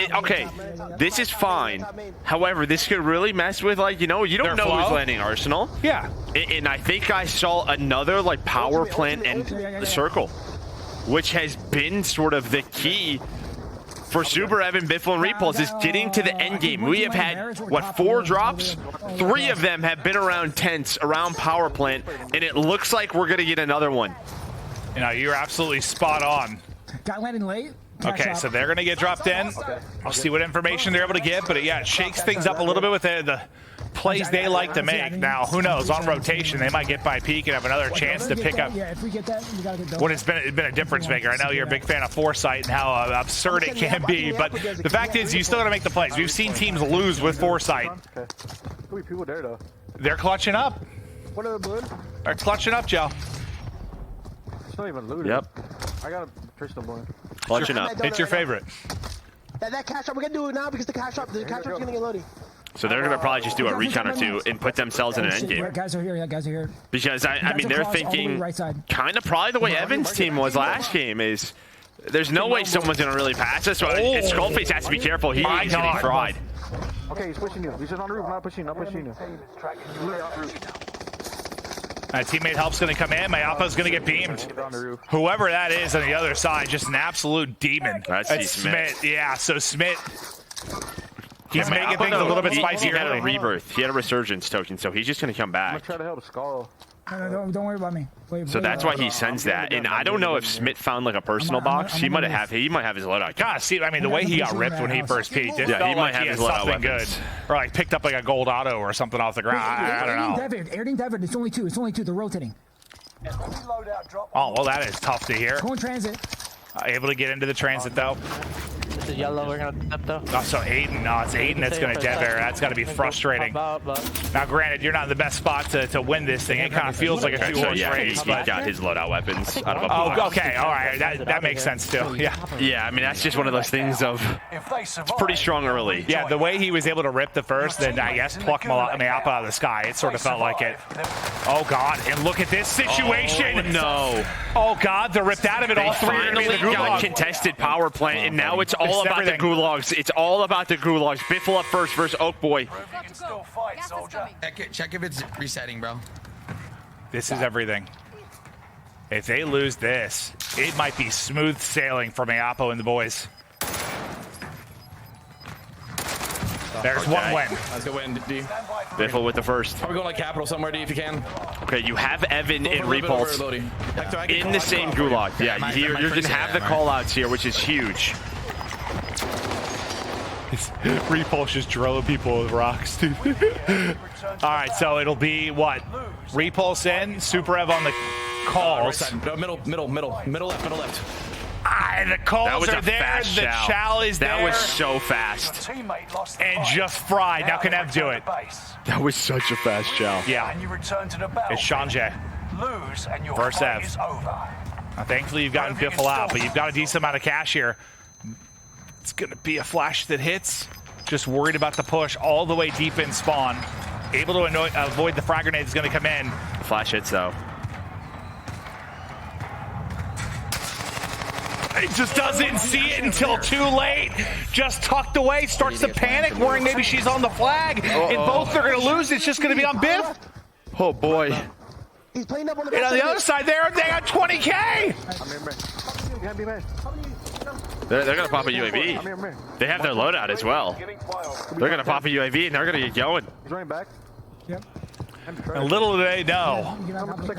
this is fine. However, this could really mess with, you don't know who's landing Arsenal. Yeah. And I think I saw another, power plant and the circle, which has been sort of the key for Super Evan, Biffle, and Repulse is getting to the end game. We have had, 4 drops? 3 of them have been around tents, around power plant, and it looks like we're going to get another one. You're absolutely spot on. Got landing late. Okay, so they're going to get dropped in. I'll see what information they're able to get, but it shakes things up a little bit with the plays they like to make. Now, who knows? On rotation, they might get by peak and have another chance to pick up. Yeah, if we get that, we got to get what it's been a difference maker. I know you're a big fan of foresight and how absurd it can be, but the fact is you still got to make the plays. We've seen teams lose with foresight. People there, though. They're clutching up. What are the balloon? They're clutching up, Joe. It's not even looted. Yep. I got a personal balloon. Clutching up. It's your favorite. That cash shop, we're going to do it now because the cash shop's going to get loaded. So they're going to probably just do a recon or 2 and put themselves in an end game. Guys are here. Yeah, guys are here. Because, I mean, they're thinking kind of probably the way Evan's team was last game is there's no way someone's going to really pass us. So Skullface has to be careful. He's getting fried. Okay, he's pushing you. He's just on the roof. Not pushing you. My teammate help's going to come in. My Alpha's going to get beamed. Whoever that is on the other side, just an absolute demon. That's Smith. Yeah, so Smith, he's making things a little bit spicier. He had a rebirth. He had a resurgence token, so he's just going to come back. I'm going to try to help Skull. No, don't worry about me. So that's why he sends that. And I don't know if Smith found a personal box. He might have his loadout. God, see, I mean, the way he got ripped when he first peaked, it felt like he had something good. Or picked up a gold auto or something off the ground. I don't know. Airting David, it's only 2. They're rotating. Oh, well, that is tough to hear. Go in transit. Able to get into the transit, though. This is yellow. We're going to step, though. Oh, so Aiden. No, it's Aiden that's going to dead air. That's got to be frustrating. Now, granted, you're not in the best spot to win this thing. It kind of feels like a 2-horse race. He got his loadout weapons out of a box. Oh, okay. All right. That makes sense, too. Yeah. Yeah, I mean, that's just one of those things of it's pretty strong early. Yeah, the way he was able to rip the first, then I guess pluck Mayapa out of the sky. It sort of felt like it. Oh, God. And look at this situation. Oh, no. Oh, God. They're ripped out of it. They all 3 are going to be the finally got contested power plant, and now it's all about the gulags. It's all about the gulags. Biffle up first versus Oak Boy. Check if it's resetting, bro. This is everything. If they lose this, it might be smooth sailing for Mayapo and the boys. There's one win. Let's go win, D. Biffle with the first. Probably going Capital somewhere, D, if you can. Okay, you have Evan and Repulse in the same gulag. Yeah, you're going to have the call-outs here, which is huge. Repulse just drilling people with rocks, dude. All right, so it'll be what? Repulse in, Super Ev on the calls. Right side. No, middle left. The calls are there. The chow is there. That was so fast. And just fried. Now can Ev do it? That was such a fast chow. Yeah. It's Sanjay. Versus Ev. Now, thankfully, you've gotten Biffle out, but you've got a decent amount of cash here. It's going to be a flash that hits. Just worried about the push all the way deep in spawn. Able to avoid the frag grenade is going to come in. Flash hits, though. It just doesn't see it until too late. Just tucked away, starts to panic, worrying maybe she's on the flag. And both are going to lose. It's just going to be on Biff. Oh, boy. He's playing up on the And on the other side there, they got 20K. They're going to pop a UAV. They have their loadout as well. They're going to pop a UAV, and they're going to get going. He's running back. Yep. And little do they know,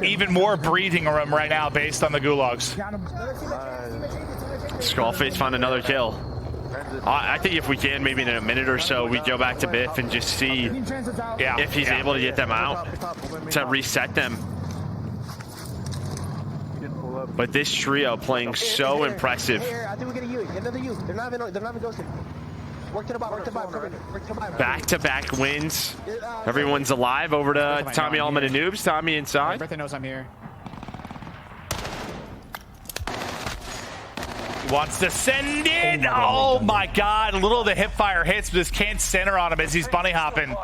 even more breathing room right now based on the gulags. Skullface found another kill. I think if we can, maybe in a minute or so, we go back to Biff and just see if he's able to get them out to reset them. But this trio playing so impressive. I think we get a U. Another U. They're not even ghosted. Work to the bottom. Work to the bottom. Work to the bottom. Back-to-back wins. Everyone's alive. Over to Tommy Allman and Noobs. Tommy inside. Birthday knows I'm here. Wants to send it. Oh my God. A little of the hip fire hits, but just can't center on him as he's bunny hopping.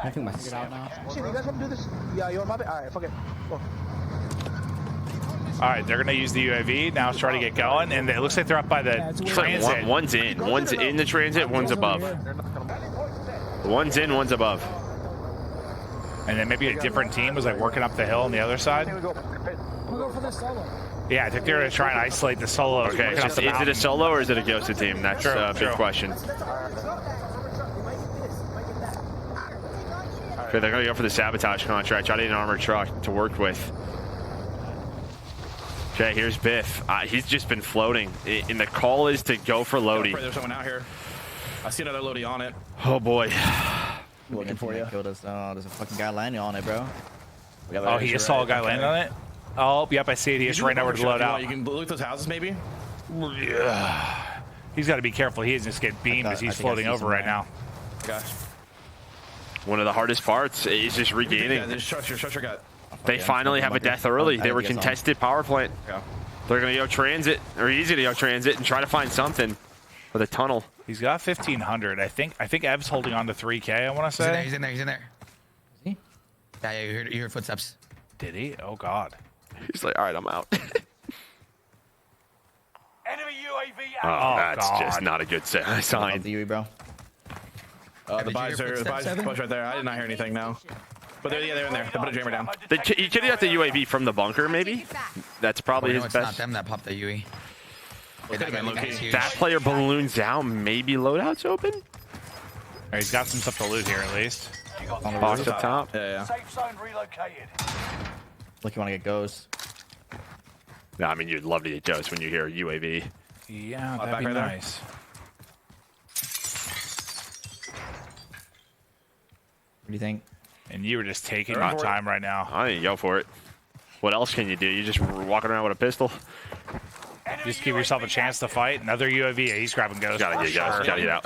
I think my get out now. Shit, you guys want to do this? Yeah, you want to pop it? All right, fuck it. Go. All right, they're going to use the UAV. Now try to get going. And it looks like they're up by the transit. One's in. One's in the transit. One's above. One's in. One's above. And then maybe a different team was like working up the hill on the other side. Yeah, I think they're going to try and isolate the solo. Okay, so is it a solo or is it a ghosted team? That's a big question. Okay, they're going to go for the sabotage contract. Try to get an armored truck to work with. Okay, here's Biff. He's just been floating. And the call is to go for Lodi. There's someone out here. I see another Lodi on it. Oh, boy. Looking for you. Killed us. Oh, there's a fucking guy landing on it, bro. Oh, he just saw a guy landing on it? Oh, yep, I see it. He's right over to load out. You can loot those houses, maybe? Yeah. He's got to be careful. He doesn't just get beamed as he's floating over right now. Okay. One of the hardest parts is just regaining. They finally have a death early. They were contested power plant. They're going to go transit, or easy to go transit, and try to find something with a tunnel. He's got 1,500. I think Ev's holding on to 3K, I want to say. He's in there. Is he? Yeah, you heard footsteps. Did he? Oh, God. He's like, all right, I'm out. Enemy UAV oh, that's God. Just not a good sign. The UAV, bro. The body's right there. I did not hear anything now. But they're in there. They put a jammer down. You could have got the UAV from the bunker, maybe. That's probably his it's best. Not them that popped the UE. That player balloons down. Maybe loadout's open. Right, he's got some stuff to loot here at least. On the box up top. Yeah. Safe zone relocated. Look, you want to get ghosts. No, I mean you'd love to get ghosts when you hear UAV. Yeah, that'd be nice. What do you think? And you were just taking your time right now. I didn't go for it. What else can you do? You just walking around with a pistol? Just give yourself a chance to fight. Another UAV. He's grabbing ghosts. Gotta get out.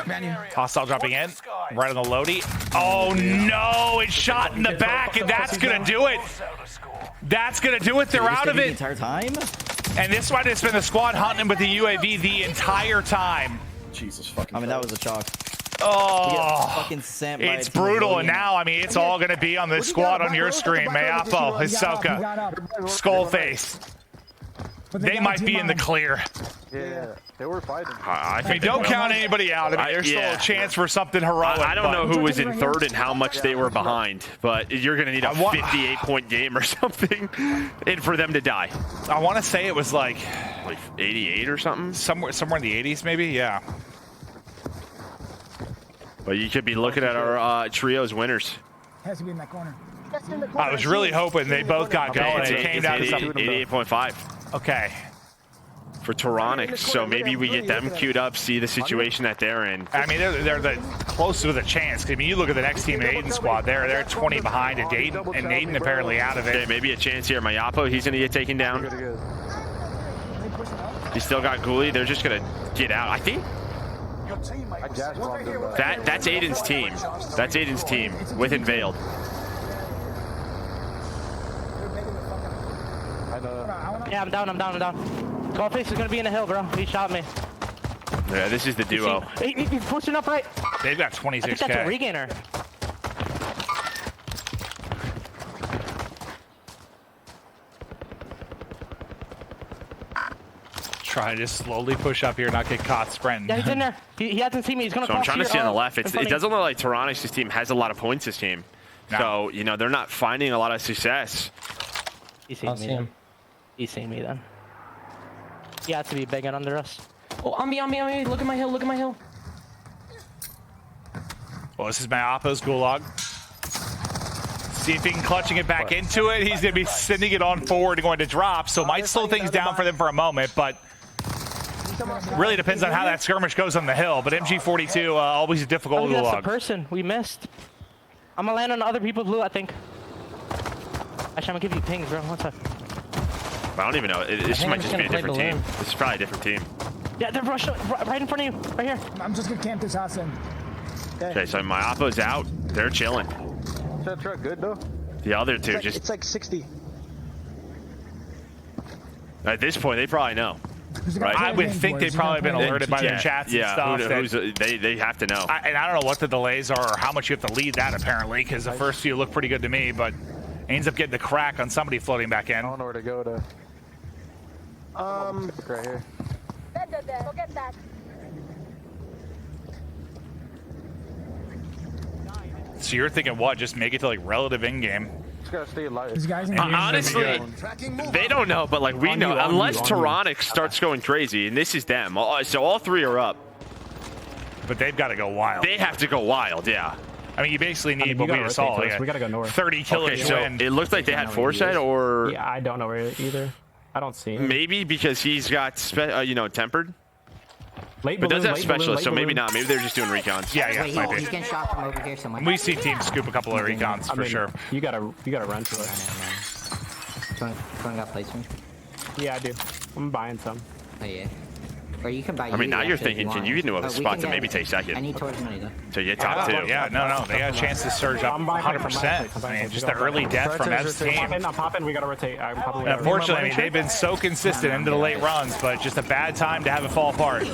Hostile dropping in. Right on the Lodi. Oh no! It's shot in the back, and that's gonna do it. That's gonna do it. They're out of it. The entire time. And this might have been the squad hunting with the UAV the entire time. Jesus fucking. I mean, that was a chalk. Oh, it's brutal, and now, I mean, it's all going to be on the squad on your screen. Mayapo, Hisoka, Skullface. They might be in the clear. Yeah, they were fighting. I mean, don't count anybody out. I mean, there's still a chance for something heroic. I don't know who was in third and how much they were behind, but you're going to need a 58-point game or something and for them to die. I want to say it was like 88 or something. Somewhere in the 80s, maybe. Yeah. But you could be looking at our trios winners. Has to be in that corner. I was really hoping they both got going. It came down to something. 88.5. Okay. For Toronic, so maybe we get them queued up, see the situation that they're in. I mean, they're the close with a chance. I mean, you look at the next team, Aiden squad. They're 20 behind at Aiden, and Aiden apparently out of it. Okay, maybe a chance here. Mayapo, he's going to get taken down. He's still got Ghoulie. They're just gonna get out. I think that's Aiden's team. That's Aiden's team with Unveiled. Yeah, I'm down. Skullface is gonna be in the hill, bro. He shot me. Yeah, this is the duo. He's pushing up right. They've got 26K. I think that's a regainer. Trying to just slowly push up here, not get caught sprinting. Yeah, he's in there. He hasn't seen me. He's gonna. So I'm trying to see on the left. It doesn't look like Tyrannic's team has a lot of points this game. No. So, you know, they're not finding a lot of success. He's seen me then. He's seen me then. He has to be begging under us. Oh, on me. Look at my hill. Well, this is my Oppo's Gulag. See if he can clutching it back into it. He's going to be sending it on forward and going to drop, so might slow things down for them for a moment, but really depends on how that skirmish goes on the hill. But MG42, always a difficult Gulag. That's the Gulag. person we missed. I'm going to land on other people's blue, I think. Actually, I'm going to give you pings, bro. What's up? I don't even know. This might just be a different team. This is probably a different team. Yeah, they're rushing right in front of you, right here. I'm just gonna camp this house in. Okay, so my Oppo's out. They're chilling. Is that truck good though? The other two It's like 60. At this point, they probably know. Right? I would think they've probably been alerted by their chats and stuff. They have to know. And I don't know what the delays are or how much you have to lead that, apparently, because the first few look pretty good to me, but ends up getting the crack on somebody floating back in. I don't know where to go to. Right here. Go get that. So you're thinking what? Just make it to like relative in-game. Just gotta stay alive. These guys Honestly, they don't know, but like we know, unless Tyrannic starts going crazy, and this is them. So all three are up. But they've got to go wild. They have to go wild, yeah. I mean, you basically need what we just saw. Like we gotta go north. 30 killers. Okay, so it looked like they had foresight, or yeah, I don't know where either. I don't see him. Maybe because he's got tempered. Late but balloon, does have specialists, late so maybe balloon. not. Maybe they're just doing recons. Yeah, Wait, might be. he's getting shot from over here somewhere. We see teams scoop a couple of recons for sure. You gotta run to it. Someone got placement? Yeah, I do. I'm buying some. Oh yeah. Or you can buy. I mean, now you're thinking, you know a spot to maybe take second. I need towards money though. So you top two. Yeah, no, they got a chance to surge up 100%. I mean, just the early death from Ev's team. I'm popping. We gotta rotate. Unfortunately, I mean, they've been so consistent into the late runs, but just a bad time to have it fall apart.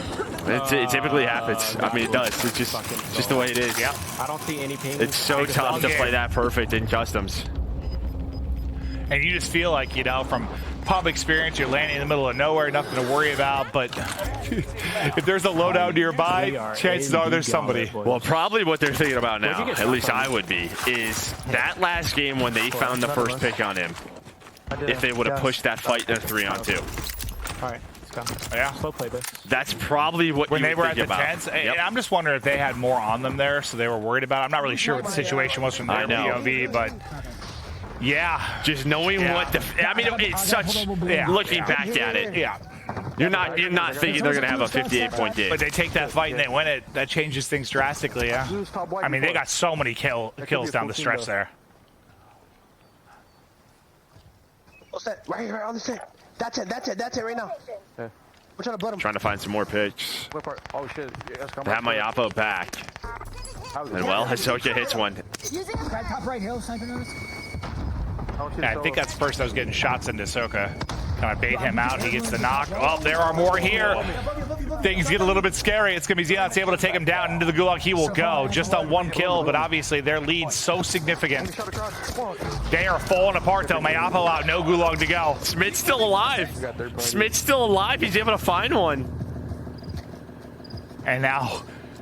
It typically happens. I mean, it does. It's just the way it is. Yeah. I don't see any ping. It's so tough to play that perfect in customs. And you just feel like, from pub experience, you're landing in the middle of nowhere, nothing to worry about. But if there's a loadout nearby, chances are there's somebody. Well, probably what they're thinking about now, at least I would be, is that last game when they found the first pick on him. If they would have pushed that fight in a 3-on-2. All right. Yeah, slow play this. That's probably what when you they were at the about. tents. And I'm just wondering if they had more on them there, so they were worried about it. I'm not really sure what the situation was from their POV, but yeah, just knowing what I mean, it's such looking back at it. Yeah, you're not thinking they're gonna have a 58-point game. But they take that fight and they win it. That changes things drastically. Yeah, I mean, they got so many kills down the stretch there. What's that? Right here on the set. That's it right now. Yeah. We're trying to butt him. Trying to find some more picks. Oh shit. Have my Oppo back. And well, Hisoka hits one. Right top right hill, sniper notice. Yeah, I think that's first I was getting shots into Hisoka. Kind of bait him out. He gets the knock. Oh, there are more here. Things get a little bit scary. It's going to be Xenon's able to take him down into the gulag. He will go just on one kill, but obviously their lead's so significant. They are falling apart though. Mayapo out, no gulag to go. Smid's still alive. Smid's still alive. He's able to find one. And now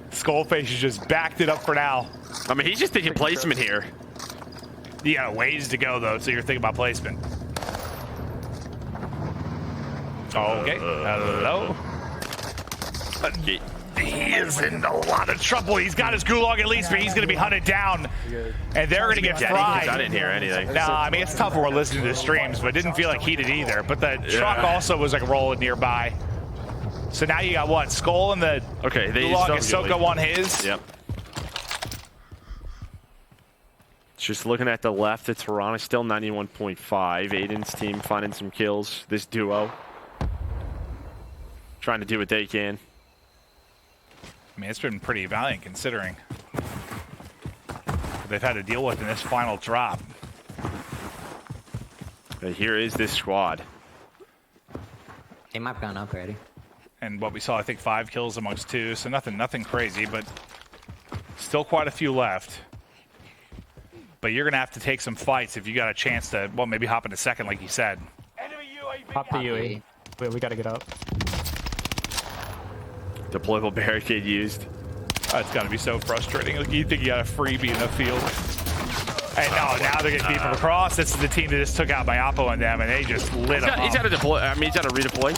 Skullface has just backed it up for now. I mean, he's just thinking placement here. You got ways to go though, so you're thinking about placement. Okay, hello. He is in a lot of trouble. He's got his gulag at least, but he's going to be hunted down, and they're going to get fried. I didn't hear anything. Nah, I mean, it's tough when we're listening to the streams, but it didn't feel like he did either. But the truck also was like rolling nearby. So now you got what? Skull and the gulag. Hisoka won his. Yep. Just looking at the left, it's Toronto still 91.5. Aiden's team finding some kills. This duo. trying to do what they can. I mean, it's been pretty valiant considering what they've had to deal with in this final drop. But here is this squad. They might have gone up already. And what we saw, I think 5 kills amongst 2, so nothing crazy, but still quite a few left. But you're going to have to take some fights if you got a chance to, well, maybe hop into second, like you said. Pop the UE. We got to get up. Deployable barricade used. Oh, it's got to be so frustrating. Like, you think you got a freebie in the field. Hey, no, now they're getting beat from across. This is the team that just took out my Oppo and them, and they just lit them up. He's got to deploy. I mean, he's got to redeploy.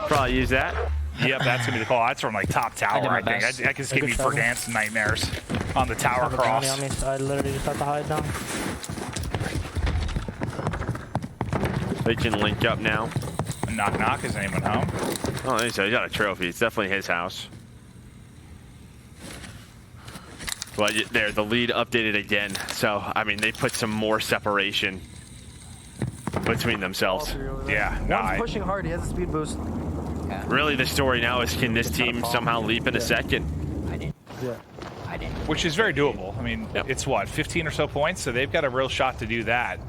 Probably use that. Yep, that's going to be the call. That's from, like, top tower, I think. I can just give me Vergance nightmares on the tower cross. On me, so I literally just have to hide now. They can link up now. Knock, knock. Is anyone home? Oh, he's got a trophy. It's definitely his house. But there, the lead updated again. So, I mean, they put some more separation between themselves. Yeah, one's pushing hard. He has a speed boost. Yeah. Really, the story now is, can this team somehow leap into second? Yeah. Which is very doable. I mean, it's what, 15 or so points? So they've got a real shot to do that.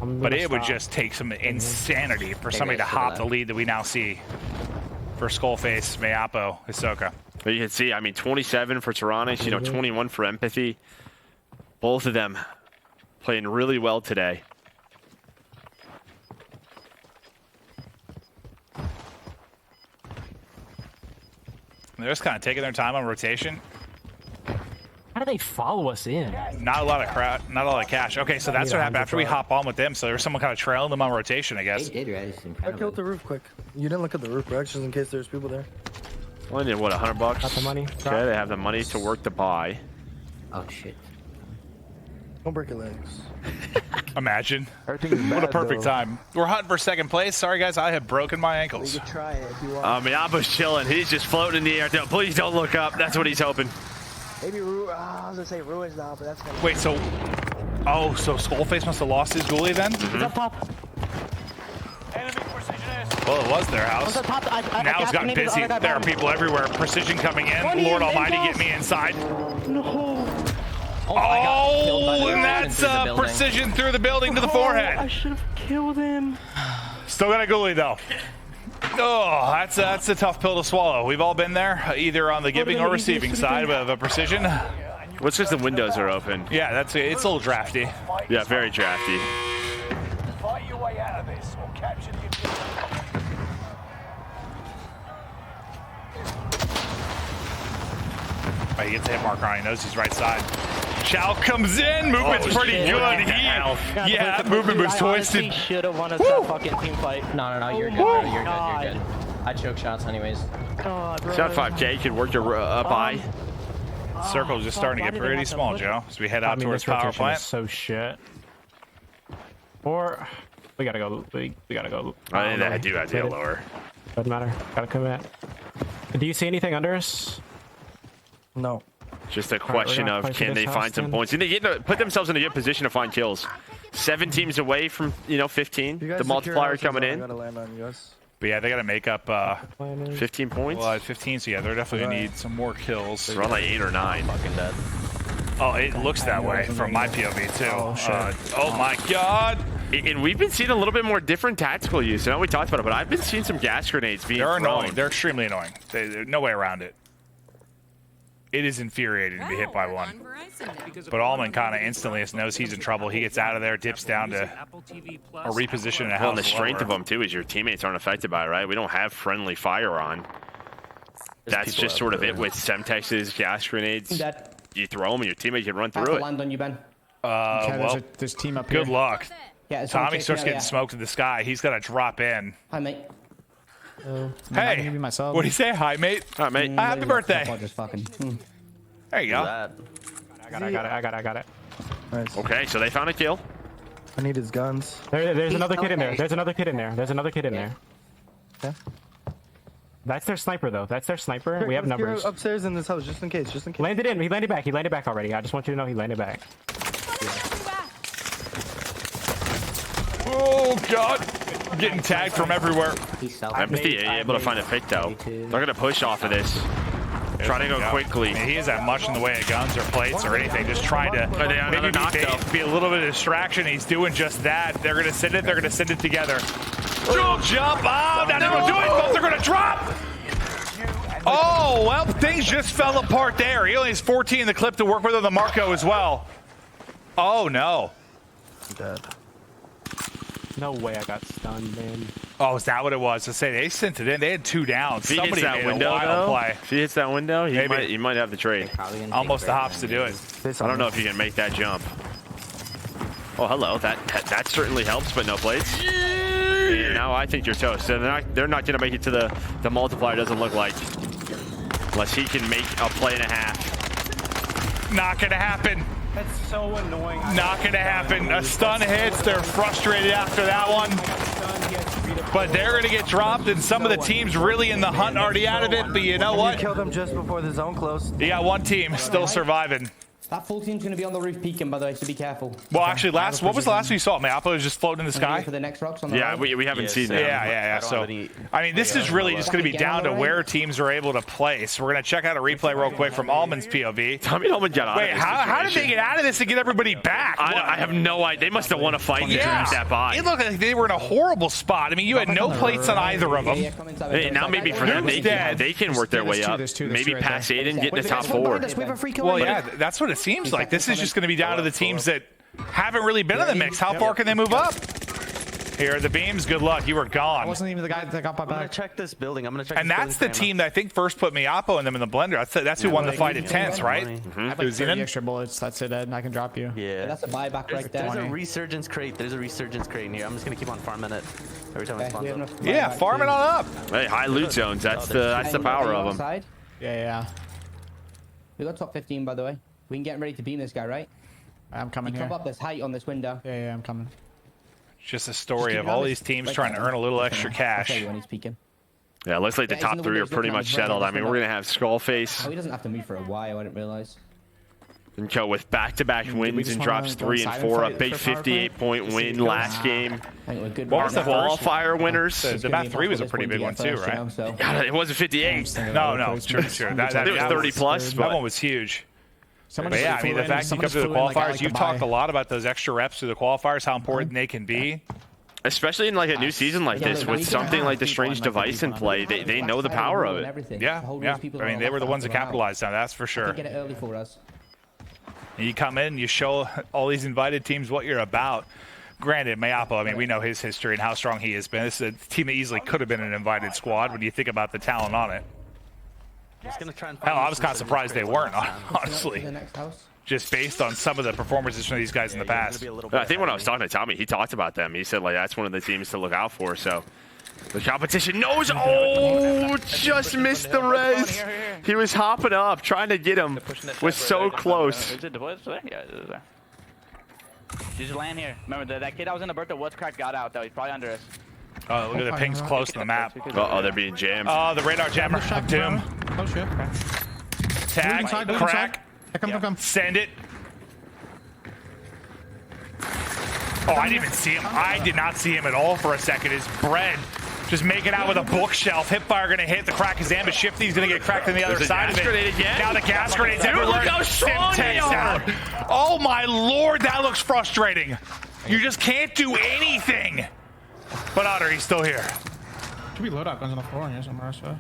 But it would just take some insanity for somebody to hop the lead that we now see for Skullface, Mayapo, Hisoka. But you can see, I mean, 27 for Tyrannus, 21 for Empathy. Both of them playing really well today. They're just kind of taking their time on rotation. How do they follow us in? Not a lot of not a lot of cash. Okay, so that's what happened after we hop on with them. So there was someone kind of trailing them on rotation, I guess. They did res in front I of killed the roof quick. You didn't look at the roof, right? Just in case there's people there. Only did, what, $100? Got the money. Okay, they have the money to work to buy. Oh, shit. Don't break your legs. Imagine. Everything What a bad, perfect though. time. We're hunting for second place. Sorry, guys, I have broken my ankles. You can try it if you want. Mayapo's chilling. He's just floating in the air. Please don't look up. That's what he's hoping. Maybe I was gonna say Ruins now, but that's gonna. Wait, so... Oh, so Skullface must have lost his ghoulie then? He's up top. Well, it was their house. Now it's gotten busy. There are people everywhere. Precision coming in. Lord Almighty, get me inside. No. Oh, and that's Precision through the building to the forehead. I should have killed him. Still got a ghoulie, though. Oh, that's a tough pill to swallow. We've all been there, either on the giving or receiving side of a Precision. Well, it's just the windows are open. Yeah, it's a little drafty. Yeah, very drafty. Fight your way out of this or capture the objective. Oh, he gets a hit marker on. He knows he's right side. Chow comes in. Movement's pretty good. Yeah, that movement was twisted. He should have won us that fucking team fight. No, you're good, bro. You're good. I choke shots anyways. God, bro. Shot 5K. You can work your buy. Circle's just starting to get pretty small, Joe. As we head out towards power plant. So shit. Or we gotta go. We gotta go. I do have to go lower. Doesn't matter. Gotta commit. Do you see anything under us? No. Just a question of, can they find some points? And they get to put themselves in a good position to find kills. 7 teams away from 15. The multiplier coming in. But yeah, they got to make up 15 points. Well, 15. So yeah, they're definitely gonna need some more kills. They're on like 8 or 9. Fucking dead. Oh, it looks that way from my POV too. Oh my God. And we've been seeing a little bit more different tactical use. I know we talked about it, but I've been seeing some gas grenades being thrown. thrown. Annoying. They're extremely annoying. There's no way around it. It is infuriating to be hit by one. But Allman kind of instantly knows he's in trouble. He gets out of there, dips down to a reposition in a house. Well, and the strength of them, too, is your teammates aren't affected by it, right? We don't have friendly fire on. That's just sort of it with Semtex's gas grenades. You throw them and your teammate can run through it. Land on you, Ben. Well, there's team up good here. luck. Yeah, Tommy starts getting smoked in the sky. He's got to drop in. Hi, mate. Hey, what do you say? Hi, mate. Hi, mate. Happy birthday. Just fucking. There you go. I got it. Nice. Okay, so they found a kill. I need his guns. There's another kid in there. There's another kid in there. Yeah. That's their sniper, though. That's their sniper. We have numbers. Upstairs in this house, just in case. Landed in. He landed back. He landed back already. I just want you to know he landed back. Oh, God. Getting tagged from everywhere. Empathy able to find a pick though. They're gonna push off of this. Trying to go quickly. I mean, he isn't that much in the way of guns or plates or anything. Just trying to maybe be a little bit of distraction. He's doing just that. They're gonna send it. They're gonna send it together. Jump! Oh, not able to do it. Both are gonna drop. Oh, well, things just fell apart there. He only has 14 in the clip to work with on the Marco as well. Oh no. I'm dead. No way I got stunned, man. Oh, is that what it was? To say they sent it in. They had 2 down. If he Somebody hits that made window, a wild play. If he hits that window, he might have the trade. Almost the hops to do it. I don't know if you can make that jump. Oh, hello. That certainly helps, but no plates. And now I think you're toast. So they're not going to make it to the multiplier. Doesn't look like, unless he can make a play and a half. Not going to happen. That's so annoying. Not going to happen. A stun hits. They're frustrated after that one. But they're going to get dropped, and some of the teams really in the hunt already out of it. But you know what? You killed them just before the zone closed. You got one team still surviving. That full team's going to be on the roof peeking, by the way, so be careful. Well, actually, what was the last we saw? Maapa was just floating in the sky? For the next rocks on the Yeah, we haven't seen that. Yeah. So, I mean, this is really just going to be down to where teams are able to play. So we're going to check out a replay real quick from Almond's POV. Tommy Almond got out of this how did they get out of this and get everybody back? I have no idea. They must have won a fight to drink that by. It looked like they were in a horrible spot. I mean, you had no plates on either of them. Hey, now maybe for them, they can work their way up. Maybe past Aiden, get in the top 4. Well, yeah, that's what it seems like. This is just going to be down to the teams that haven't really been in the mix. How far can they move up? Here are the beams. Good luck. You were gone. I wasn't even the guy that got my back. I'm gonna check this building. And that's the team that I think first put Miapo and them in the blender. That's who won the fight at Tense, right? I have like 30 extra bullets. That's it, Ed, and I can drop you. Yeah. That's a buyback right there. There's a resurgence crate. There's a resurgence crate in here. I'm just gonna keep on farming it every time I spawn up. Yeah, farm it on up. Hey, high loot zones. That's the power of them. Yeah. We got top 15, by the way. We can get ready to beam this guy, right? I'm coming here. Come up this height on this window. Yeah, I'm coming. Just a story of all these teams trying to earn a little extra cash. When he's peeking. Yeah, it looks like the top 3 are pretty much settled. I mean, we're going to have Skullface. Oh, he doesn't have to move for a while, I didn't realize. And go with back-to-back wins and drops 3 and 4. A big 58-point win last game. What was the qualifier winners? The bat 3 was a pretty big one too, right? God, it wasn't 58. No, sure. It was 30 plus. That one was huge. But yeah, I mean, the fact you come to the qualifiers, you've talked a lot about those extra reps through the qualifiers, how important they can be. Especially in like a new season like this, with something like the strange device in play, they know the power of it. Yeah. I mean, they were the ones that capitalized on it, that's for sure. Get it early for us. You come in, you show all these invited teams what you're about. Granted, Mayapo, I mean, we know his history and how strong he has been. This is a team that easily could have been an invited squad when you think about the talent on it. Hell, I was kind of surprised they weren't, honestly. Just based on some of the performances from these guys in the past. I think when I was talking to Tommy, he talked about them. He said, like, that's one of the teams to look out for. So the competition knows. Oh, just missed the res. He was hopping up, trying to get him. Was so close. Just land here. Remember, that kid that was in the birthday woods crack got out, though. He's probably under us. Oh, look at the pings close to the map. Uh-oh, they're being jammed. Oh, the radar jammer of Doom. Oh, shit. Tag, crack. Come. Send it. Oh, I didn't even see him. I did not see him at all for a second. His bread just making out with a bookshelf. Hipfire going to hit. The crack is ambushed. Shifty's going to get cracked on the other side of it. Now the gas grenade's everywhere. Look how strong they are. Oh, my Lord. That looks frustrating. You just can't do anything. But Otter, he's still here. Could be loadout guns on the floor in here somewhere, so.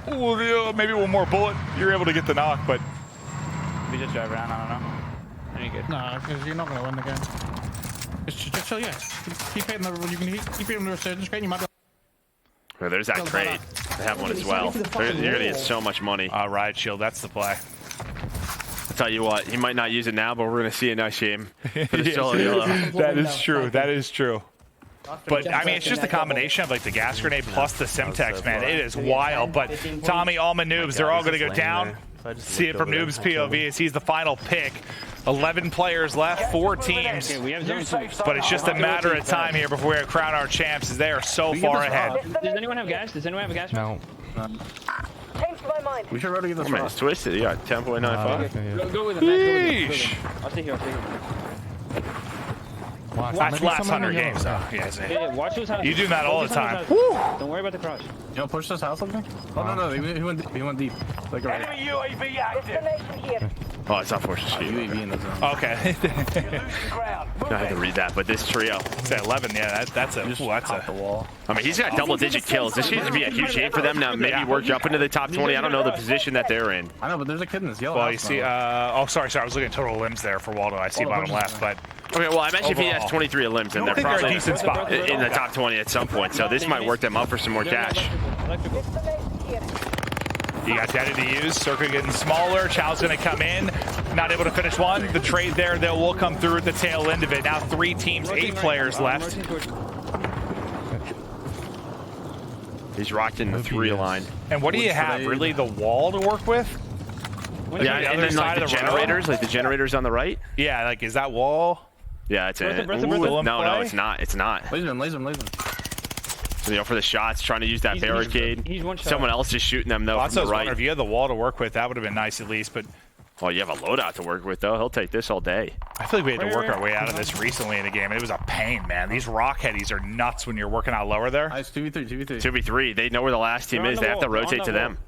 Oh, yeah, maybe one more bullet. You're able to get the knock, but We just drive around, I don't know. You're good. Nah, because you're not going to win the game. Just chill, yeah. Keep hitting the, you can keep hitting the resurgence crate, you might be. Well, there's that crate. They have one as well. You're going to get so much money. All right, Shield, that's the play. I'll tell you what, he might not use it now, but we're going to see it next game. For the solo yellow. That is true. That is true. But, I mean, it's just a combination of, like, the gas grenade plus the Semtex, man. It is wild. But Tommy, Almond, Noobs, they're all going to go down. See it from Noob's POV as he's the final pick. 11 players left, 4 teams. But it's just a matter of time here before we crown our champs as they are so far ahead. Does anyone have gas? No. Changed my mind. We should already get this. Oh, man, it's twisted. You got 10.95. Go with him, Matt. I'll stay here. Watch last 100 games, though. Yeah, watch this house. You do that all the time. Don't worry about the crouch. You want to push this house something? Oh, no, he went deep. Like, right. Enemy UAV active. Oh, it's not forced to shoot. UAV in the zone. Okay. I had to read that, but this trio. It's at 11, yeah, that's a... The wall. I mean, he's got double-digit kills. This seems to be a huge game for them now. Maybe work up into the top 20. I don't know the position that they're in. I know, but there's a kid in this yellow Well, house. you see... oh, sorry. I was looking at total limbs there for Waldo. I see bottom left, but... Okay, well, I mentioned if he has 23 limbs, then they're probably a decent spot in the top 20 at some point. So this might work them up for some more cash. You got data to use. Circle getting smaller. Chow's going to come in. Not able to finish one. The trade there, they will come through at the tail end of it. Now 3 teams, 8 players left. He's rocked in the 3 line. And what do you have? Really, the wall to work with? Like yeah, and then like the generators, like the generators on the right. Yeah, like is that wall? Yeah, that's it. No, it's not. It's not. Laser him. So, you know, for the shots, trying to use that barricade. He's one shot. Someone else is shooting them, though, from the right. If you had the wall to work with, that would have been nice at least. But well, you have a loadout to work with, though. He'll take this all day. I feel like we had to work our way out of this recently in the game. It was a pain, man. These rock headies are nuts when you're working out lower there. It's 2v3. 2v3. They know where the last team is. They have to rotate to them.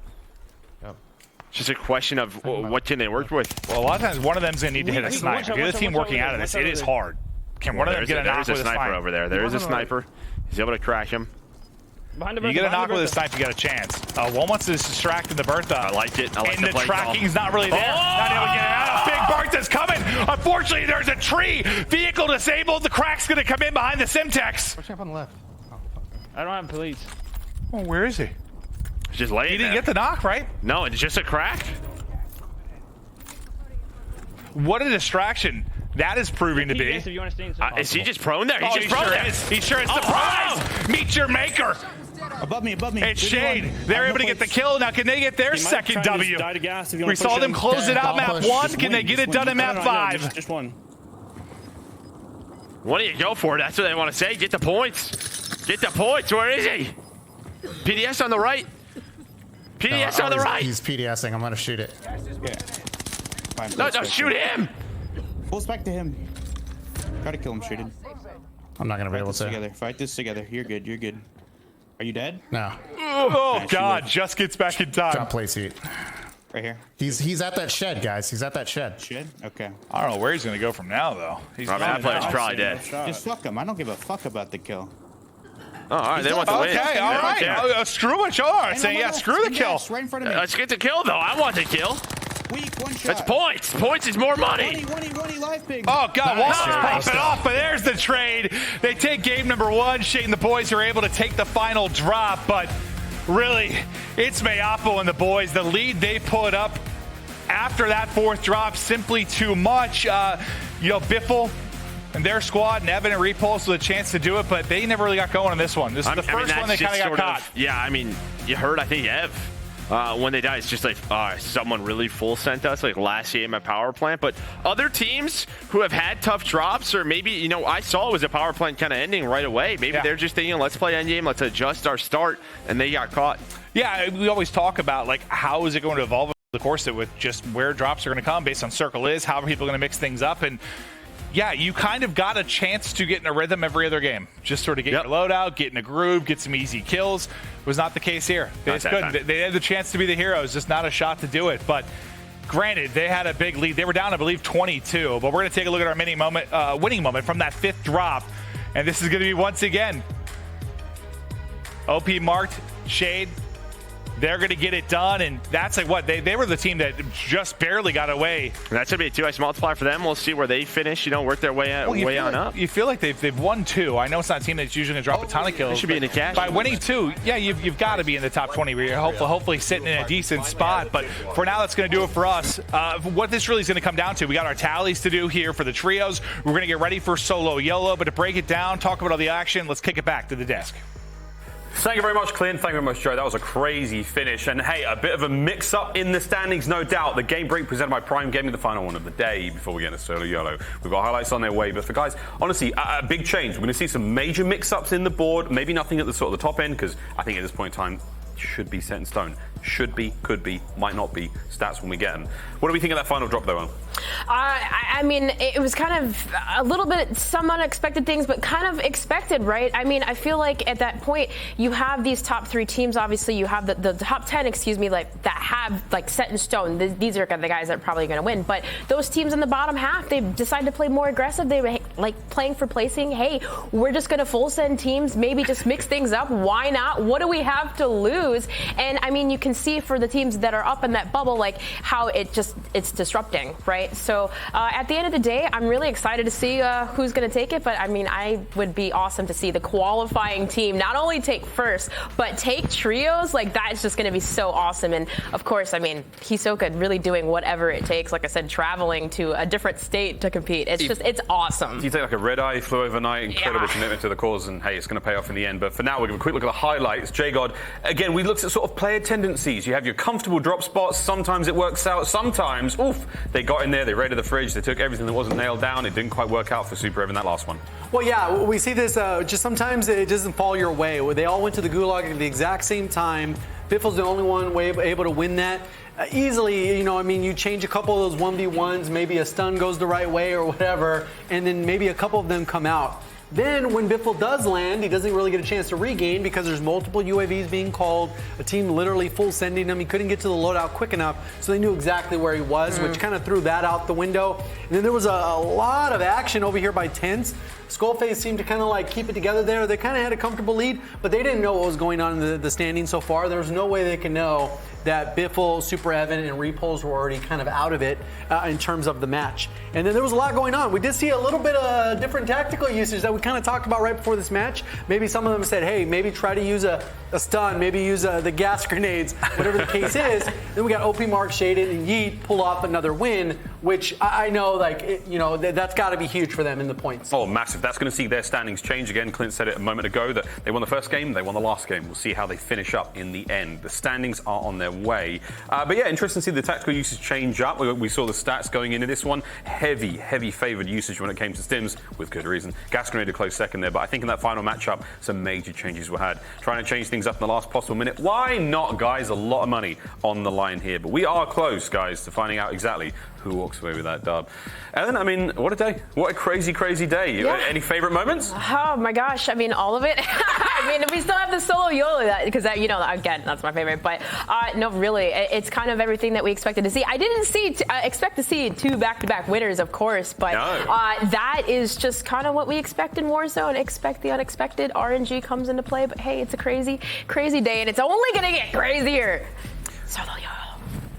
It's just a question of what can they work with. Well, a lot of times one of them's going to need to hit a snipe. If you're the team working out of this, it is hard. Can one of them get a knock with a sniper over there? There is a sniper. He's able to crack him. You get a knock with a snipe, you got a chance. One wants to distract in the Bertha. I like it. I like and the tracking's not really there. Not able to get it out. Big Bertha's coming. Unfortunately, there's a tree. Vehicle disabled. The crack's going to come in behind the Simtex. What's up on the left? I don't have police. Oh, where is he? He's just laying He didn't there. get the knock, right? No, it's just a crack. What a distraction that is proving to be. If you want to stay inside. Is he just prone there? He's just prone there. He sure is. Surprise! Meet your maker. Above me. It's Shade. They're able to get the kill. Now, can they get their second W? We saw them close it out map 1. Can they get it done in map 5? Just one. What do you go for? That's what they want to say. Get the points. Get the points. Where is he? PDS on the right. PDS on the right. He's PDSing. I'm going to shoot it. No, shoot him. Full spec to him. Try to kill him, shooted. I'm not going to be able to. Together. Fight this together. You're good. You're good. Are you dead? No. Oh, God. Just gets back in time. Drop play seat. Right here. He's at that shed, guys. He's at that shed. Shed? Okay. I don't know where he's going to go from now, though. That player's probably dead. Just fuck him. I don't give a fuck about the kill. Oh, all right. They want the win. Okay, all right. Screw it. All saying, yeah, screw the kill. Right in front of me. Let's get the kill, though. I want the kill. Weak, one shot. That's points. Points is more money. 20 life ping. Oh, God. Walter's popping off, but there's the trade. They take game number 1. Shane and the boys are able to take the final drop, but really, it's Mayapo and the boys. The lead they put up after that 4th drop, simply too much. Biffle and their squad and Evan and Repulse with a chance to do it, but they never really got going on this one. This is the first one they kind of got caught. Yeah, I mean, you heard, I think, Ev. When they die, it's just like someone really full sent us, like last game at Power Plant. But other teams who have had tough drops, or maybe, I saw it was a Power Plant kind of ending right away. Maybe they're just thinking, let's play endgame, let's adjust our start, and they got caught. Yeah, we always talk about, like, how is it going to evolve over the course of it with just where drops are going to come based on Circle is, how are people going to mix things up, and yeah, you kind of got a chance to get in a rhythm every other game. Just sort of get your loadout, get in a groove, get some easy kills. Was not the case here. They couldn't. They had the chance to be the heroes, just not a shot to do it. But granted, they had a big lead. They were down, I believe, 22. But we're going to take a look at our winning moment from that 5th drop. And this is going to be, once again, OP marked, Shade. They're going to get it done, and that's like what they were the team that just barely got away. And that's going to be a 2x multiplier for them. We'll see where they finish, work their way on up. You feel like they've won 2. I know it's not a team that's usually going to drop a ton of kills. They should be in the cash. By winning 2, yeah, you've got to be in the top 20 where you're hopefully sitting in a decent spot. But for now, that's going to do it for us. What this really is going to come down to, we got our tallies to do here for the trios. We're going to get ready for solo YOLO, but to break it down, talk about all the action, let's kick it back to the desk. Thank you very much, Clint. Thank you very much, Joe. That was a crazy finish. And hey, a bit of a mix-up in the standings, no doubt. The game break presented by Prime Gaming, the final one of the day before we get into solo YOLO. We've got highlights on their way. But for guys, honestly, a big change. We're going to see some major mix-ups in the board. Maybe nothing at the sort of the top end, because I think at this point in time, should be set in stone. Should be, could be, might not be. Stats when we get them. What do we think of that final drop, though, Al? I mean, it was kind of a little bit some unexpected things, but kind of expected, right? I mean, I feel like at that point, you have these top 3 teams. Obviously, you have the top 10, excuse me, like that have like set in stone. These are the guys that are probably going to win. But those teams in the bottom half, they decide to play more aggressive. They were like playing for placing. Hey, we're just going to full send teams, maybe just mix things up. Why not? What do we have to lose? And I mean, you can see for the teams that are up in that bubble, like how it's disrupting, right? So at the end of the day, I'm really excited to see who's going to take it. But I mean, I would be awesome to see the qualifying team not only take first, but take trios. Like that's just going to be so awesome. And of course, I mean, Hisoka really doing whatever it takes. Like I said, traveling to a different state to compete. It's awesome. You take like a red eye, flew overnight, incredible commitment to the cause, and hey, it's going to pay off in the end. But for now, we'll give a quick look at the highlights. J-God, again, we looked at sort of player tendencies. You have your comfortable drop spots. Sometimes it works out. Sometimes, oof, they got in there, they raided the fridge, they took everything that wasn't nailed down. It didn't quite work out for Super Evan, that last one. Well, yeah, we see this just sometimes it doesn't fall your way. They all went to the gulag at the exact same time. Biffle's the only one able to win that. Easily, you know, I mean, you change a couple of those 1v1s, maybe a stun goes the right way or whatever, and then maybe a couple of them come out. Then when Biffle does land, he doesn't really get a chance to regain because there's multiple UAVs being called, a team literally full sending him. He couldn't get to the loadout quick enough, so they knew exactly where he was, which kind of threw that out the window. And then there was a lot of action over here by Tents. Skullface seemed to kind of like keep it together there. They kind of had a comfortable lead, but they didn't know what was going on in the standing so far. There was no way they could know that Biffle, Super Evan, and Repulse were already kind of out of it in terms of the match. And then there was a lot going on. We did see a little bit of different tactical usage that we kind of talked about right before this match. Maybe some of them said, hey, maybe try to use a stun, maybe use the gas grenades, whatever the case is. Then we got OP Mark, Shaded, and Yeet pull off another win, which I know, like, you know, that's got to be huge for them in the points. Oh, massive. That's going to see their standings change again. Clint said it a moment ago that they won the first game, they won the last game. We'll see how they finish up in the end. The standings are on their way. But yeah, interesting to see the tactical usage change up. We saw the stats going into this one. Heavy favored usage when it came to stims, with good reason. Gas grenade a close second there, but I think in that final matchup, some major changes were had. Trying to change things up in the last possible minute. Why not, guys? A lot of money on the line here, but we are close, guys, to finding out exactly who walks away with that dub. Ellen, I mean, what a day. What a crazy day. Yeah. Any favorite moments? Oh my gosh, I mean, all of it. I mean, we still have the solo YOLO, because that, you know, again, that's my favorite. But no, really, it's kind of everything that we expected to see. I didn't expect to see 2 back-to-back winners, of course, but that is just kind of what we expect in Warzone. Expect the unexpected. RNG comes into play, but hey, it's a crazy day, and it's only gonna get crazier. Solo YOLO.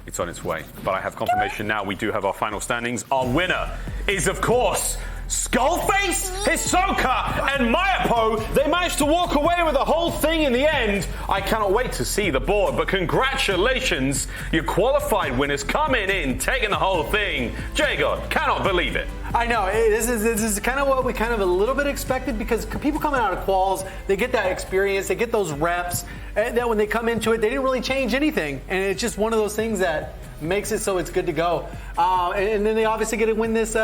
It's on its way, but I have confirmation now. We do have our final standings. Our winner is, of course, Skullface, Hisoka, and Mayapo. They managed to walk away with the whole thing in the end. I cannot wait to see the board, but congratulations, your qualified winners coming in, taking the whole thing. J-God, cannot believe it. I know, this is kind of what we kind of a little bit expected, because people coming out of quals, they get that experience, they get those reps, and then when they come into it, they didn't really change anything, and it's just one of those things that makes it so it's good to go. And then they obviously get to win this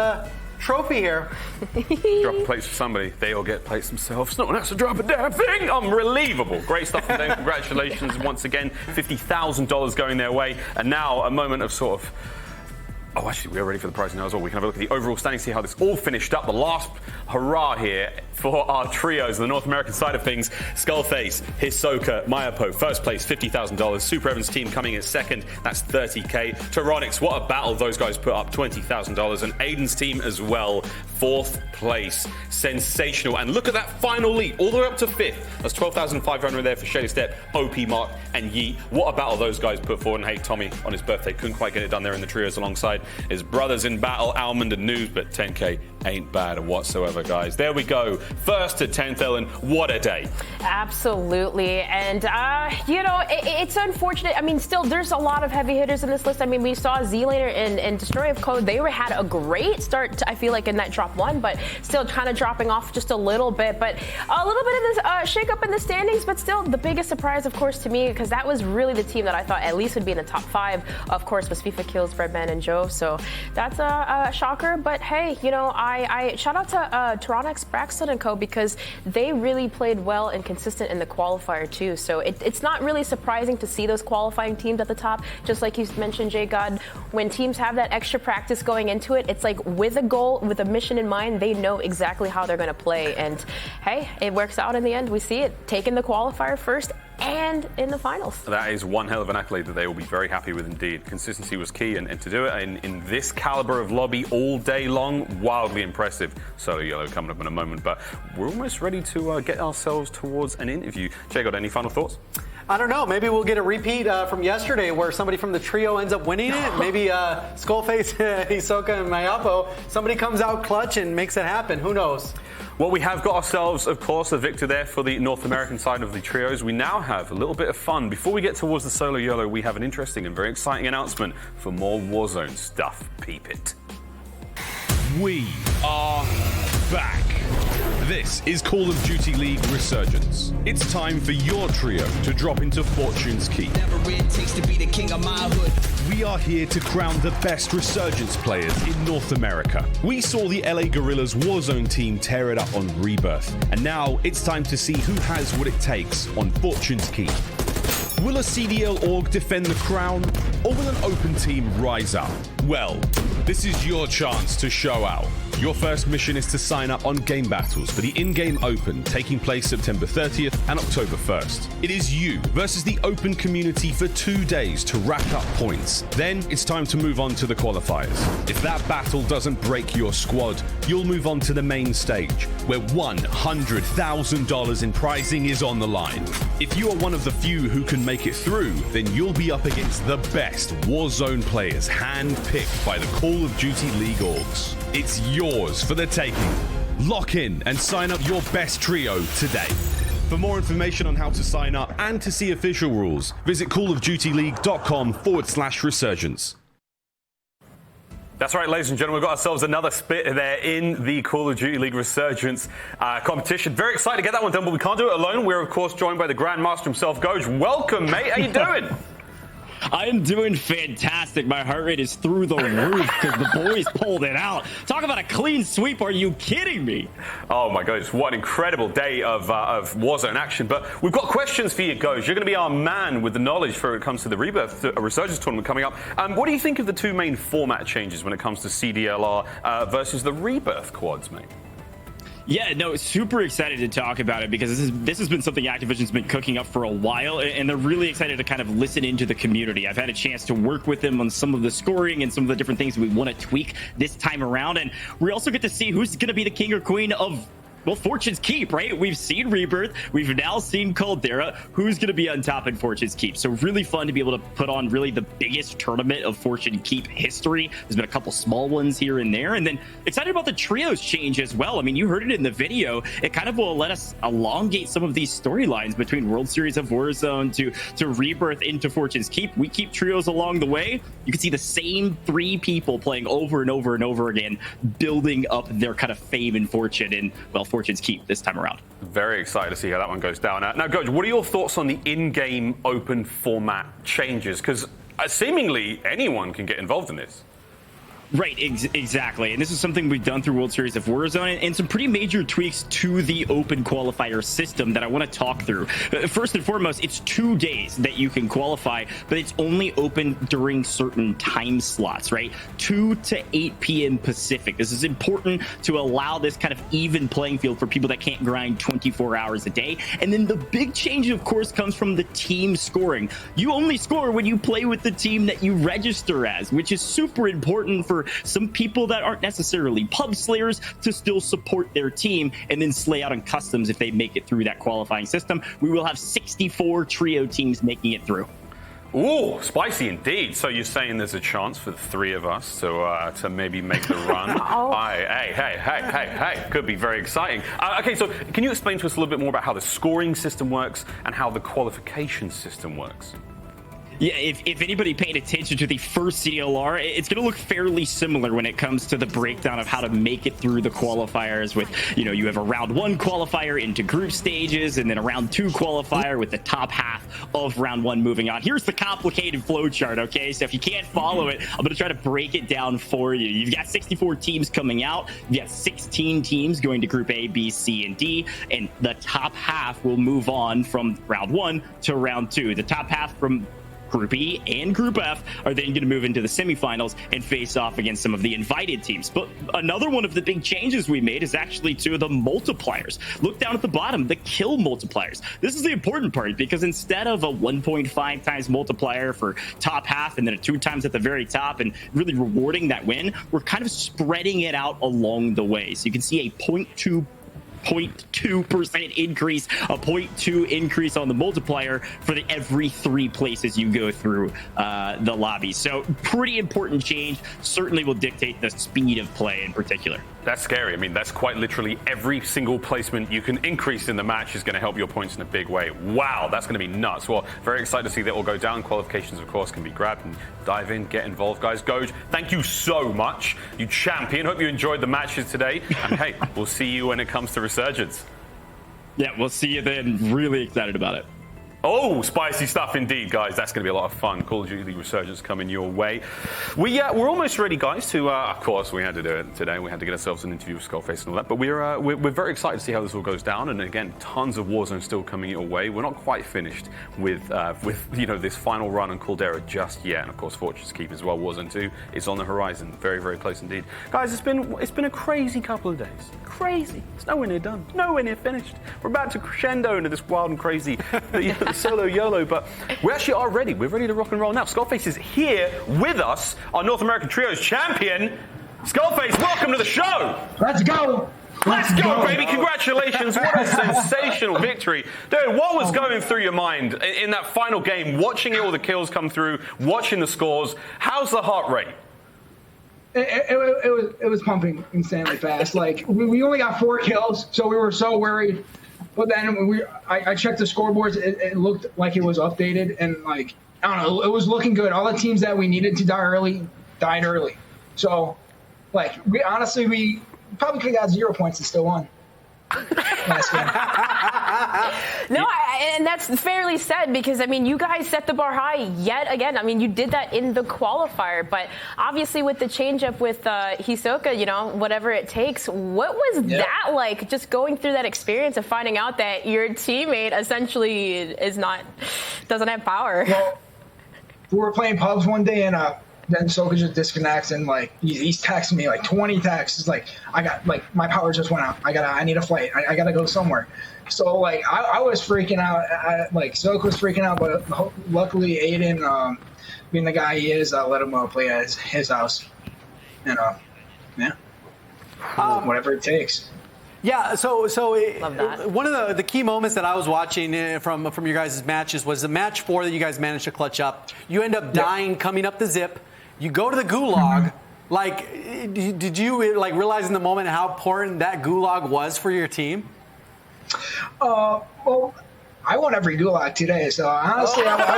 trophy here. Drop a plate for somebody, they all get plates themselves. No one has to drop a damn thing. Unbelievable. Great stuff from them. Congratulations once again. $50,000 going their way. And now a moment of sort of... Oh, actually, we are ready for the prize now as well. We can have a look at the overall standings, see how this all finished up. The last hurrah here for our trios, the North American side of things. Skullface, Hisoka, Mayapo, first place, $50,000. Super Evans team coming in second, that's $30K. Tyronix, what a battle those guys put up, $20,000. And Aiden's team as well, fourth place. Sensational. And look at that final lead, all the way up to fifth. That's $12,500 there for Shady Step, OP Mark, and Yeet. What a battle those guys put forward. And hey, Tommy, on his birthday, couldn't quite get it done there in the trios alongside his brothers in battle, Almond and Noobs, but 10K ain't bad whatsoever, guys. There we go. First to 10th, Ellen. What a day. Absolutely. And, you know, it's unfortunate. I mean, still, there's a lot of heavy hitters in this list. I mean, we saw Z-Laner and Destroy of Code. They had a great start, I feel like, in that drop one, but still kind of dropping off just a little bit. But a little bit of this shake up in the standings, but still the biggest surprise, of course, to me, because that was really the team that I thought at least would be in the top 5, of course, was FIFA Kills, Breadman, and Joe. So that's a shocker. But hey, you know, I shout out to Toronix, Braxton, and Co. because they really played well and consistent in the qualifier too. So it's not really surprising to see those qualifying teams at the top. Just like you mentioned, Jay God, when teams have that extra practice going into it, it's like with a goal, with a mission in mind, they know exactly how they're going to play. And hey, it works out in the end. We see it taking the qualifier first and in the finals. That is one hell of an accolade that they will be very happy with indeed. Consistency was key, and to do it in this caliber of lobby all day long, wildly impressive. Solo Yellow coming up in a moment, but we're almost ready to get ourselves towards an interview. Jay, got any final thoughts? I don't know. Maybe we'll get a repeat from yesterday where somebody from the trio ends up winning it. Maybe Skullface, Hisoka, and Mayapo, somebody comes out clutch and makes it happen. Who knows? Well, we have got ourselves, of course, a victor there for the North American side of the trios. We now have a little bit of fun. Before we get towards the Solo Yellow, we have an interesting and very exciting announcement for more Warzone stuff. Peep it. We are back. This is Call of Duty League Resurgence. It's time for your trio to drop into Fortune's Keep. Whatever it takes to be the king of my hood. We are here to crown the best Resurgence players in North America. We saw the LA Guerrillas Warzone team tear it up on Rebirth, and now it's time to see who has what it takes on Fortune's Keep. Will a CDL org defend the crown, or will an open team rise up? Well, this is your chance to show out. Your first mission is to sign up on Game Battles for the in-game Open, taking place September 30th and October 1st. It is you versus the open community for 2 days to rack up points. Then it's time to move on to the qualifiers. If that battle doesn't break your squad, you'll move on to the main stage, where $100,000 in prizing is on the line. If you are one of the few who can make it through, then you'll be up against the best Warzone players handpicked by the Call of Duty League orgs. It's yours for the taking. Lock in and sign up your best trio today. For more information on how to sign up and to see official rules, visit callofdutyleague.com/resurgence. That's right, ladies and gentlemen, we've got ourselves another spit there in the Call of Duty League Resurgence competition. Very excited to get that one done, but we can't do it alone. We're, of course, joined by the Grandmaster himself, Goj. Welcome, mate. How you doing? I am doing fantastic. My heart rate is through the roof because the boys pulled it out. Talk about a clean sweep. Are you kidding me? Oh, my goodness. What an incredible day of Warzone action. But we've got questions for you, Goj. You're going to be our man with the knowledge for when it comes to the Rebirth Resurgence tournament coming up. What do you think of the two main format changes when it comes to CDLR versus the Rebirth quads, mate? Yeah, no, super excited to talk about it because this has been something Activision's been cooking up for a while, and they're really excited to kind of listen into the community. I've had a chance to work with them on some of the scoring and some of the different things we want to tweak this time around, and we also get to see who's going to be the king or queen of, well, Fortune's Keep, right? We've seen Rebirth. We've now seen Caldera. Who's going to be on top in Fortune's Keep? So really fun to be able to put on really the biggest tournament of Fortune Keep history. There's been a couple small ones here and there. And then excited about the trios change as well. I mean, you heard it in the video. It kind of will let us elongate some of these storylines between World Series of Warzone to Rebirth into Fortune's Keep. We keep trios along the way. You can see the same 3 people playing over and over and over again, building up their kind of fame and fortune in, well, Fortune's Keep this time around. Very excited to see how that one goes down. Now, Goj, what are your thoughts on the in-game open format changes? Because seemingly anyone can get involved in this. Right, exactly. And this is something we've done through World Series of Warzone and some pretty major tweaks to the open qualifier system that I want to talk through. First and foremost, it's 2 days that you can qualify, but it's only open during certain time slots, right? 2 to 8 p.m. Pacific. This is important to allow this kind of even playing field for people that can't grind 24 hours a day. And then the big change, of course, comes from the team scoring. You only score when you play with the team that you register as, which is super important for some people that aren't necessarily pub slayers to still support their team and then slay out on customs if they make it through that qualifying system. We will have 64 trio teams making it through. Ooh, spicy indeed. So you're saying there's a chance for the 3 of us to maybe make the run? Hey, could be very exciting. Okay, so can you explain to us a little bit more about how the scoring system works and how the qualification system works? Yeah, if anybody paid attention to the first CDLR, it's going to look fairly similar when it comes to the breakdown of how to make it through the qualifiers with, you have a round 1 qualifier into group stages and then a round 2 qualifier with the top half of round 1 moving on. Here's the complicated flow chart, okay? So if you can't follow it, I'm going to try to break it down for you. You've got 64 teams coming out. You've got 16 teams going to group A, B, C, and D, and the top half will move on from round 1 to round 2. The top half from Group E and Group F are then going to move into the semifinals and face off against some of the invited teams. But another one of the big changes we made is actually to the multipliers. Look down at the bottom, the kill multipliers. This is the important part because instead of a 1.5 times multiplier for top half and then a 2 times at the very top and really rewarding that win, we're kind of spreading it out along the way. So you can see a 0.2% increase, a 0.2 increase on the multiplier for every 3 places you go through the lobby. So pretty important change, certainly will dictate the speed of play in particular. That's scary. I mean, that's quite literally every single placement you can increase in the match is going to help your points in a big way. Wow, that's going to be nuts. Well, very excited to see that all go down. Qualifications, of course, can be grabbed and dive in, get involved, guys. Goj, thank you so much. You champion. Hope you enjoyed the matches today. And hey, we'll see you when it comes to Resurgence. Yeah, we'll see you then. Really excited about it. Oh, spicy stuff indeed, guys. That's going to be a lot of fun. Call of Duty Resurgence coming your way. We're almost ready, guys, to, of course, we had to do it today. We had to get ourselves an interview with Skullface and all that. But we're very excited to see how this all goes down. And again, tons of Warzone still coming your way. We're not quite finished with this final run on Caldera just yet. And of course, Fortress Keep as well. Warzone 2 is on the horizon. Very, very close indeed. Guys, it's been a crazy couple of days. Crazy. It's nowhere near done. Nowhere near finished. We're about to crescendo into this wild and crazy solo YOLO, but we actually are ready. We're ready to rock and roll now. Skullface is here with us, our North American Trios champion. Skullface, welcome to the show. Let's go. Let's go, baby. Congratulations. What a sensational victory. Dude, what was going through your mind in that final game, watching all the kills come through, watching the scores? How's the heart rate? It was pumping insanely fast. Like, we only got 4 kills, so we were so worried. But then when I checked the scoreboards, it looked like it was updated, and like, I don't know, it was looking good. All the teams that we needed to die early died early. So, like, we probably could have got 0 points and still won. No, and that's fairly said because, I mean, you guys set the bar high yet again. I mean, you did that in the qualifier, but obviously with the change-up with Hisoka, whatever it takes, what was that like, just going through that experience of finding out that your teammate essentially doesn't have power? Well, we were playing pubs one day, and then Hisoka just disconnects, and like he's texting me like 20 texts. It's like, I got, like, my power just went out. I need a flight. I gotta go somewhere. So like I was freaking out. Like Hisoka was freaking out, but luckily Aiden, being the guy he is, let him play at his house. And whatever it takes. Yeah, so one of the key moments that I was watching from your guys' matches was the match 4 that you guys managed to clutch up. You end up dying coming up the zip. You go to the gulag. Like, did you like realize in the moment how important that gulag was for your team? Well, I won every gulag today, so honestly, I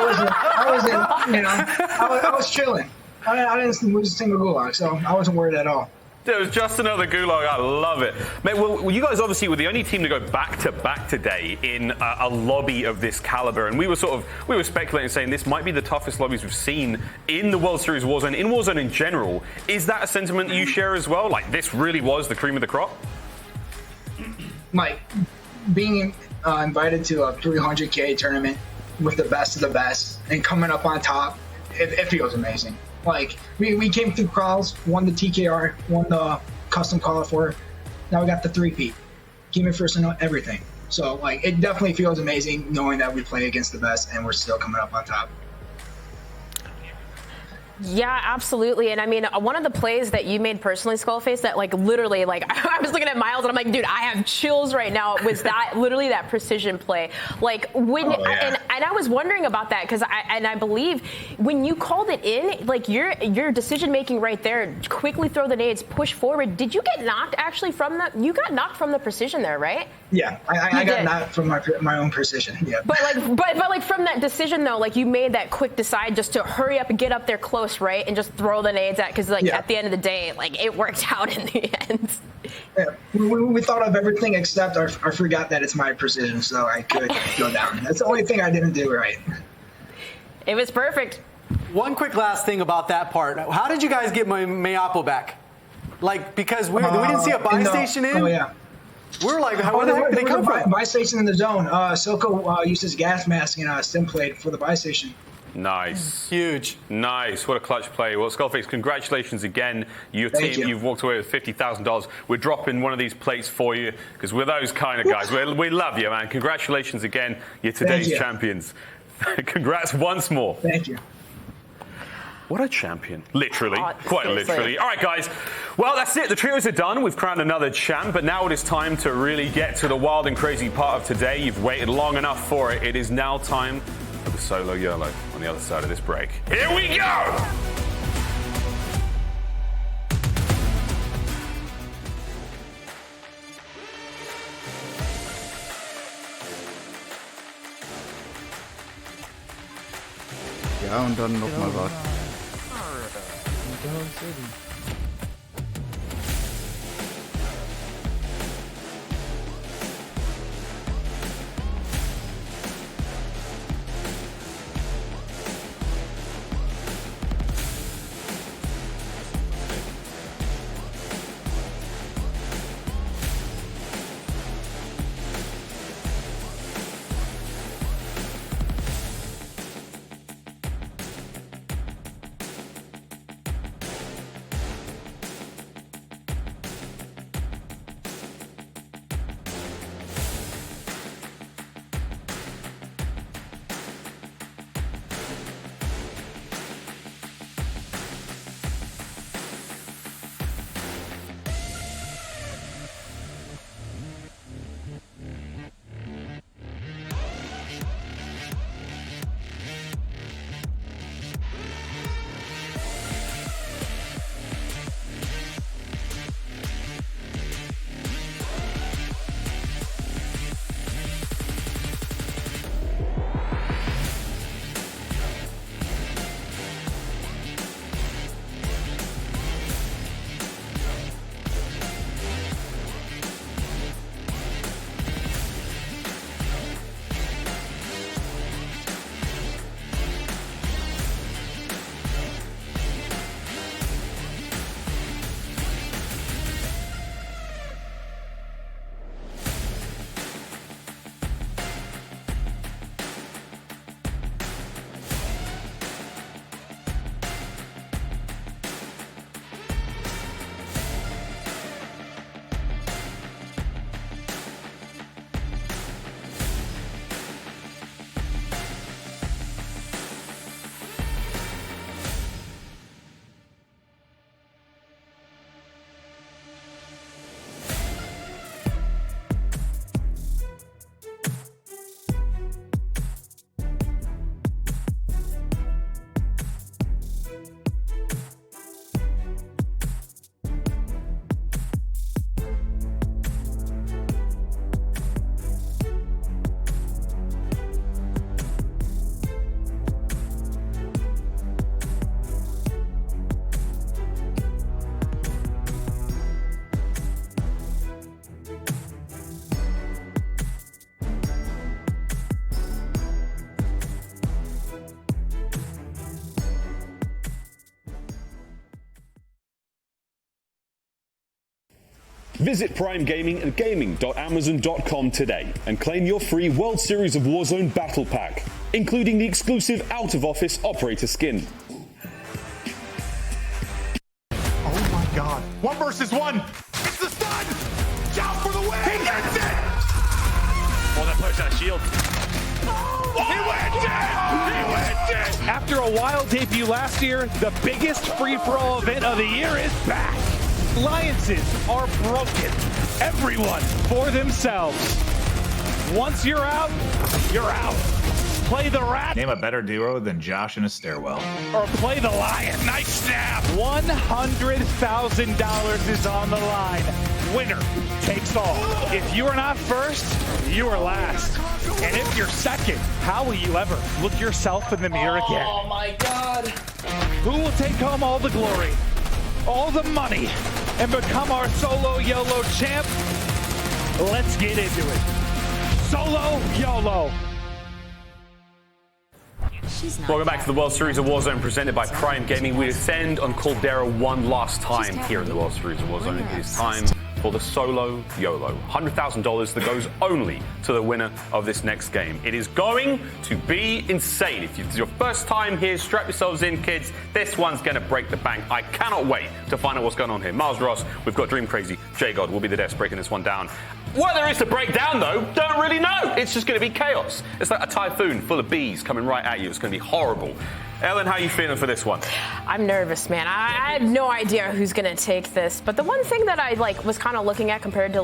was chilling. I didn't lose a single gulag, so I wasn't worried at all. It was just another gulag. I love it. Mate, well, you guys obviously were the only team to go back-to-back today in a lobby of this caliber, and we were speculating, saying this might be the toughest lobbies we've seen in the World Series Warzone, in Warzone in general. Is that a sentiment that you share as well? Like, this really was the cream of the crop? Like, being invited to a 300K tournament with the best of the best and coming up on top, it feels amazing. Like, we came through crawls, won the TKR, won the custom call for. Now we got the 3-peat. Came in first and everything. So, like, it definitely feels amazing knowing that we play against the best and we're still coming up on top. Yeah, absolutely. And I mean, one of the plays that you made personally, Skullface, that like literally, like I was looking at Miles and I'm like, dude, I have chills right now. Was that literally that precision play? Like when, and I was wondering about that because I believe when you called it in, like your decision making right there, quickly throw the nades, push forward. Did you get knocked actually from that? You got knocked from the precision there, right? Yeah, I got knocked from my own precision. Yeah. But like from that decision though, like you made that quick decide just to hurry up and get up there close, right, and just throw the nades at, because like at the end of the day, like it worked out in the end. Yeah, we thought of everything except I forgot that it's my precision, so I could go down. That's the only thing I didn't do right. It was perfect. One quick last thing about that part. How did you guys get my Mayapo back? Like, because we didn't see a buy station in. Oh yeah. We're like, where the heck did they come from? Buy station in the zone. Silco used his gas mask and stim plate for the buy station. Nice. Huge. Nice. What a clutch play. Well, Skullface, congratulations again. Your team, you've walked away with $50,000. We're dropping one of these plates for you because we're those kind of guys. We love you, man. Congratulations again. You're today's champions. Congrats once more. Thank you. What a champion. Literally. Quite literally. All right, guys. Well, that's it. The trios are done. We've crowned another champ, but now it is time to really get to the wild and crazy part of today. You've waited long enough for it. It is now time for the solo YOLO on the other side of this break. Here we go! Ja, und dann nochmal warten. Visit Prime Gaming at gaming.amazon.com today and claim your free World Series of Warzone Battle Pack, including the exclusive out-of-office operator skin. Oh my god. 1 versus 1. It's the stun. Shout for the win. He gets it. Oh, that push that shield. He wins it! He wins it! After a wild debut last year, the biggest free-for-all event of the year is back. Alliances are broken. Everyone for themselves. Once you're out, you're out. Play the rat. Name a better duo than Josh in a stairwell. Or play the lion. Nice snap. $100,000 is on the line. Winner takes all. If you are not first, you are last. And if you're second, how will you ever look yourself in the mirror again? Oh my God. Who will take home all the glory, all the money, and become our solo YOLO champ? Let's get into it. Solo YOLO. Welcome back to the World Series of Warzone presented by Prime Gaming. We descend on Caldera one last time here in the World Series of Warzone. It is time for the solo YOLO. $100,000 that goes only to the winner of this next game. It is going to be insane. If it's your first time here, strap yourselves in, kids. This one's going to break the bank. I cannot wait to find out what's going on here. Miles Ross, we've got Dream Crazy, J-God will be the desk breaking this one down. What there is to break down, though, don't really know. It's just going to be chaos. It's like a typhoon full of bees coming right at you. It's going to be horrible. Ellen, how are you feeling for this one? I'm nervous, man. I have no idea who's gonna take this. But the one thing that I was kind of looking at compared to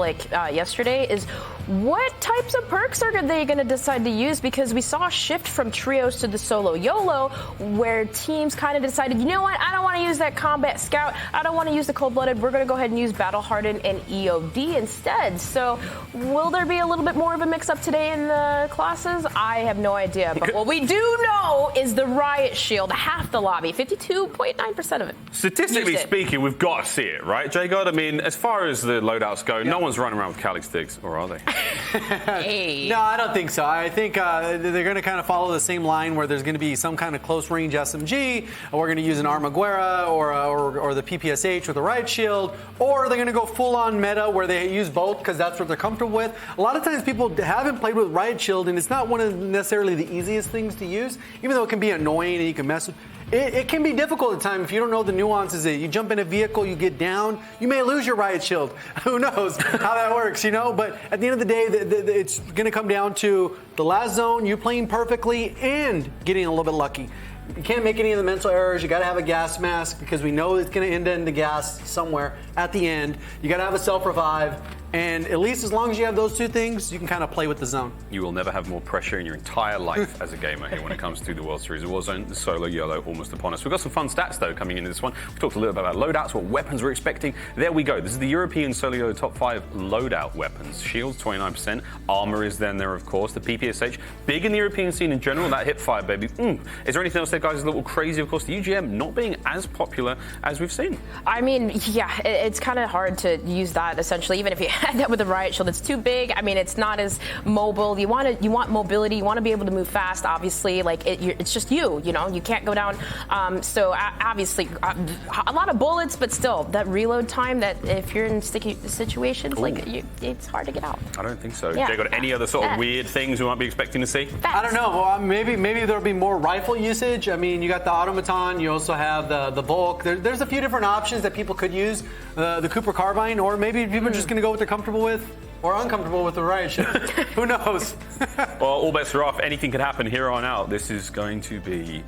yesterday is what types of perks are they gonna decide to use? Because we saw a shift from trios to the solo YOLO, where teams kind of decided, you know what? I don't want to use that combat scout. I don't want to use the cold-blooded. We're gonna go ahead and use battle hardened and EOD instead. So will there be a little bit more of a mix-up today in the classes? I have no idea. But what we do know is the riot shield, half the lobby, 52.9% of it. Statistically speaking, we've got to see it, right, J-God? I mean, as far as the loadouts go, no one's running around with Cali sticks, or are they? Hey. No, I don't think so. I think they're going to kind of follow the same line where there's going to be some kind of close-range SMG, or we're going to use an Armaguerra or the PPSH with a riot shield, or they're going to go full-on meta where they use both because that's what they're comfortable with. A lot of times people haven't played with riot shield, and it's not one of necessarily the easiest things to use, even though it can be annoying and you can mess with it. Can be difficult at times if you don't know the nuances. You jump in a vehicle, you get down, you may lose your riot shield. Who knows how that works, you know? But at the end of the day, it's going to come down to the last zone, you playing perfectly, and getting a little bit lucky. You can't make any of the mental errors. You got to have a gas mask because we know it's going to end in the gas somewhere at the end. You got to have a self-revive. And at least as long as you have those two things, you can kind of play with the zone. You will never have more pressure in your entire life as a gamer here when it comes to the World Series of Warzone. The solo YOLO almost upon us. We've got some fun stats, though, coming into this one. We talked a little bit about loadouts, what weapons we're expecting. There we go. This is the European solo YOLO top 5 loadout weapons. Shields, 29%. Armor is then there, of course. The PPSH, big in the European scene in general. That hip fire, baby. Is there anything else there, guys? A little crazy, of course. The UGM not being as popular as we've seen. I mean, yeah, it's kind of hard to use that, essentially, even if you had that with the riot shield. It's too big. I mean, it's not as mobile. You want mobility. You want to be able to move fast. Obviously, it's just you know, you can't go down. So obviously, a lot of bullets, but still, that reload time. That if you're in sticky situations, it's hard to get out. I don't think so. Yeah. Jay, got any other sort of weird things we might be expecting to see? I don't know. Well, maybe there'll be more rifle usage. I mean, you got the automaton. You also have the Volk. There's a few different options that people could use. The Cooper carbine, or maybe people are just going to go what they're comfortable with. Or uncomfortable with the riot shield. Who knows? Well, all bets are off. Anything could happen here on out. This is going to be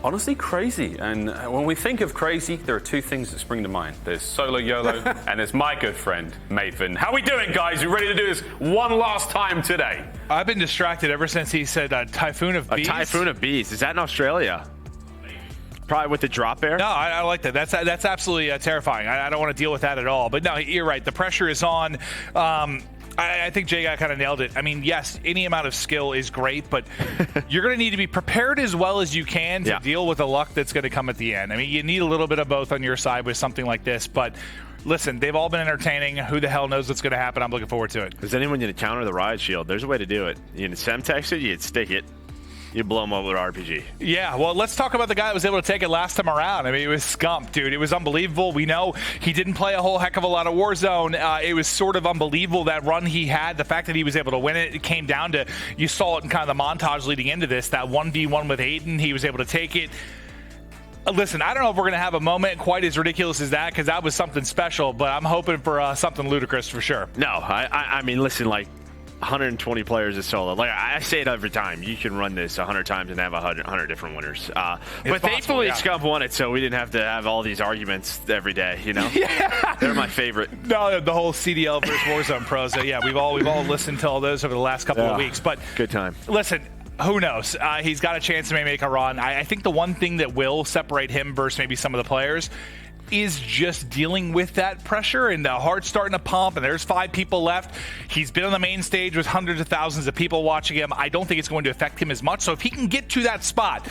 honestly crazy. And when we think of crazy, there are two things that spring to mind. There's solo YOLO and there's my good friend, Maven. How we doing, guys? You ready to do this one last time today? I've been distracted ever since he said Typhoon of Bees. A Typhoon of Bees. Is that in Australia? Probably with the drop air? No, I like that. That's absolutely terrifying. I don't want to deal with that at all. But no, you're right. The pressure is on. I think Jay kind of nailed it. I mean, yes, any amount of skill is great, but you're going to need to be prepared as well as you can to deal with the luck that's going to come at the end. I mean, you need a little bit of both on your side with something like this, but listen, they've all been entertaining. Who the hell knows what's going to happen? I'm looking forward to it. Is anyone going to counter the riot shield? There's a way to do it. You can semtex it, you'd stick it. You blow him up with RPG. Yeah, well, let's talk about the guy that was able to take it last time around. I mean, it was Scump, dude. It was unbelievable. We know he didn't play a whole heck of a lot of Warzone. It was sort of unbelievable, that run he had. The fact that he was able to win it, it came down to, you saw it in kind of the montage leading into this, that 1v1 with Aiden. He was able to take it. Listen, I don't know if we're going to have a moment quite as ridiculous as that, because that was something special, but I'm hoping for something ludicrous for sure. No, I mean, listen, 120 players is solo. Like I say it every time, you can run this 100 times and have 100 different winners. But thankfully, Scump won it, so we didn't have to have all these arguments every day. You know, they're my favorite. No, the whole CDL versus Warzone pros. Yeah, we've all listened to all those over the last couple of weeks. But good time. Listen. Who knows? He's got a chance to maybe make a run. I think the one thing that will separate him versus maybe some of the players is just dealing with that pressure and the heart starting to pump, and there's 5 people left. He's been on the main stage with hundreds of thousands of people watching him. I don't think it's going to affect him as much. So if he can get to that spot,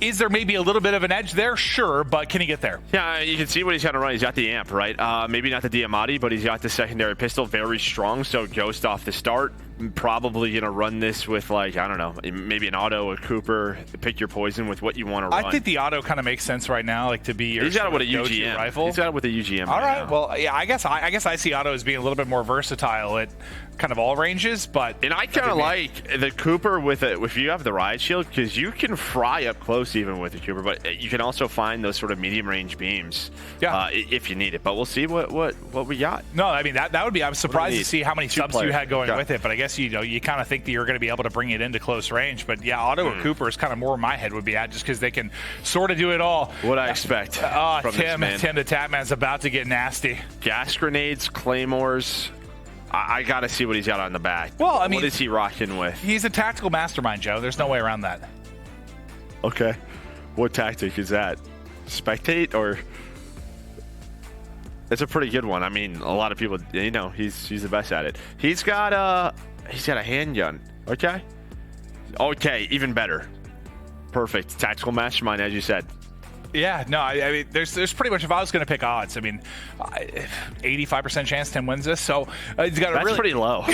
is there maybe a little bit of an edge there? Sure, but can he get there? Yeah, you can see what he's got to run. He's got the amp, right? Maybe not the Diamatti, but he's got the secondary pistol, very strong. So Ghost off the start, probably going to run this with, like, I don't know, maybe an auto, a Cooper. Pick your poison with what you want to run. I think the auto kind of makes sense right now, like to be your He's got it with a go-to UGM rifle. He's got it with a UGM. All right, now. well, yeah, I guess I see auto as being a little bit more versatile at kind of all ranges, but and I kind of like the Cooper with it if you have the riot shield, because you can fry up close even with the Cooper, but you can also find those sort of medium range beams if you need it. But we'll see what we got. No, I mean that would be. I'm surprised to see how many subs you had going with it, but I guess you kind of think that you're going to be able to bring it into close range. But yeah, auto or Cooper is kind of more where my head would be at, just because they can sort of do it all. What I expect from Tim this man. the Tapman's about to get nasty. Gas grenades, claymores. I got to see what he's got on the back. Well, I mean, what is he rocking with? He's a tactical mastermind, Joe. There's no way around that. Okay. What tactic is that? Spectate or? It's a pretty good one. I mean, a lot of people, you know, he's the best at it. He's got a handgun. Okay. Okay, even better. Perfect. Tactical mastermind, as you said. Yeah, no, I mean, there's pretty much, if I was going to pick odds, I mean, 85% chance Tim wins this, so he's got That's pretty low.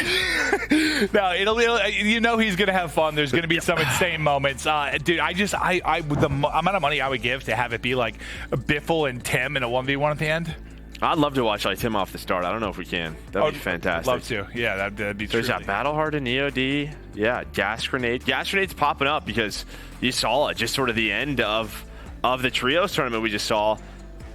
No, you know he's going to have fun. There's going to be some insane moments. Dude, the amount of money I would give to have it be like Biffle and Tim in a 1v1 at the end. I'd love to watch like Tim off the start. I don't know if we can. That'd be fantastic. Love to. Yeah, that'd be. There's that battle hardened EOD. Yeah, gas grenade. Gas grenade's popping up because you saw it. Just sort of the end of the trios tournament we just saw.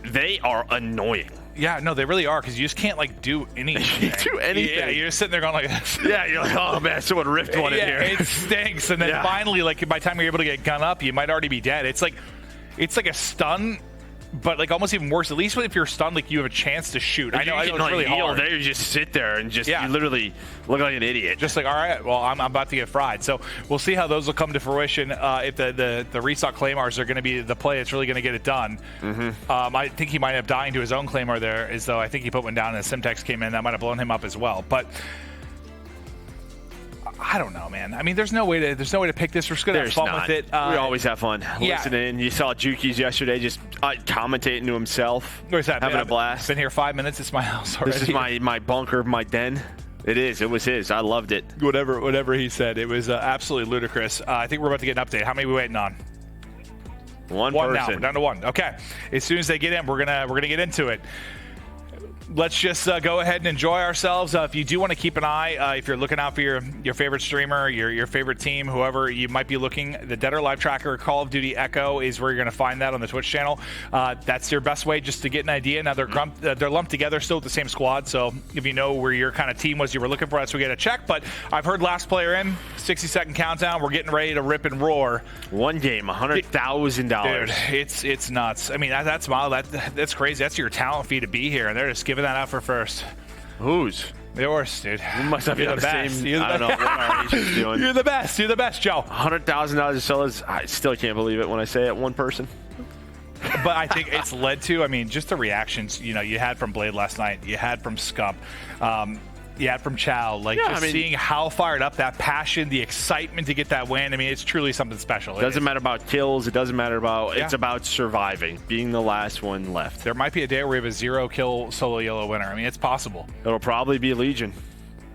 They are annoying. Yeah, no, they really are, because you just can't like do anything. Yeah, you're just sitting there going like this. Yeah, you're like, oh man, someone ripped one in here. It stinks, and then finally, like by the time you're able to get gun up, you might already be dead. It's like a stun. But like almost even worse, at least if you're stunned, like you have a chance to shoot. I know it's really hard. There, you just sit there and just you literally look like an idiot. Just like, all right, well, I'm about to get fried. So we'll see how those will come to fruition. If the restock claymores are going to be the play that's really going to get it done. I think he might end up dying to his own claymore there, as though I think he put one down and Simtex came in. That might have blown him up as well. But I don't know, man. I mean, there's no way to pick this. We're just gonna have fun with it. We always have fun listening. You saw Juki's yesterday just commentating to himself, having a blast. Been here 5 minutes. It's my house already. This is my bunker, my den. It is. It was his. I loved it. Whatever he said, it was absolutely ludicrous. I think we're about to get an update. How many are we waiting on? One now. person. We're down to one. Okay. As soon as they get in, we're gonna get into it. Let's just go ahead and enjoy ourselves. If you do want to keep an eye, if you're looking out for your favorite streamer, your favorite team, whoever you might be looking, the Dead or Alive tracker, Call of Duty Echo is where you're going to find that on the Twitch channel. That's your best way just to get an idea. Now they're lumped together still with the same squad, so if you know where your kind of team was you were looking for, that's where we get a check. But I've heard last player in, 60-second countdown. We're getting ready to rip and roar. One game, $100,000. Dude, it's nuts. I mean, that's crazy. That's your talent fee to be here, and they're just giving that out for first. Whose? Yours, dude. You must have You're the best. same. I don't know what our agent's doing. You're the best. You're the best, Joe. $100,000 of sellers. I still can't believe it when I say it. One person. But I think it's led to, I mean, just the reactions, you had from Blade last night, you had from Scump, you had from Chow, seeing how fired up, that passion, the excitement to get that win. I mean, it's truly something special. It doesn't matter about kills. It doesn't matter about, it's about surviving, being the last one left. There might be a day where we have a 0-kill solo yellow winner. I mean, it's possible. It'll probably be Legion.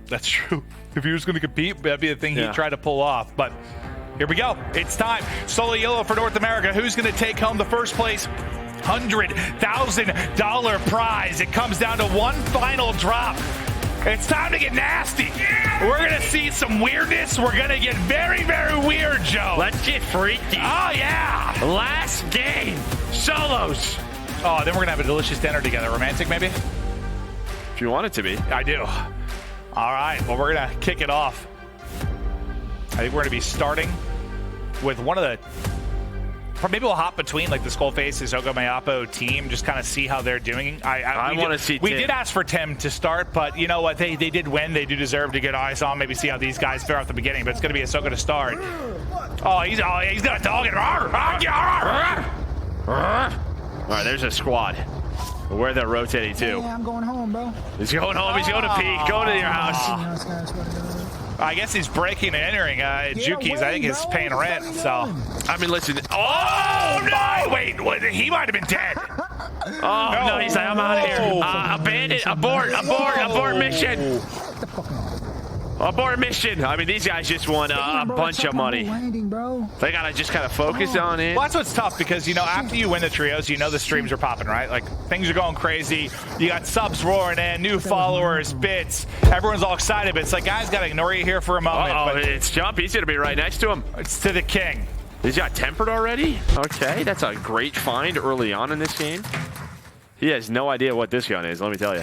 That's true. If he was going to compete, that'd be the thing he'd try to pull off. But here we go. It's time. Solo yellow for North America. Who's going to take home the first place $100,000 prize? It comes down to one final drop. It's time to get nasty. We're going to see some weirdness. We're going to get very, very weird, Joe. Let's get freaky. Oh, yeah. Last game. Solos. Oh, then we're going to have a delicious dinner together. Romantic, maybe? If you want it to be. I do. All right, well, we're going to kick it off. I think we're going to be starting with one of the... Maybe we'll hop between like the Skullface, Ogomayapo team, just kind of see how they're doing. I want to see We Tim. did ask for Tim to start, but you know what? They did win. They do deserve to get eyes on. Maybe see how these guys fare off the beginning, but it's going to be Ahsoka to start. Oh, he's got a dog. All right, there's a squad. Where they're rotating to. Yeah, I'm going home, bro. He's going home. He's going to peek. Going to your house. I guess he's breaking and entering. Juki's, I think, is paying rent. So, I mean, listen. Oh no! Wait, he might have been dead. Oh no! He's like, I'm out of here. Abandon. Abort mission. Abort mission. I mean, these guys just won a bunch of money. They gotta just kind of focus on it. Well, that's what's tough because, you know, after you win the trios, you know the streams are popping, right? Like, things are going crazy. You got subs roaring in, new followers, bits. Everyone's all excited, but it's like, guys, gotta ignore you here for a moment. But it's Jump. He's gonna be right next to him. It's to the king. He's got tempered already? Okay, that's a great find early on in this game. He has no idea what this gun is, let me tell you.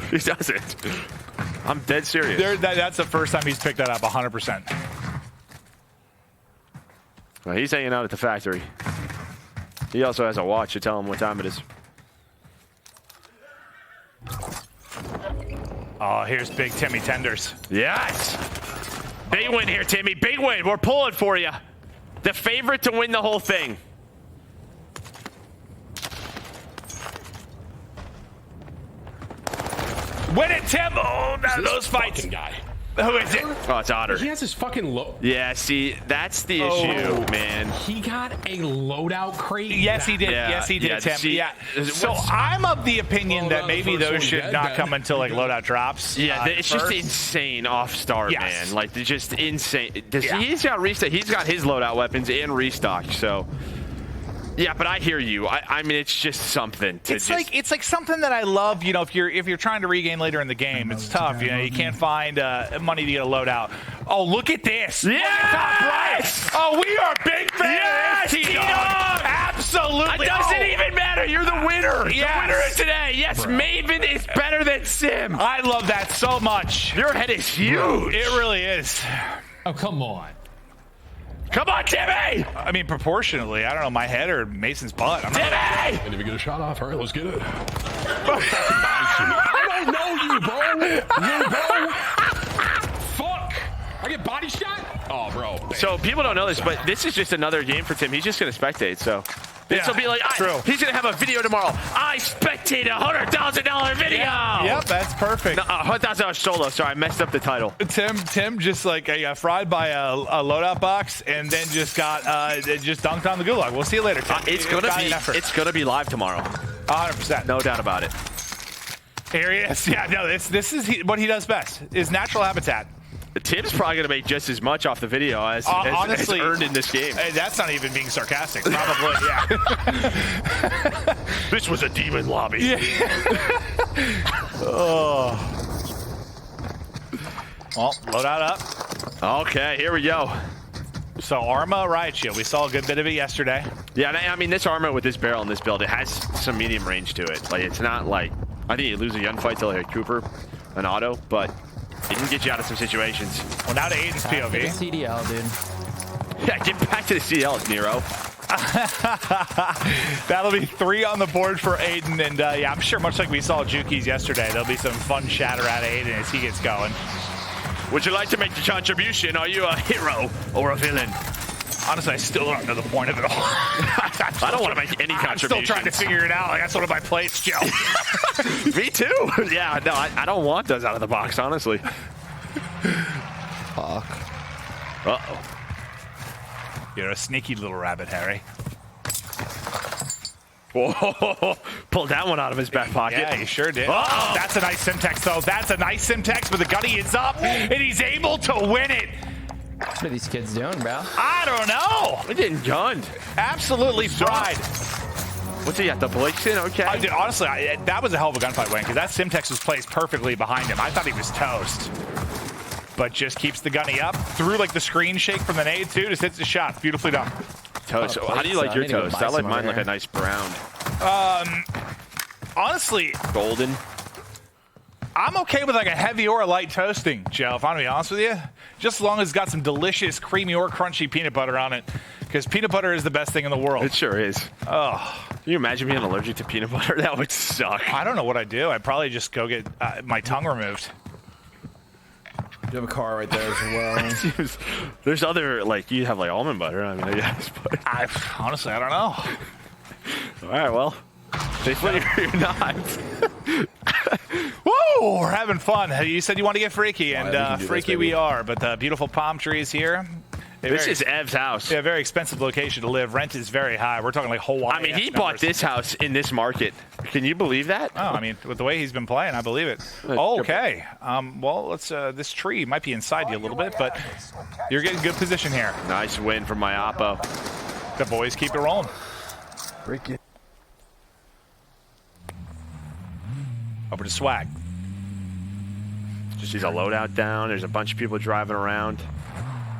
He doesn't. I'm dead serious. That's the first time he's picked that up, 100%. Well, he's hanging out at the factory. He also has a watch to tell him what time it is. Oh, here's Big Timmy Tenders. Yes! Big win here, Timmy. Big win. We're pulling for you. The favorite to win the whole thing. Win it, Tim! Oh, those fights. Guy. Who is it? Oh, it's Otter. He has his fucking Yeah, see, that's the issue, man. He got a loadout crate. Yes, he did. Yeah, Yes, he did, yeah, Tim. see, Yeah. So I'm of the opinion that maybe those should not come until like loadout drops. Yeah, it's just first. insane off start, Yes. man. Like, they're just insane. He's got restock. He's got his loadout weapons and restock. So, yeah, but I hear you. I mean, it's just something. It's like something that I love. You know, if you're trying to regain later in the game, it's tough. You know, you can't find money to get a loadout. Oh, look at this! Yeah! Top right. Oh, we are big fans. Yes, T-Dog. Absolutely. It doesn't even matter. You're the winner. Yes. The winner of today. Yes, Maven is better than Sim. I love that so much. Your head is huge. It really is. Oh, come on. Come on, Timmy! I mean, proportionally, I don't know, my head or Mason's butt. I'm Timmy! Can't even get a shot off. All right, let's get it. I don't know you, bro. Fuck. I get body shot? Oh, bro. So people don't know this, but this is just another game for Tim. He's just going to spectate, so... This will be like, true. He's going to have a video tomorrow. I spectate a $100,000 video. Yep, that's perfect. No, $100,000 solo. Sorry, I messed up the title. Tim just like got fried by a loadout box and then just got just dunked on the gulag. We'll see you later, Tim. It's gonna be live tomorrow. 100%. No doubt about it. Here he is. Yeah, no, this is what he does best. His natural habitat. Tim's probably going to make just as much off the video as honestly earned in this game. That's not even being sarcastic. Probably, yeah. This was a demon lobby. Yeah. Oh. Well, loadout up. Okay, here we go. So Arma riot shield. We saw a good bit of it yesterday. Yeah, I mean, this armor with this barrel and this build, it has some medium range to it. Like, it's not like... I think you lose a gunfight till like Cooper, an auto, but... It can get you out of some situations. Well, now to Aiden's POV. CDL, dude. Yeah, get back to the CL, Nero. That'll be 3 on the board for Aiden. And yeah, I'm sure much like we saw Juki's yesterday, there'll be some fun chatter out of Aiden as he gets going. Would you like to make the contribution? Are you a hero or a villain? Honestly, I still don't know the point of it all. I don't want to make any contributions. I'm still trying to figure it out. Like, that's one of my plays, Joe. Me too. Yeah, no, I don't want those out of the box, honestly. Fuck. Uh-oh. You're a sneaky little rabbit, Harry. Whoa, pulled that one out of his back pocket. Yeah, he sure did. Oh, that's a nice Simtex, though. That's a nice Simtex, but the gunny is up, and he's able to win it. What are these kids doing, bro? I don't know. We're getting gunned. Absolutely fried. What's he at, the Blakeson? Okay. Dude, honestly, that was a hell of a gunfight win, because that Simtex was placed perfectly behind him. I thought he was toast. But just keeps the gunny up. Through, like, the screen shake from the nade, too. Just hits the shot. Beautifully done. Toast. How do you like your toast? I like mine like a nice brown. Honestly... Golden. I'm okay with like a heavy or a light toasting, Joe, if I'm going to be honest with you. Just as long as it's got some delicious, creamy or crunchy peanut butter on it. Because peanut butter is the best thing in the world. It sure is. Oh. Can you imagine being allergic to peanut butter? That would suck. I don't know what I'd do. I'd probably just go get my tongue removed. You have a car right there as well. There's other, like, you have like almond butter. I mean, I guess. But honestly, I don't know. All right, well. They flavor you're not. Woo! We're having fun. You said you want to get freaky, and freaky we are. But beautiful palm trees here. This is Ev's house. Yeah, very expensive location to live. Rent is very high. We're talking like Hawaii. I mean, he bought this house in this market. Can you believe that? Oh, I mean, with the way he's been playing, I believe it. Okay. Well, let's. This tree might be inside you a little bit, but you're getting good position here. Nice win from my Oppo. The boys keep it rolling. Break it. Over to Swag. Just sees a loadout down. There's a bunch of people driving around.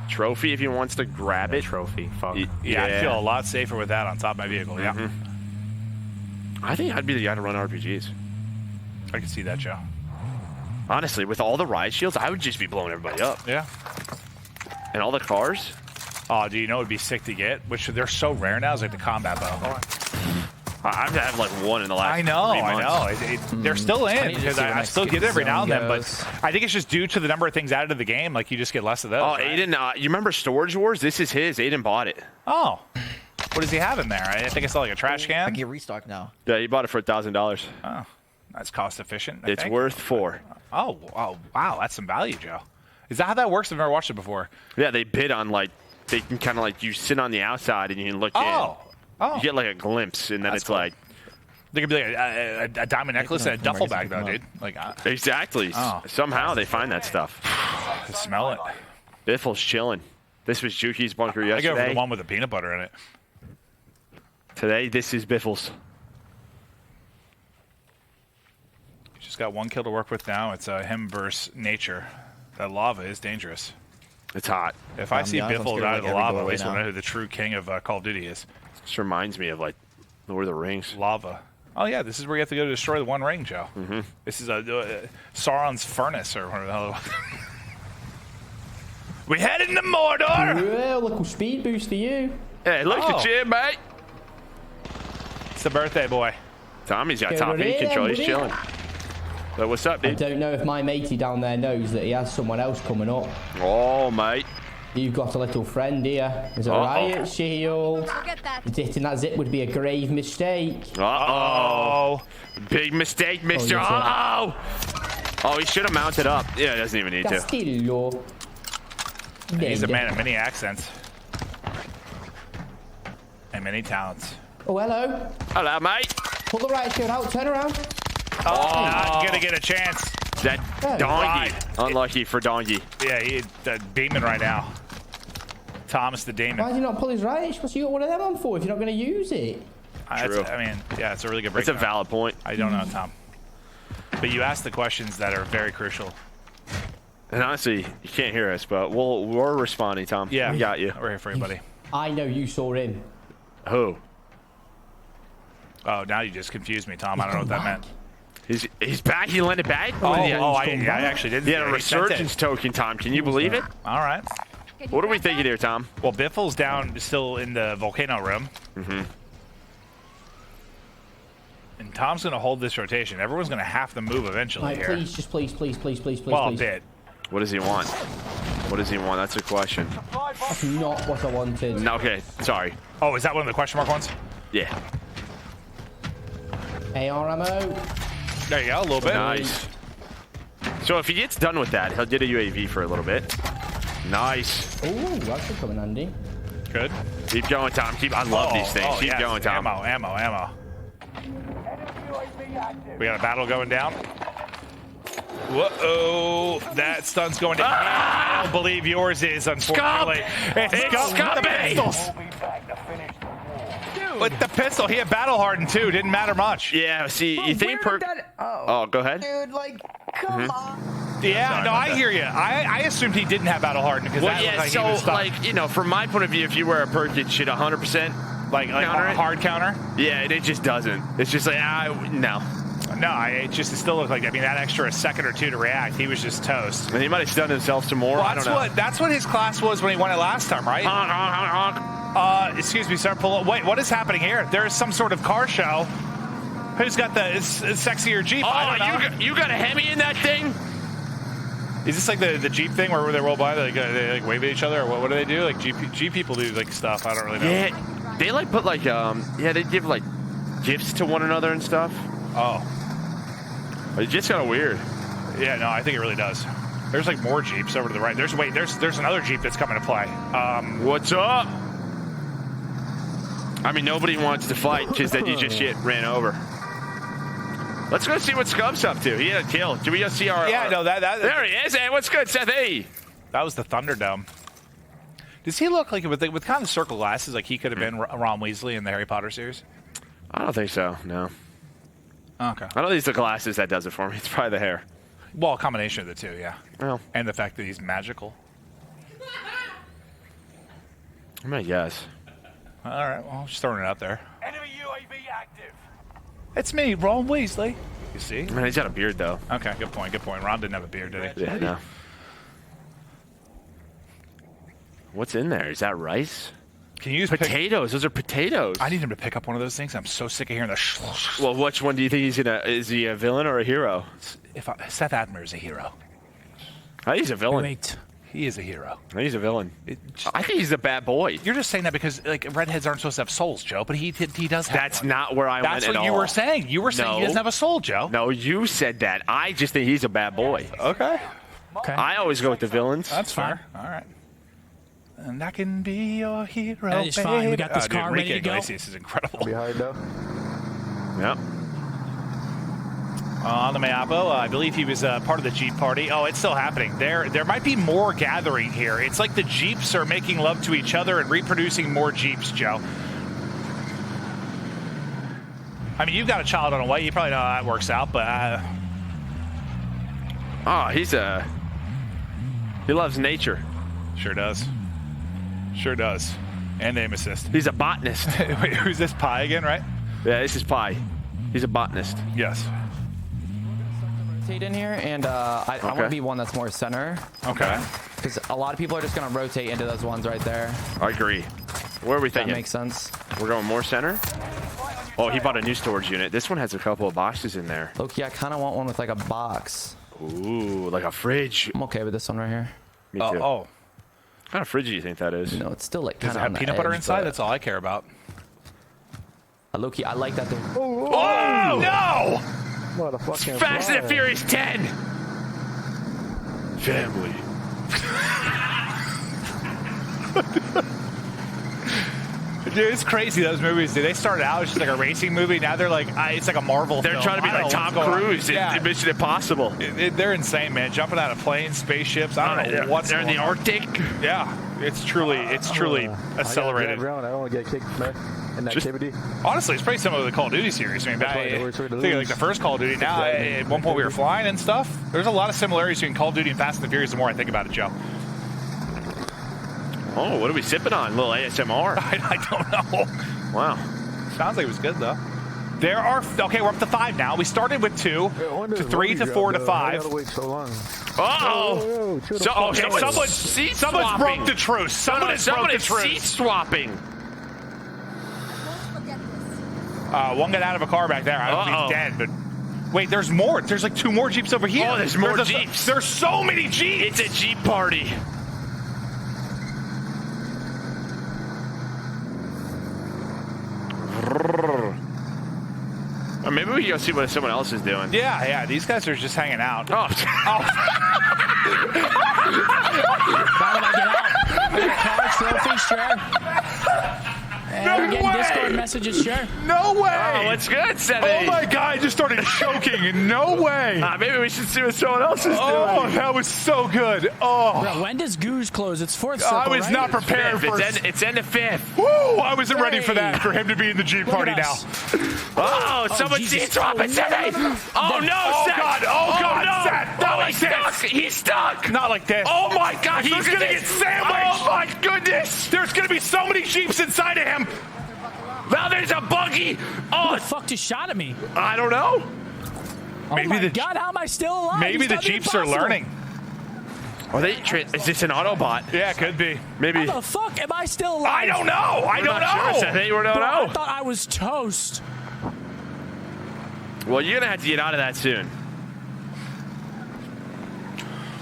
Trophy if he wants to grab it. Trophy. Fuck. Yeah, I feel a lot safer with that on top of my vehicle. Yeah. I think I'd be the guy to run RPGs. I can see that, Joe. Honestly, with all the riot shields, I would just be blowing everybody up. Yeah. And all the cars. Oh, do you know it'd be sick to get? Which they're so rare now. Is like the combat bow. I've had like one in the last 3 I months. know. They're still in because I still get it every now and then, but goes. I think it's just due to the number of things added to the game. Like you just get less of those. Oh, right? Aiden, you remember Storage Wars? This is his. Aiden bought it. Oh. What does he have in there? I think it's like a trash can. I can get restocked now. Yeah, he bought it for $1,000. Oh, that's cost efficient. It's worth $4. Oh, wow. That's some value, Joe. Is that how that works? I've never watched it before. Yeah, they bid on like, they can kind of like, you sit on the outside and you can look in. Oh. You get like a glimpse and then That's it's cool. like. They could be like a diamond necklace and a duffel bag, though, dude. Like Exactly. Somehow they find that stuff. I smell it. Biffle's chilling. This was Juki's bunker yesterday. I go for the one with the peanut butter in it. Today, this is Biffle's. Just got one kill to work with now. It's him versus nature. That lava is dangerous. It's hot. If I see Biffle out of the like lava, every at least doorway we'll know now. who the true king of Call of Duty is. This reminds me of like Lord of the Rings. Lava. Oh, yeah, this is where you have to go to destroy the One Ring, Joe. Mm-hmm. This is Sauron's furnace, or whatever the hell. We heading to Mordor! Yeah, little speed boost for you. Hey, look at you, mate. It's the birthday boy. Tommy's got Go top with eight it, control. He's buddy. chilling. So what's up, I dude? don't know if my matey down there knows that he has someone else coming up. Oh, mate. You've got a little friend here. There's a riot shield. Hitting that zip would be a grave mistake. Uh-oh. Big mistake, mister. yes, Uh-oh. Oh, he should have mounted up. Yeah, he doesn't even need to. Castillo. He's a man of many accents. And many talents. Oh, hello. Hello, mate. Pull the riot shield out. Turn around. Oh, not gonna get a chance. That donkey. Right. Unlucky for donkey. Yeah, he's beaming right now. Thomas the Damon. Why did you not pull his riot? What's you got one of them on for if you're not going to use it? True. I mean, yeah, it's a really good It's a breakdown. valid point. I don't know, Tom. But you asked the questions that are very crucial. And honestly, you can't hear us, but we're responding, Tom. Yeah. We got you. We're here for you, buddy. I know you saw him. Who? Oh, now you just confused me, Tom. I don't know what that meant. He's back. He lent it back. I actually didn't. He had a He sent it. resurgence token, Tom. Can you believe it? All right. What are we thinking here, Tom? Well, Biffle's down still in the volcano room. Mm-hmm. And Tom's going to hold this rotation. Everyone's going to have to move eventually Right, here. please, just please. Well, a bit. What does he want? What does he want? That's a question. That's not what I wanted. No, okay, sorry. Oh, is that one of the question mark ones? Yeah. AR ammo. There you go, a little bit. Nice. So if he gets done with that, he'll get a UAV for a little bit. Nice. Ooh, that should come in handy. Good. Keep going, Tom. I love these things. Keep yeah, going, Tom. Ammo. We got a battle going down. Whoa, that stun's going down. I don't believe yours is, unfortunately. It's Scump with the pistols. With the pistol, he had battle hardened too. Didn't matter much. Yeah, see, you think Oh, go ahead. Dude, like, come on. Yeah, no, I hear you. I assumed he didn't have battle hardened because that looked like he was stuck. like, you know, from my point of view, if you wear a perk, it should 100% like counter a it. hard counter. Yeah, and it just doesn't. It's just like, no. No, it still looked like, I mean, that extra second or two to react, he was just toast. And he might have stunned himself some more. Well, I don't know. That's what his class was when he won it last time, right? Honk, honk, honk, honk. Excuse me, sir. Wait, what is happening here? There's some sort of car show. Who's got the sexier Jeep? Oh, you got a Hemi in that thing? Is this like the Jeep thing where they roll by, they wave at each other, or what do they do? Like Jeep people do like stuff. I don't really know. Yeah, they like put like they give like gifts to one another and stuff. Oh, it's just kind of weird. Yeah, no, I think it really does. There's like more Jeeps over to the right. There's another Jeep that's coming to play. What's up? I mean, nobody wants to fight because then you just get ran over. Let's go see what Scub's up to. He had a kill. Do we go see our... Yeah, no, there he is. Hey, what's good, Seth? Hey. That was the Thunderdome. Does he look like, with kind of circle glasses, like he could have been Ron Weasley in the Harry Potter series? I don't think so, no. Okay. I don't think it's the glasses that does it for me. It's probably the hair. Well, a combination of the two, yeah. Well. And the fact that he's magical. I might guess. All right, well, just throwing it out there. Enemy UAV active. It's me, Ron Weasley. You see? Man, he's got a beard, though. Okay, good point, good point. Ron didn't have a beard, did he? Yeah, no. What's in there? Is that rice? Can you use potatoes? Those are potatoes. I need him to pick up one of those things. I'm so sick of hearing the Well, which one do you think he's gonna... Is he a villain or a hero? Seth Admer is a hero. I think he's a villain. Wait. He is a hero. I think he's a villain. I think he's a bad boy. You're just saying that because like redheads aren't supposed to have souls, Joe, but he does have That's one. not where I went at all. That's what you were saying. You were saying he doesn't have a soul, Joe. No, you said that. I just think he's a bad boy. Okay. I always go with the villains. That's fair. All right. And I can be your hero, That is fine. We got this car ready to go. Iglesias is incredible. Behind though. Yep. On the Mayapo, I believe he was part of the Jeep party. Oh, it's still happening. There might be more gathering here. It's like the Jeeps are making love to each other and reproducing more Jeeps, Joe. I mean, you've got a child on the way. You probably know how that works out, but... Oh, he loves nature. Sure does. Sure does. And aim assist. He's a botanist. Wait, who's this, Pi again, right? Yeah, this is Pi. He's a botanist. Yes. Rotate in here, and I want to be one that's more center. Okay. Because a lot of people are just going to rotate into those ones right there. I agree. Where are we thinking? That makes sense. We're going more center? Oh, he bought a new storage unit. This one has a couple of boxes in there. Loki, I kind of want one with like a box. Ooh, like a fridge. I'm okay with this one right here. Me too. Oh. What kind of fridge do you think that is? No, it's still like Does kind it of have peanut butter inside? That's all I care about. Loki, I like that thing. Oh, no! Motherfucking Fast and Furious 10! Family. Dude, it's crazy, those movies. They started out as just like a racing movie. Now they're like, it's like a Marvel They're film. trying to be like Tom Cruise in Mission Impossible. They're insane, man. Jumping out of planes, spaceships. I don't know what's They're in the Arctic. Yeah, it's truly accelerated. I don't want to get kicked in activity. Honestly, it's pretty similar to the Call of Duty series. I mean, think like the first Call of Duty. Now, at one point we were flying and stuff. There's a lot of similarities between Call of Duty and Fast and the Furious the more I think about it, Joe. Oh, what are we sipping on? A little ASMR. I don't know. Wow. Sounds like it was good, though. There are... Okay, we're up to 5 now. We started with 2 to 3 to 4 to 5. I gotta wait so long. Uh-oh. Someone's broke the truce. Someone broke the truce. Seat swapping. One got out of a car back there. I don't know if he's dead, but... Wait, there's more. There's like 2 more Jeeps over here. Oh, there's more Jeeps. There's so many Jeeps. It's a Jeep party. Or maybe we can go see what someone else is doing. Yeah. These guys are just hanging out. Oh. Car trophy, sure. And No again, way! Discord messages, sure. No way! Oh, what's good, Seth? Oh my God, I just started choking. No way! Maybe we should see what someone else is doing. Oh, that was so good. Oh. Bro, when does Goose close? It's 4th circle, I was not prepared for It's end of 5th. Woo! I wasn't ready for that, for him to be in the Jeep party now. Oh, someone's seat swapping, Seth. Oh, no, Seth. Oh, God, no. Seth. Not like this. He's stuck. Not like this. Oh, my God. He's going to get sandwiched. Oh, my goodness. There's going to be so many Jeeps inside of him. Now there's a buggy. Who the fuck just shot at me? I don't know. Maybe my God, how am I still alive? Maybe It's the nothing Jeeps are impossible. learning. Are they? Is this an Autobot? Yeah, it could be. Maybe. How the fuck am I still alive? I don't know. I don't know. Sure. I think we don't Bro, know. I thought I was toast. Well, you're gonna have to get out of that soon.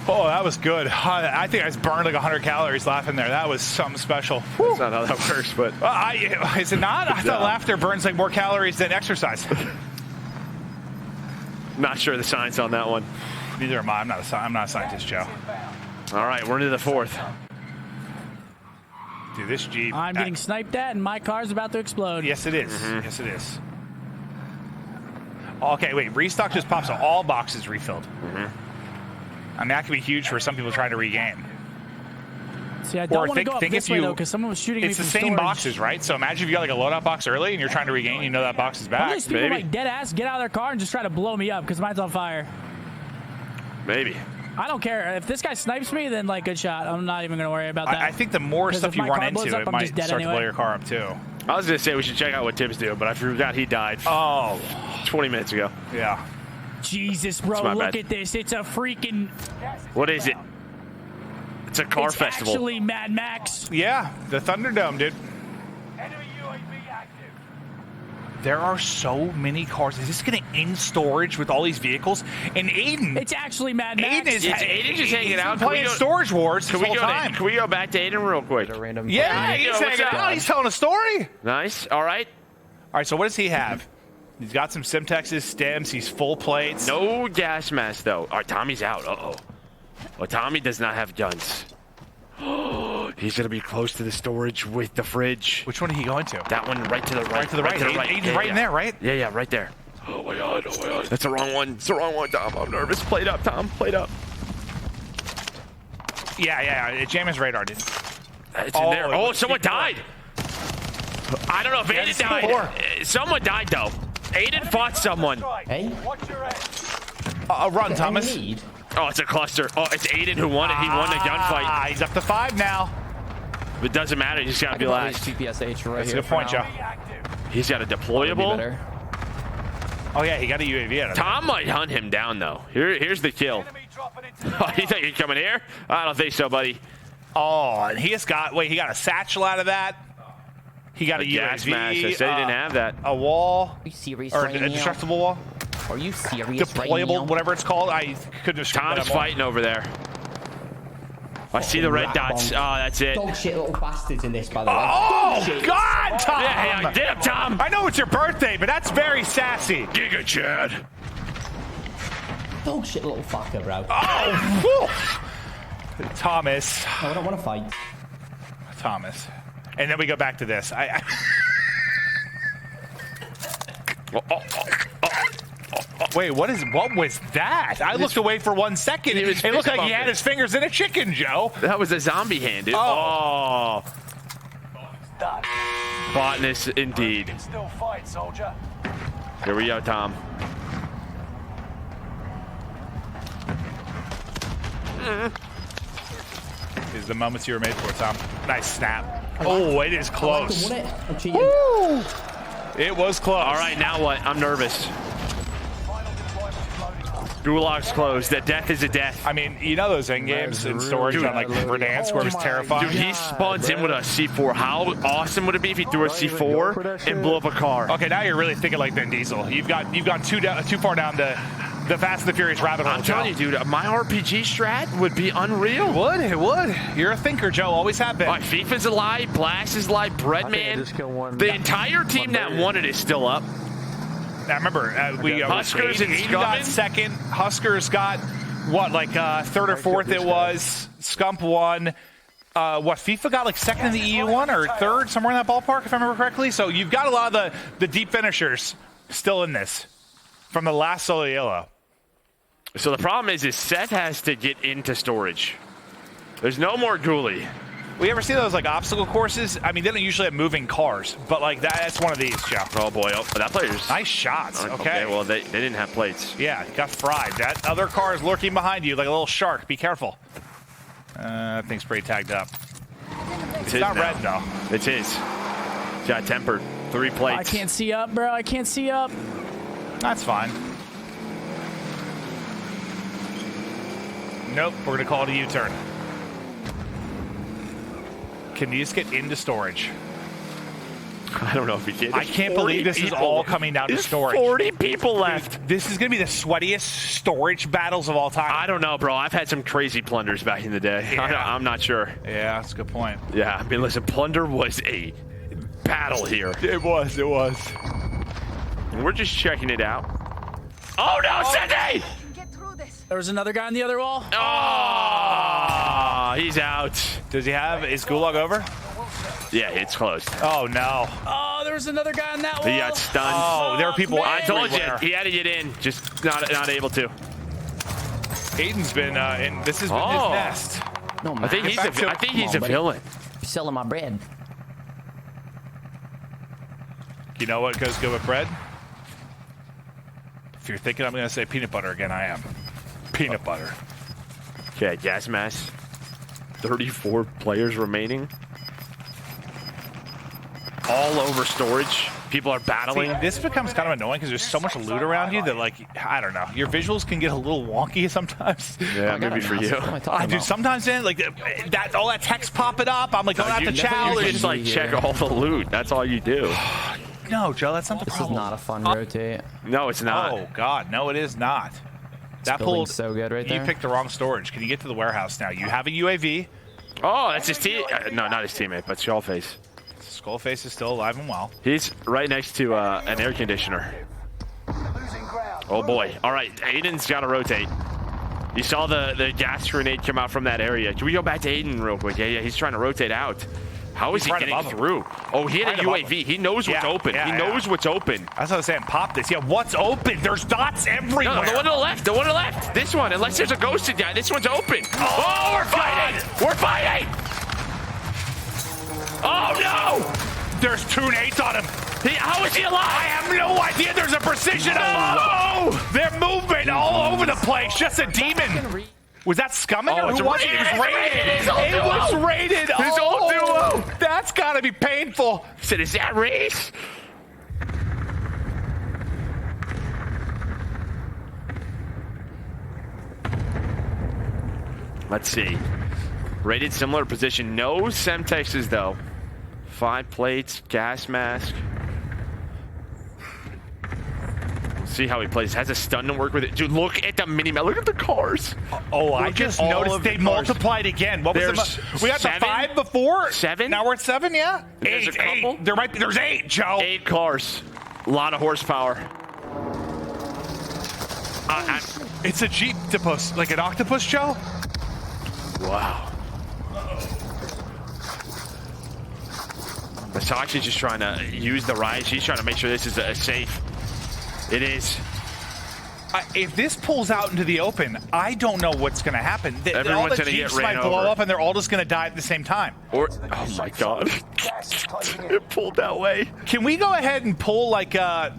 Oh, that was good. I think I just burned like 100 calories laughing there. That was something special. That's not how that works, but is it not? I thought laughter burns like more calories than exercise. Not sure the science on that one. Neither am I. I'm not a scientist, Joe. All right, we're into the fourth. Dude, this Jeep. I'm getting sniped at, and my car's about to explode. Yes, it is. Yes, it is. Okay, wait. Restock just pops, so all boxes refilled. I mean, that could be huge for some people trying to regain. See, I don't want to go up this way, though, because someone was shooting at me It's from the same storage. boxes, right? So imagine if you got like a loadout box early and you're trying to regain, you know that box is One of back. these people, like, dead ass, get out of their car and just try to blow me up because mine's on fire. Maybe. I don't care. If this guy snipes me, then, like, good shot. I'm not even going to worry about that. I think the more 'Cause stuff if you my run car blows into, up, it I'm might just dead start to blow anyway. your car up too. I was gonna say we should check out what Tibbs do, but I forgot he died. Oh, 20 minutes ago. Yeah. Jesus, bro, It's my look bad. at this. It's a freaking... What is it? It's a car it's festival. actually Mad Max. Yeah, the Thunderdome, dude. There are so many cars. Is this going to end storage with all these vehicles? And Aiden. It's actually Mad Max. Aiden is Aiden just hanging out. Playing Storage Wars this whole time. Can we go back to Aiden real quick? Yeah, he's hanging out. He's telling a story. Nice. All right. All right, so what does he have? He's got some Simtexes, stems. He's full plates. No gas mask, though. All right, Tommy's out. Uh-oh. Well, Tommy does not have guns. He's going to be close to the storage with the fridge. Which one are you going to? That one right to the right. Right to the right. Aiden's right in there, right? Yeah, right there. Oh, my God. Oh, my God. That's the wrong one. It's the wrong one, Tom. I'm nervous. Play it up, Tom. Play it up. Yeah. Jam his radar, dude. It's in there. Oh, someone died. I don't know if Aiden died. Someone died, though. Aiden fought someone. Hey? Run, Thomas. Oh, it's a cluster. Oh, it's Aiden who won it. He won the gunfight. He's up to 5 now. It doesn't matter. You just got to be last. TPSH right That's a here good point, Joe. He's got a deployable. Oh, yeah, he got a UAV out of it. Tom might hunt him down, though. Here's the kill. Oh, you think you're coming here? I don't think so, buddy. Oh, and he just got, he got a satchel out of that. He got a gas UAV. mask. I said he didn't have that. A wall. Are you serious Or right a now? destructible wall. Are you serious Deployable, right now? whatever it's called. I couldn't describe that Tom's more. fighting over there. I see the red dots. Oh, that's it. Dog shit little bastards in this, by the way. Oh, God, Tom! Yeah, I did, Tom. I know it's your birthday, but that's very sassy. Giga Chad. Dog shit little fucker, bro. Oh, Thomas. No, I don't want to fight. Thomas. And then we go back to this. Wait, what was that? I looked away for 1 second. It looked like he had his fingers in a chicken, Joe. That was a zombie hand, dude. Oh. Botness, indeed. Still fight, soldier. Here we go, Tom. These are the moments you were made for, Tom. Nice snap. Oh, it is close. I'm cheating. Woo! It was close. All right, now what? I'm nervous. Gulag's closed. That death is a death. I mean, you know those end games in storage on like Verdansk where it was terrifying. Dude, he spawns in with a C4. How awesome would it be if he threw a C4 and blew up a car? Okay, now you're really thinking like Vin Diesel. You've gone too far down the Fast and the Furious rabbit hole. I'm telling you, dude, my RPG strat would be unreal. It would. You're a thinker, Joe. Always have been. All right, FIFA's alive. Blast is alive. Breadman. The entire team that won it is still up. I remember Huskers and Aiden got second. Huskers got what, like third or fourth? It was Scump won. FIFA got like second in the EU one or third, somewhere in that ballpark, if I remember correctly. So you've got a lot of the deep finishers still in this from the last solo yellow. So the problem is Seth has to get into storage. There's no more Ghoulie. We ever see those like obstacle courses? I mean, they don't usually have moving cars, but like that's one of these, Joe. Oh boy, that player's nice shots. Okay, well they didn't have plates. Yeah, got fried. That other car is lurking behind you like a little shark. Be careful. That thing's pretty tagged up. It's not red though. It's his. Got tempered. 3 plates. I can't see up, bro. I can't see up. That's fine. Nope, we're gonna call it a U-turn. Can you just get into storage? I don't know if he can. I can't believe this is all coming down to storage. 40 people left. This is going to be the sweatiest storage battles of all time. I don't know, bro. I've had some crazy plunders back in the day. Yeah. I'm not sure. Yeah, that's a good point. Yeah, I mean, listen, plunder was a battle here. It was. And we're just checking it out. Oh, no, Cindy! There was another guy on the other wall. Oh, he's out. Does he have, is Gulag over? Yeah, it's closed. Oh, no. Oh, there was another guy on that wall. He got stunned. Oh, there were people I told you, everywhere. he had to get in, just not able to. Aiden's been in, this has been his nest. No, I think he's a villain. You're selling my bread. You know what goes good with bread? If you're thinking I'm going to say peanut butter again, I am. Peanut butter. Okay, gas mask. 34 players remaining. All over storage. People are battling. See, this becomes kind of annoying because there's so much loot around you that, like, I don't know. Your visuals can get a little wonky sometimes. Yeah, maybe for you. I do sometimes, man. Like that, all that text popping up. I'm like, going out the challenge. You just like check all the loot. That's all you do. No, Joe, that's not the This problem. is not a fun rotate. No, it's not. Oh God, no, it is not. That building's pulled so good right there. You picked the wrong storage. Can you get to the warehouse now? You have a UAV. Oh, that's his team. No, not his teammate, but Skullface. Skullface is still alive and well. He's right next to an air conditioner. Oh boy. All right, Aiden's got to rotate. You saw the gas grenade come out from that area. Can we go back to Aiden real quick? Yeah, he's trying to rotate out. How is he getting through? Oh, he had a UAV. He knows what's open. He knows what's open. That's what I was saying. Pop this. Yeah, what's open? There's dots everywhere. No, the one to the left. The one to the left. This one. Unless there's a ghosted guy. This one's open. Oh, we're fighting. We're fighting. Oh, no. There's 2 nades on him. How is he alive? I have no idea. There's a precision. Oh, they're moving all over the place. Just a demon. Was that Scumming? Oh, Who was it? It was raided. It was raided. His old duo. That's got to be painful. So is that race? Let's see. Rated similar position. No Semtexes, though. 5 plates, gas mask. See how he plays. Has a stun to work with it. Dude, look at the mini-map. Look at the cars. Oh, I just noticed they multiplied again. What was we got 7? the 5 before? 7? Now we're at 7, yeah? There's 8, a couple. 8. There's 8, Joe. 8 cars. A lot of horsepower. It's a Jeep-topus, like an octopus, Joe? Wow. Masak's just trying to use the riot. She's trying to make sure this is a safe. It is. If this pulls out into the open, I don't know what's going to happen. Everyone's all the gonna get Jeeps ran might blow over. up, and they're all just going to die at the same time. Or, oh my God. It pulled that way. Can we go ahead and pull, like, we're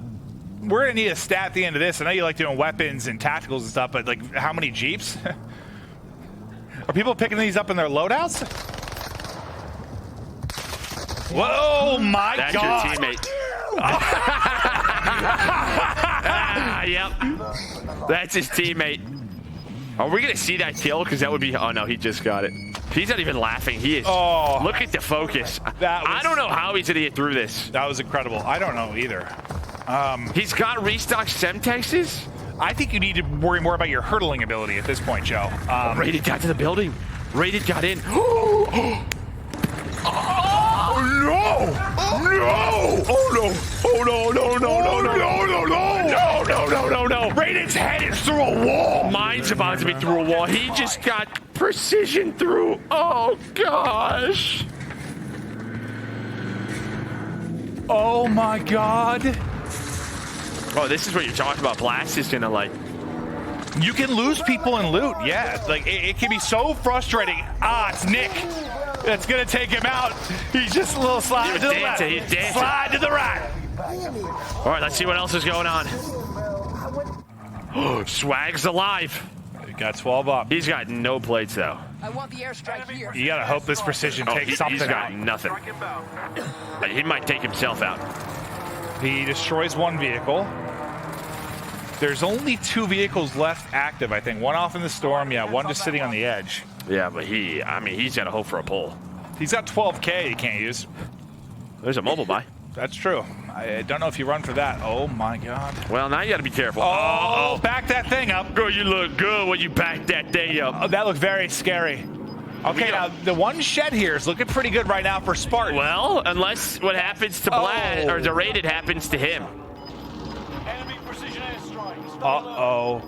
going to need a stat at the end of this. I know you like doing weapons and tacticals and stuff, but, like, how many Jeeps? Are people picking these up in their loadouts? Whoa, my That's God. your teammate. Yep. That's his teammate. Are we going to see that kill? Because that would be... Oh, no, he just got it. He's not even laughing. He is... Oh. Look at the focus. I don't know how he's going to get through this. That was incredible. I don't know either. He's got restocked Semtexes? I think you need to worry more about your hurdling ability at this point, Joe. Rated got to the building. Rated got in. Oh, no! No! Oh, no! Oh, no, no, no, no, no, no, no, no! No, no, no, no, no. Raid's head is through a wall! Mine's about to be through a wall. He just got precision through. Oh, gosh. Oh, my God. Oh, this is what you're talking about. Blast is going to, like... You can lose people in loot, yeah. Like, it can be so frustrating. Ah, it's Nick. That's going to take him out. He's just a little slide to the left. He's dancing. Slide to the right. All right, let's see what else is going on. Swag's alive. He got 12 up. He's got no plates, though. I want the airstrike here. You got to hope this precision takes something He's got out. nothing. He might take himself out. He destroys one vehicle. There's only 2 vehicles left active, I think. One off in the storm, yeah, one just sitting on the edge. Yeah, but he's got to hope for a pull. He's got 12K he can't use. There's a mobile buy. That's true. I don't know if you run for that. Oh my God. Well, now you got to be careful. Oh, back that thing up. Girl, you look good when you back that thing up. Oh, that looked very scary. Okay, now the one shed here is looking pretty good right now for Spartan. Well, unless what happens to Blast or the rated happens to him. Uh-oh.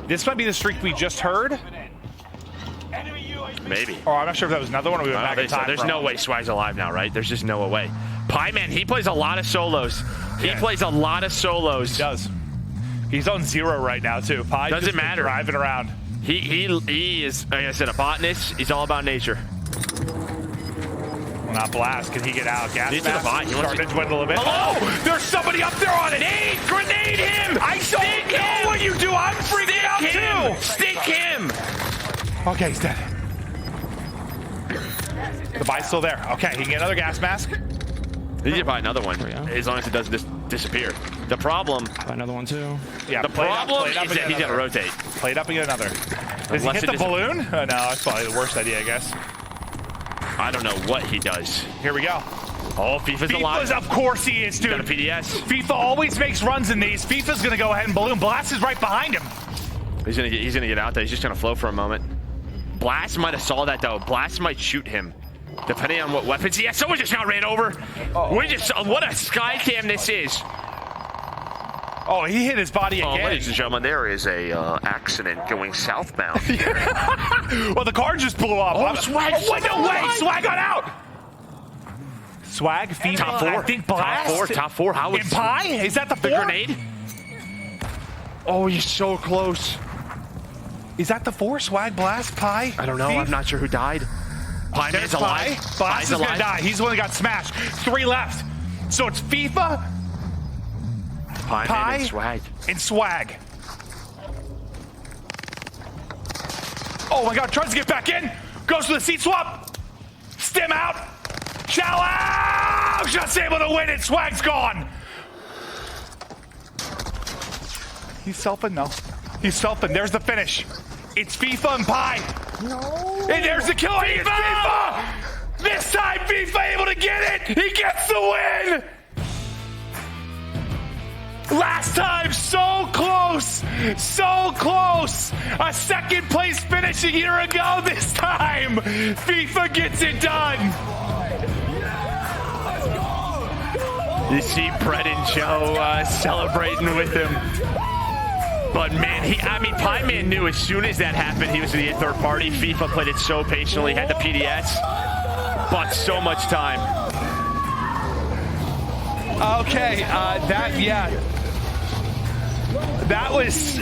This might be the streak we just heard. Maybe. Oh, I'm not sure if that was another one or we went back in time. There's no way Swag's alive now, right? There's just no way. Pie Man, he plays a lot of solos. He plays a lot of solos. He does. He's on 0 right now, too. Pie doesn't matter. Driving around. He is, like I said, a botanist. He's all about nature. Well, not Blast. Can he get out? Gas mask starting to dwindle a bit. Hello? Oh, there's somebody up there on it. Grenade him! I don't know what you do. I'm freaking out, too. Stick him! Okay, he's dead. The buy's still there. Okay, he can get another gas mask. He can buy another one, as long as it doesn't disappear. The problem... Buy another one, too. Yeah, the problem is that he's got to rotate. Play it up and get another. Does he hit the balloon? No, that's probably the worst idea, I guess. I don't know what he does. Here we go. Oh, FIFA's alive. Of course he is, dude. Got a PDS. FIFA always makes runs in these. FIFA's going to go ahead and balloon. Blast is right behind him. He's gonna get out there. He's just going to flow for a moment. Blast might have saw that, though. Blast might shoot him. Depending on what weapons he has. Someone just got ran over. What a sky cam this is. Oh, he hit his body again. Ladies and gentlemen, there is a accident going southbound. Well, the car just blew up. Oh, Swag. No way. Swag got out. Swag, FIFA, top 4. I think Blast. Top four. How is Pie? Is that the 4? grenade? Oh, he's so close. Is that the 4? Swag, Blast, Pie? I don't know. I'm not sure who died. Pie Man's alive. Blast is gonna die. He's the one that got smashed. 3 left. So it's FIFA, Pie, and Swag. Oh my God, tries to get back in. Goes for the seat swap. Stim out. Chow out. Just able to win it. Swag's gone. He's selfing though. He's selfing. There's the finish. It's FIFA and Pie. No. And there's the kill. It's FIFA. This time FIFA able to get it. He gets the win. Last time, so close, so close. A second place finish a year ago. This time, FIFA gets it done. You see Brett and Joe celebrating with him. But man, Pie Man knew as soon as that happened, he was going to get third party. FIFA played it so patiently, had the PDS, bought so much time. Okay, that was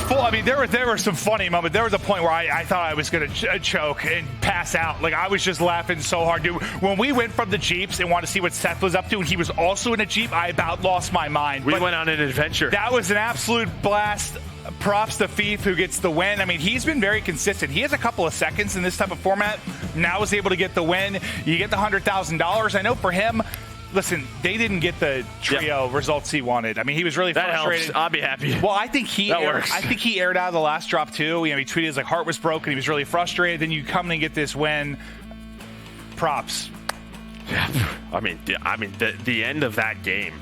full. I mean, there were some funny moments. There was a point where I thought I was going to choke and pass out. Like, I was just laughing so hard, dude. When we went from the Jeeps and wanted to see what Seth was up to, and he was also in a Jeep, I about lost my mind. We went on an adventure. That was an absolute blast. Props to Thief, who gets the win. I mean, he's been very consistent. He has a couple of seconds in this type of format. Now is able to get the win. You get the $100,000. I know for him, listen, they didn't get the trio results he wanted. I mean, he was really frustrated. Helps. I'll be happy. Well, I think he aired out of the last drop too. You know, he tweeted his heart was broken. He was really frustrated. Then you come and get this win. Props. Yeah. I mean, the end of that game,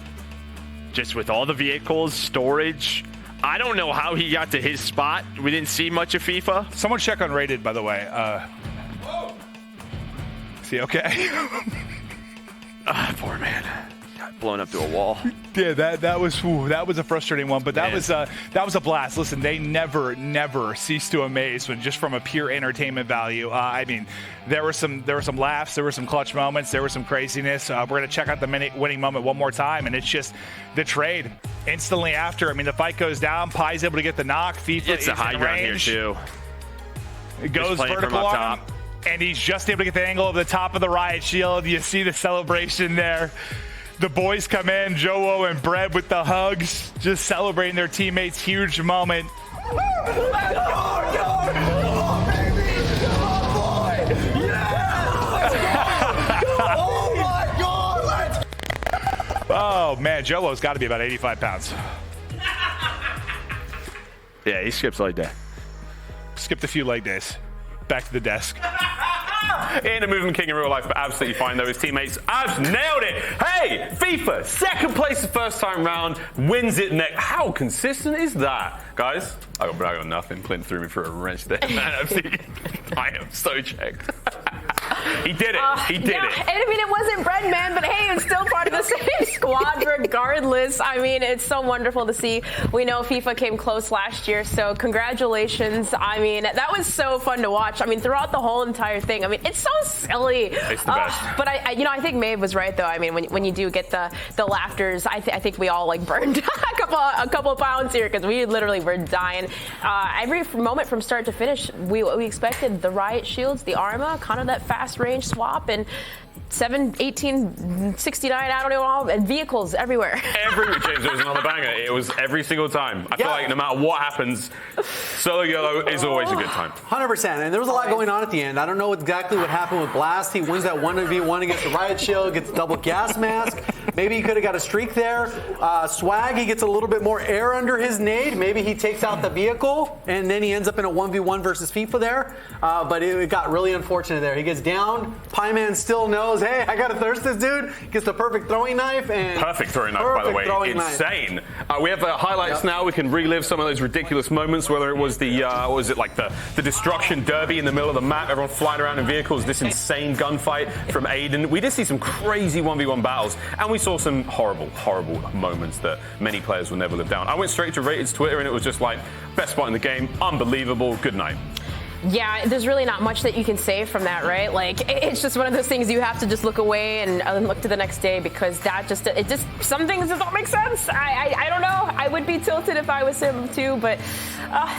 just with all the vehicles, storage. I don't know how he got to his spot. We didn't see much of FIFA. Someone check on Rated, by the way. Is he okay? Poor man. Got blown up to a wall. Yeah, that was a frustrating one, but that was a blast. Listen, they never cease to amaze when just from a pure entertainment value. I mean, there were some laughs, there were some clutch moments, there was some craziness. We're gonna check out the winning moment one more time, and it's just the trade. Instantly after, I mean, the fight goes down. Pie's able to get the knock. FIFA it's a high ground here too. It goes vertical on him, and he's just able to get the angle of the top of the riot shield. You see the celebration there. The boys come in, Joe and Brett with the hugs, just celebrating their teammates' huge moment. Oh man, Jolo's got to be about 85 pounds. Yeah, he skips leg day. Skipped a few leg days. Back to the desk. In a movement king in real life, but absolutely fine though. His teammates abs nailed it. Hey, FIFA, second place the first time round, wins it next. How consistent is that, guys? I got nothing. Clint threw me for a wrench there, man. I am so checked. He did it. He did it. I mean, it wasn't Breadman, but hey, it's still part of the same squad regardless. I mean, it's so wonderful to see. We know FIFA came close last year, so congratulations. I mean, that was so fun to watch. I mean, throughout the whole entire thing. I mean, it's so silly. It's the best. But I think Maeve was right though. I mean, when you do get the laughters, I think we all like burned a couple pounds here because we literally were dying. Every moment from start to finish, we expected the riot shields, the Arma, kind of that fast range swap, and 7, 18, 69, I don't know, all, and vehicles everywhere. James, it was another banger. It was every single time. I feel like no matter what happens, solo yellow is always a good time. 100%. And there was a lot going on at the end. I don't know exactly what happened with Blast. He wins that 1v1 against the Riot Shield, gets double gas mask. Maybe he could have got a streak there. Swag, he gets a little bit more air under his nade. Maybe he takes out the vehicle, and then he ends up in a 1v1 versus FIFA there. But it got really unfortunate there. He gets down. Pieman still knows, hey, I got to thirst this dude. Gets the perfect throwing knife. And perfect throwing knife, by the way. Insane. We have highlights now. We can relive some of those ridiculous moments, whether it was the, what was it, like the destruction derby in the middle of the map, everyone flying around in vehicles, this insane gunfight from Aiden. We did see some crazy 1v1 battles, and we saw some horrible, horrible moments that many players will never live down. I went straight to Rated's Twitter, and it was just like, best spot in the game, unbelievable, good night. Yeah, there's really not much that you can say from that, right? Like, it's just one of those things you have to just look away and look to the next day because that just, some things just don't make sense. I don't know. I would be tilted if I was him too, but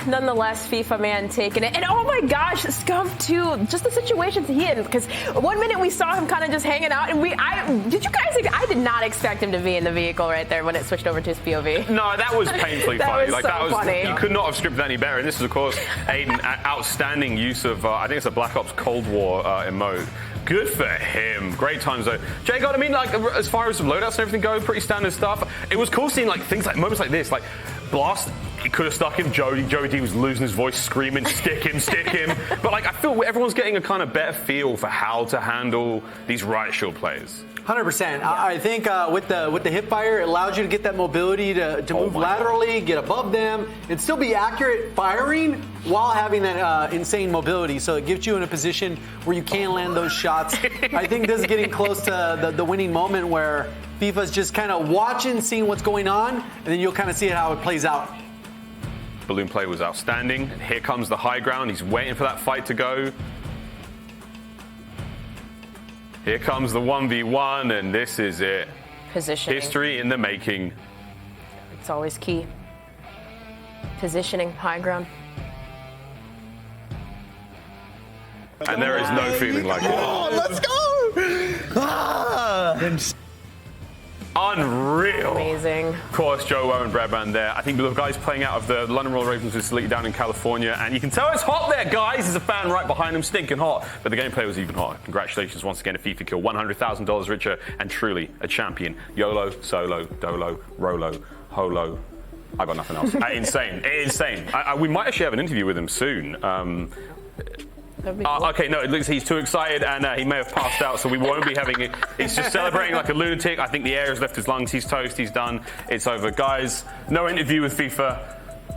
nonetheless, FIFA man taking it. And oh my gosh, Scump too, just the situations he in, because one minute we saw him kind of just hanging out, and did you guys think, I did not expect him to be in the vehicle right there when it switched over to his POV. No, that was painfully funny. Was so funny. You could not have scripted any better. And this is, of course, Aiden, outstanding use of, I think it's a Black Ops Cold War emote. Good for him. Great times though. Jay, God, I mean, like, as far as the loadouts and everything go, pretty standard stuff. It was cool seeing like things like moments like this, like Blast. He could have stuck him. Joey D was losing his voice, screaming, stick him. But like, I feel everyone's getting a kind of better feel for how to handle these Riot Shield players. 100%. I think with the hip fire, it allows you to get that mobility to move laterally, get above them, and still be accurate firing while having that insane mobility. So it gives you in a position where you can land those shots. I think this is getting close to the winning moment where FIFA's just kind of watching, seeing what's going on, and then you'll kind of see how it plays out. Balloon play was outstanding. Here comes the high ground. He's waiting for that fight to go. Here comes the 1v1, and this is it. Positioning. History in the making. It's always key. Positioning, high ground. And there is no feeling like it. Oh, let's go! Unreal. Amazing. Of course, Joe and Bradman there. I think the guys playing out of the London Royal Ravens facility down in California, and you can tell it's hot there, guys. There's a fan right behind them, stinking hot. But the gameplay was even hotter. Congratulations once again to FIFA Kill, $100,000 richer, and truly a champion. YOLO, solo, dolo, rolo, holo. I got nothing else. Insane. Insane. We might actually have an interview with him soon. Okay, no, it looks he's too excited and he may have passed out, so we won't be having it. He's just celebrating like a lunatic. I think the air has left his lungs. He's toast. He's done. It's over. Guys, no interview with FIFA.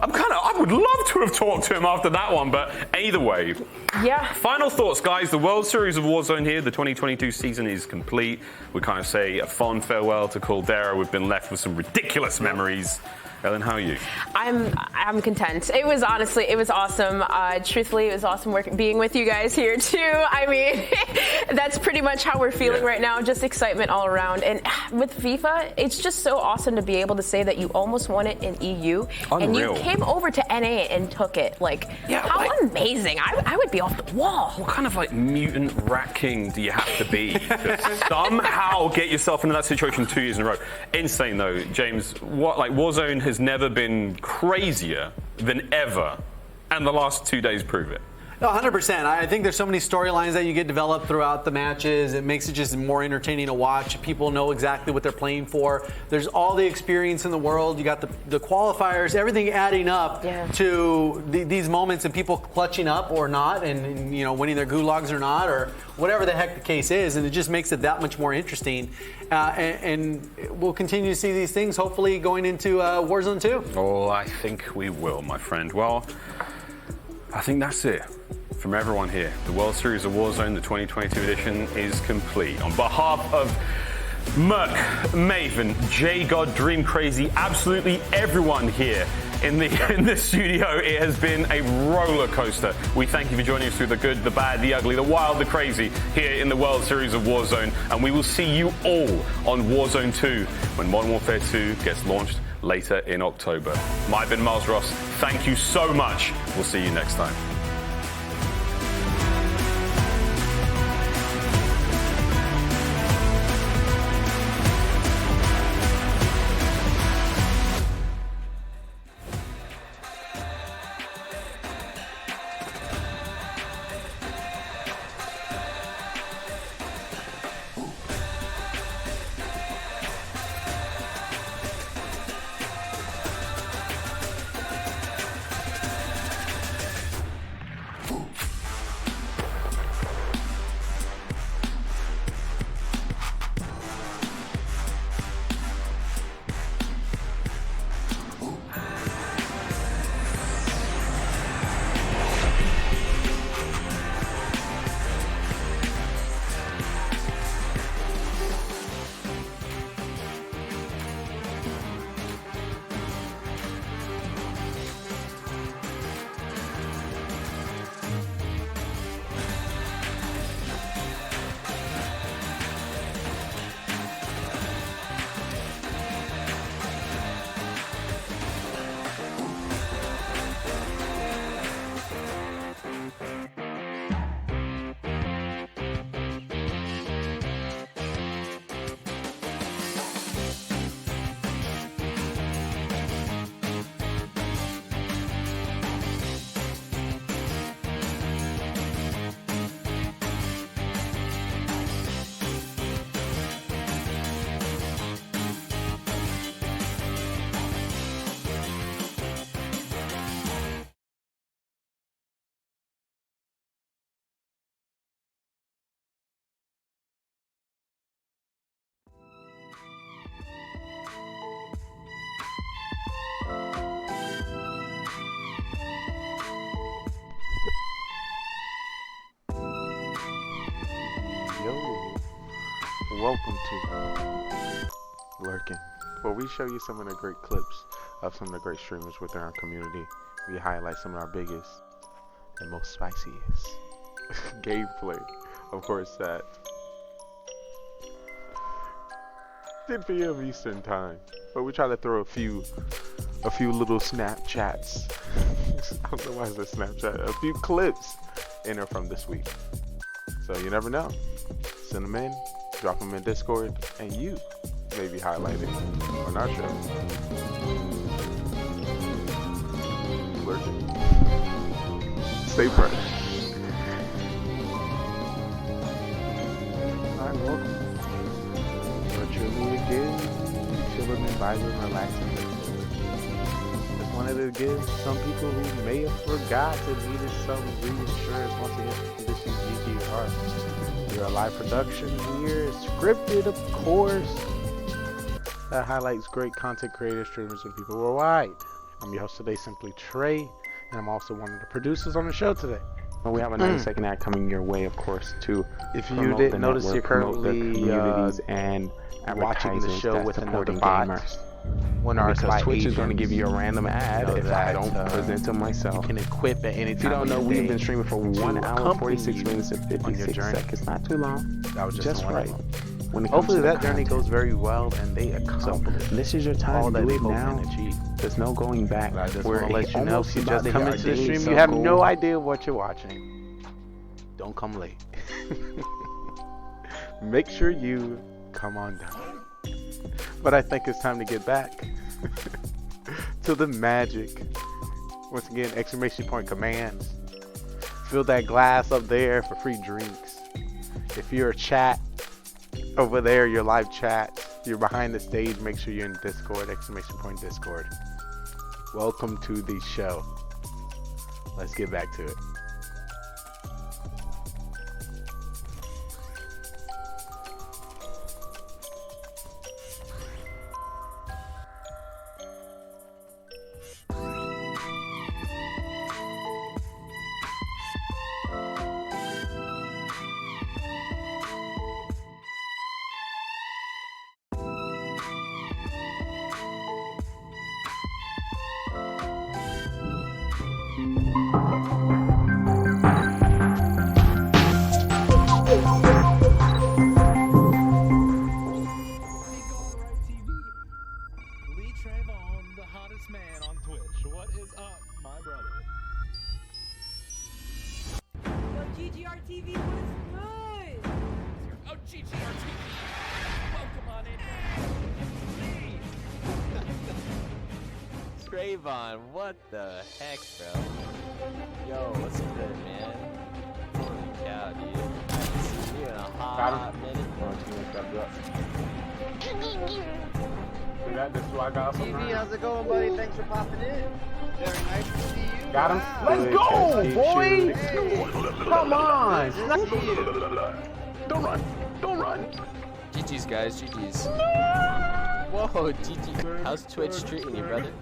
I would love to have talked to him after that one, but either way. Yeah. Final thoughts, guys. The World Series of Warzone here. The 2022 season is complete. We kind of say a fond farewell to Caldera. We've been left with some ridiculous memories. Ellen, how are you? I'm content. It was awesome. Truthfully, it was awesome being with you guys here too. I mean, that's pretty much how we're feeling right now. Just excitement all around. And with FIFA, it's just so awesome to be able to say that you almost won it in EU. Unreal. And you came over to NA and took it. Like, how amazing. I would be off the wall. What kind of like mutant rat king do you have to be to somehow get yourself into that situation 2 years in a row? Insane though, James. Warzone has never been crazier than ever, and the last 2 days prove it. No, 100%. I think there's so many storylines that you get developed throughout the matches. It makes it just more entertaining to watch. People know exactly what they're playing for. There's all the experience in the world. You got the qualifiers, everything adding up to these moments and people clutching up or not, and winning their gulags or not, or whatever the heck the case is. And it just makes it that much more interesting. And we'll continue to see these things, hopefully, going into Warzone 2. Oh, I think we will, my friend. Well, I think that's it from everyone here. The World Series of Warzone, the 2022 edition, is complete. On behalf of Merc, Maven, J-God, Dream Crazy, absolutely everyone here in the studio, it has been a roller coaster. We thank you for joining us through the good, the bad, the ugly, the wild, the crazy here in the World Series of Warzone. And we will see you all on Warzone 2 when Modern Warfare 2 gets launched later in October. I've been Miles Ross. Thank you so much. We'll see you next time. Welcome to Lurking, where we show you some of the great clips of some of the great streamers within our community. We highlight some of our biggest and most spiciest gameplay, of course, at 10 p.m. Eastern time. But we try to throw a few little Snapchats. I don't know why it's a Snapchat. A few clips in there from this week. So you never know. Send them in. Drop them in Discord, and you may be highlighted on our show. Lurking. Stay fresh. Alright, welcome. Virtually again, chilling and vibing, relaxing. Just wanted to give some people who may have forgotten needed some reassurance once again. This is GGR. We're a live production here, scripted of course, that highlights great content creators, streamers, and people worldwide. I'm your host today, Simply Trey, and I'm also one of the producers on the show today. Well, we have a 90-second ad coming your way, of course, to if you didn't notice, you're currently communities and watching the show with another bot. Gamers. When our Twitch is going to give you a random ad if I don't present to myself. You can equip at any time. If you don't know, we've been streaming for 1 hour, 46 minutes, and 56 seconds. Not too long. That was just right. Hopefully that journey goes very well and they accomplish. So this is your time to do it now. There's no going back. I just want to let you know, if you just come into the stream, you have no idea what you're watching. Don't come late. Make sure you come on down. But I think it's time to get back to the magic. Once again, exclamation point commands. fill that glass up there for free drinks. If you're a chat over there, your live chat, you're behind the stage, make sure you're in Discord, !Discord. Welcome to the show. Let's get back to it. What the heck, bro? Yo, what's good, man? Holy cow, dude. I haven't seen you in a hot minute. This is what I got. TV, how's it going, buddy? Thanks for popping in. Very nice to see you. Got him. Wow. Let's go, boy. Hey. Come on. Nice to see you. Don't run. Don't run. GG's, guys. GG's. Whoa, GG. How's Twitch treating you, brother?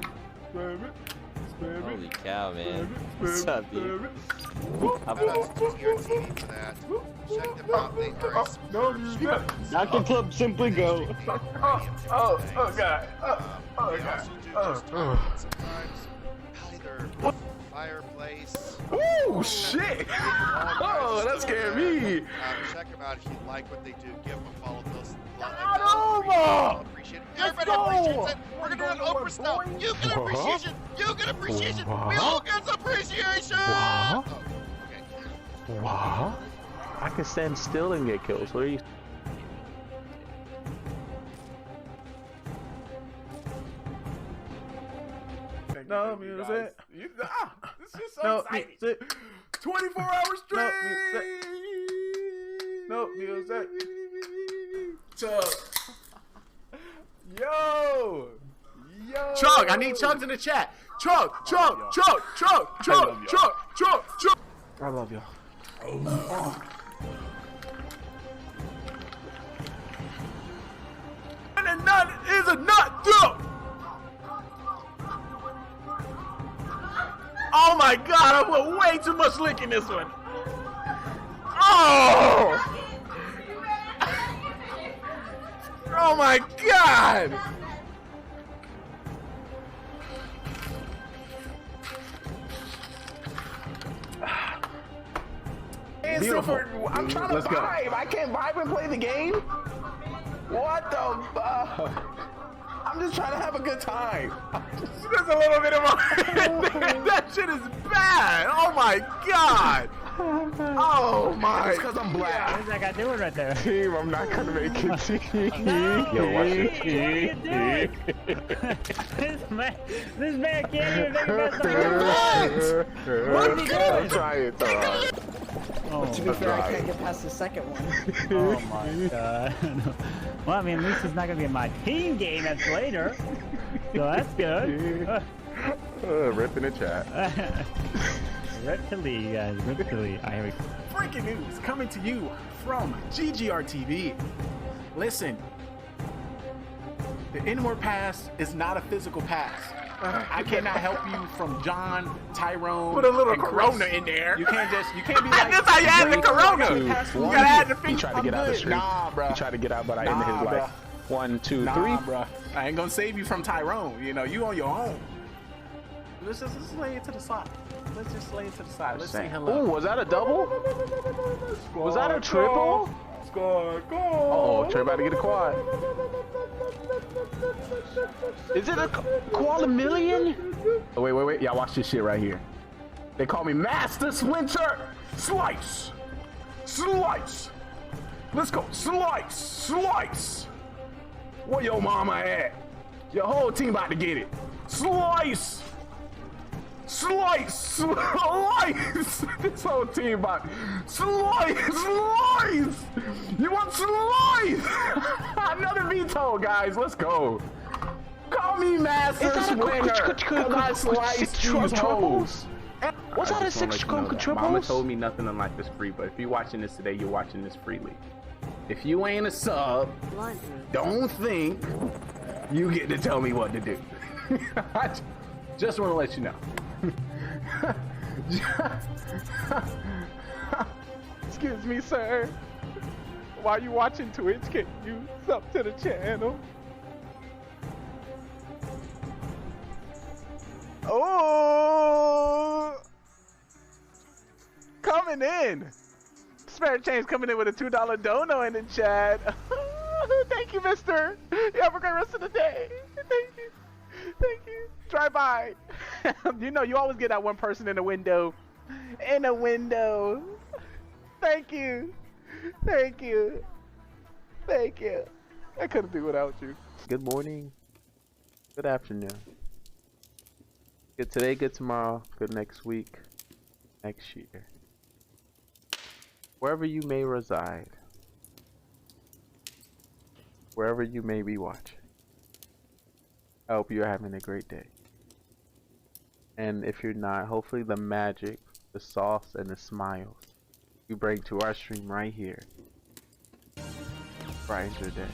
Holy cow, man. What's up, dude? Not the club, simply go. Oh, God. Fireplace. Oh, shit. Oh, that scared me. Check them out if you like what they do. Give them a follow. Appreciate it. Everybody appreciates it. We're gonna run Oprah now. You get appreciation. You get appreciation. We all get appreciation. What? I can stand still and get kills. What are you? No music. This is so exciting. 24 hours straight. No music. Chug. Yo. Chug, I need chugs in the chat. Chug. I love y'all. And a nut is a nut, dude. Oh my God, I put way too much lick in this one. Oh! Oh my God! Beautiful. I'm trying to vibe. I can't vibe and play the game. What the fuck? I'm just trying to have a good time. There's a little bit of that shit is bad. Oh my God. Oh my. It's because I'm black. What is that guy doing right there? Team, I'm not gonna make it. Yo, watch it. This man can't even make it. What is he doing? I'm trying. To be fair, I can't get past the second one. Oh my God. Well, I mean, at least it's not going to be my team game that's later. So that's good. Rip in the chat. Rip to Lee, guys. Rip to Lee. Here we go. Breaking news coming to you from GGR TV. Listen, the inward pass is not a physical pass. I cannot help you from John, Tyrone. Put a little Corona in there. You can't be like. That's how you add the Corona. You gotta add the finger. He tried to get out the street. Nah, bro. He tried to get out, but I ended his life. 1, 2, 3. Bro. I ain't gonna save you from Tyrone. You know, you on your own. Let's just lay it to the side. Let's just lay it to the side. Let's say hello. Oh, was that a double? Was that a triple? Score, oh, Trey about to get a quad. Is it a quad million? Oh, wait. Y'all watch this shit right here. They call me Master Splinter. Slice. Let's go. Slice. Where your mama at? Your whole team about to get it. Slice. Slice! This whole team, but slice! You want slice? Another veto, guys. Let's go. Call me master swinger. Cause I slice these hoes. What's that a 6 triples? Mama told me nothing in life is free, but if you're watching this today, you're watching this freely. If you ain't a sub, don't think you get to tell me what to do. I just want to let you know. Excuse me, sir. While you watching Twitch, can you sub to the channel? Oh, coming in. Spare Change coming in with a $2 dono in the chat. Thank you, mister. You have a great rest of the day. Thank you. Thank you. Drive by. You know, you always get that one person in the window. In a window. Thank you. Thank you. Thank you. I couldn't do without you. Good morning. Good afternoon. Good today, good tomorrow, good next week, next year. Wherever you may reside. Wherever you may be watching. I hope you're having a great day. And if you're not, hopefully the magic, the sauce, and the smiles you bring to our stream right here brightens your day.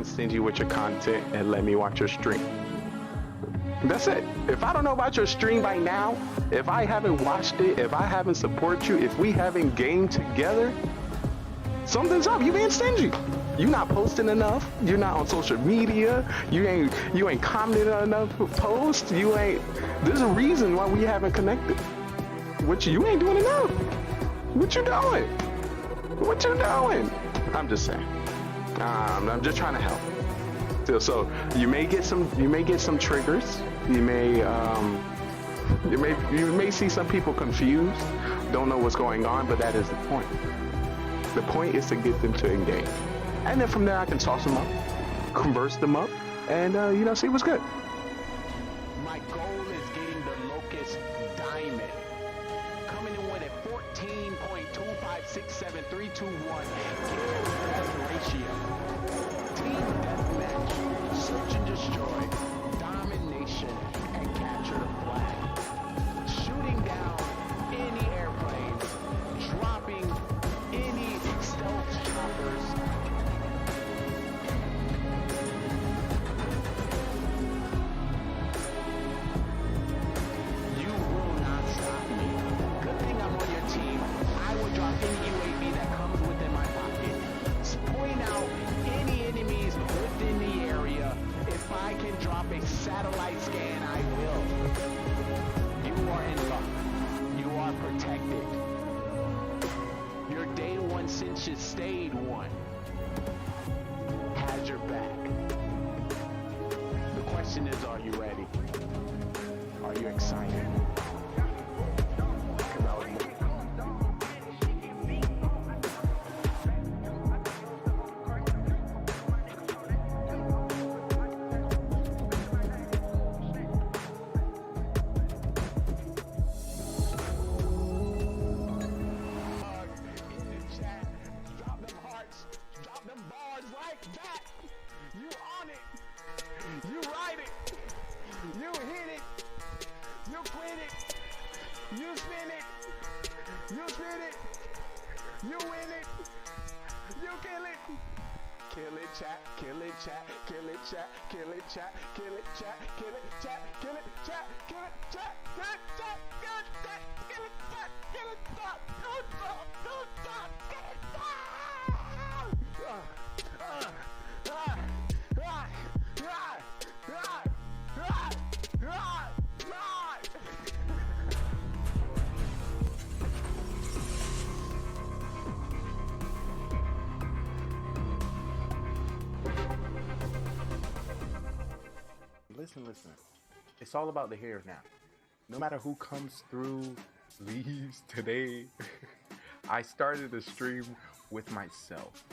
Stingy with your content and let me watch your stream. That's it. If I don't know about your stream by now, if I haven't watched it, if I haven't supported you, if we haven't gamed together, something's up. You being stingy. You're not posting enough. You're not on social media. You ain't commented on enough posts. You ain't. There's a reason why we haven't connected. What you ain't doing enough. What you doing? What you doing? I'm just saying. I'm just trying to help. So you may get some triggers. You may see some people confused, don't know what's going on, but that is the point. The point is to get them to engage, and then from there I can toss them up, converse them up, and see what's good. My goal is getting the Locust Diamond, coming in with a 14.2567321 best ratio. Team deathmatch, search and destroy, domination, and capture the flag. Shooting down any airplanes, dropping any stealth choppers. You will not stop me. Good thing I'm on your team. I will drop any UAV that comes within my pocket. Point out any enemies within the area. If I can drop a satellite scan, I will. You are in luck. You are protected. Your day one since you stayed one has your back. The question is, are you ready? Are you excited? You win it. You kill it. Kill it, chat. Kill it, chat. Kill it, chat. Kill it, chat. Kill it, chat. Kill it, chat. Kill it, chat. Kill it, chat. Kill it, chat. Kill it, chat. Kill it, chat. Kill it, chat. Kill it, chat. Kill it, chat. Kill it, Listen. It's all about the hair now. No matter who comes through, leaves today, I started the stream with myself.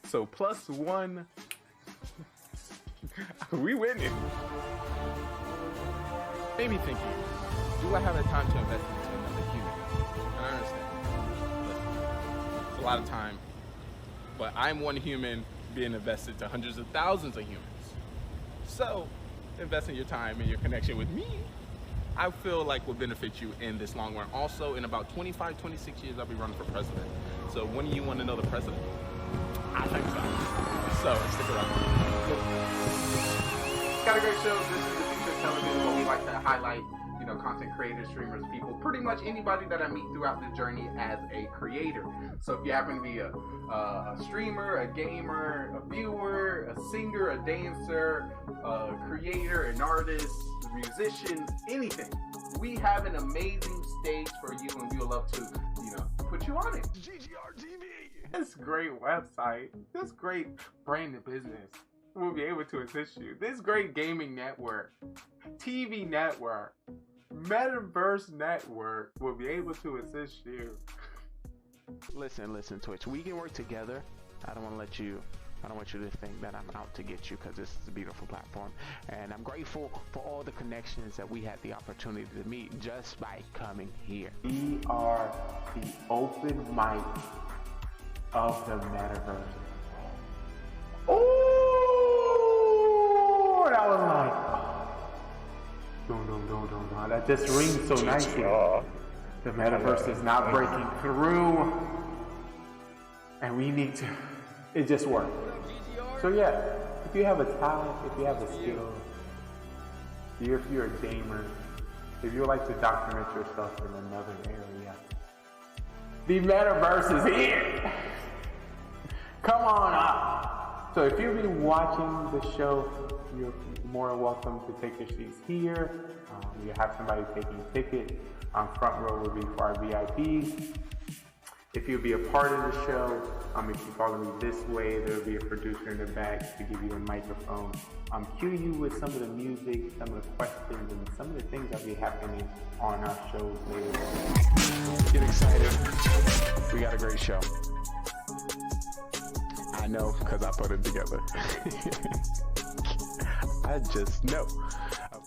So +1, we winning. Maybe thinking, do I have the time to invest into another human? And I understand. Listen, it's a lot of time, but I'm one human being invested to hundreds of thousands of humans. So, investing your time and your connection with me, I feel like will benefit you in this long run. Also, in about 25, 26 years, I'll be running for president. So when do you want to know the president? I think so. So, stick around. Got a great show. This is the future of television, where we like to highlight, content creators, streamers, people, pretty much anybody that I meet throughout the journey as a creator. So if you happen to be a streamer, a gamer, a viewer, a singer, a dancer, a creator, an artist, a musician, anything, we have an amazing stage for you, and we would love to, put you on it. GGR TV. This great website, this great brand and business will be able to assist you. This great gaming network, TV network, Metaverse network will be able to assist you. Listen, Twitch. We can work together. I don't want you to think that I'm out to get you, because this is a beautiful platform. And I'm grateful for all the connections that we had the opportunity to meet just by coming here. We are the open mic of the Metaverse. Oh, that was like, no. That just rings so nicely. The Metaverse is not breaking through, and we need to. It just worked. So yeah, if you have a talent, if you have a skill, if you're a gamer, if you like to document yourself in another area, the Metaverse is here. Come on up. So if you've been watching the show, you're more welcome to take your seats here. You have somebody taking a ticket. Front row will be for our VIPs. If you'll be a part of the show, if you follow me this way, there'll be a producer in the back to give you a microphone. Cue you with some of the music, some of the questions, and some of the things that will be happening on our shows later on. Get excited. We got a great show. I know, because I put it together. I just know.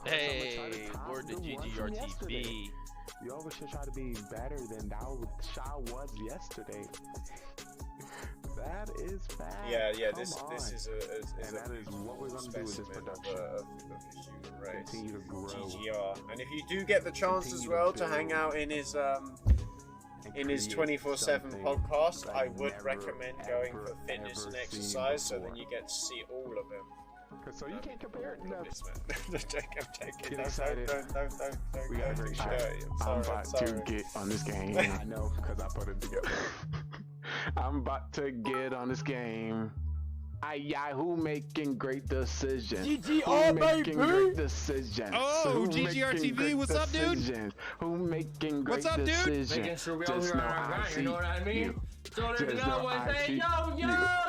Hey, word to GGR TV. You always should try to be better than Shaw was yesterday. That is bad. Yeah. This is a what we're gonna do with this production. Of the human race. Continue to grow. GGR. And if you do get the chance as well to hang out in his 24/7 podcast, I would recommend going for fitness and exercise, so then you get to see all of him. So you can't compare it. No. I'm taking. Get excited. Don't. We got a great show. I'm about to get on this game. I know, because I put it together. I'm about to get on this game. Who making great decisions? GGR, making great decisions? Oh, GGR TV, what's up, dude? Who making great decisions? What's up, dude? Making sure we all here on our grind, you know what I mean? So let me know what I say. Yo,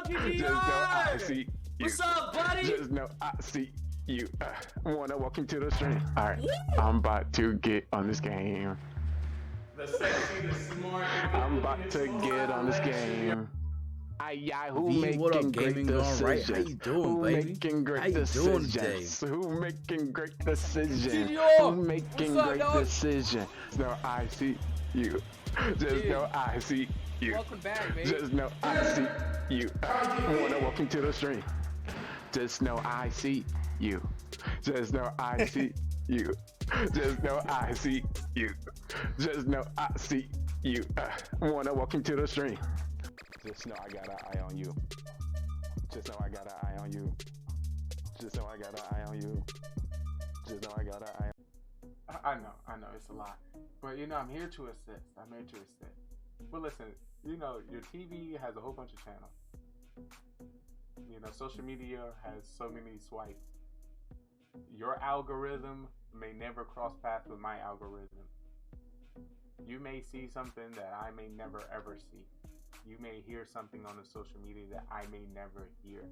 GGR! What's up, buddy? Just know I see you. Wanna walk into the stream? Alright, I'm about to get on this game. The sexy, the smart. I'm about to get on this game. Who making what up, great Gaming GoneRight? decisions? How you doing, Who baby? making great How you doing today? decisions? Who making great decisions? GGR! Who making What's up, great dog? decisions? No, I see you. Just know I see you. Welcome back, baby. Just know I see you. Wanna walk into the stream? Just know I see you. Just know I see you. Just know I see you. Just know I see You wanna walk into the stream? Just know I got an eye on you. Just know I got an eye on you. Just know I got an eye on you. Just know I got an eye on I know, it's a lot. But you know, I'm here to assist. But listen, you know, your TV has a whole bunch of channels. You know, social media has so many swipes. Your algorithm may never cross paths with my algorithm. You may see something that I may never ever see. You may hear something on the social media that I may never hear.